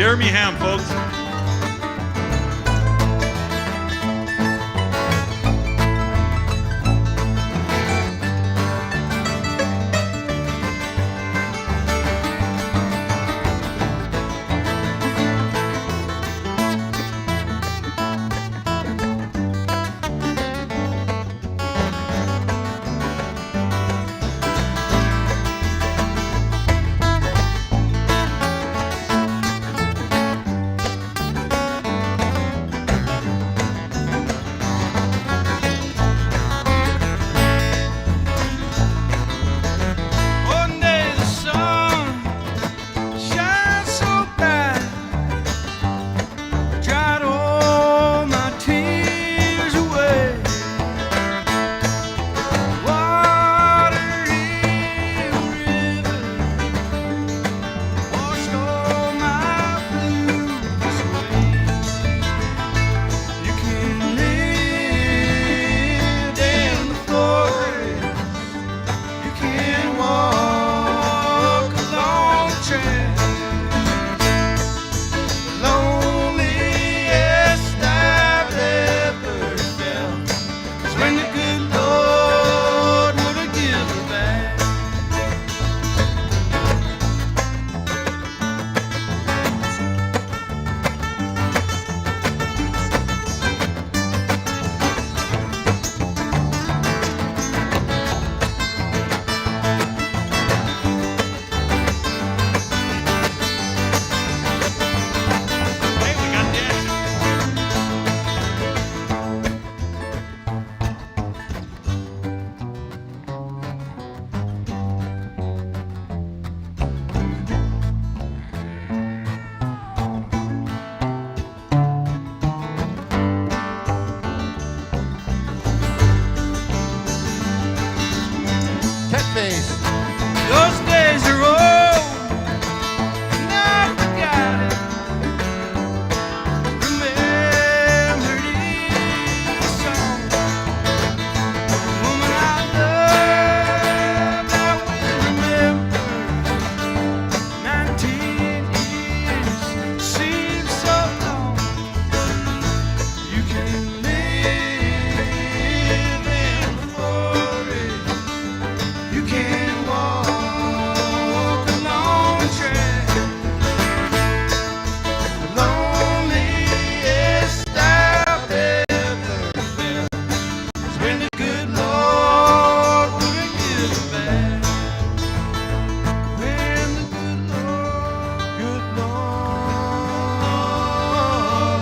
Jeremy Ham, folks. One day the sun shines so bright, dried all my tears away. Water in the river washed all my blues away. You can live in the forest. You can walk along the trail. The loneliest I've ever felt is when the good Lord would have given me back. Catface. Those days are old, and I've forgotten. Remembered each song. Woman I loved, I will remember. 19 years seems so long. You can live in the forest. You can walk along the trail. The loneliest I've ever felt is when the good Lord wouldn't give it back. When the good Lord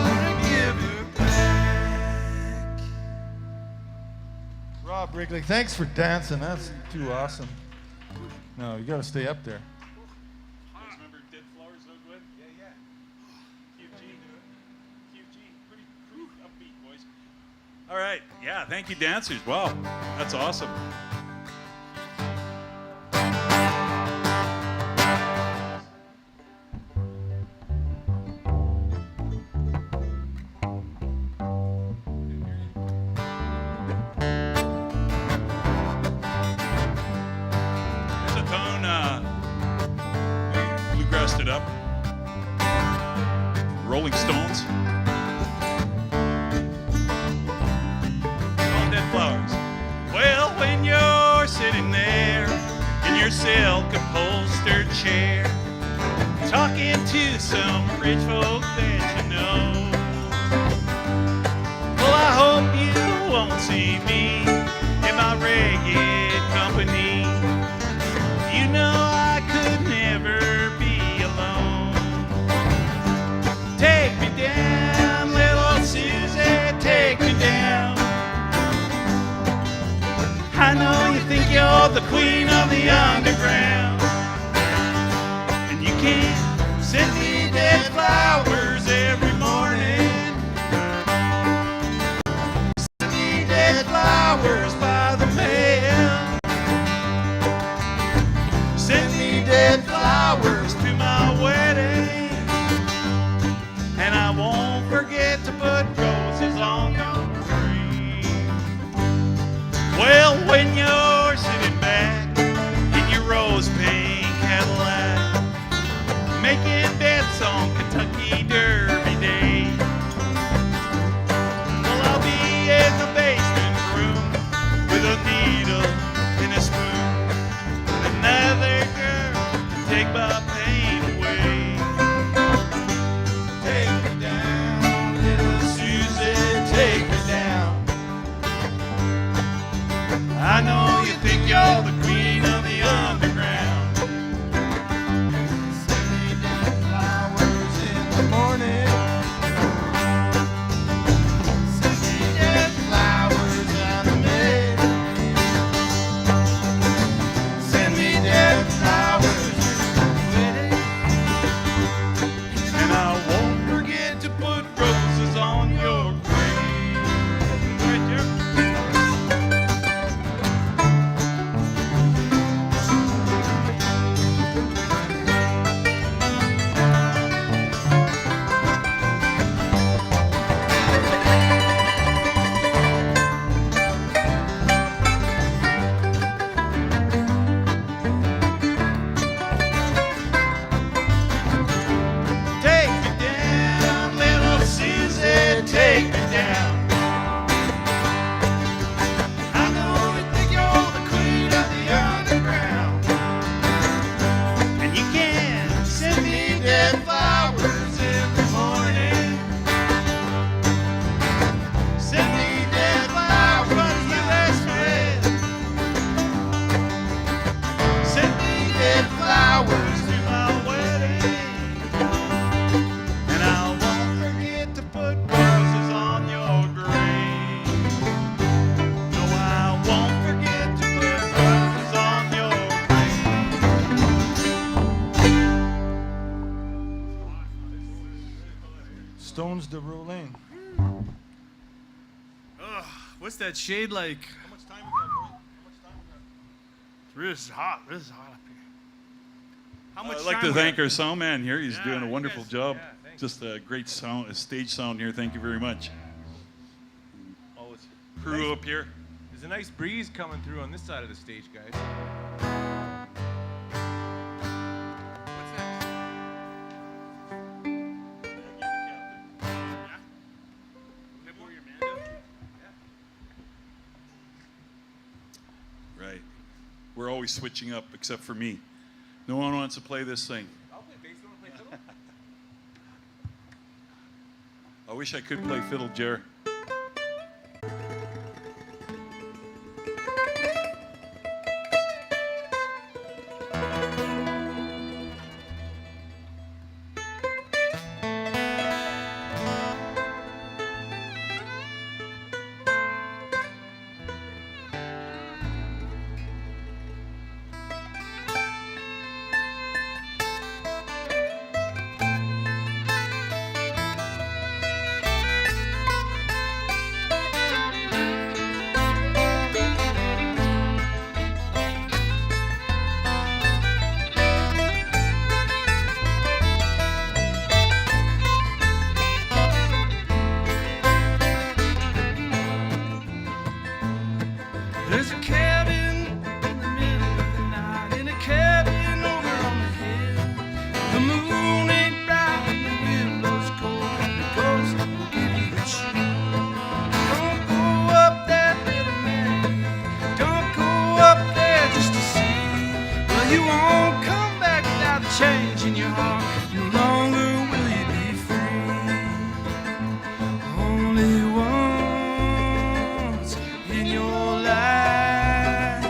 wouldn't give it back. Rob Wrigley, thanks for dancing. That's too awesome. No, you got to stay up there. Remember Dead Flowers No Good? Yeah. QG. Pretty upbeat, boys. All right. Yeah, thank you, dancers. Wow, that's awesome. There's a tone, we bluegrassed it up. Rolling Stones. On Dead Flowers. Well, when you're sitting there in your silk upholstered chair, talking to some rich folk that you know, well, I hope you won't see me in my ragged company. You know I could never be alone. Take me down, little Susie, take me down. I know you think you're the queen of the underground, and you can send me dead flowers every morning. Send me dead flowers by the mail. Send me dead flowers to my wedding, and I won't forget to put roses on your tree. Well, when you're sitting back in your rose pink Cadillac, making bets on Kentucky stones to roll in. Ugh, what's that shade like? How much time we got, boy? This is hot. This is hot up here. How much I'd like time to we thank have? our sound man here. He's Yeah, doing a you wonderful guys- job. yeah, thanks. Just a great sound, a stage sound here. Thank you very much. All this crew up here. There's a nice breeze coming through on this side of the stage, guys. Right. We're always switching up, except for me. No one wants to play this thing. I'll play bass. You want to play fiddle? I wish I could play fiddle, Jer. There's a cabin in the middle of the night, in a cabin over on the hill. The moon ain't bright and the wind blows cold, and the ghost will give you the chill. Don't go up that little man, don't go up there just to see. Well, you won't come back without a change in your heart. No longer will you be free. Only once in your life,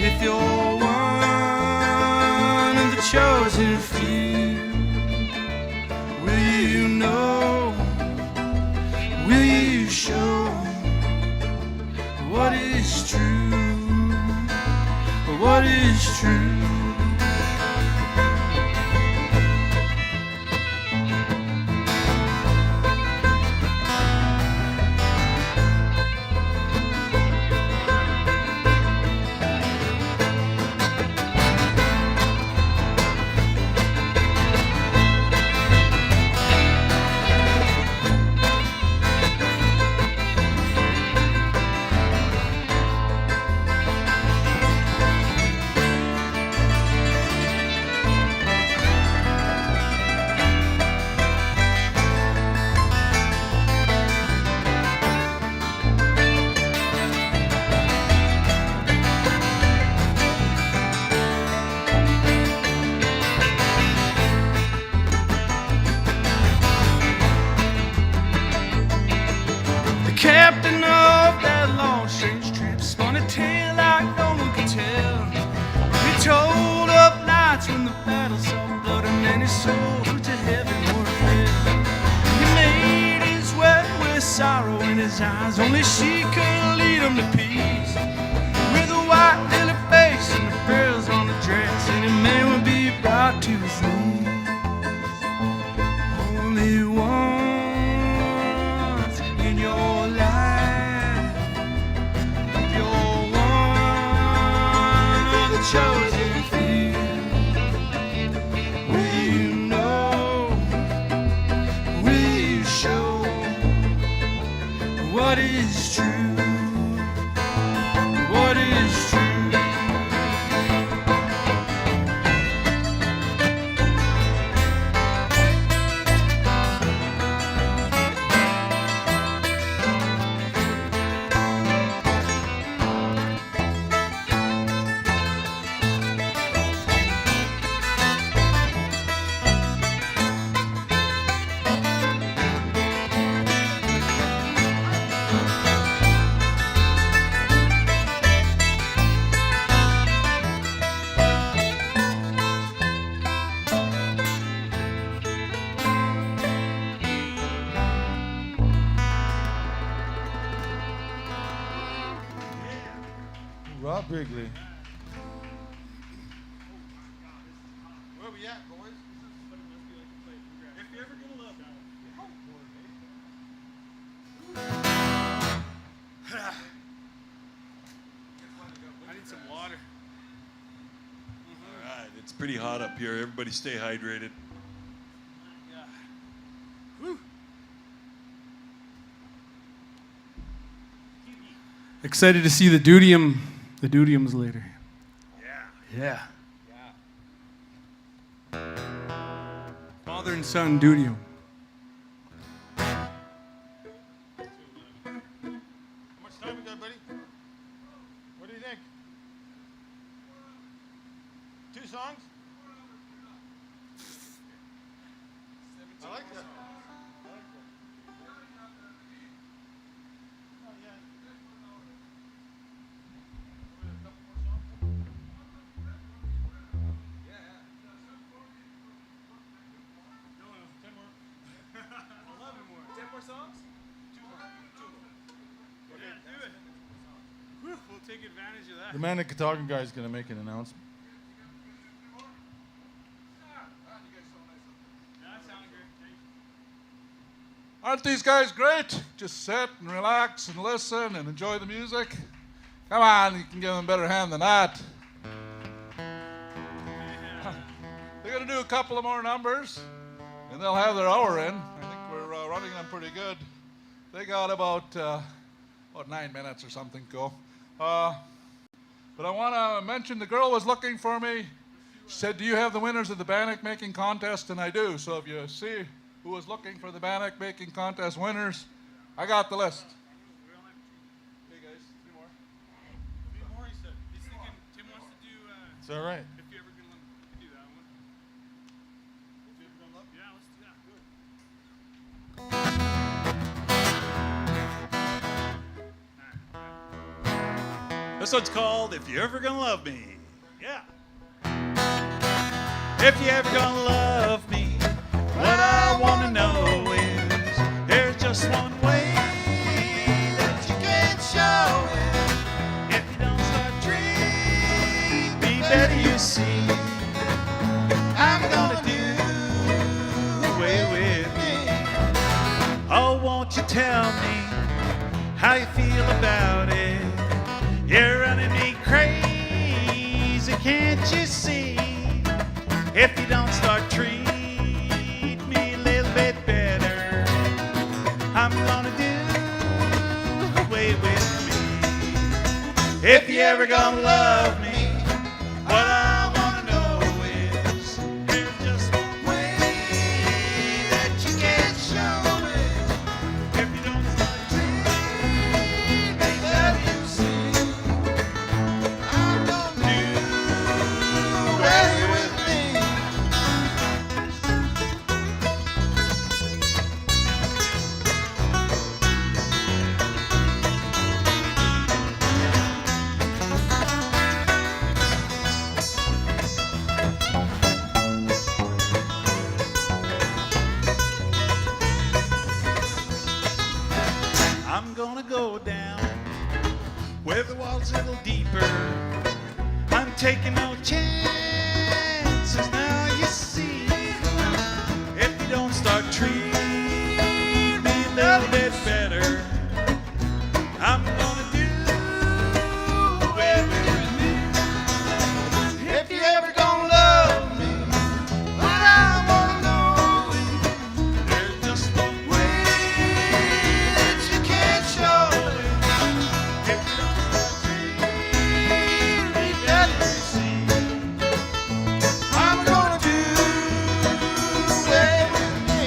if you're one of the chosen few, will you know, will you show what is true, what is true? The captain of that long, strange trip spun a tale like no one could tell. He told of nights when the battle saw blood and many souls went to heaven or hell. He made his way with sorrow in his eyes, only she could lead him to peace. With a white lily face and the pearls on the dress, any man would be brought to his knees. Only once in your life, if you're one of the chosen few, will you know, will you show what is true, what is true? Rob Wrigley. Where we at, boys? If you're ever gonna love pretty hot up here. Everybody stay hydrated. Excited to see the Dudiums later. Yeah. Father and son Dudium. How much time we got, buddy? What do you think? 2 songs? I like that. We'll take advantage of that. The man at Katagan guy is going to make an announcement. Aren't these guys great? Just sit and relax and listen and enjoy the music. Come on, you can give them a better hand than that. They're going to do a couple of more numbers, and they'll have their hour in. I think we're running them pretty good. They got about 9 minutes or something to go. But I want to mention the girl was looking for me. She said, do you have the winners of the bannock making contest? And I do. So if you see who was looking for the bannock making contest winners, I got the list. Hey guys, 3 more. 3 more, he said. He's thinking Tim wants to do. It's all right. If you ever gonna do that one. If you ever gonna love? Yeah, let's do that. Good. This one's called If You're Ever Gonna Love Me. Yeah. If you ever gonna love me, what I wanna know is there's just one way that you can show it. If you don't start treating me better, you see, I'm gonna do away with me. Oh, won't you tell me how you feel about it? You're running me crazy, can't you see? If you don't start treating me a little bit better, I'm gonna do away with me. If you ever gonna love me, what I wanna know is there's just one way that you can show it. If you don't start treating me better, you see, I'm gonna do away with me. I'm gonna go down where the wall's a little deeper. I'm taking no chances now, you see. If you don't start treating me a little bit better, I'm gonna do away with me. If you ever gonna love me, what I wanna know is there's just one way that you can't show it. If you don't start treating me better, you see, I'm gonna do away with me.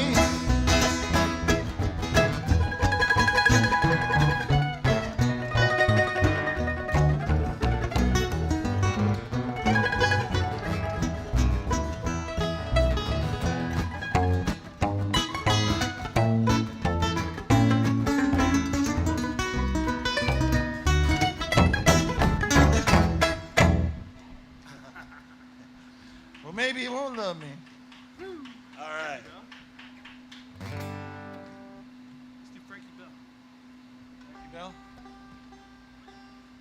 Well, maybe he won't love me. All right. Let's do Frankie Bell. Frankie Bell?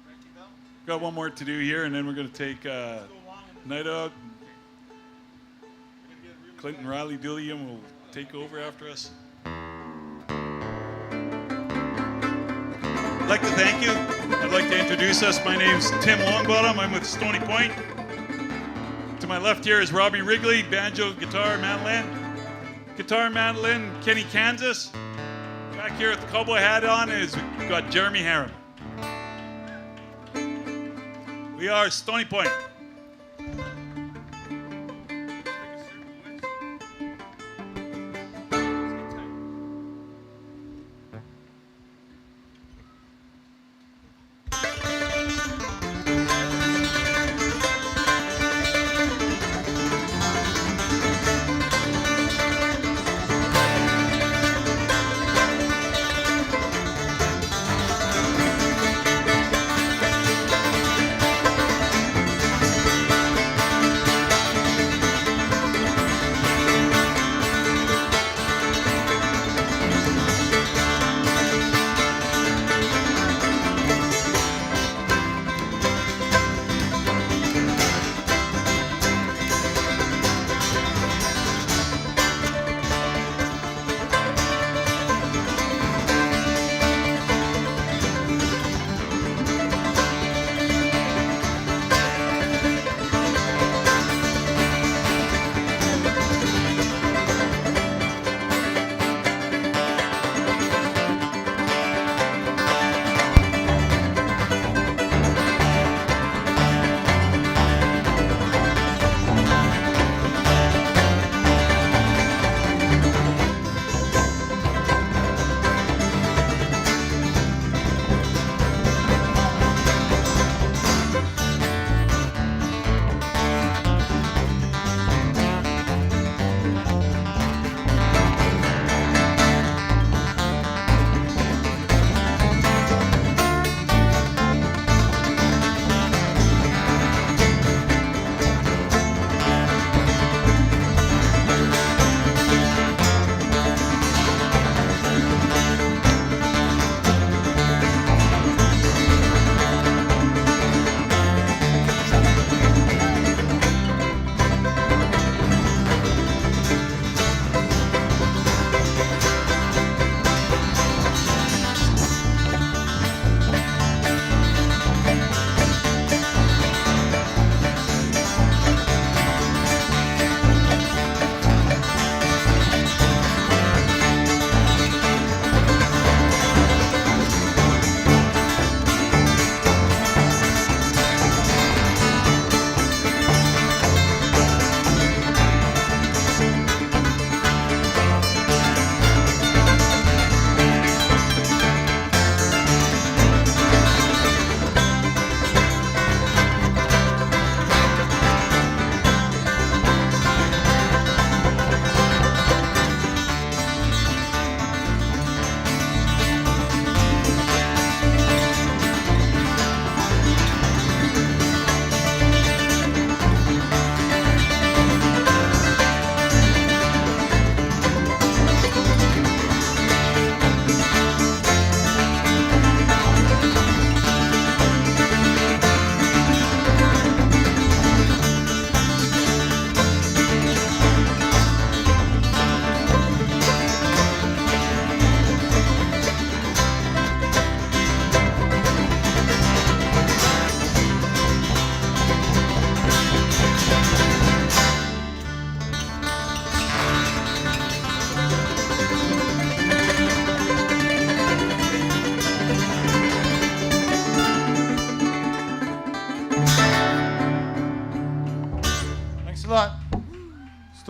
Frankie Bell? Got one more to do here, and then we're going to take night out. Clinton Riley Dilliam will take over after us. I'd like to thank you. I'd like to introduce us. My name's Tim Longbottom. I'm with Stony Point. To my left here is Robbie Wrigley, banjo, guitar, mandolin. Guitar, mandolin, Kenny Kansas. Back here with the cowboy hat on is we've got Jeremy Harron. We are Stony Point.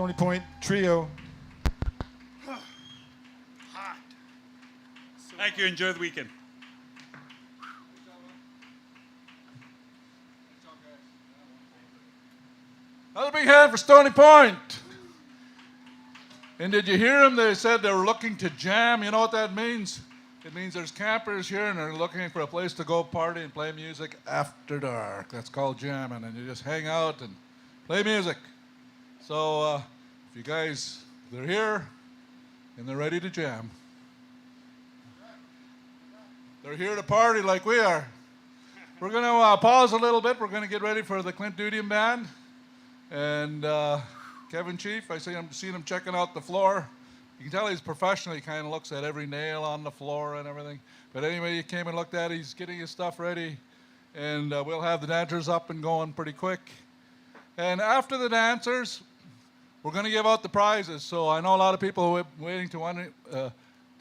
Stony Point Trio. Thank you. Enjoy the weekend. Another big hand for Stony Point. And did you hear them? They said they were looking to jam. You know what that means? It means there's campers here and they're looking for a place to go party and play music after dark. That's called jamming. And you just hang out and play music. So if you guys, they're here and they're ready to jam. They're here to party like we are. We're going to pause a little bit. We're going to get ready for the Clint Dudium Band. And Kevin Chief, I see I'm seeing him checking out the floor. You can tell he's professional. He kind of looks at every nail on the floor and everything. But anyway, he came and looked at it. He's getting his stuff ready. And we'll have the dancers up and going pretty quick. And after the dancers, we're going to give out the prizes. So I know a lot of people are waiting to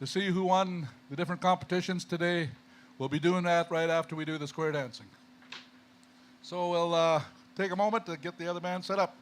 see who won the different competitions today. We'll be doing that right after we do the square dancing. So we'll take a moment to get the other band set up.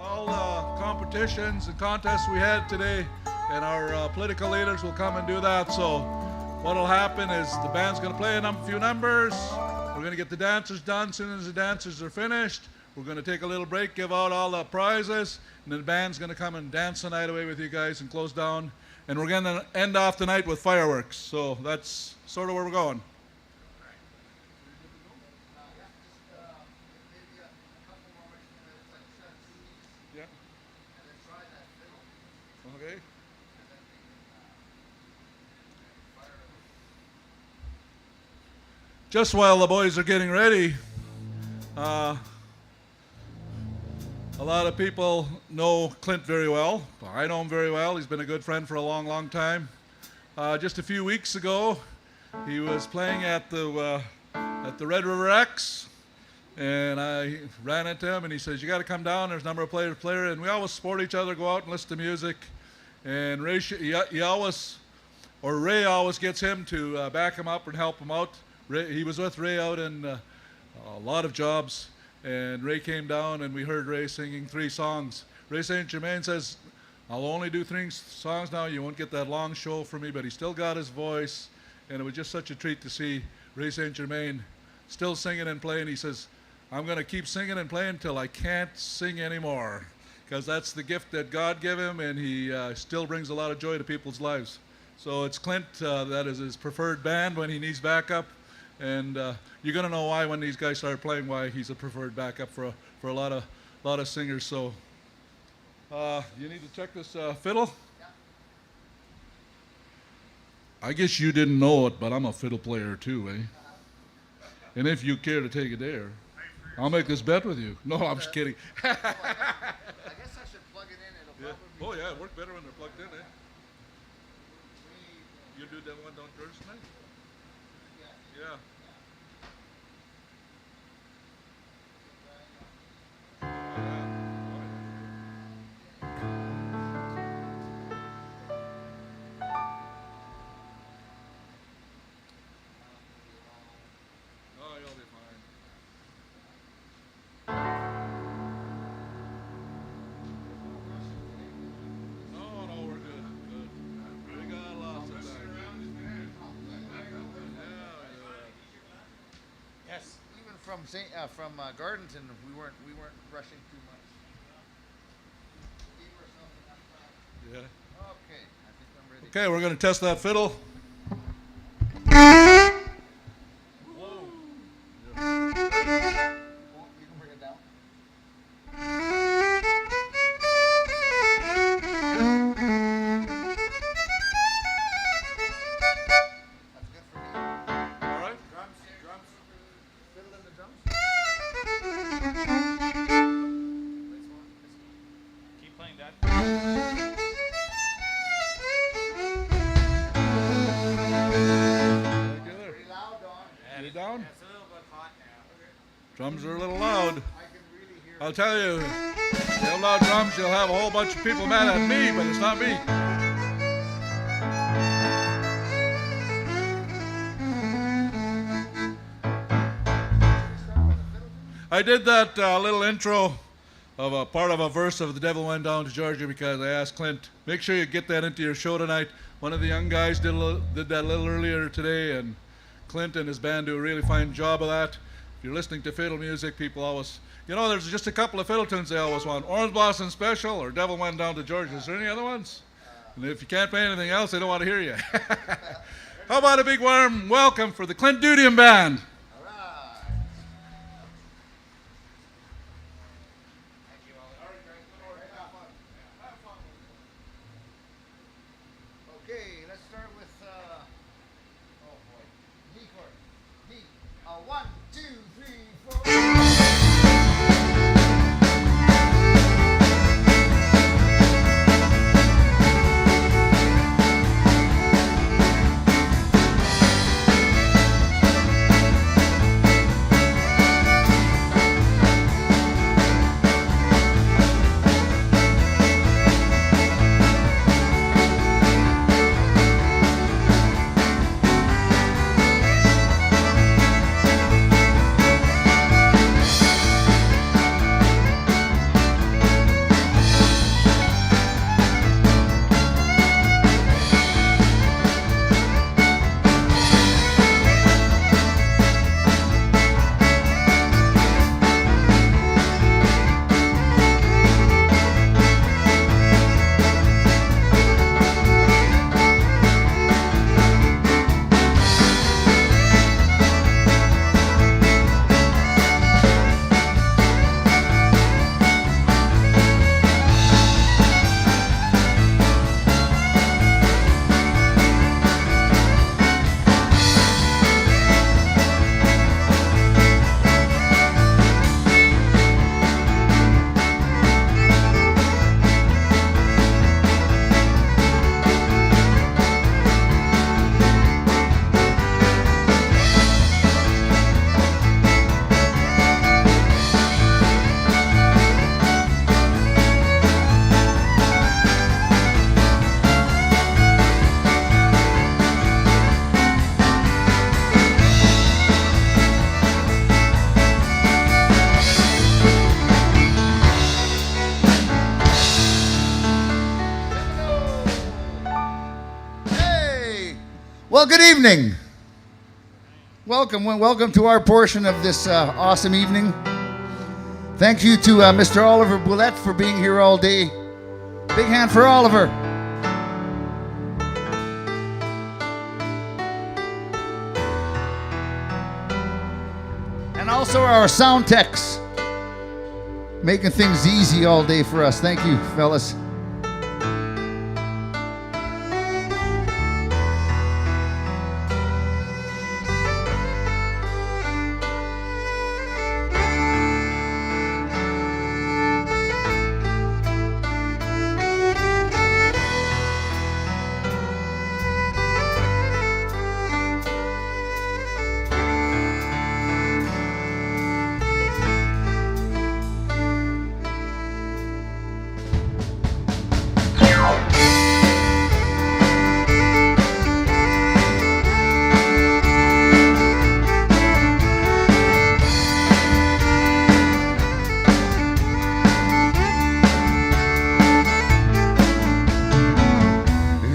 all the competitions and contests we had today, and our political leaders will come and do that. So what'll happen is the band's going to play a few numbers. We're going to get the dancers done. As soon as the dancers are finished, we're going to take a little break, give out all the prizes, and then the band's going to come and dance the night away with you guys and close down. And we're going to end off the night with fireworks. So that's sort of where we're going. Yeah. Okay. Just while the boys are getting ready, a lot of people know Clint very well. I know him very well. He's been a good friend for a long, long time. Just a few weeks ago, he was playing at the Red River X, and I ran into him, and he says, "You got to come down. There's a number of players player," and we always support each other, go out and listen to music. And Ray always gets him to back him up and help him out. He was with Ray out in a lot of jobs, and Ray came down and we heard Ray singing 3 songs. Ray St. Germain says, "I'll only do 3 songs now. You won't get that long show from me," but he still got his voice, and it was just such a treat to see Ray St. Germain still singing and playing. He says, "I'm going to keep singing and playing until I can't sing anymore," because that's the gift that God gave him, and he still brings a lot of joy to people's lives. So it's Clint, that is his preferred band when he needs backup. And you're going to know why when these guys start playing, why he's a preferred backup for a lot of singers. So you need to check this fiddle. I guess you didn't know it, but I'm a fiddle player too, eh? And if you care to take a dare, I'll make this bet with you. No, I'm just kidding. I guess I should plug it in. It'll probably be Oh yeah, it worked better when they're plugged in, eh? You do that one down George tonight? Yeah. Oh, you'll be fine. No, we're good. Good. We got lots of time. Yes, even from Gardenton, we weren't rushing too much. Yeah. Okay, I think I'm ready. Okay, we're going to test that fiddle. You can bring it down. That's good for me. All right. Drums. Fiddle in the drums. Keep playing that. Pretty loud, Don. Get it down? It's a little bit hot now. Drums are a little loud. I can really hear I'll tell you, you have loud drums, you'll have a whole bunch of people mad at me, but it's not me. I did that little intro of a part of a verse of The Devil Went Down to Georgia because I asked Clint, make sure you get that into your show tonight. One of the young guys did that a little earlier today, and Clint and his band do a really fine job of that. If you're listening to fiddle music, people always, there's just a couple of fiddle tunes they always want. Orange Blossom Special or Devil Went Down to Georgia. Is there any other ones? And if you can't play anything else, they don't want to hear you. How about a big warm welcome for the Clint Dudium Band? Okay, let's start with, oh boy, D chord. D. 1, 2, 3, 4. Well, good evening. Welcome to our portion of this awesome evening. Thank you to Mr. Oliver Boulette for being here all day. Big hand for Oliver. And also our sound techs, making things easy all day for us. Thank you, fellas.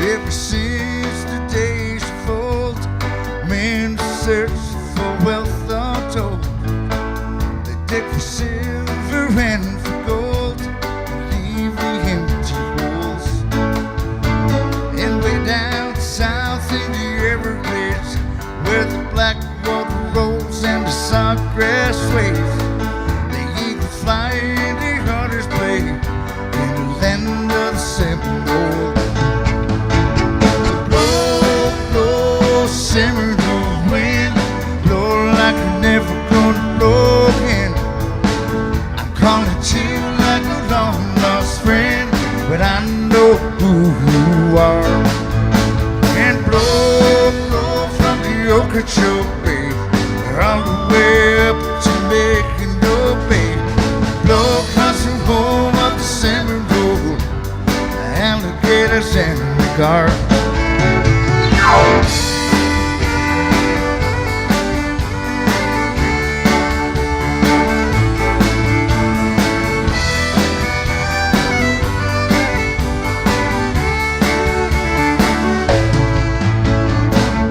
Ever since the days of old, men search for wealth untold. They dig for silver and for gold, and leave the empty holes. And way down south in the Everglades, where the black water rolls and the sawgrass waves, the eagle fly and the hunters play in the land of the Seminole. Simmer the wind, blow like you're never gonna blow again. I'm calling to you like a long lost friend, but I know who you are. And blow from the Okeechobee Bay, all the way up to Mackinac Bay. Blow across the home of the Seminole, the alligators and the guard.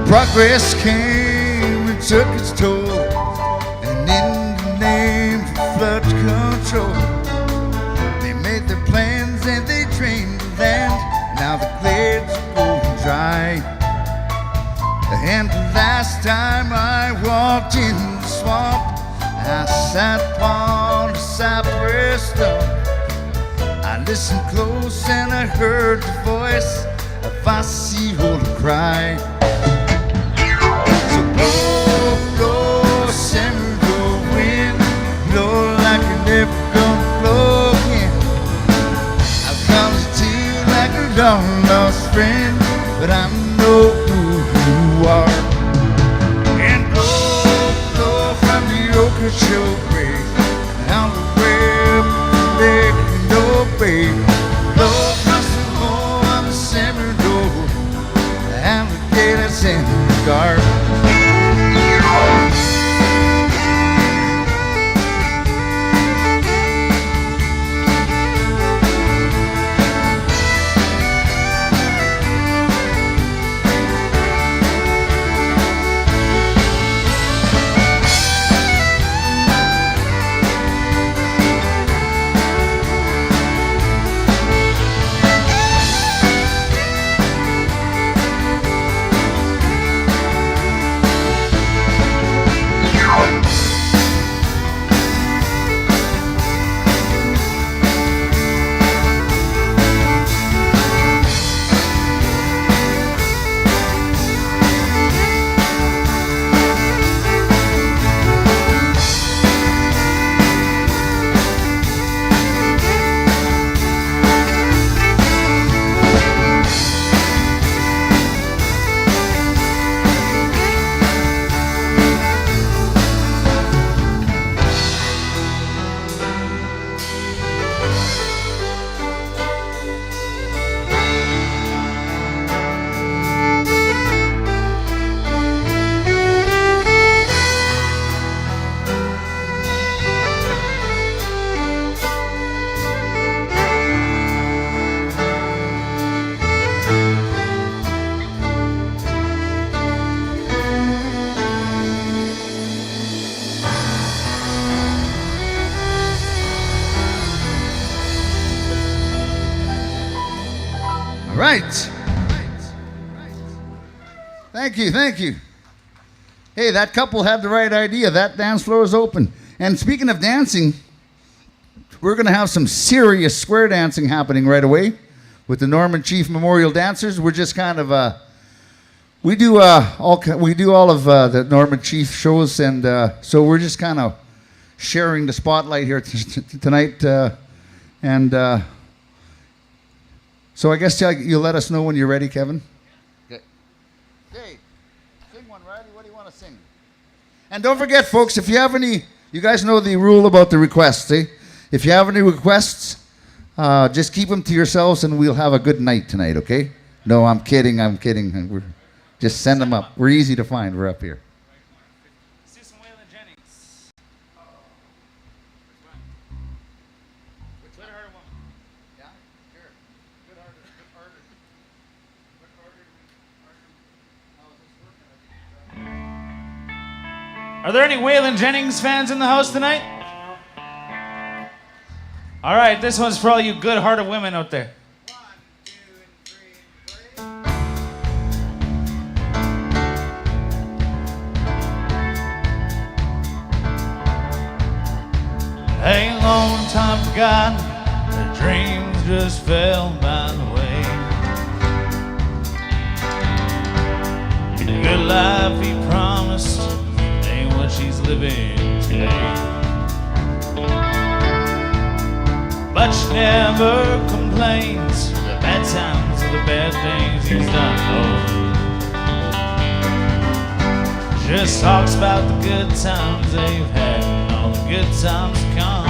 Progress came and took its toll, and in the name of flood control, they made their plans and they drained the land. Now the glades are going dry. And the last time I walked in the swamp, I sat upon a cypress stump. I listened close and I heard the voice of a seagull cry. Blow, Seminole wind, blow like you're never gonna blow again. I've come to you like a long lost friend, but I know who you are. And blow from the Okeechobee Bay, down the way up to Mackinac Bay. Blow across the home of the Seminole, the alligators and the guard. right. Thank you, thank you. Hey, that couple had the right idea. That dance floor is open. And speaking of dancing, we're going to have some serious square dancing happening right away with the Norman Chief Memorial Dancers. We're just kind of we do all of the Norman Chief shows, and so we're just kind of sharing the spotlight here tonight. So I guess you'll let us know when you're ready, Kevin. Okay. Hey, sing one, Riley. What do you want to sing? And don't forget, folks, if you have any, you guys know the rule about the requests, eh? If you have any requests, just keep them to yourselves, and we'll have a good night tonight, okay? No, I'm kidding. Just send them up. We're easy to find. We're up here. Are there any Waylon Jennings fans in the house tonight? All right, this one's for all you good-hearted women out there. A long time forgotten, the dreams just fell by the way. The good life he promised ain't what she's living today. But she never complains of the bad times or the bad things he's done, no. Just talks about the good times they've had and all the good times to come.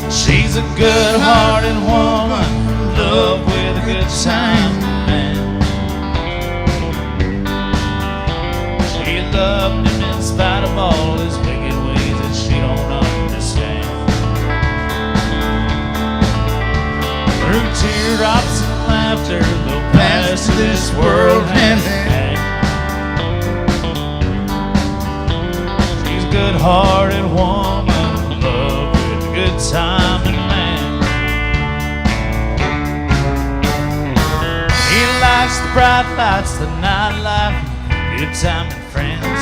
She's a good-hearted woman, in love with a good time man. She loved him in spite of all his wicked ways that she don't understand. Through teardrops and laughter, they'll pass to this world hand in hand. She's a good-hearted woman, in love with a good time and man. He likes the bright lights, the nightlife, good time and friends.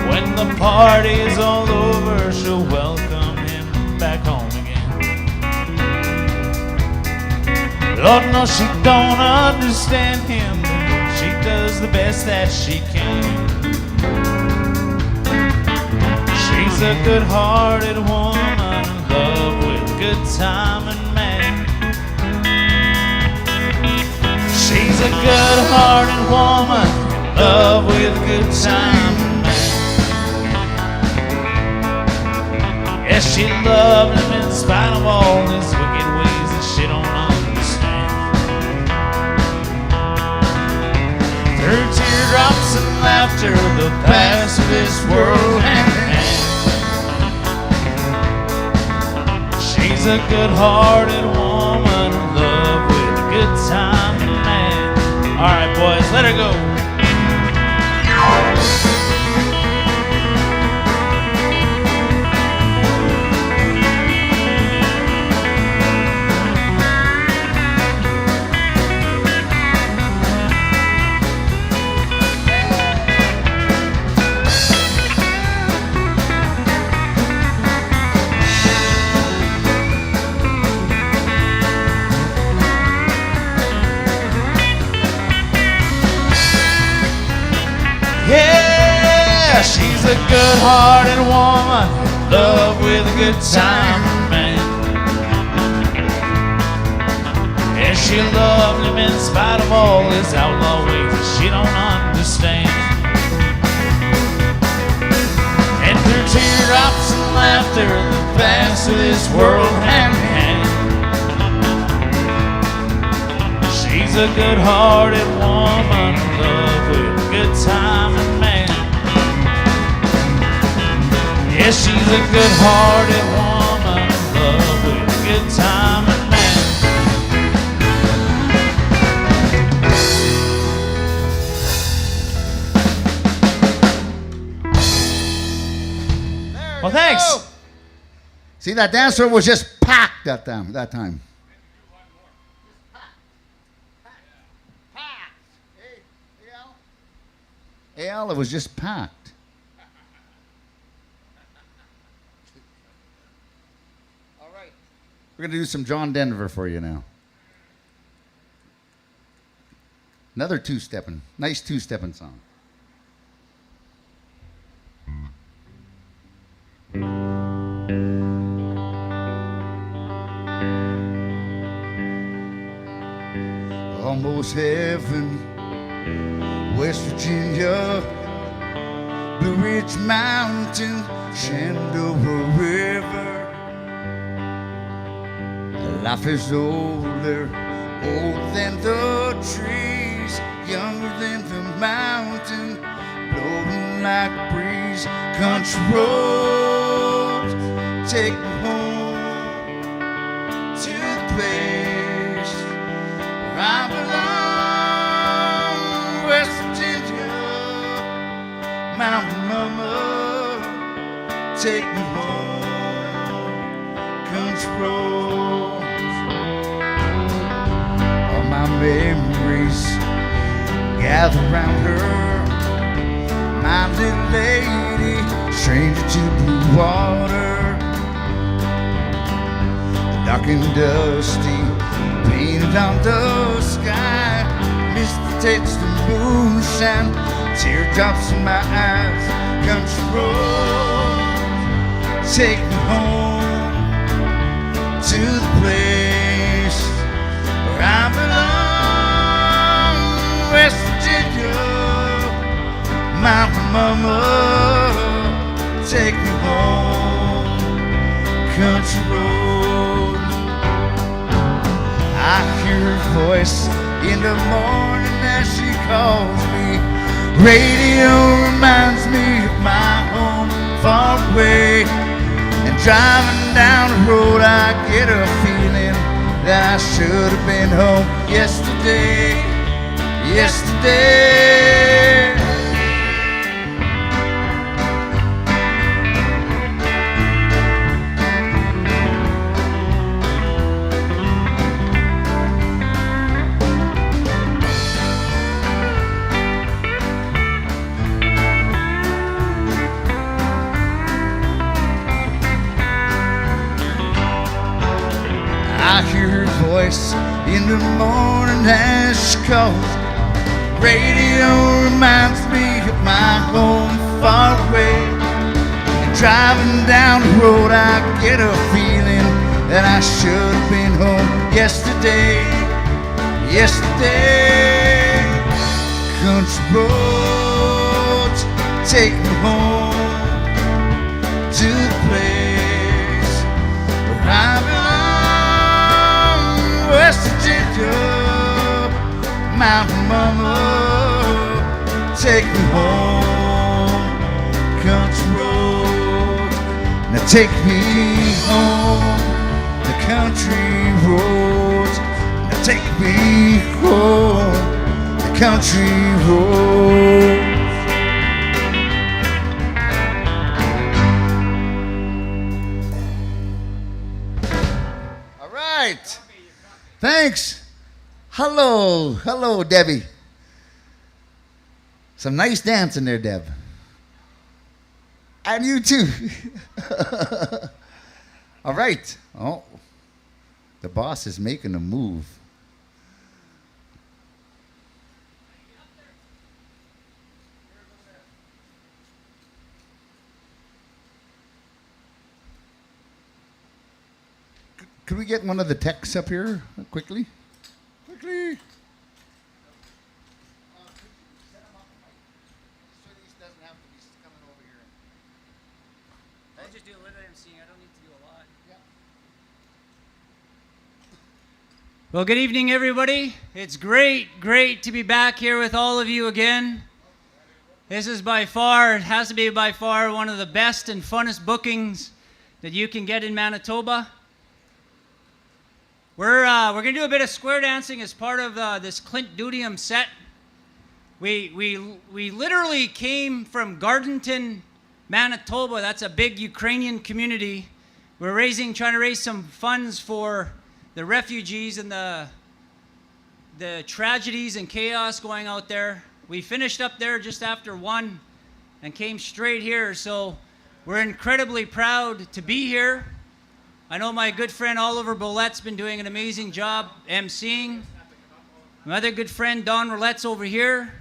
When the party's all over, she'll welcome him back home again. Lord knows she don't understand him, but she does the best that she can. She's a good-hearted woman, in love with a good time and man. She's a good-hearted woman, in love with a good time and man. Yes, she loved him in spite of all his wicked ways that she don't understand. Through teardrops and laughter, the pass of this world hand in hand. She's a good-hearted woman, in love with a good time and man. All right, boys, let her go. Yeah, she's a good-hearted woman, in love with a good time man. And she loved him in spite of all his outlaw ways that she don't understand. And through teardrops and laughter, the paths of this world hand in hand. She's a good-hearted woman, in love with a good time and man. Yes, she's a good-hearted woman, in love with a good time and man. Well, thanks. See, that dance floor was just packed that time. Al, it was just packed. All right. We're going to do some John Denver for you now. Another two-stepping, nice two-stepping song. Almost heaven, West Virginia, Blue Ridge Mountain, Shenandoah River. Life is older than the trees, younger than the mountain, blowing like a breeze. Country roads take me home to the place where I belong. West Virginia, Mountain Mama, take me home. Country roads, all my memories gather round her. My little lady, stranger to blue water. Dark and dusty, painted on the sky. Miss the taste of moonshine, teardrops in my eyes. Country road, take me home to the place where I belong. West Virginia, Mountain Mama, take me home. Country road, I hear her voice in the morning as she calls me. Radio reminds me of my home far away. And driving down the road I get a feeling that I should have been home yesterday. Yesterday. I hear her voice in the morning as she calls. Radio reminds me of my home far away. And driving down the road I get a feeling that I should have been home yesterday. Yesterday. Country roads take me home to the place where I belong. West Virginia, Mountain Mama, take me home. Country roads, now take me home. The country roads, now take me home. The country roads. All right. Thanks. Hello, Debbie. Some nice dancing there, Deb. And you too. All right. Oh, the boss is making a move. Could we get one of the techs up here quickly? Quickly. I'll just do a little emceeing. I don't need to do a lot. Well, good evening, everybody. It's great to be back here with all of you again. This is it has to be by far one of the best and funnest bookings that you can get in Manitoba. We're going to do a bit of square dancing as part of this Clint Dudium set. We literally came from Gardenton, Manitoba. That's a big Ukrainian community we're trying to raise some funds for the refugees and the tragedies and chaos going out there. We finished up there just after 1 and came straight here, so we're incredibly proud to be here. I know my good friend Oliver Bollette's been doing an amazing job emceeing. My other good friend Don Roulette's over here.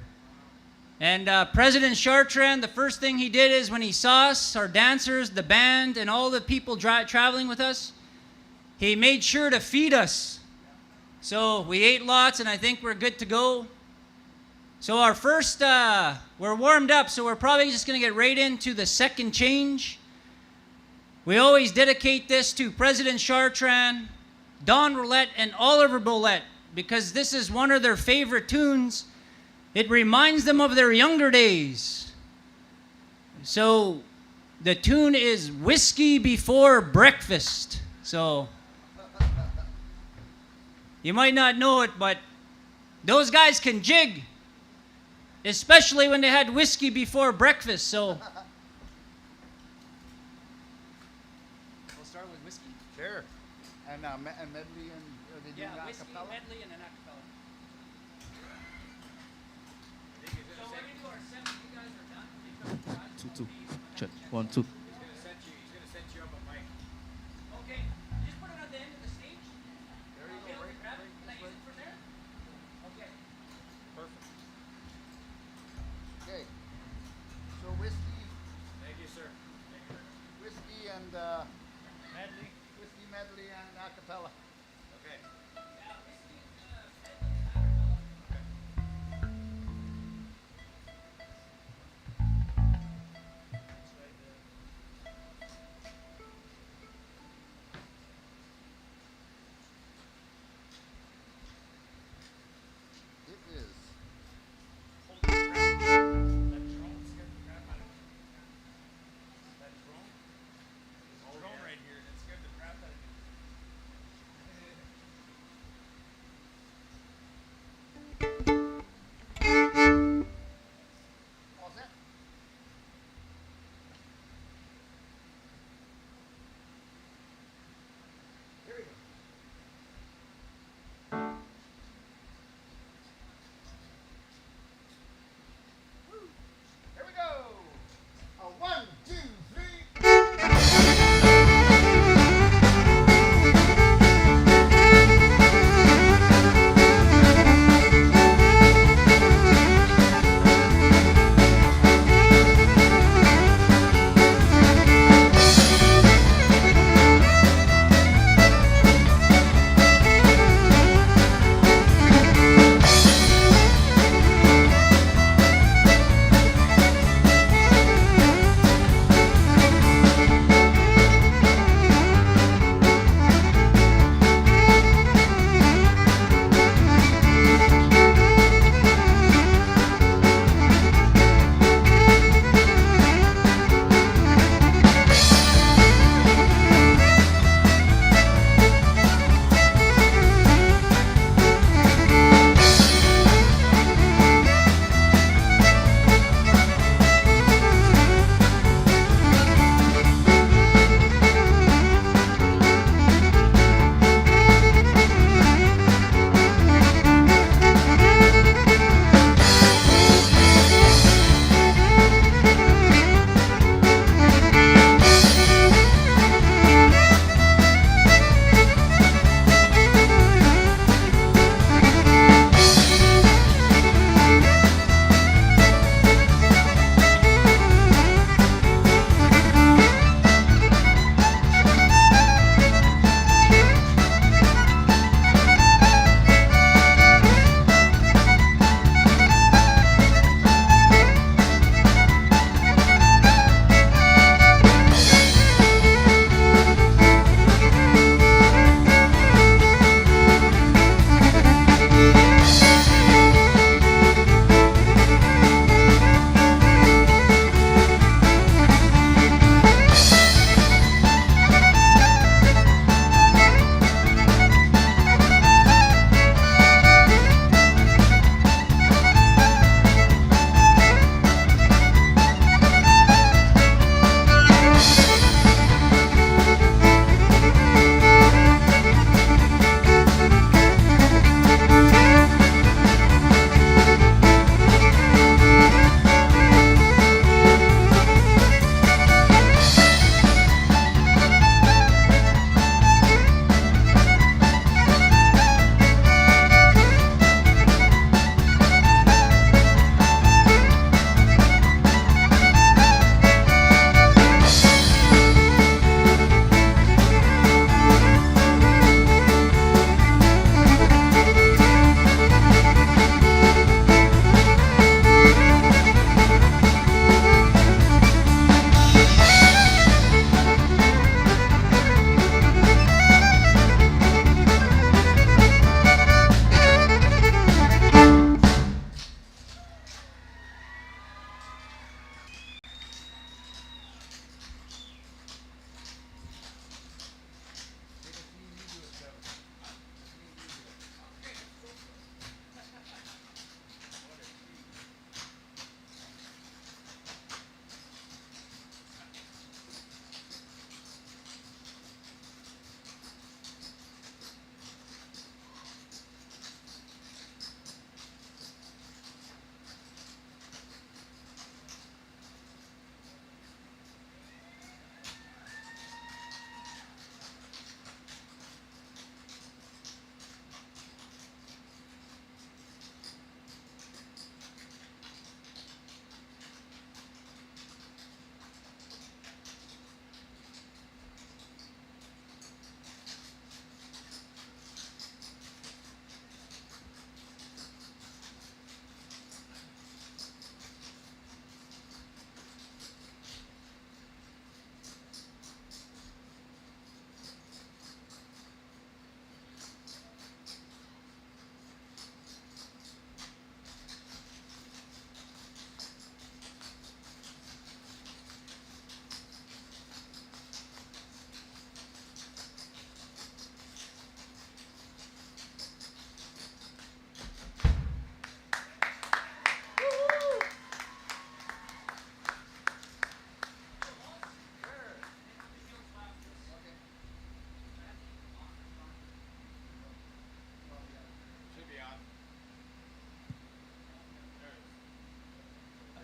And President Chartrand, the first thing he did is when he saw us, our dancers, the band, and all the people traveling with us, he made sure to feed us. So we ate lots, and I think we're good to go. So our first, we're warmed up, so we're probably just going to get right into the second change. We always dedicate this to President Chartrand, Don Roulette, and Oliver Bolette, because this is one of their favorite tunes. It reminds them of their younger days. So the tune is Whiskey Before Breakfast. So you might not know it, but those guys can jig, especially when they had whiskey before breakfast. So we'll start with whiskey. Sure. And medley and are they doing whiskey, acapella? medley, and an acapella. Two. Check. 1, 2. Okay. So whiskey. Thank you, sir. Whiskey and medley. Whiskey medley and acapella. Okay.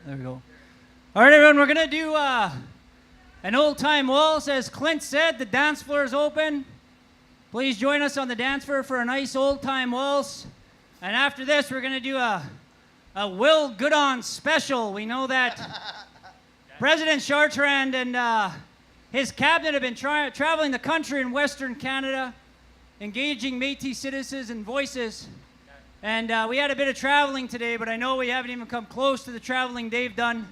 There we go. All right, everyone, we're going to do an old-time waltz. As Clint said, the dance floor is open. Please join us on the dance floor for a nice old-time waltz. And after this, we're going to do a Will Goodon special. We know that President Chartrand and his cabinet have been traveling the country in Western Canada, engaging Métis citizens and voices. And we had a bit of traveling today, but I know we haven't even come close to the traveling they've done.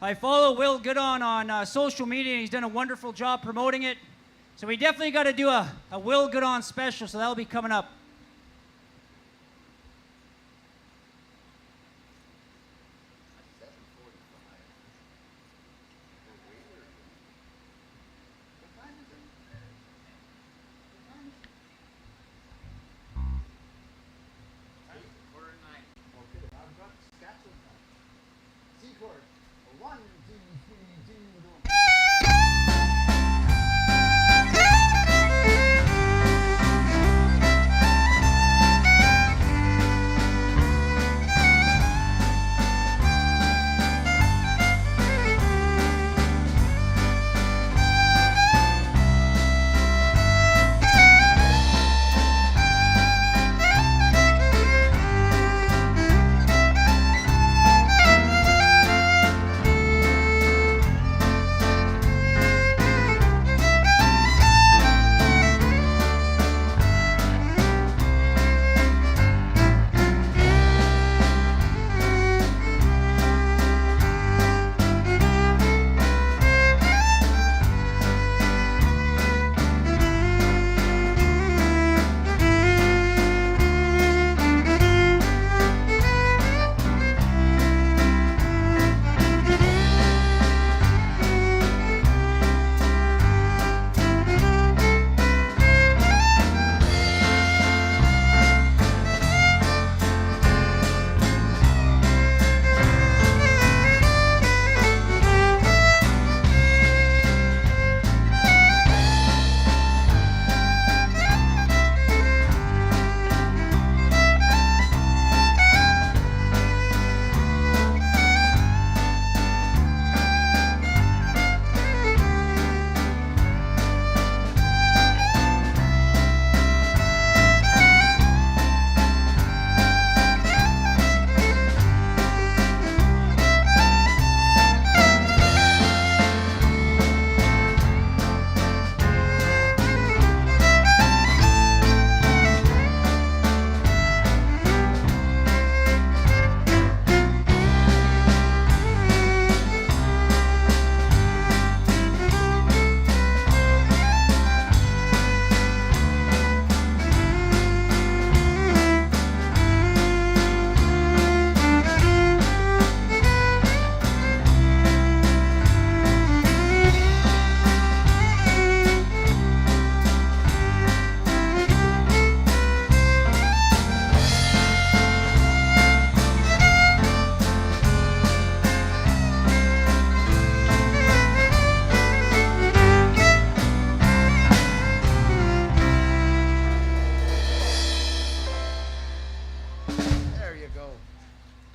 I follow Will Goodon on social media, and he's done a wonderful job promoting it. So we definitely got to do a Will Goodon special, so that'll be coming up.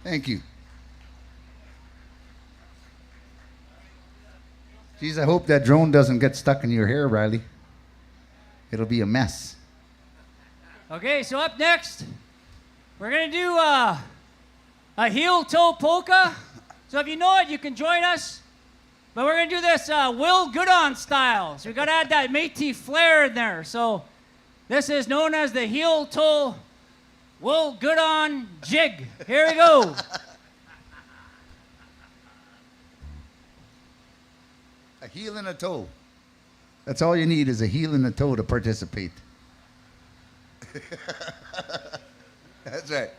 Thank you. Geez, I hope that drone doesn't get stuck in your hair, Riley. It'll be a mess. Okay, so up next, we're going to do a heel-toe polka. So if you know it, you can join us. But we're going to do this Will Goodon style. So we got to add that Métis flair in there. So this is known as the heel-toe Will Goodon jig. Here we go. A heel and a toe. That's all you need is a heel and a toe to participate. That's right.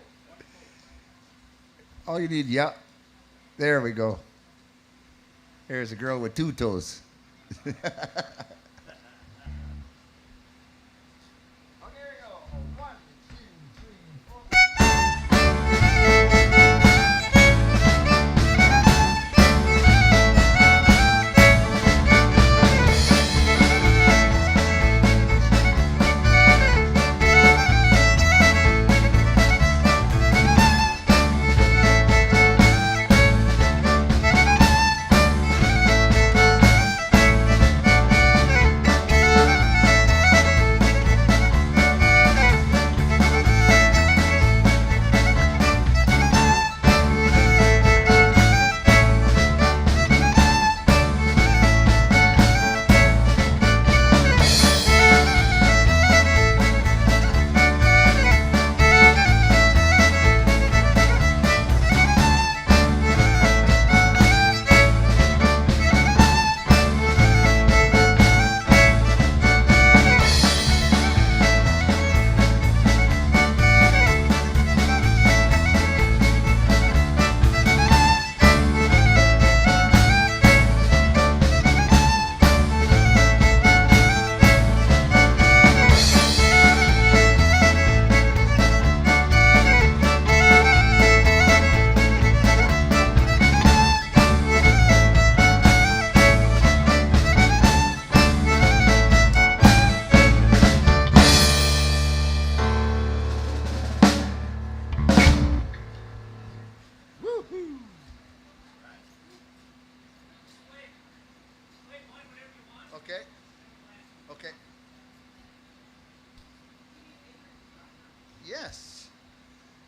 All you need, yeah. There we go. There's a girl with two toes.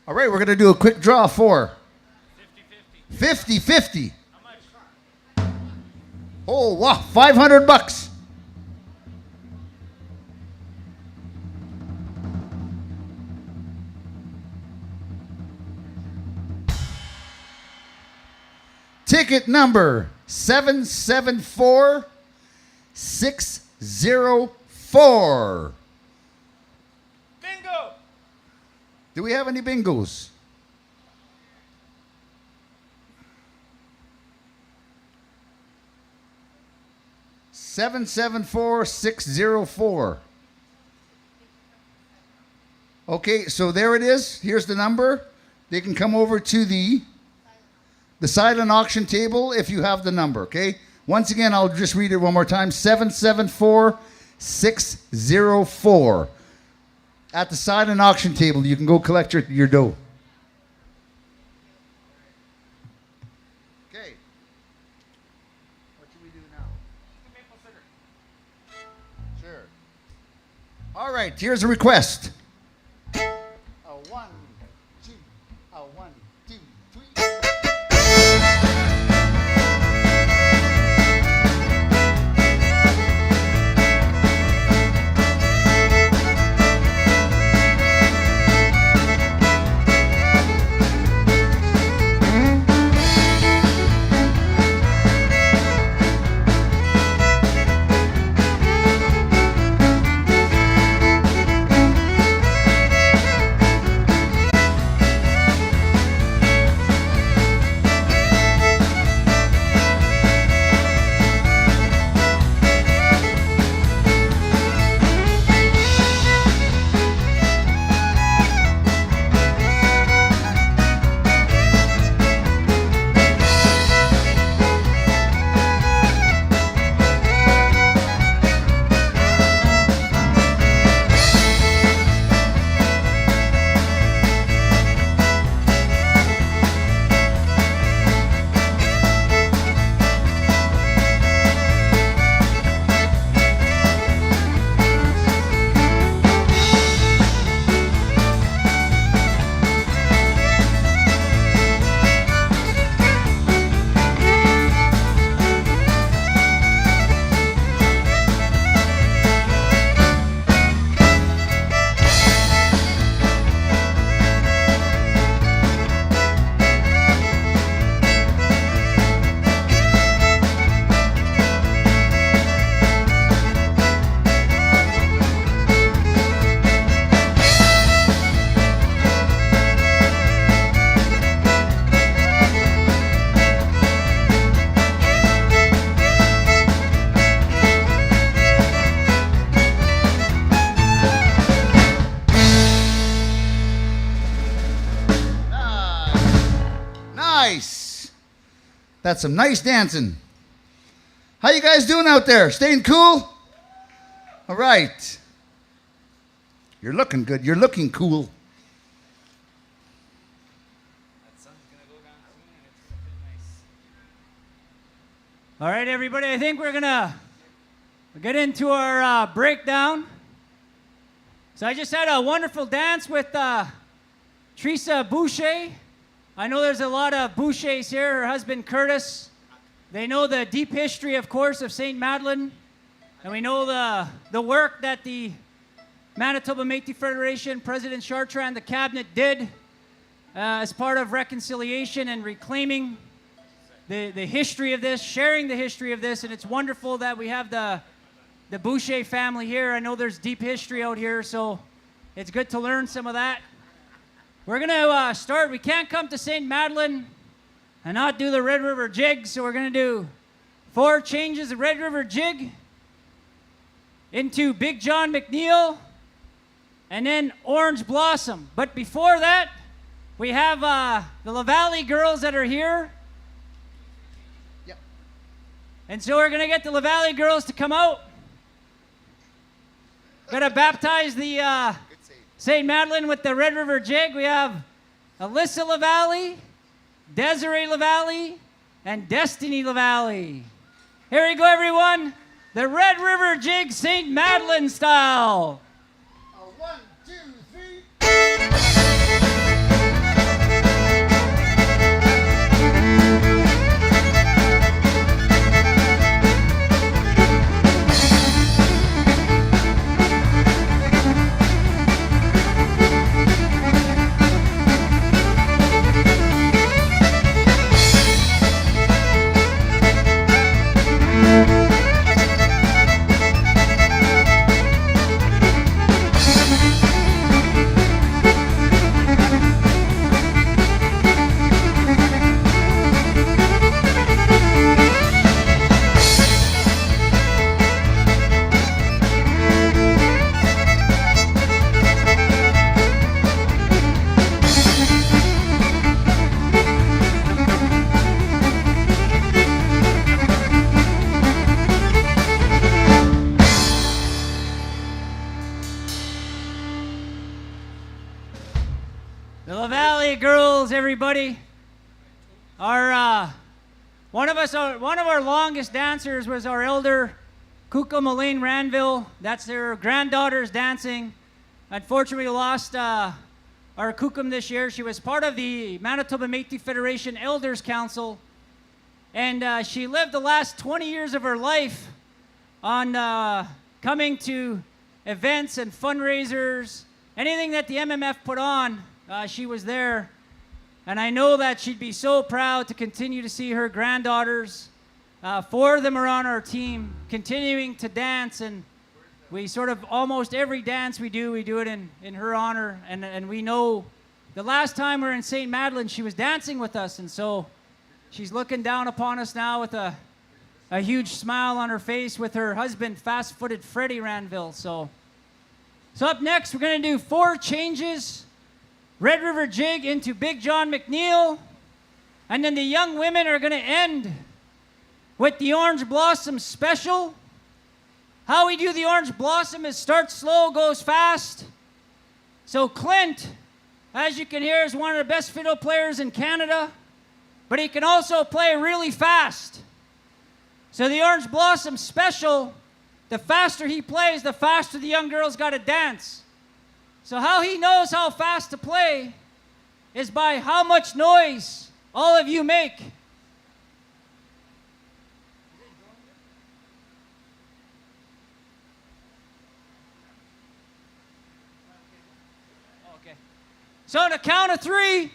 All right, we're going to do a quick draw for 50-50. Oh, wow, $500. Ticket number 774604. Bingo! Do we have any bingos? Seven 74604. Okay, so there it is. Here's the number. They can come over to the silent auction table if you have the number, okay? Once again, I'll just read it one more time. 774604. At the silent auction table, you can go collect your dough. Okay. What should we do now? Sure. All right, here's a request. A 1, 2, a 1, 2, 3. Nice. That's some nice dancing. How you guys doing out there? Staying cool? All right. You're looking good. You're looking cool. All right, everybody, I think we're going to get into our breakdown. So I just had a wonderful dance with Teresa Boucher. I know there's a lot of Bouchers here. Her husband, Curtis. They know the deep history, of course, of St. Madeleine. And we know the work that the Manitoba Métis Federation, President Chartrand, the cabinet did as part of reconciliation and reclaiming the history of this, sharing the history of this. And it's wonderful that we have the Boucher family here. I know there's deep history out here, so it's good to learn some of that. We're going to start. We can't come to St. Madeleine and not do the Red River Jig, so we're going to do 4 changes of Red River Jig into Big John McNeil and then Orange Blossom. But before that, we have the La Valley girls that are here. Yep. And so we're going to get the La Valley girls to come out. Going to baptize the St. Madeleine with the Red River Jig. We have Alyssa LaValle, Desiree LaValle, and Destiny LaValle. Here we go, everyone. The Red River Jig St. Madeleine style. 1, 2, 3. Ranvilles, everybody. One of our longest dancers was our elder, Kuka Madeleine Ranville. That's their granddaughter's dancing. Unfortunately, we lost our Kukum this year. She was part of the Manitoba Métis Federation Elders Council, and she lived the last 20 years of her life on coming to events and fundraisers. Anything that the MMF put on, she was there. And I know that she'd be so proud to continue to see her granddaughters. Four of them are on our team, continuing to dance. And we sort of, almost every dance we do it in her honor. And we know the last time we were in St. Madeleine, she was dancing with us. And so she's looking down upon us now with a huge smile on her face with her husband, fast-footed Freddie Ranville. So up next, we're going to do 4 changes. Red River Jig into Big John McNeil. And then the young women are going to end with the Orange Blossom Special. How we do the Orange Blossom is start slow, goes fast. So Clint, as you can hear, is one of the best fiddle players in Canada, but he can also play really fast. So the Orange Blossom Special, the faster he plays, the faster the young girls got to dance. So how he knows how fast to play is by how much noise all of you make. Okay. So on the count of 3,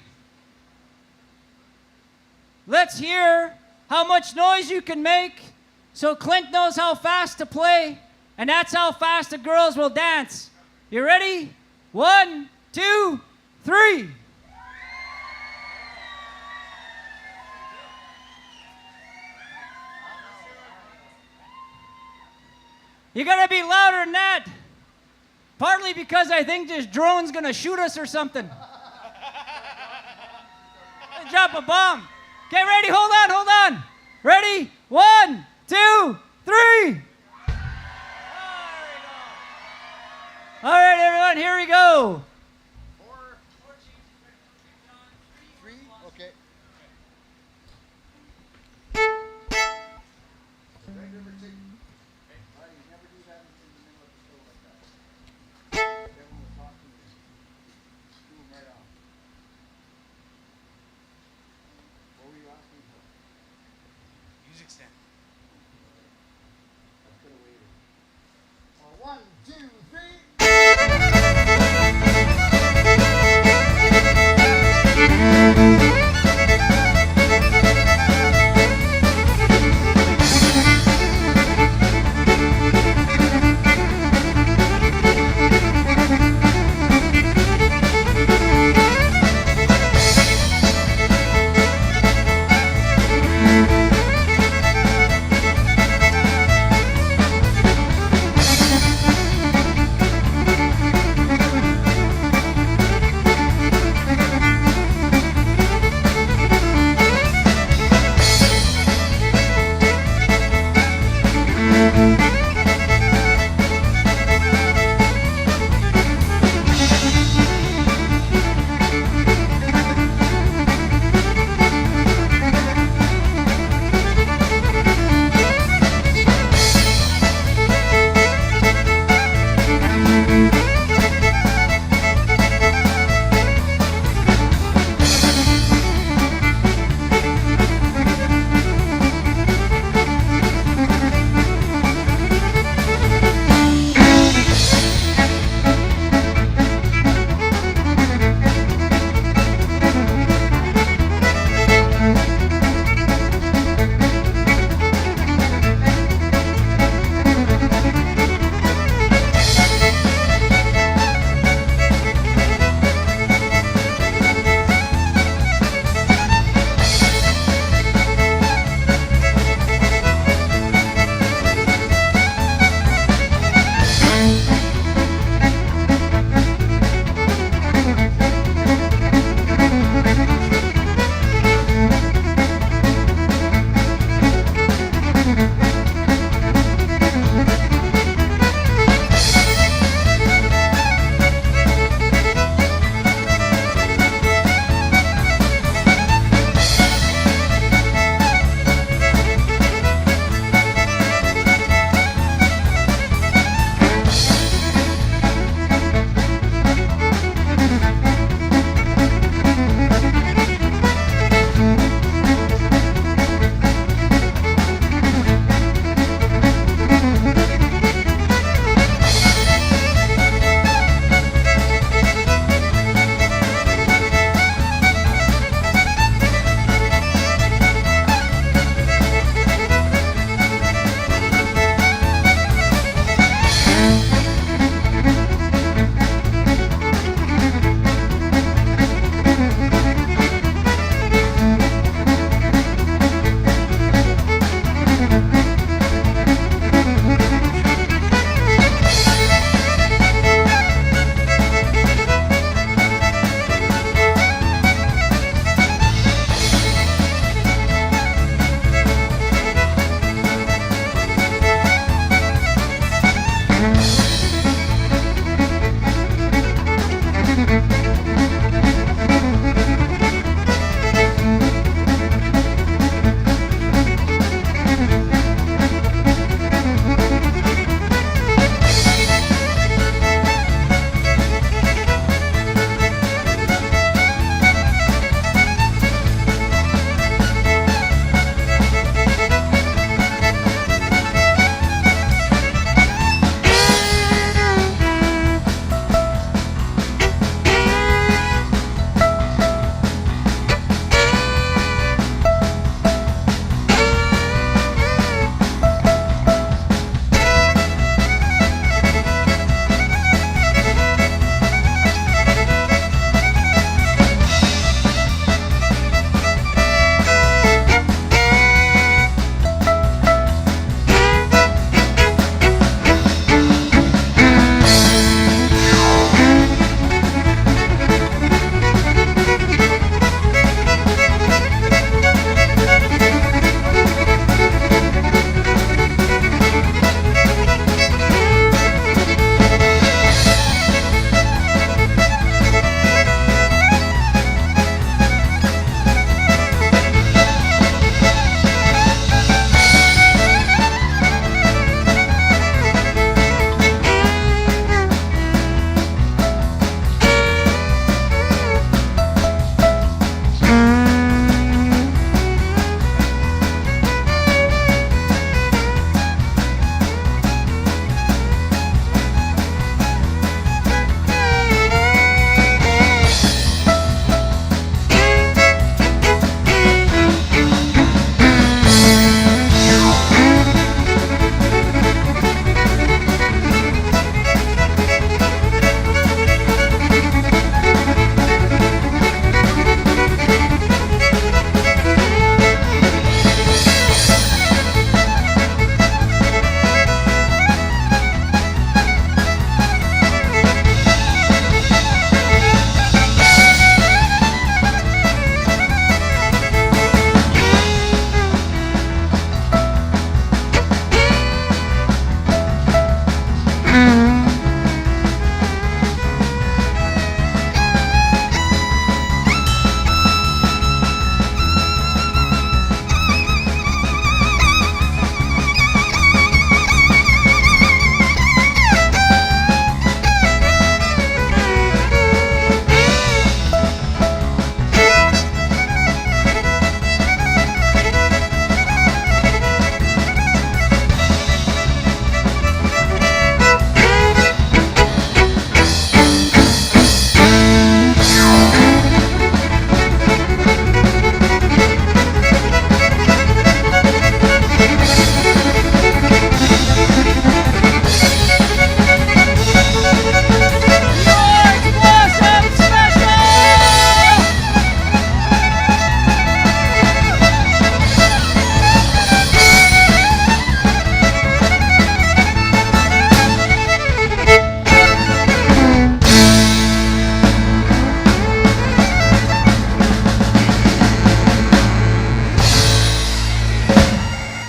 let's hear how much noise you can make so Clint knows how fast to play, and that's how fast the girls will dance. You ready? 1, 2, 3. You gotta be louder than that. Partly because I think this drone's gonna shoot us or something. Drop a bomb. Okay, ready? Hold on. Ready? 1, 2, 3. All right, everyone, here we go. 3, okay. Red River Jig. All right, you never do that in the middle of the show like that. Everyone was talking to you. Do them right off. What were you asking for? Music stand. I could have waited. 1, 2, 3.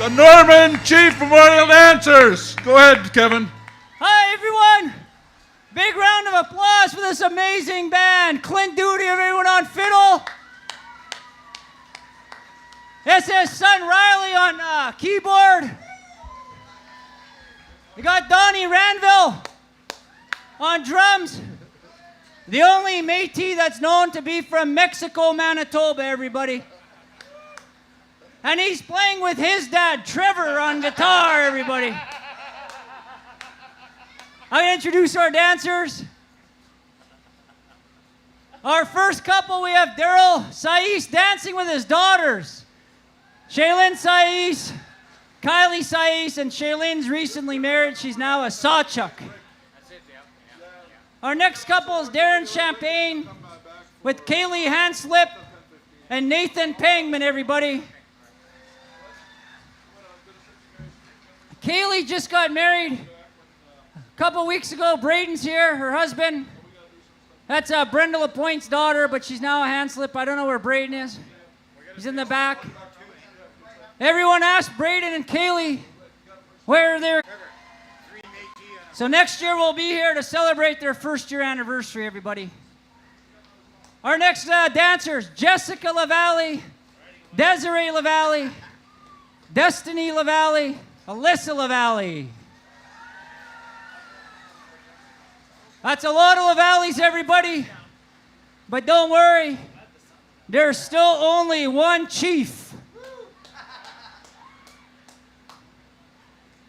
the Norman Chief Memorial Dancers. Go ahead, Kevin. Hi, everyone. Big round of applause for this amazing band. Clint Duty, everyone on fiddle. This is son Riley on keyboard. We got Donnie Ranville on drums. The only Métis that's known to be from Mexico, Manitoba, everybody. And he's playing with his dad, Trevor, on guitar, everybody. I'm going to introduce our dancers. Our first couple, we have Daryl Sais dancing with his daughters. Shaylin Sais, Kylie Sais, and Shaylin's recently married. She's now a Sawchuck. Our next couple is Darren Champagne with Kaylee Hanslip and Nathan Pangman, everybody. Kaylee just got married a couple weeks ago. Braden's here, her husband. That's Brenda LaPointe's daughter, but she's now a Hanslip. I don't know where Braden is. He's in the back. Everyone asked Braden and Kaylee where they're. So next year we'll be here to celebrate their first year anniversary, everybody. Our next dancers, Jessica LaValle, Desiree LaValle, Destiny LaValle, Alyssa LaValle. That's a lot of LaValles, everybody. But don't worry, there's still only one chief.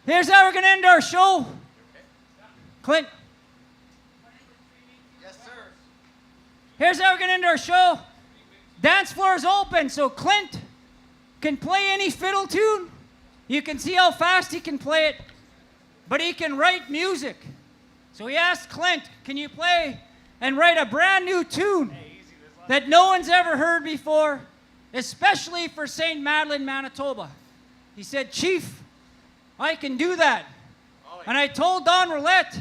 Here's how we're going to end our show. Clint. Yes, sir. Here's how we're going to end our show. Dance floor is open, so Clint can play any fiddle tune. You can see how fast he can play it, but he can write music. So he asked Clint, can you play and write a brand new tune that no one's ever heard before, especially for St. Madeleine, Manitoba? He said, Chief, I can do that. And I told Don Roulette,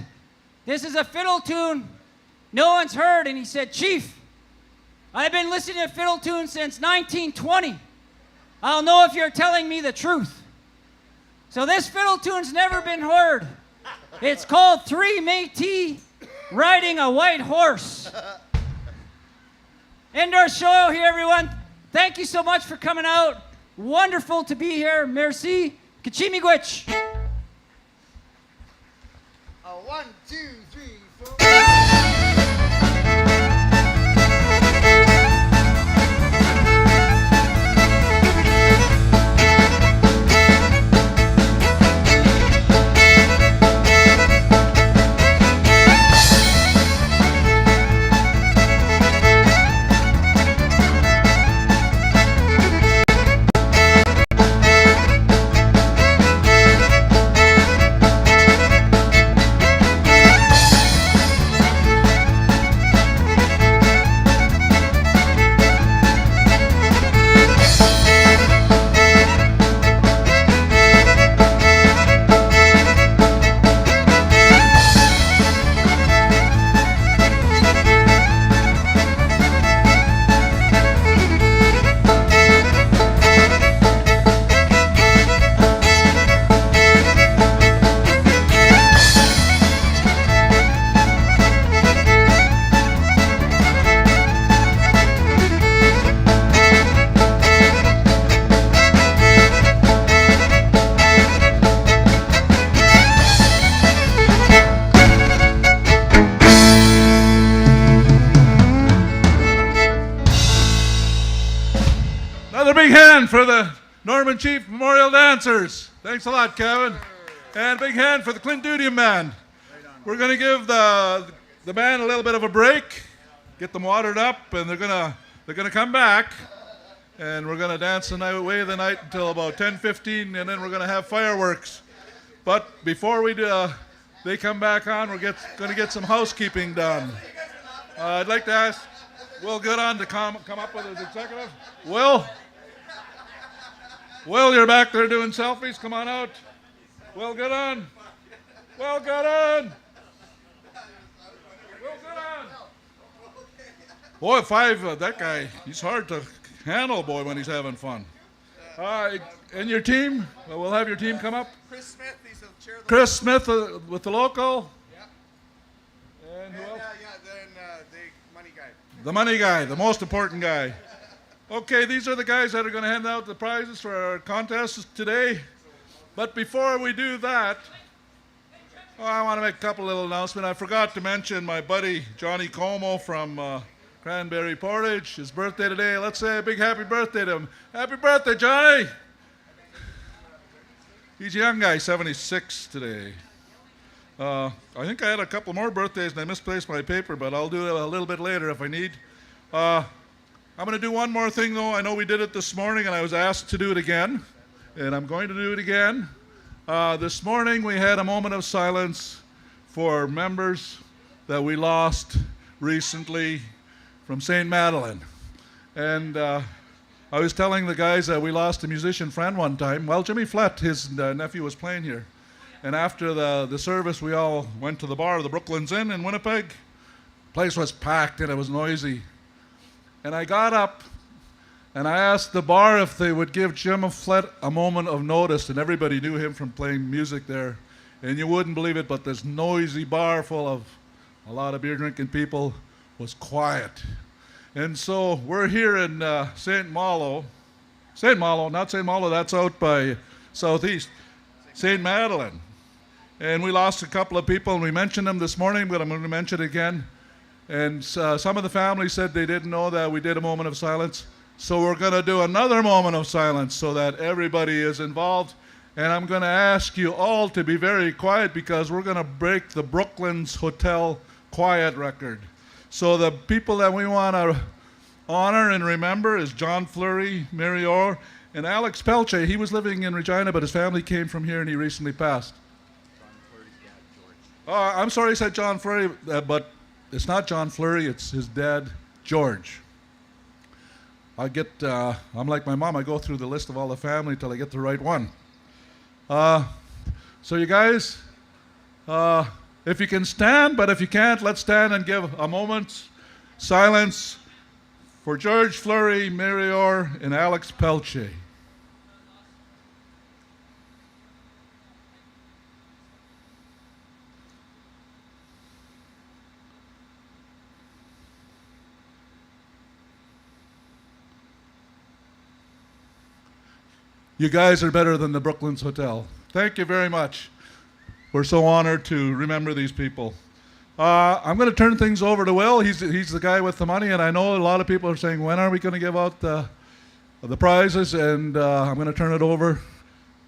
this is a fiddle tune no one's heard. And he said, Chief, I've been listening to fiddle tunes since 1920. I'll know if you're telling me the truth. So this fiddle tune's never been heard. It's called Three Métis Riding a White Horse. End our show here, everyone. Thank you so much for coming out. Wonderful to be here. Merci. Kachimigwich. 1, 2, 3, 4. Big hand for the Norman Chief Memorial Dancers. Thanks a lot, Kevin. And big hand for the Clint Duty Band. We're going to give the band a little bit of a break, get them watered up, and they're gonna come back, and we're gonna dance the night away the night until about 10:15, and then we're gonna have fireworks. But before they come back on, we're gonna get some housekeeping done. I'd like to ask Will Goodon to come up with his executive. Will, you're back there doing selfies. Come on out. Will Goodon. Will Goodon. Boy, that guy, he's hard to handle, boy, when he's having fun. And your team? Well, we'll have your team come up. Chris Smith, he's the chair of the Chris Smith with the local. And who else? then the money guy. The money guy, the most important guy. Okay, these are the guys that are going to hand out the prizes for our contest today. But before we do that, I want to make a couple little announcements. I forgot to mention my buddy Johnny Como from Cranberry Portage. His birthday today. Let's say a big happy birthday to him. Happy birthday, Johnny! He's a young guy, 76 today. I think I had a couple more birthdays and I misplaced my paper, but I'll do it a little bit later if I need. I'm going to do one more thing, though. I know we did it this morning, and I was asked to do it again, and I'm going to do it again. This morning, we had a moment of silence for members that we lost recently from St. Madeleine. And I was telling the guys that we lost a musician friend one time. Well, Jimmy Flett, his nephew, was playing here. And after the service, we all went to the bar, the Brooklyn's Inn in Winnipeg. The place was packed, and it was noisy. And I got up and I asked the bar if they would give Jim Flett a moment of notice, and everybody knew him from playing music there. And you wouldn't believe it, but this noisy bar full of a lot of beer drinking people was quiet. And so we're here in St. Malo, not St. Malo, that's out by southeast, St. Madeleine. And we lost a couple of people, and we mentioned them this morning, but I'm going to mention it again. And some of the family said they didn't know that we did a moment of silence. So we're going to do another moment of silence so that everybody is involved. And I'm going to ask you all to be very quiet because we're going to break the Brooklands Hotel quiet record. So the people that we want to honor and remember is John Fleury, Mary Orr, and Alex Pelche. He was living in Regina, but his family came from here and he recently passed. I'm sorry I said John Fleury, but it's not John Fleury, it's his dad, George. I'm like my mom, I go through the list of all the family till I get the right one. So you guys, if you can stand, but if you can't, let's stand and give a moment's silence for George Fleury, Mary Orr, and Alex Pelche. You guys are better than the Brooklands Hotel. Thank you very much. We're so honored to remember these people. I'm going to turn things over to Will. He's the guy with the money, and I know a lot of people are saying, when are we going to give out the prizes? And I'm going to turn it over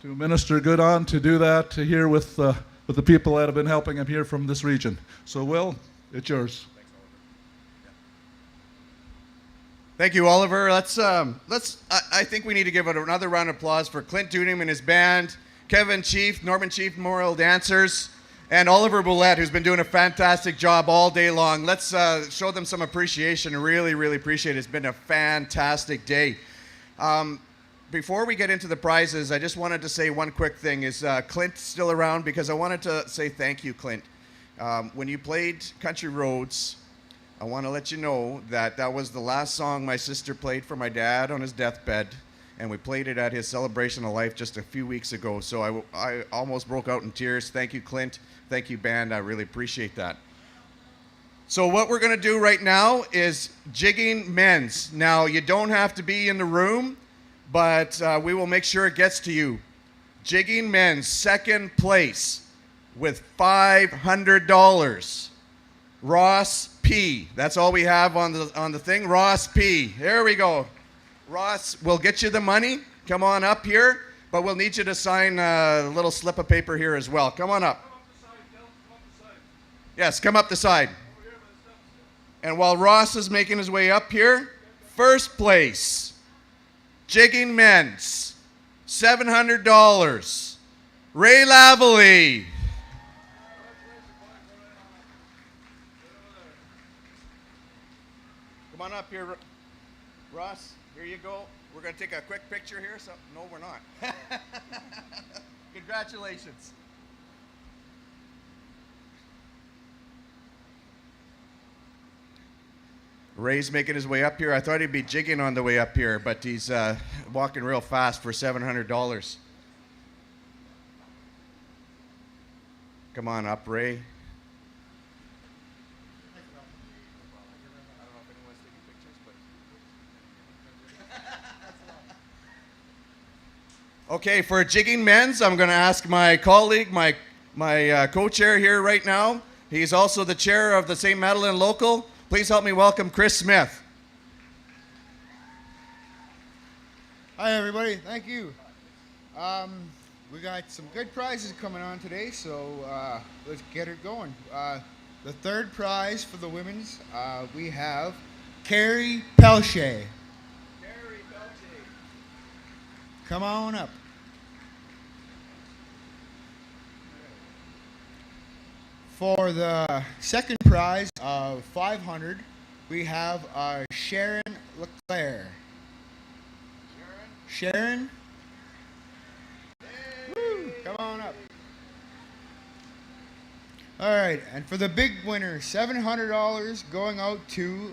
to Minister Goodon to do that here with the people that have been helping him here from this region. So, Will, it's yours. Thank you, Oliver. I think we need to give it another round of applause for Clint Doonim and his band, Kevin Chief, Norman Chief Memorial Dancers, and Oliver Boulette, who's been doing a fantastic job all day long. Let's show them some appreciation. Really, really appreciate it. It's been a fantastic day. Before we get into the prizes, I just wanted to say one quick thing. Is Clint still around? Because I wanted to say thank you, Clint. When you played Country Roads, I want to let you know that that was the last song my sister played for my dad on his deathbed, and we played it at his celebration of life just a few weeks ago. So I almost broke out in tears. Thank you, Clint. Thank you, band. I really appreciate that. So what we're going to do right now is jigging men's. Now, you don't have to be in the room, but we will make sure it gets to you. Jigging men's, second place with $500. Ross P. That's all we have on the thing. Ross P. There we go. Ross, we'll get you the money. Come on up here, but we'll need you to sign a little slip of paper here as well. Come on up. Yes, come up the side. And while Ross is making his way up here, first place, jigging men's, $700. Ray Lavallee. Come on up here, Ross. Here you go. We're going to take a quick picture here. So, no, we're not. Congratulations. Ray's making his way up here. I thought he'd be jigging on the way up here, but he's walking real fast for $700. Come on up, Ray. Okay, for jigging men's, I'm going to ask my colleague, my co-chair here right now. He's also the chair of the St. Madeleine Local. Please help me welcome Chris Smith. Hi, everybody. Thank you. We got some good prizes coming on today, so let's get it going. The third prize for the women's, we have Carrie Pelche. Come on up. For the second prize of $500, we have Sharon LeClaire. Sharon? Woo, come on up. All right, and for the big winner, $700 going out to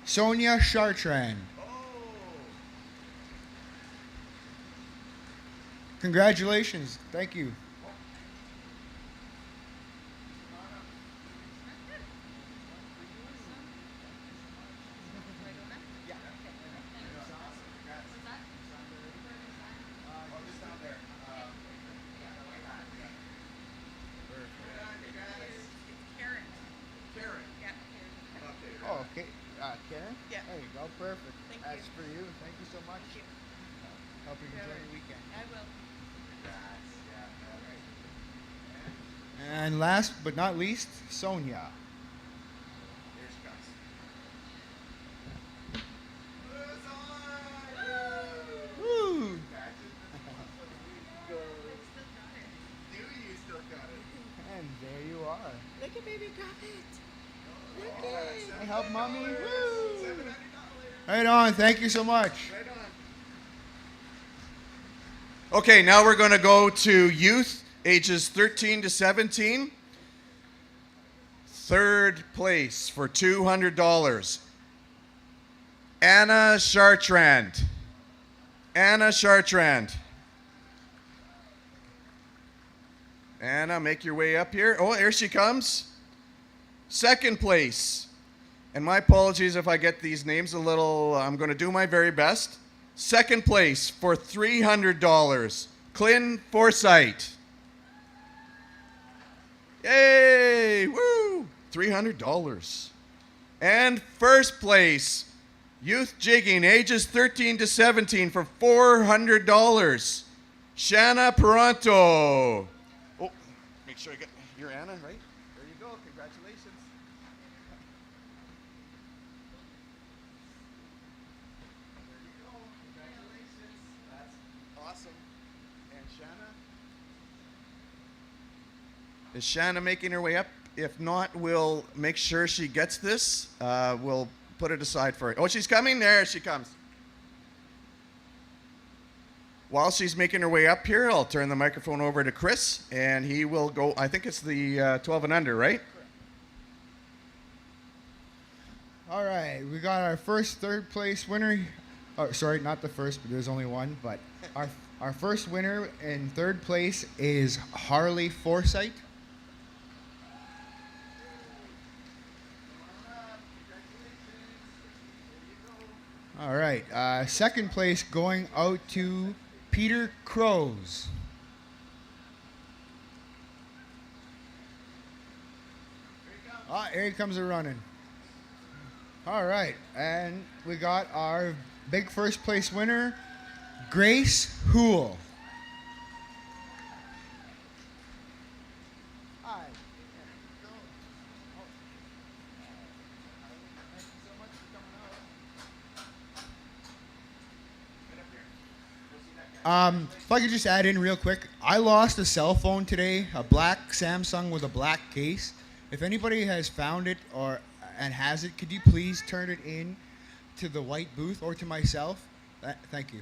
Sonia Chartrand. Congratulations. Thank you. Oh, okay. Karen? Yeah. There you go. Perfect. That's for you. Thank you so much. Hope you enjoy your weekend. I will. And last but not least, Sonia. Woo! And there you are. Look at baby, grab it. Look at Can I help mommy? Woo! Right on. Thank you so much. Okay, now we're going to go to youth, ages 13 to 17. Third place for $200. Anna Chartrand. Anna Chartrand. Anna, make your way up here. Oh, here she comes. Second place. And my apologies if I get these names a little, I'm going to do my very best. Second place for $300, Clint Forsythe. Yay! Woo! $300. And first place, youth jigging, ages 13 to 17 for $400, Shanna Peranto. Oh, make sure I get your Anna, right? There you go. Congratulations. Awesome. And Shanna? Is Shanna making her way up? If not, we'll make sure she gets this. We'll put it aside for her. Oh, she's coming. There she comes. While she's making her way up here, I'll turn the microphone over to Chris, and he will go. I think it's the 12 and under, right? All right, we got our first third place winner. Oh, sorry, not the first, but there's only one. But our first winner in third place is Harley Forsythe. All right, second place going out to Peter Crows. Ah, here he comes a running. All right, and we got our big first place winner, Grace Hool. Hi. If I could just add in real quick, I lost a cell phone today, a black Samsung with a black case. If anybody has found it and has it, could you please turn it in to the white booth or to myself? Thank you.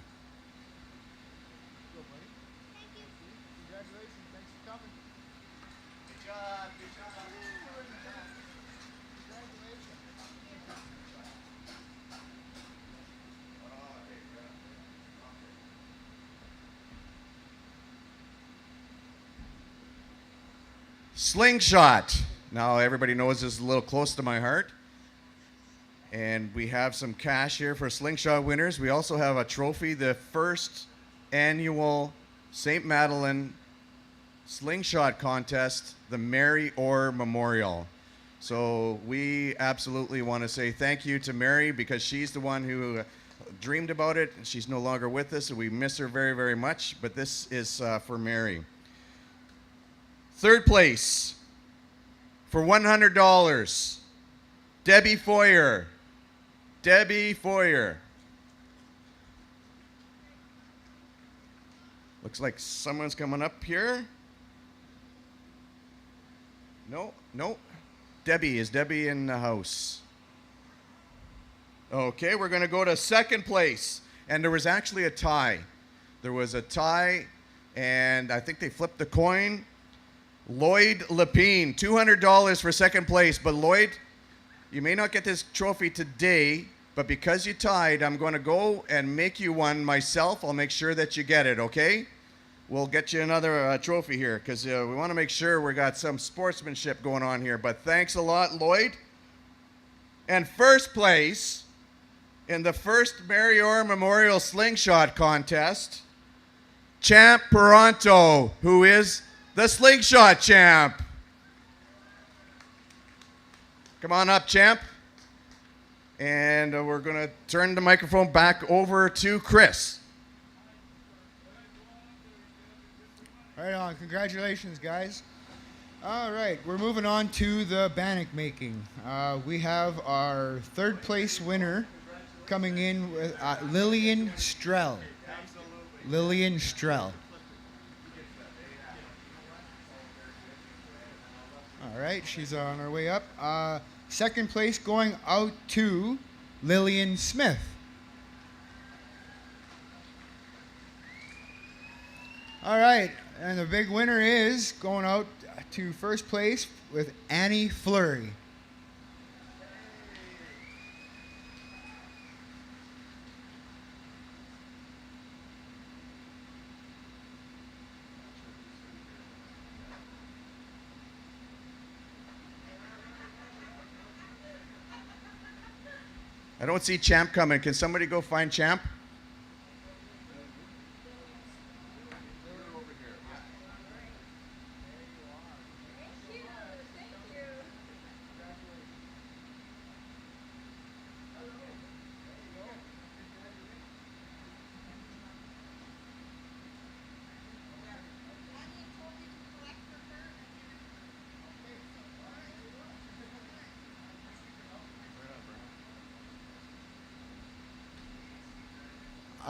Slingshot. Now, everybody knows this is a little close to my heart. And we have some cash here for Slingshot winners. We also have a trophy, the first annual St. Madeleine Slingshot Contest, the Mary Orr Memorial. So we absolutely want to say thank you to Mary because she's the one who dreamed about it. She's no longer with us, and we miss her very, very much. But this is for Mary. Third place for $100, Debbie Foyer. Debbie Foyer. Looks like someone's coming up here. No, no. Debbie, is Debbie in the house? Okay, we're going to go to second place. And there was actually a tie. There was a tie, and I think they flipped the coin. Lloyd Lepine, $200 for second place. But Lloyd, you may not get this trophy today, but because you tied, I'm going to go and make you one myself. I'll make sure that you get it, okay? We'll get you another trophy here because we want to make sure we got some sportsmanship going on here. But thanks a lot, Lloyd. And first place in the first Mary Orr Memorial Slingshot Contest, Champ Peranto, who is the Slingshot Champ. Come on up, Champ. And we're going to turn the microphone back over to Chris. Right on. Congratulations, guys. All right, we're moving on to the bannock making. We have our third place winner coming in with Lillian Strell. Lillian Strell. All right, she's on her way up. Second place going out to Lillian Smith. All right, and the big winner is going out to first place with Annie Fleury. I don't see Champ coming. Can somebody go find Champ?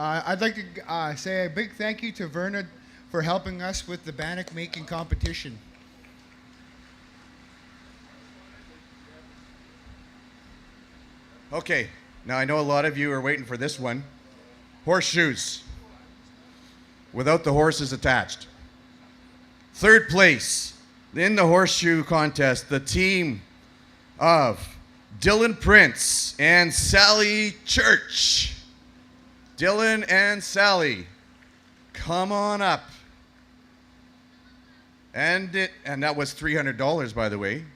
I'd like to say a big thank you to Verna for helping us with the bannock making competition. Okay, now I know a lot of you are waiting for this one. Horseshoes. Without the horses attached. Third place in the horseshoe contest, the team of Dylan Prince and Sally Church. Dylan and Sally, come on up. And that was $300, by the way.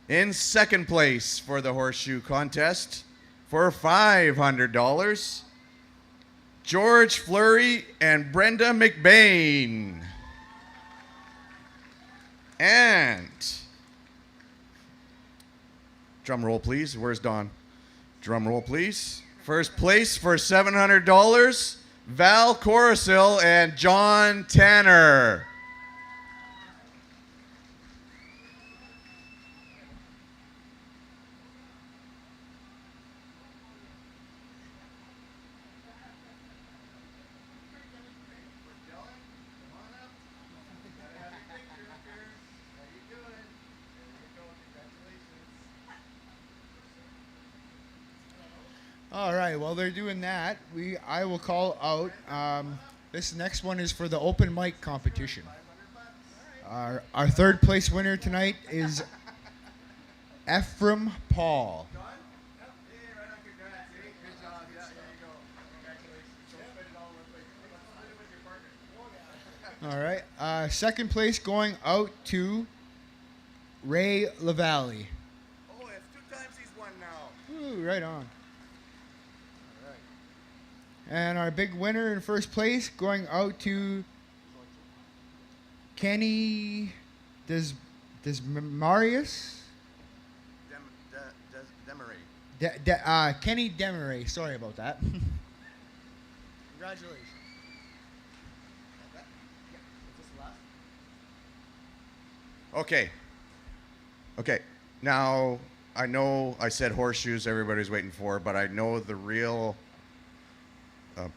In second place for the horseshoe contest for $500, George Fleury and Brenda McBain. And drum roll, please. Where's Don? Drum roll, please. First place for $700, Val Corasil and John Tanner. All right, while they're doing that, I will call out. This next one is for the open mic competition. Our third place winner tonight is Ephraim Paul. All right. Second place going out to Ray LaValle. Oh, it's 2 times he's won now. Ooh, right on. And our big winner in first place going out to Kenny Desmarius. Demery. Kenny Demery. Sorry about that. Congratulations. Okay. Okay. Now, I know I said horseshoes everybody's waiting for, but I know the real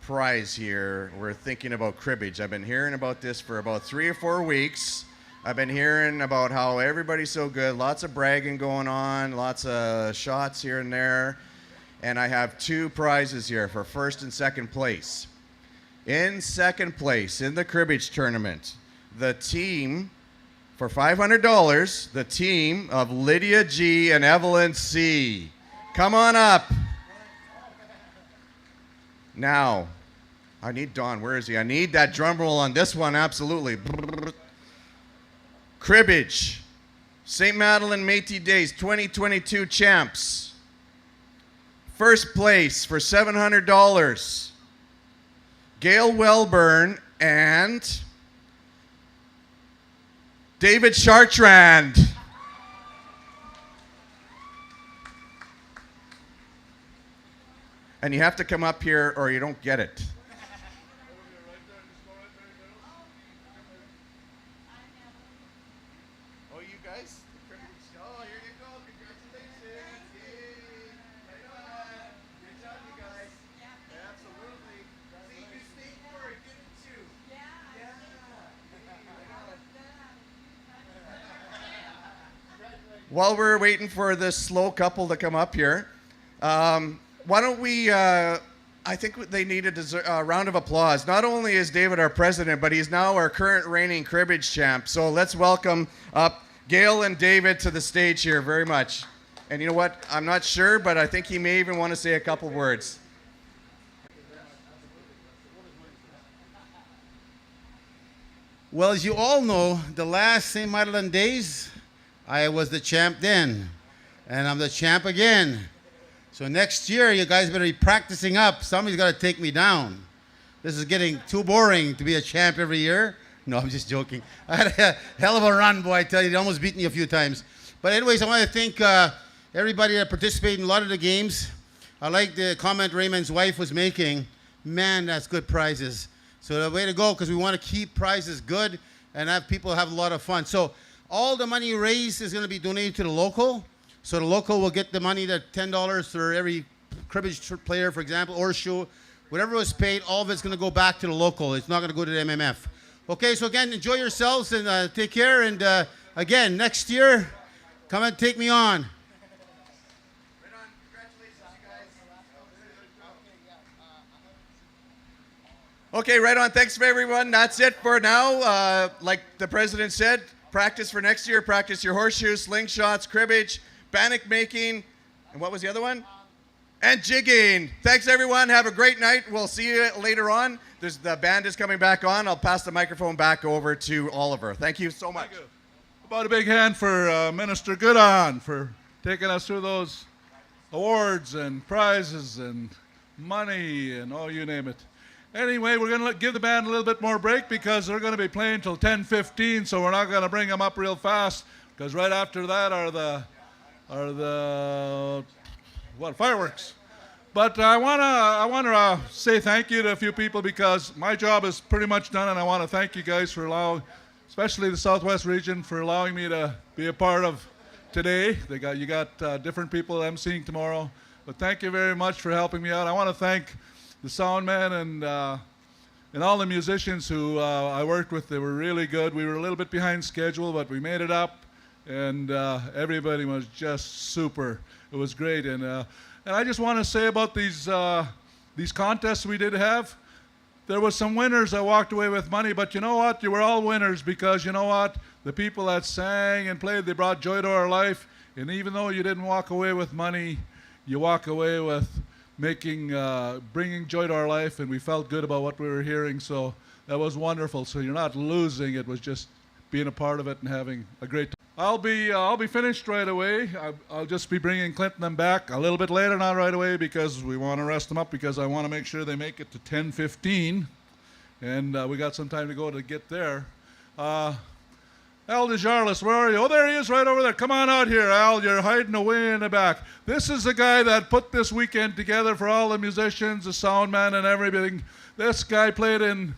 prize here. We're thinking about cribbage. I've been hearing about this for about 3 or 4 weeks. I've been hearing about how everybody's so good, lots of bragging going on, lots of shots here and there. And I have 2 prizes here for first and second place. In second place in the cribbage tournament, the team, for $500, the team of Lydia G. and Evelyn C. Come on up. Now, I need Don. Where is he? I need that drum roll on this one, absolutely. Cribbage, St. Madeleine Métis Days 2022 champs. First place for $700, Gail Welburn and David Chartrand. And you have to come up here or you don't get it. Oh, you guys? Oh, here you go. Congratulations. Yay. Right on. Good job, you guys. Absolutely. See, you stayed for it, didn't you? Yeah. While we're waiting for this slow couple to come up here, why don't we, I think they need a round of applause. Not only is David our president, but he's now our current reigning cribbage champ. So let's welcome up Gail and David to the stage here very much. And you know what? I'm not sure, but I think he may even want to say a couple words. Well, as you all know, the last St. Madeleine Days, I was the champ then, and I'm the champ again. So next year, you guys better be practicing up. Somebody's got to take me down. This is getting too boring to be a champ every year. No, I'm just joking. I had a hell of a run, boy, I tell you. They almost beat me a few times. But anyways, I want to thank everybody that participated in a lot of the games. I like the comment Raymond's wife was making. Man, that's good prizes. So the way to go, because we want to keep prizes good and have people have a lot of fun. So all the money raised is going to be donated to the local. So the local will get the money, that $10 for every cribbage player, for example, or shoe. Whatever was paid, all of it's going to go back to the local. It's not going to go to the MMF. Okay, so again, enjoy yourselves and take care. And again, next year, come and take me on. Okay, right on. Thanks for everyone. That's it for now. Like the president said, practice for next year. Practice your horseshoes, slingshots, cribbage, bannock making, and what was the other one? And jigging. Thanks, everyone. Have a great night. We'll see you later on. The band is coming back on. I'll pass the microphone back over to Oliver. Thank you so much. About a big hand for Minister Goodon for taking us through those awards and prizes and money and oh, you name it. Anyway, we're going to give the band a little bit more break because they're going to be playing till 10:15, so we're not going to bring them up real fast because right after that are the fireworks. But I want to say thank you to a few people because my job is pretty much done, and I want to thank you guys for allowing, especially the Southwest region, for allowing me to be a part of today. You got different people emceeing tomorrow, but thank you very much for helping me out. I want to thank the sound man and all the musicians who I worked with. They were really good. We were a little bit behind schedule, but we made it up, and everybody was just super. It was great, and I just want to say about these contests we did have. There was some winners that walked away with money, but you know what? You were all winners because you know what? The people that sang and played, they brought joy to our life, and even though you didn't walk away with money, you walk away with bringing joy to our life, and we felt good about what we were hearing. So that was wonderful. So you're not losing; it was just being a part of it and having a great time. I'll be finished right away. I'll just be bringing Clint and them back a little bit later, not right away, because we want to rest them up, because I want to make sure they make it to 10:15, and we got some time to go to get there. Al DeJarlis, where are you? Oh, there he is, right over there. Come on out here, Al. You're hiding away in the back. This is the guy that put this weekend together for all the musicians, the sound man, and everything. This guy played in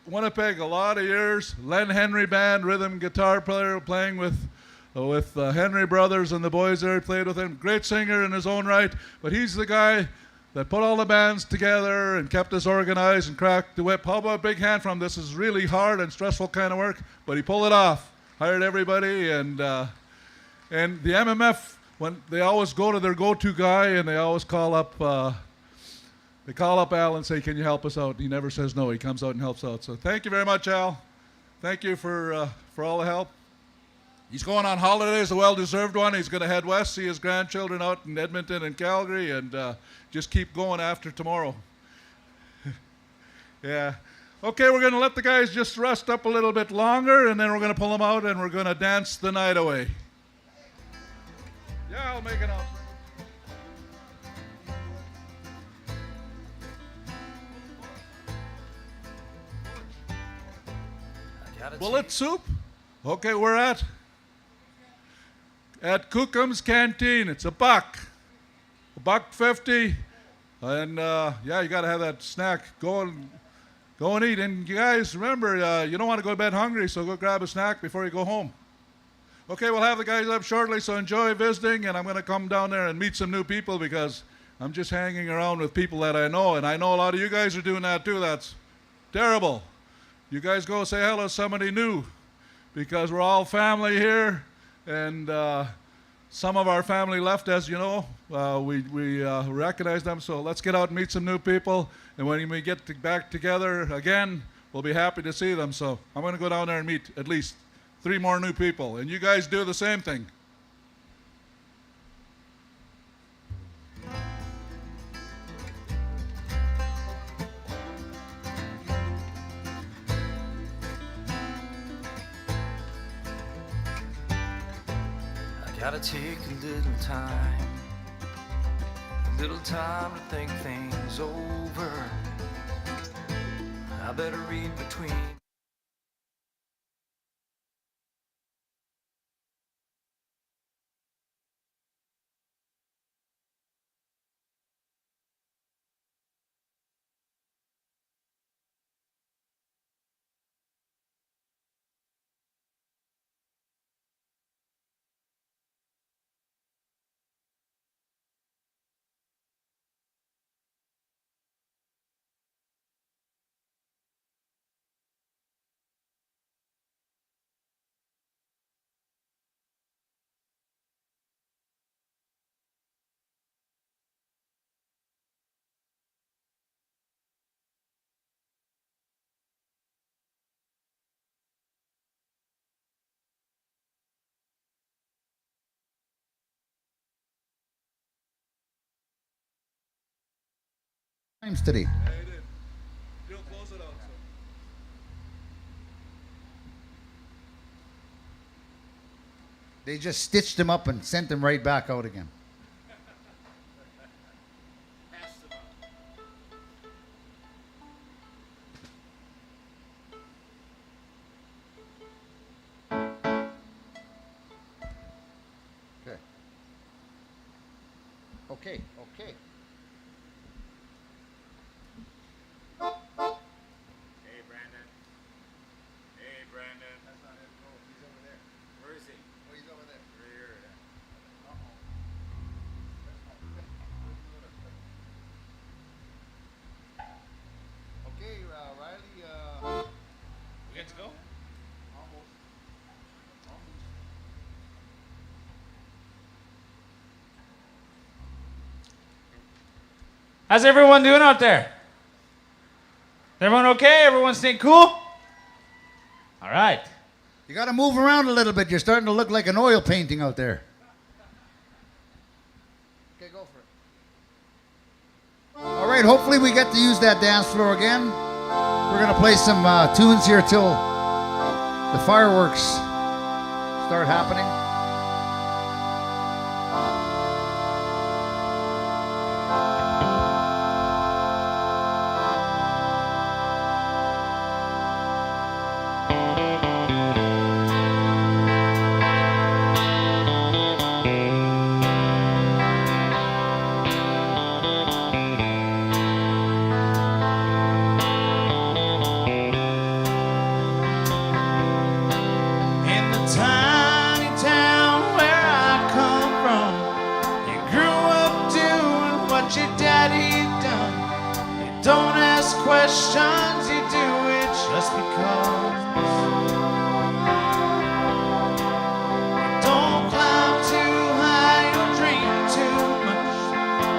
Winnipeg a lot of years. Len Henry Band, rhythm guitar player, playing with Henry Brothers and the boys there. He played with him. Great singer in his own right, but he's the guy that put all the bands together and kept us organized and cracked the whip. How about a big hand from him? This is really hard and stressful kind of work, but he pulled it off. Hired everybody, and the MMF, when they always go to their go-to guy, and they always call up Al and say, "Can you help us out?" He never says no. He comes out and helps out. So thank you very much, Al. Thank you for all the help. He's going on holidays, a well-deserved one. He's going to head west, see his grandchildren out in Edmonton and Calgary, and just keep going after tomorrow. Yeah. Okay, we're going to let the guys just rest up a little bit longer, and then we're going to pull them out, and we're going to dance the night away. Yeah, I'll make an announcement. Bullet soup? Okay, we're at Cookum's Canteen. It's $1.50, and yeah, you got to have that snack. Go and eat. And you guys remember, you don't want to go to bed hungry, so go grab a snack before you go home. Okay, we'll have the guys up shortly, so enjoy visiting, and I'm going to come down there and meet some new people, because I'm just hanging around with people that I know, and I know a lot of you guys are doing that too. That's terrible. You guys go say hello to somebody new, because we're all family here, and some of our family left, as you know. We recognize them, so let's get out and meet some new people, and when we get back together again, we'll be happy to see them. So I'm going to go down there and meet at least 3 more new people, and you guys do the same thing. Gotta take a little time to think things over. I better read between. Times today. Yeah, he did. He'll close it out. So. They just stitched him up and sent him right back out again. Okay. Okay. Hey, Brandon. Hey, Brandon. That's not him. No, he's over there. Where is he? Oh, he's over there. Right here. Okay, Riley. We get to go? Almost. How's everyone doing out there? Everyone okay? Everyone staying cool? All right. You got to move around a little bit. You're starting to look like an oil painting out there. All right, hopefully we get to use that dance floor again. We're going to play some tunes here till the fireworks start happening. In the tiny town where I come from, you grew up doing what your daddy done. You don't ask questions, you do it just because. You don't climb too high or dream too much.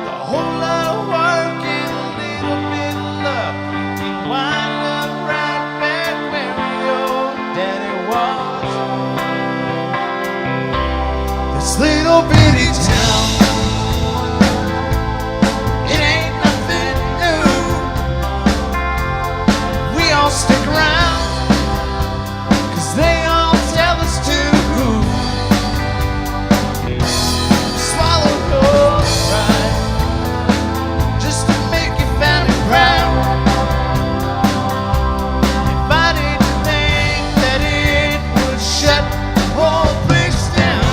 The whole lot of work and a little bit of luck, you wind up right back where your daddy was. This little bitty town, it ain't nothing new. We all stick around, 'cause they all tell us to. Swallow your pride, just to make your family proud. If I didn't think that it would shut the whole place down,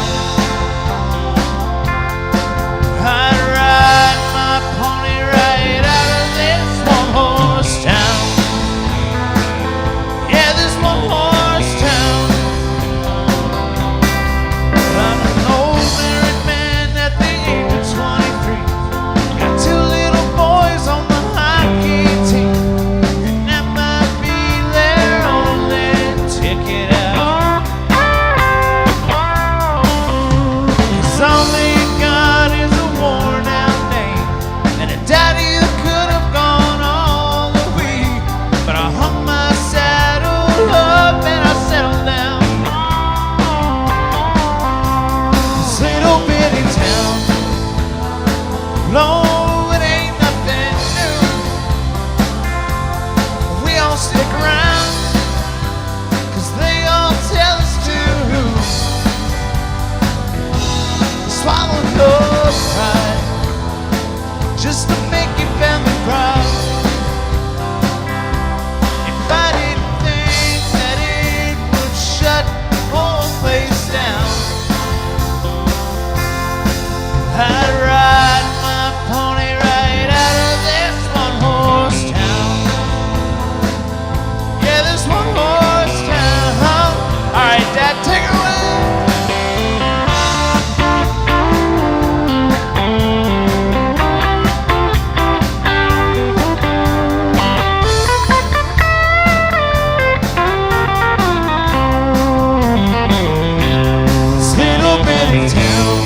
I'd ride my pony right out of this one-horse town. Yeah, this one-horse town. I'm an old married man at the age of 23. Got two little boys on the hockey team, and that might be their only ticket out. 'Cause all they got is a worn-out name and a daddy who could have gone all the way. But I hung my saddle up and I settled down. This little bitty town, no, it ain't nothing new. We all stick around, 'cause they all tell us to. Swallow your pride, just to make your family proud. If I didn't think that it would shut the whole place down, I'd ride my pony right out of this one-horse town. Yeah, this one-horse town. All right, Dad, take it away. This little bitty town,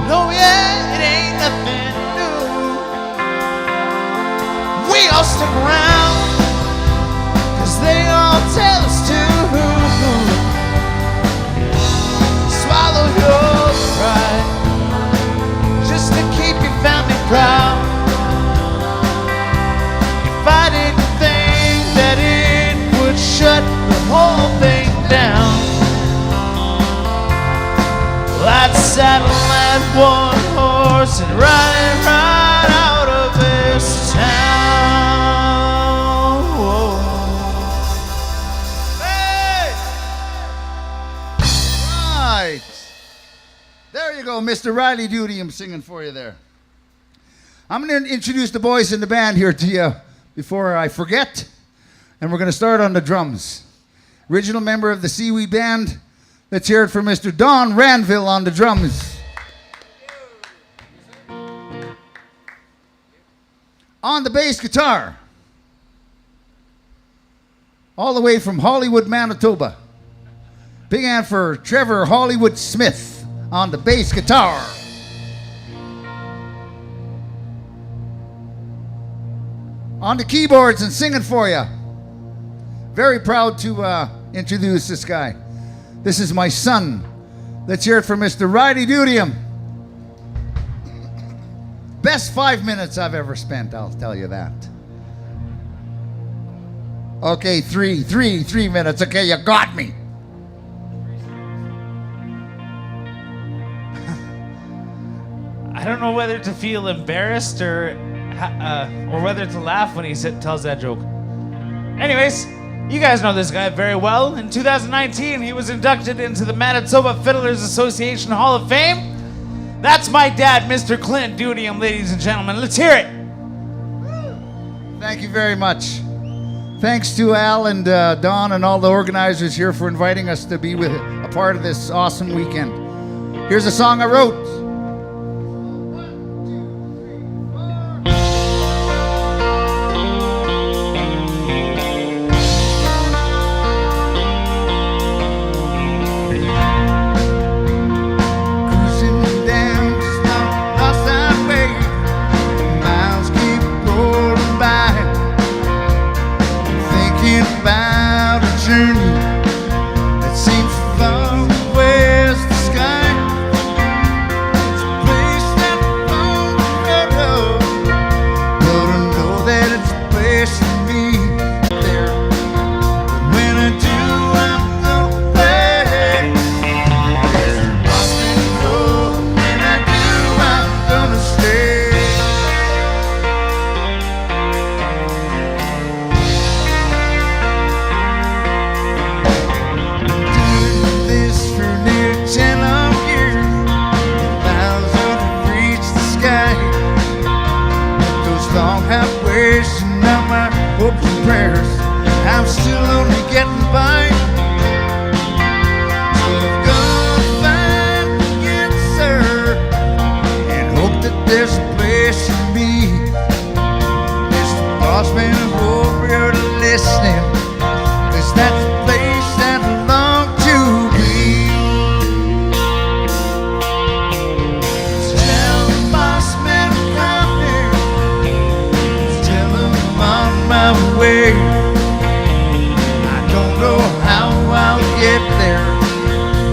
no, yeah, it ain't nothing new. We all stick around, 'cause they all tell us to. Swallow your pride, just to keep your family proud. If I didn't think that it would shut the whole thing down, well, I'd saddle that one horse and ride right out of this town. Whoa. Hey! Right. There you go, Mr. Riley Duty. I'm singing for you there. I'm going to introduce the boys in the band here to you before I forget. And we're going to start on the drums. Original member of the Seaweed Band. Let's hear it for Mr. Don Ranville on the drums. On the bass guitar, all the way from Hollywood, Manitoba. Big hand for Trevor Hollywood Smith on the bass guitar. On the keyboards and singing for you. Very proud to introduce this guy. This is my son. Let's hear it for Mr. Riley Dudium. best 5 minutes I've ever spent, I'll tell you that. Okay, three minutes. Okay, you got me. I don't know whether to feel embarrassed or whether to laugh when he tells that joke. Anyways, you guys know this guy very well. In 2019, he was inducted into the Manitoba Fiddlers Association Hall of Fame. That's my dad, Mr. Clint Dudium, ladies and gentlemen. Let's hear it. Thank you very much. Thanks to Al and Don and all the organizers here for inviting us to be a part of this awesome weekend. Here's a song I wrote. About a journey that seems far away as the sky. It's a place that I've heard of, but I know that it's a place for me. There, but when I do, I'm gonna play. There's a Boston road. When I do, I'm gonna stay. Wishing out my hopes and prayers, I'm still only getting by. So I've got to find the answer and hope that there's a place for me. Mr. Bossman, I hope you're listening, 'cause that's the place that I long to be. So tell the Bossman I'm coming, on my way. I don't know how I'll get there,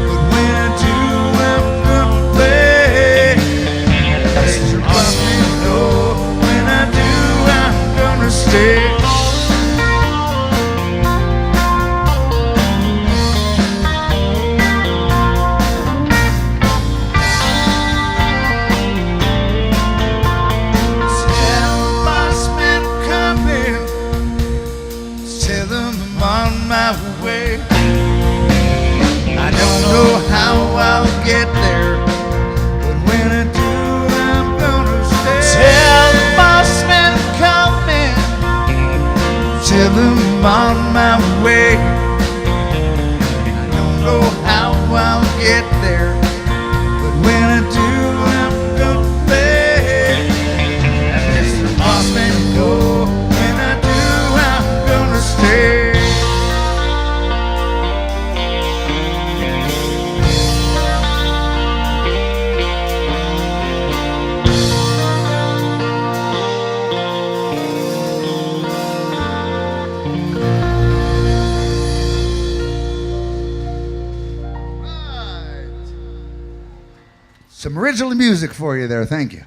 but when I do, I'm gonna play. Mr. Buffy, know when I do, I'm gonna stay. I don't know how I'll get there, but when I do, I'm gonna stay. Tell the bossman I'm coming, tell him I'm on my way. I don't know how I'll get there, but when I do, I'm gonna stay. And Mr. Bossman, know when I do, I'm gonna stay. Some original music for you there, thank you.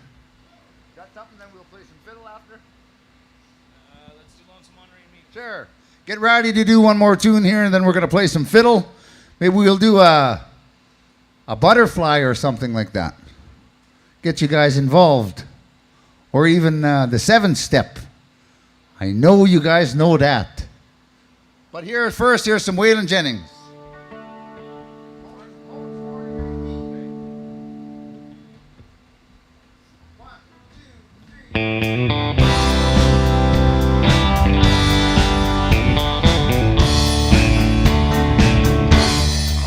Got something, then we'll play some fiddle after? Let's do Lonesome Honorary Me. Sure. Get ready to do one more tune here, and then we're going to play some fiddle. Maybe we'll do a butterfly or something like that. Get you guys involved. Or even the 7-step. I know you guys know that. But here first, here's some Waylon Jennings.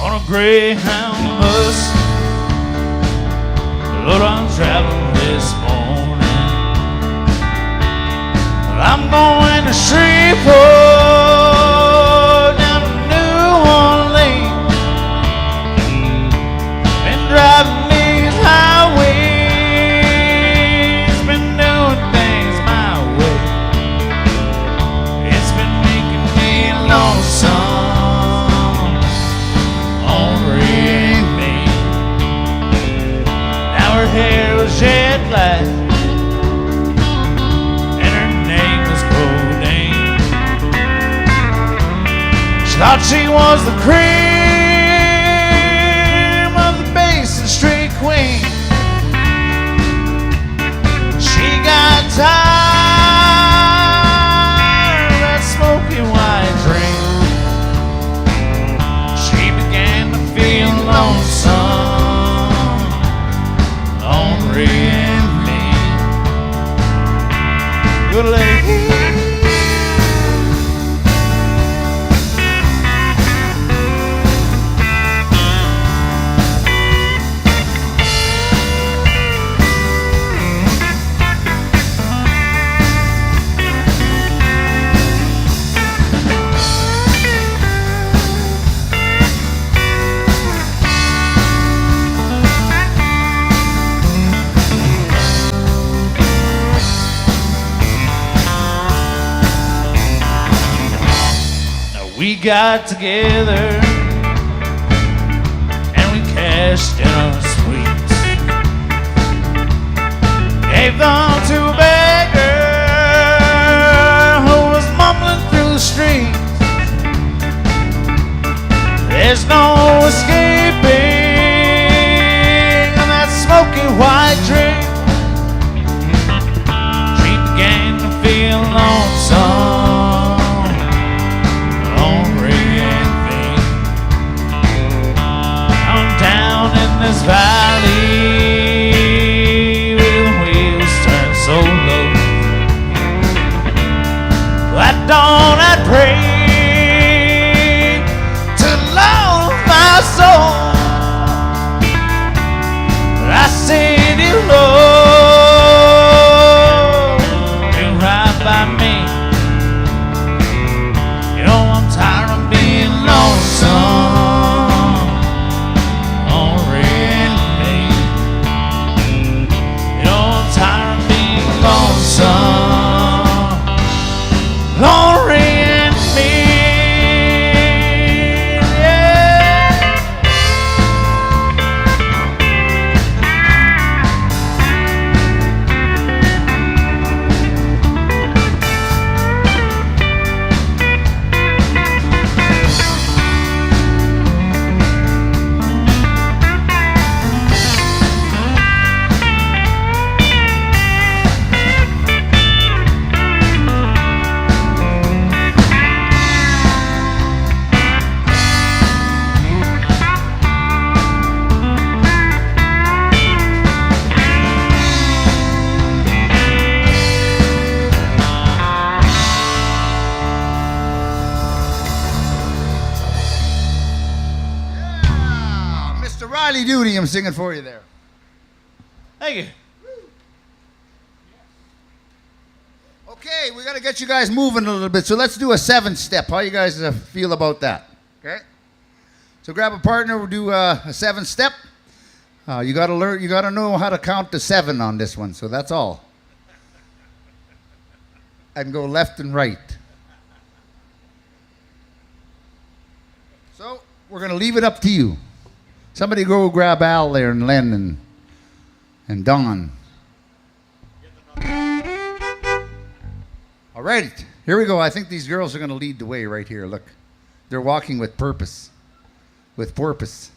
On a Greyhound bus, Lord, I'm traveling this morning. I'm going to Shreveport, down to New Orleans. Been driving these highways, been doing things my way. It's been making me lonesome. Her hair was jet black, Thought she was the cream of the Basin Street Queen. She got tired of that smoky white dream. She began to feel lonesome, ornery and mean. Good lady. We got together and we cashed in our sweets. Gave them to a beggar who was mumbling through the streets. There's no escaping that smoky white dream. She began to feel lonesome. This valley with the wheels turned so low. At dawn I'd pray to the Lord my soul. But I said, "Dear Lord, do right by me. You know I'm tired of being lonesome." Lonely and mean, yeah. Riley Duty, I'm singing for you there. Thank you. Okay, we got to get you guys moving a little bit, so let's do a 7-step. How you guys feel about that? Okay. So grab a partner. We'll do a 7-step. You got to learn. You got to know how to count to 7 on this one. So that's all. And go left and right. So we're gonna leave it up to you. Somebody go grab Al there and Len and Don. All right, here we go. I think these girls are gonna lead the way right here. Look, they're walking with purpose. With purpose.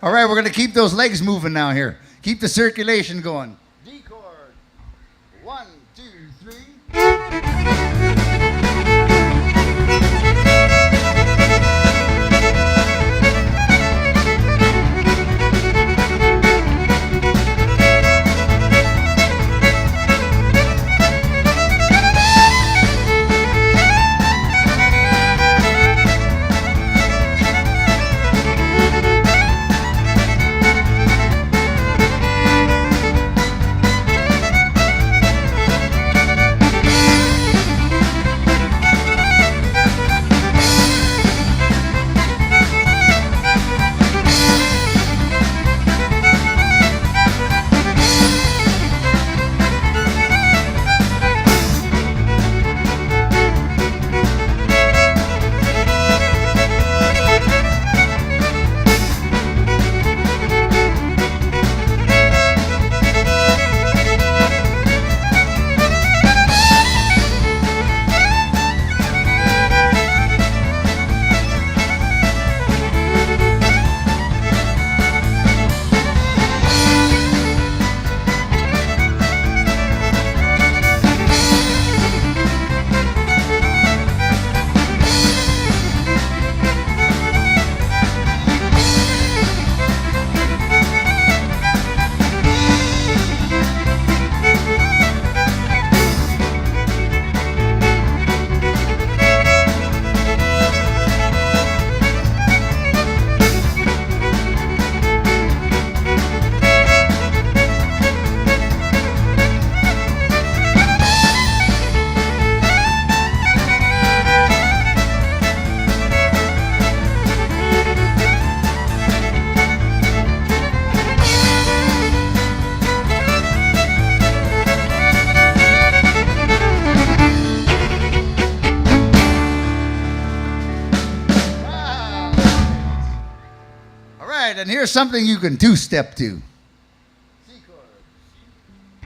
All right, we're going to keep those legs moving now here. Keep the circulation going. D chord. 1, 2, 3. All right, and here's something you can two-step to.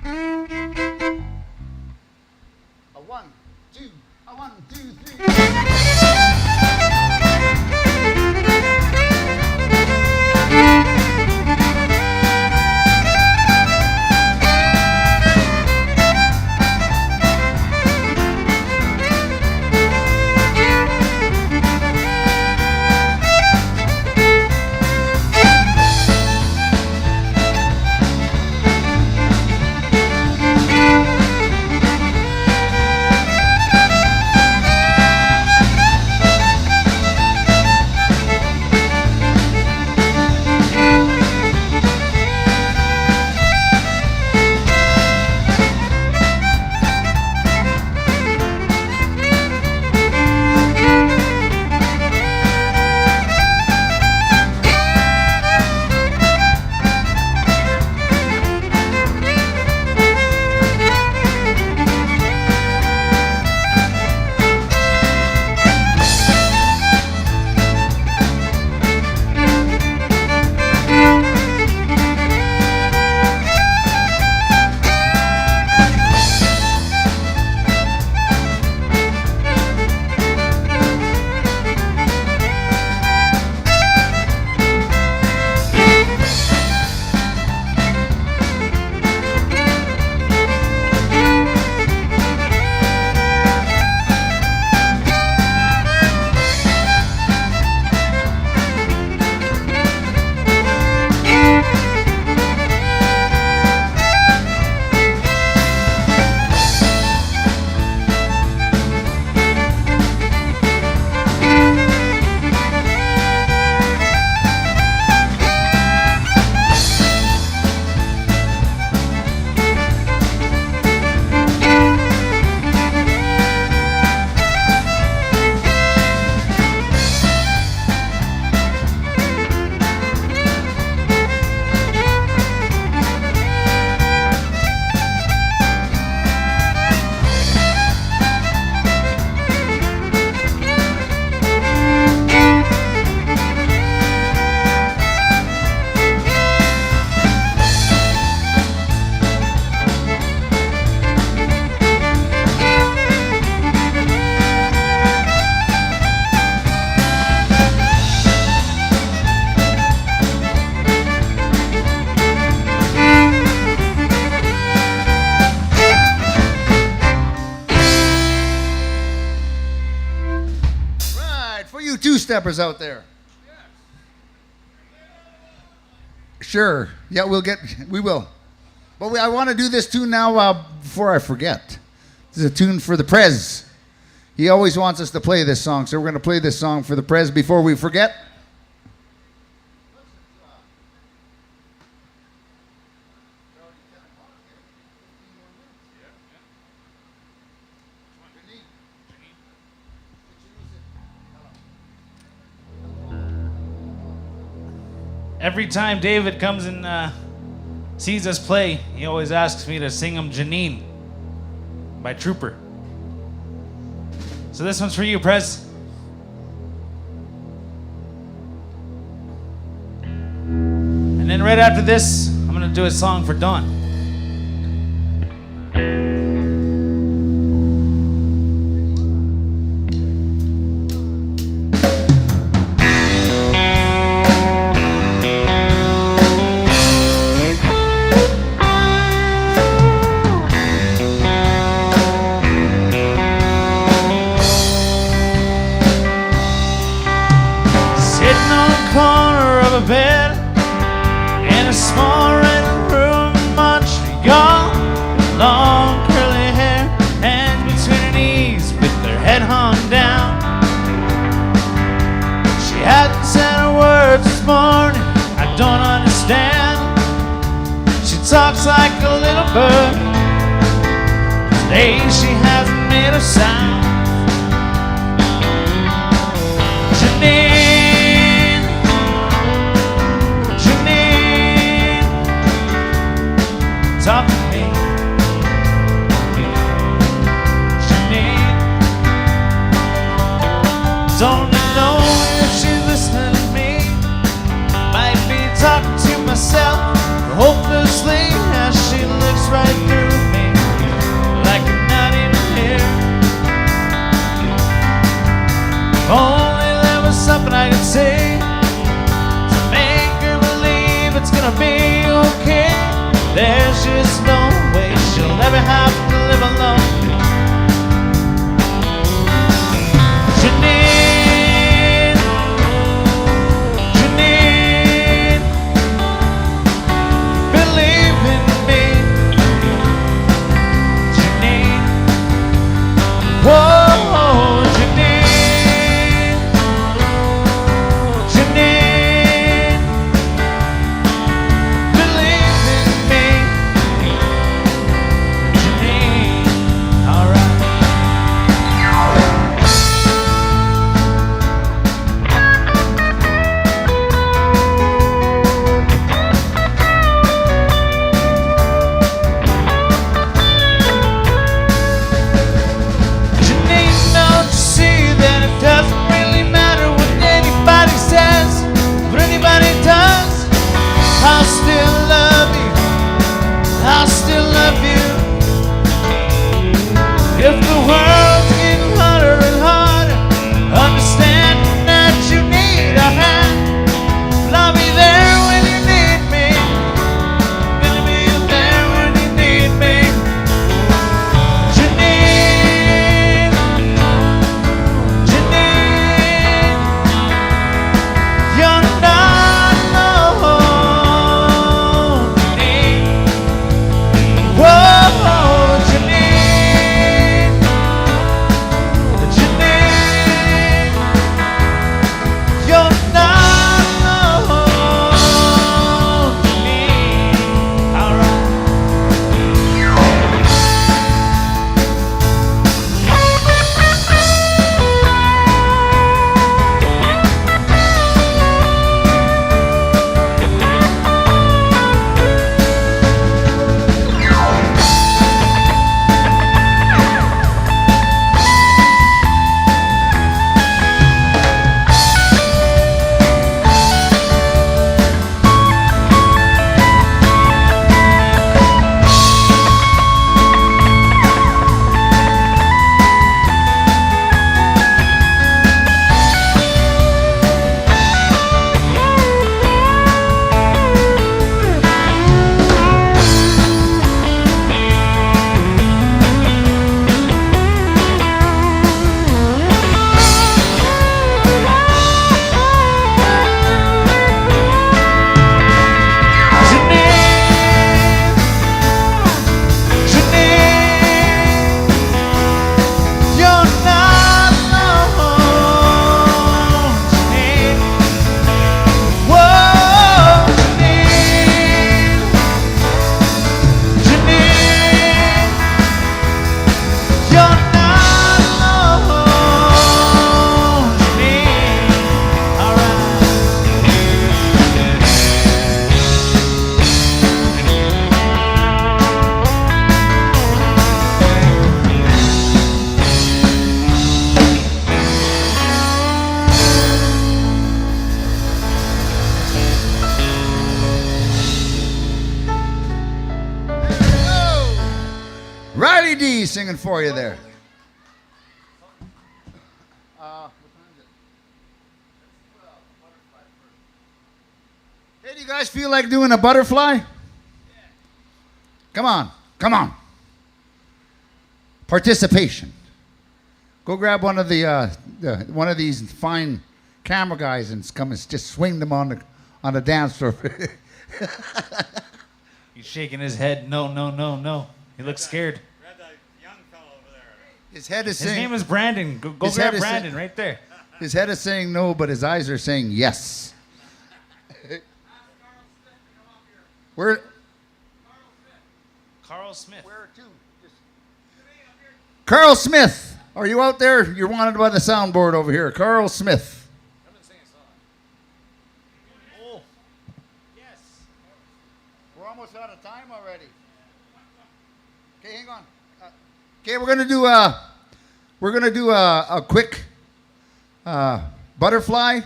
A 1, 2, a 1, 2, 3. For you two-steppers out there. Sure. Yeah, we will. But I want to do this tune now before I forget. This is a tune for the Prez. He always wants us to play this song, so we're going to play this song for the Prez before we forget. Every time David comes and sees us play, he always asks me to sing him Janine by Trooper. So this one's for you, Prez. And then right after this, I'm gonna do a song for Dawn. Bed in a small red room in Montreal. Long curly hair, hands between her knees with her head hung down. She hadn't said a word this morning, I don't understand. She talks like a little bird. Today she hasn't made a sound. Janine, talk to me, Janine. Don't know if she's listening to me. Might be talking to myself hopelessly as she looks right through me like I'm not even here. If only there was something I could say to make her believe it's gonna be okay. There's just no way she'll ever have to live alone. Janine, Janine, believe in me. Janine, whoa, Janine, Janine, believe in me. singing for you there. Hey, do you guys feel like doing a butterfly? Come on, come on. Participation. Go grab one of one of these fine camera guys and come and just swing them on the dance floor. He's shaking his head. No, no, no, no. He looks scared. His head is His saying. name is Brandon. Go his grab head is Brandon saying- right there. His head is saying no, but his eyes are saying yes. Where? Carl Smith. Carl Smith, are you out there? You're wanted by the soundboard over here. Carl Smith. Oh. Yes. We're almost out of time already. Okay, hang on. Okay, we're gonna do a quick butterfly.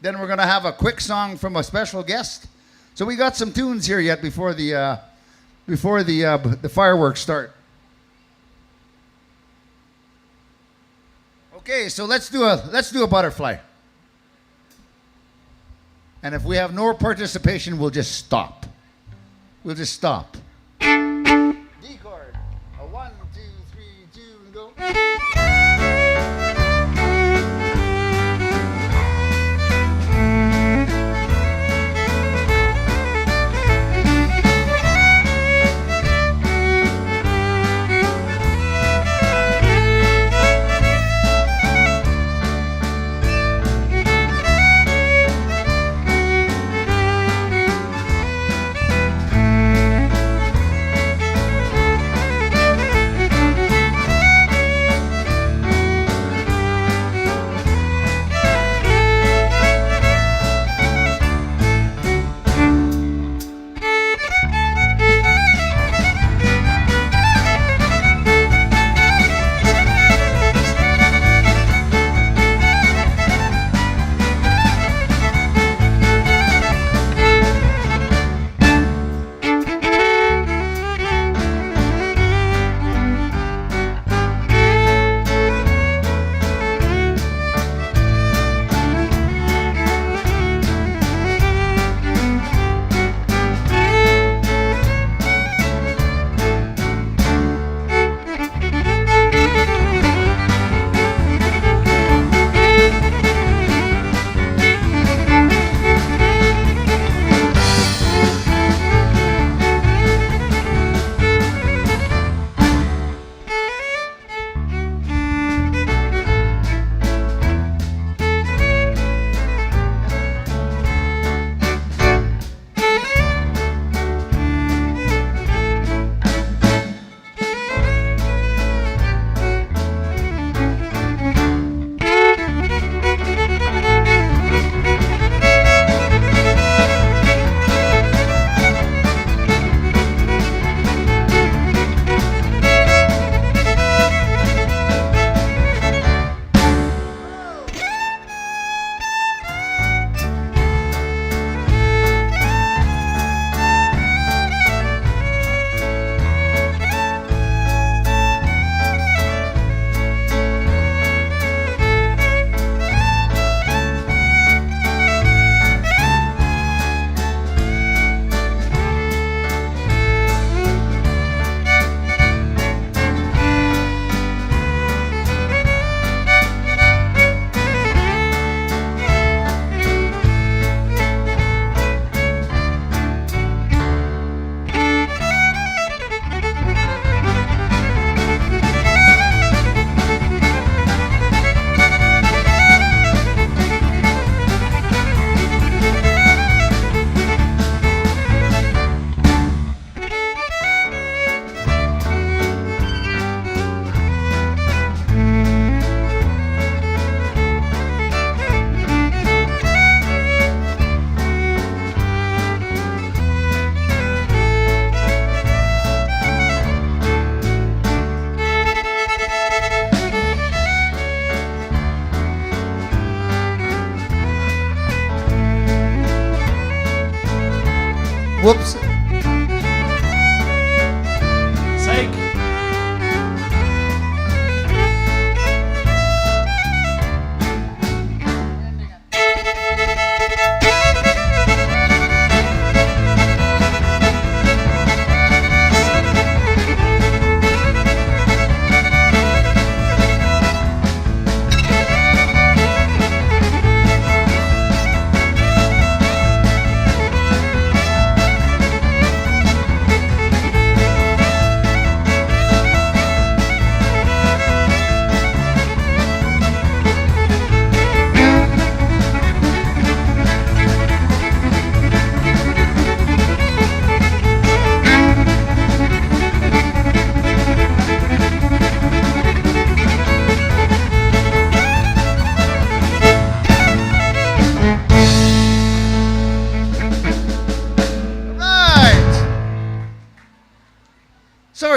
Then we're gonna have a quick song from a special guest. So we got some tunes here yet before the fireworks start. Okay, so let's do a butterfly. And if we have no participation, we'll just stop. We'll just stop. D chord. A 1, 2, 3, 2, and go. Whoops. Psych.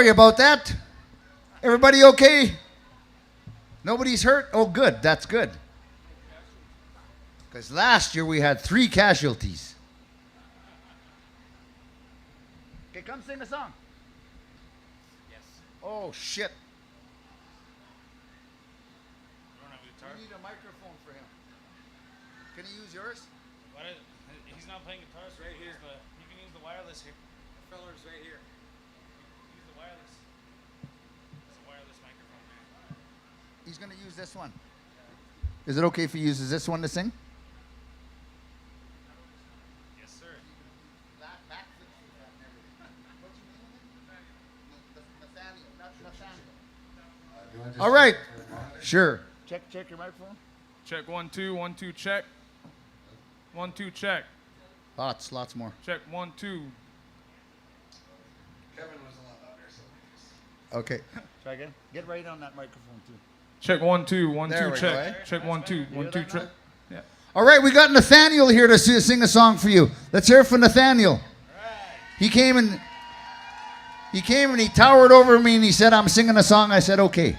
Sorry about that. Everybody okay? Nobody's hurt? Oh, good. That's good. Because last year we had 3 casualties. Okay, come sing a song. Yes. Oh, shit. We need a microphone for him. Can he use yours? He's not playing guitars, right? Here's the. You can use the wireless here. The feller's right here. Use the wireless. It's a wireless microphone, man. He's going to use this one. Is it okay if he uses this one to sing? Yes, sir. All right. Sure. Check your microphone. Check 1 2 1 2 check. 1 2 check. Lots more. Check 1 2. Kevin was a lot louder, so. Okay. Try again. Get right on that microphone too. Check 1 2 1 There 2 we check. go, eh? Check 1 2 1 2 check. Yeah. All right, we got Nathaniel here to sing a song for you. Let's hear it for Nathaniel. He came and he towered over me and he said, "I'm singing a song." I said, "Okay."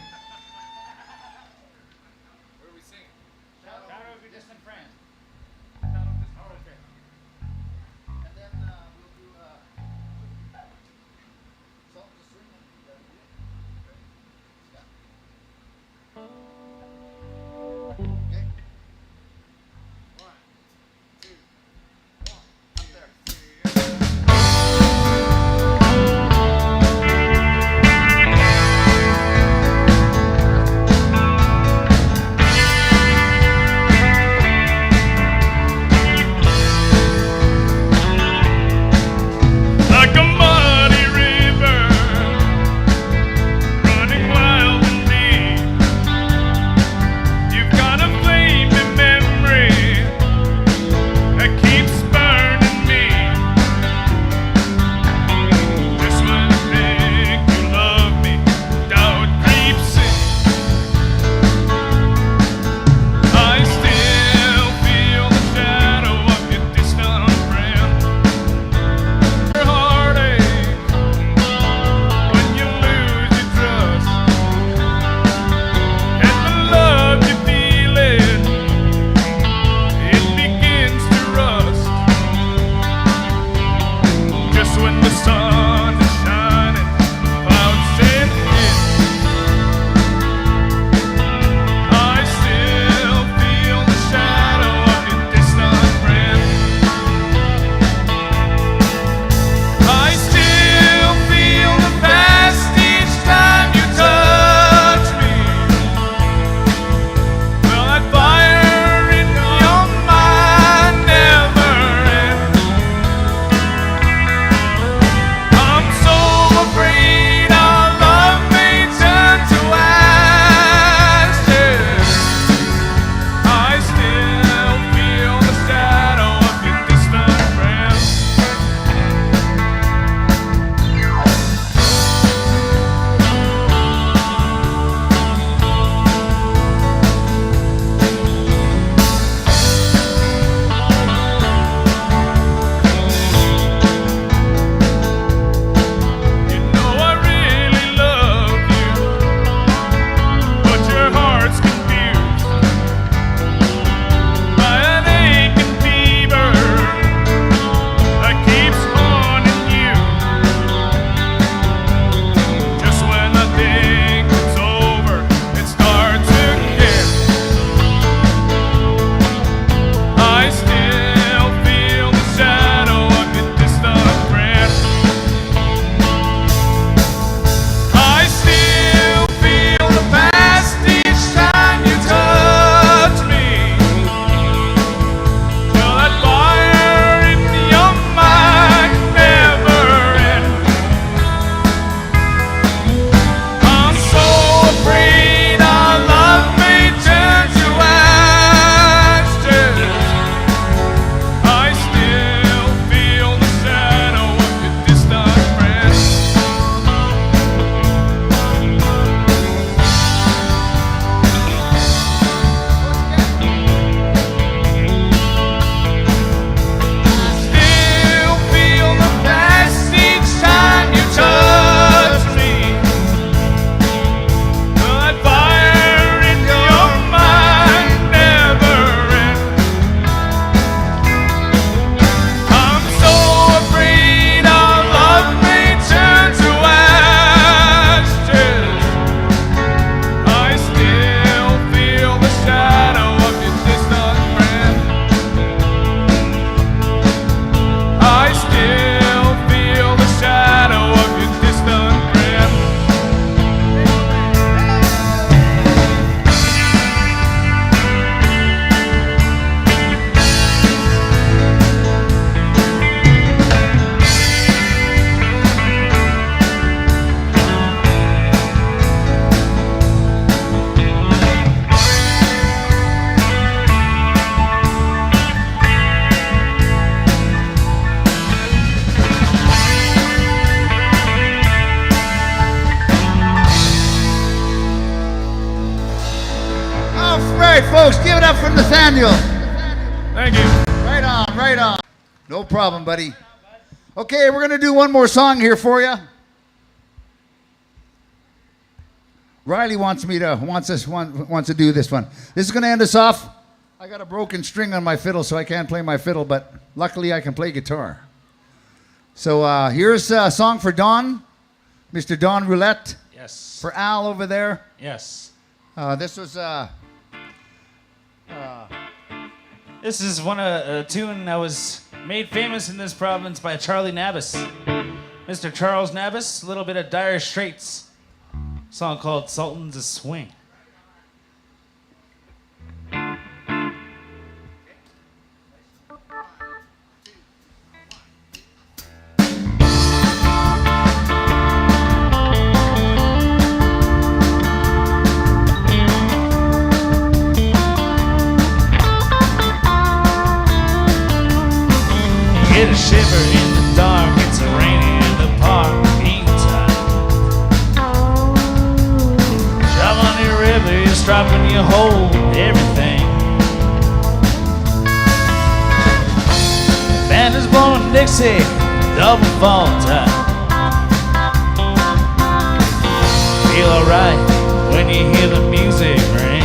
Nathaniel. Thank you. Right on, right on. No problem, buddy. Okay, we're gonna do one more song here for you. Riley wants to do this one. This is gonna end us off. I got a broken string on my fiddle, so I can't play my fiddle, but luckily I can play guitar. So here's a song for Don, Mr. Don Roulette. Yes. For Al over there. Yes. This was This is a tune that was made famous in this province by Charlie Nabbis. Mr. Charles Nabbis, a little bit of Dire Straits. Song called Sultans of Swing. Get a shiver in the dark, it's a rainy in the park, meantime. Drive on your river, you're dropping you hold everything. Band is blowing Dixie, double fall time. Feel alright when you hear the music ring.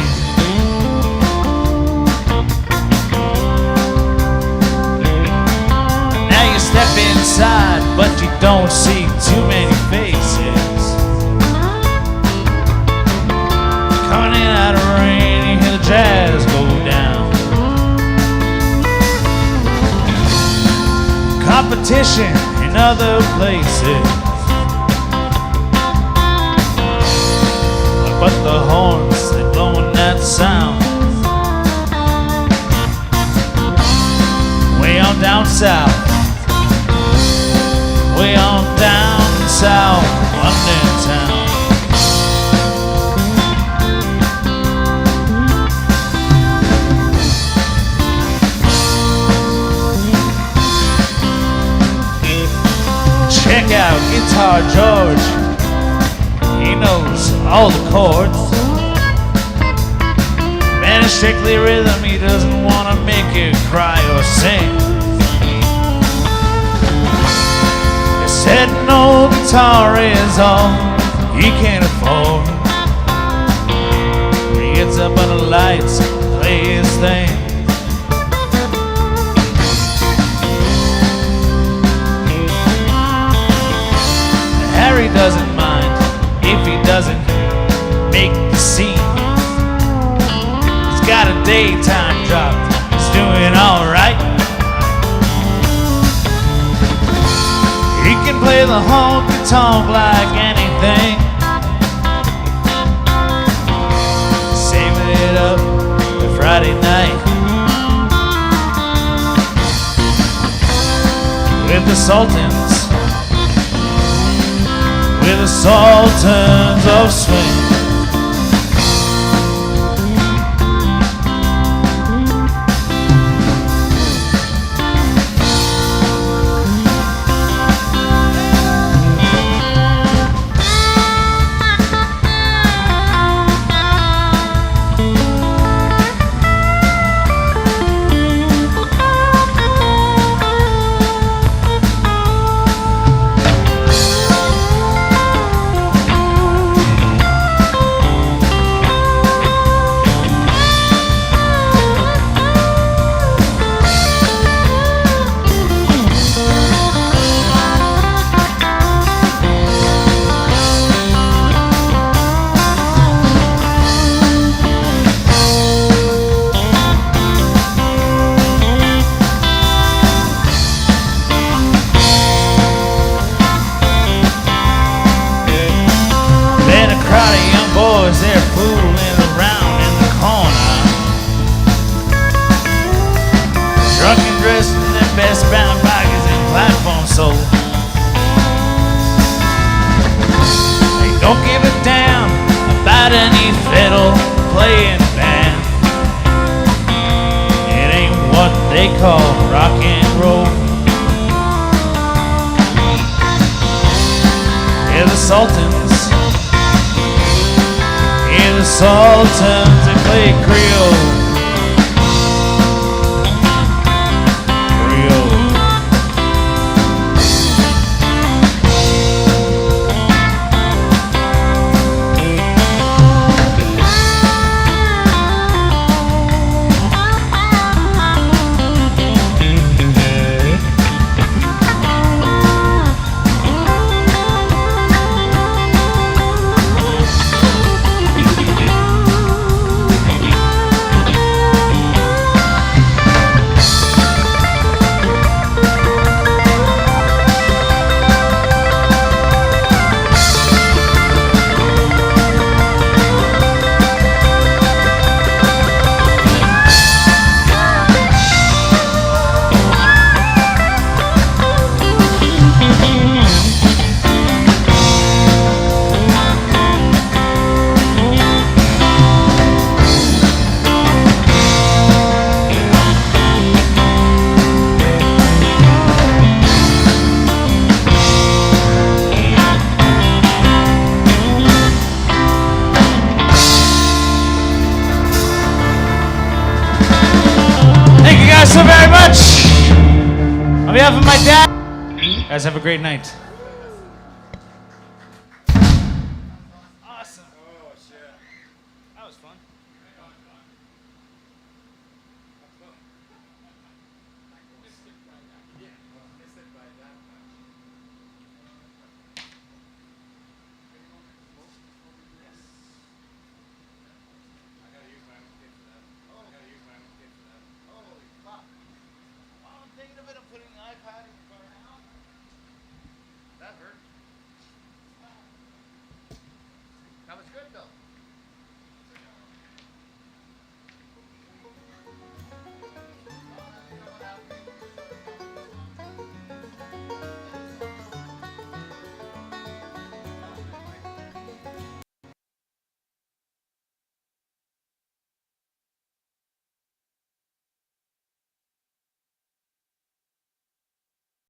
Step inside, but you don't see too many faces. Coming in out of rain, you hear the jazz go down. Competition in other places, but the horns, they're blowing that sound. Way on down south, way on down south, London town. Check out Guitar George, he knows all the chords. Man is strictly rhythm, he doesn't want to make you cry or sing. Said no guitar is all he can afford. He gets up under the lights, play his thing. Harry doesn't mind if he doesn't make the scene. He's got a daytime job, he's doing alright. He can play the honky-tonk like anything, saving it up for Friday night with the Sultans, with the Sultans of Swing. They're fooling around in the corner, drunk and dressed in their best brown bikers and platform soles. They don't give a damn about any fiddle playing band. It ain't what they call rock and roll. They're the Sultans. The Sultans, they play Creole. guys so very much. On behalf of my dad, guys have a great night.